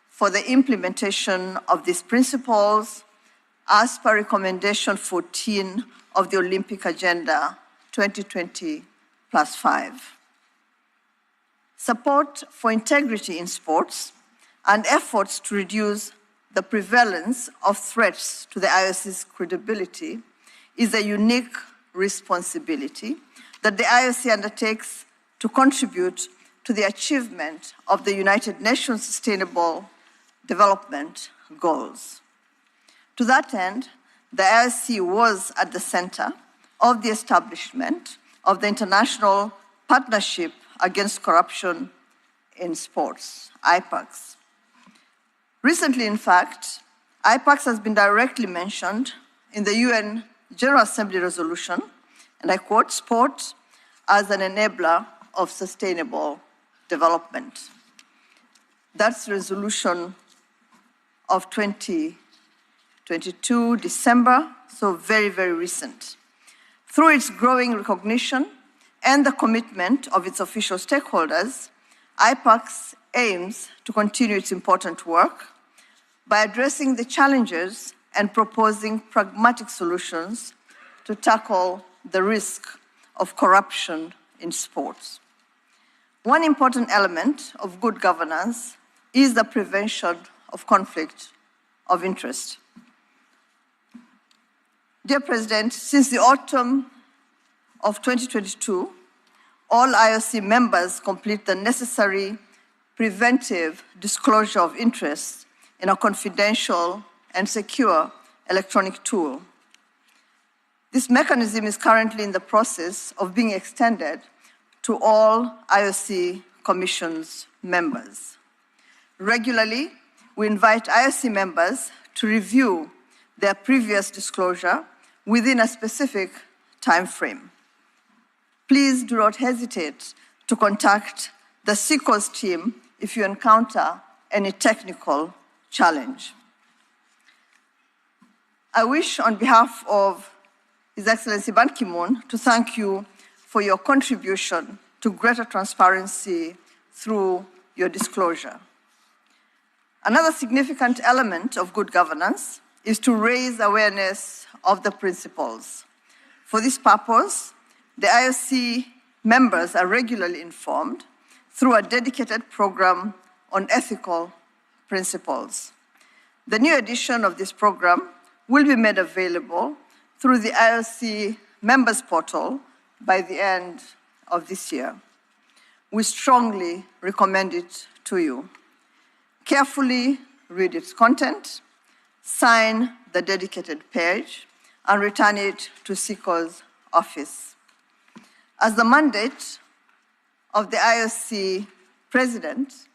for the implementation of these principles as per recommendation 14 of the Olympic Agenda 2020+5. Support for integrity in sports and efforts to reduce the prevalence of threats to the IOC's credibility is a unique responsibility that the IOC undertakes to contribute to the achievement of the United Nations Sustainable Development Goals. To that end, the IOC was at the center of the establishment of the International Partnership Against Corruption in Sports, IPACS. Recently, in fact, IPACS has been directly mentioned in the UN General Assembly resolution, and I quote, sport as an enabler of sustainable development. That's resolution of 2022, December, so very, very recent. Through its growing recognition and the commitment of its official stakeholders, IPACS aims to continue its important work by addressing the challenges and proposing pragmatic solutions to tackle the risk of corruption in sports. One important element of good governance is the prevention of conflict of interest. Dear President, since the autumn of 2022, all IOC members complete the necessary preventive disclosure of interest in a confidential and secure electronic tool. This mechanism is currently in the process of being extended to all IOC Commission's members. Regularly, we invite IOC members to review their previous disclosure within a specific time frame. Please do not hesitate to contact the CICOS team if you encounter any technical challenge. I wish, on behalf of His Excellency Ban Ki-moon, to thank you for your contribution to greater transparency through your disclosure. Another significant element of good governance is to raise awareness of the principles. For this purpose, the IOC members are regularly informed through a dedicated program on ethical principles. The new edition of this program will be made available through the IOC members portal by the end of this year. we strongly recommend it to you. Carefully read its content, sign the dedicated page, and return it to SECO's office. As the mandate of the IOC president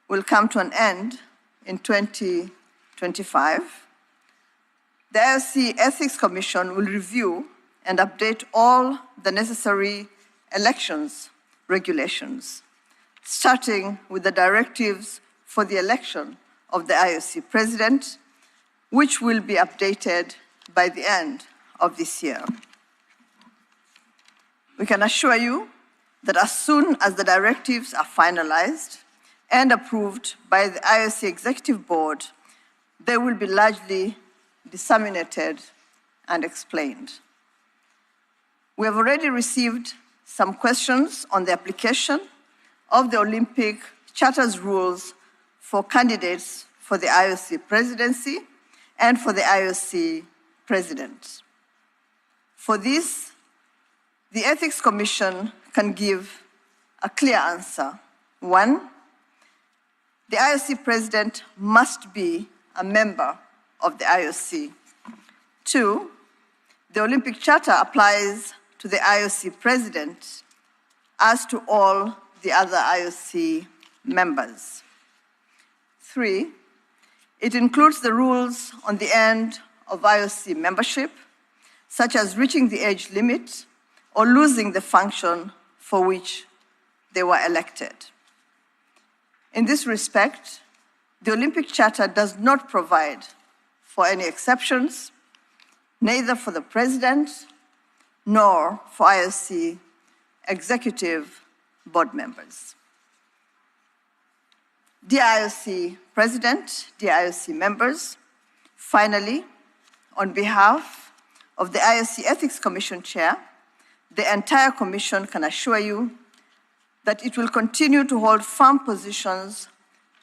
will come to an end in 2025, the IOC Ethics Commission will review and update all the necessary elections regulations, starting with the directives for the election of the IOC president, which will be updated by the end of this year. We can assure you that as soon as the directives are finalized and approved by the IOC Executive Board, they will be largely disseminated and explained. We have already received some questions on the application of the Olympic Charter's rules for candidates for the IOC presidency and for the IOC president. For this, the Ethics Commission can give a clear answer. 1, the IOC president must be a member of the IOC. 2, the Olympic Charter applies to the IOC president as to all the other IOC members. 3, it includes the rules on the end of IOC membership, such as reaching the age limit or losing the function for which they were elected. In this respect, the Olympic Charter does not provide for any exceptions, neither for the president nor for IOC executive board members. Dear IOC President, dear IOC members, finally, on behalf of the IOC Ethics Commission Chair, the entire Commission can assure you that it will continue to hold firm positions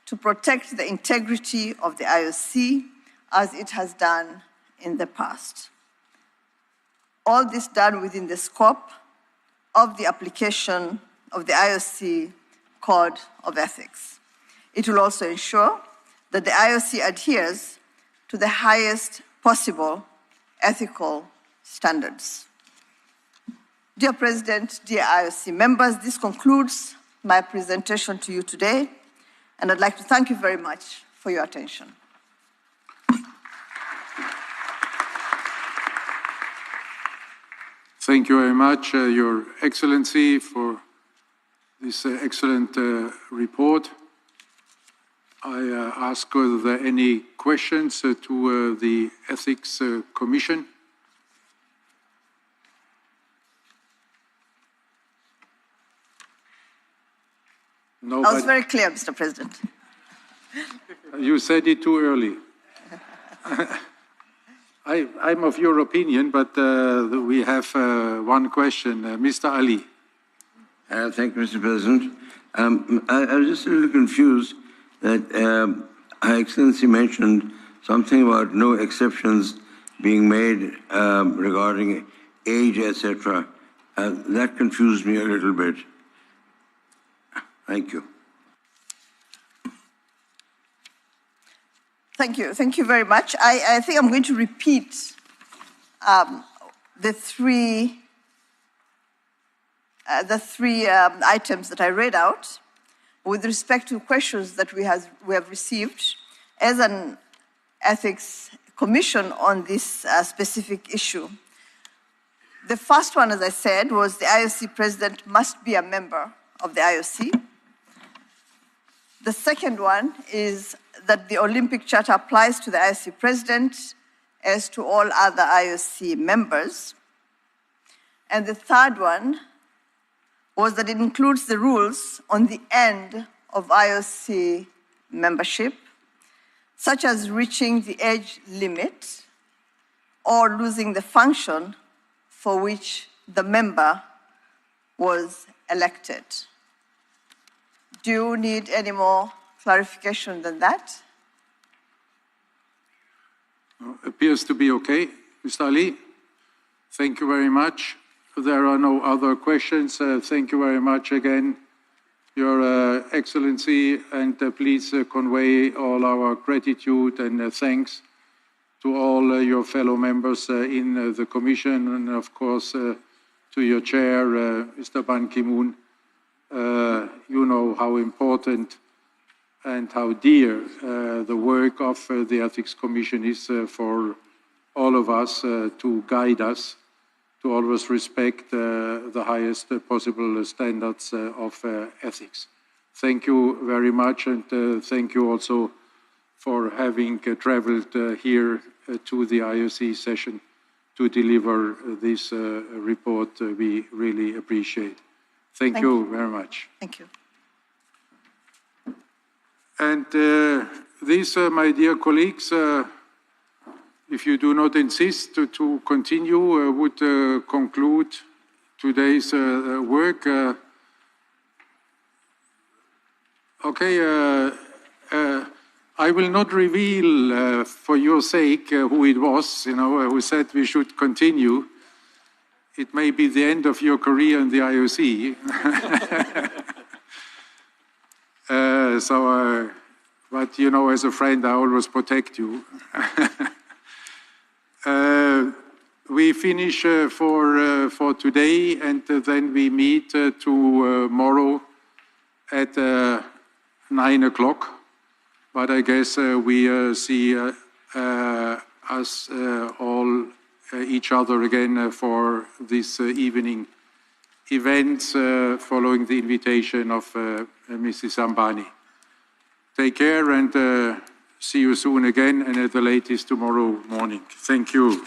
to protect the integrity of the IOC as it has done in the past. All this done within the scope of the application of the IOC Code of Ethics. It will also ensure that the IOC adheres to the highest possible ethical standards. Dear President, dear IOC members, this concludes my presentation to you today, and I'd like to thank you very much for your attention. Thank you very much, Your Excellency, for this excellent report. I ask whether there are any questions to the Ethics Commission. No, I was very clear, Mr. President. You said it too early. I'm of your opinion, but we have one question. Mr. Ali. Thank you, Mr. President. I was just a little confused that Her Excellency mentioned something about no exceptions being made regarding age, etc. That confused me a little bit. Thank you. Thank you. Thank you very much. I think I'm going to repeat the three items that I read out with respect to questions that we have received as an ethics commission on this specific issue. The first one, as I said, was the IOC president must be a member of the IOC. The second one is that the Olympic Charter applies to the IOC president as to all other IOC members. And the third one was that it includes the rules on the end of IOC membership, such as reaching the age limit or losing the function for which the member was elected. Do you need any more clarification than that? Appears to be okay. Mr. Ali, thank you very much. There are no other questions. Thank you very much again Your Excellency, and please convey all our gratitude and thanks to all your fellow members in the Commission, and of course to your chair, Mr. Ban Ki-moon. You know how important and how dear the work of the Ethics Commission is for all of us to guide us to always respect the highest possible standards of ethics. Thank you very much, and thank you also for having traveled here to the IOC session to deliver this report. We really appreciate. Thank you very much. Thank you. And this, my dear colleagues, if you do not insist to continue, would conclude today's work. I will not reveal, for your sake, who it was, who said we should continue. It may be the end of your career in the IOC. But as a friend, I always protect you. We finish for today, and then we meet tomorrow at 9 o'clock. But I guess we see us all each other again for this evening events following the invitation of Mrs. Ambani. Take care and see you soon again, and at the latest tomorrow morning. Thank you.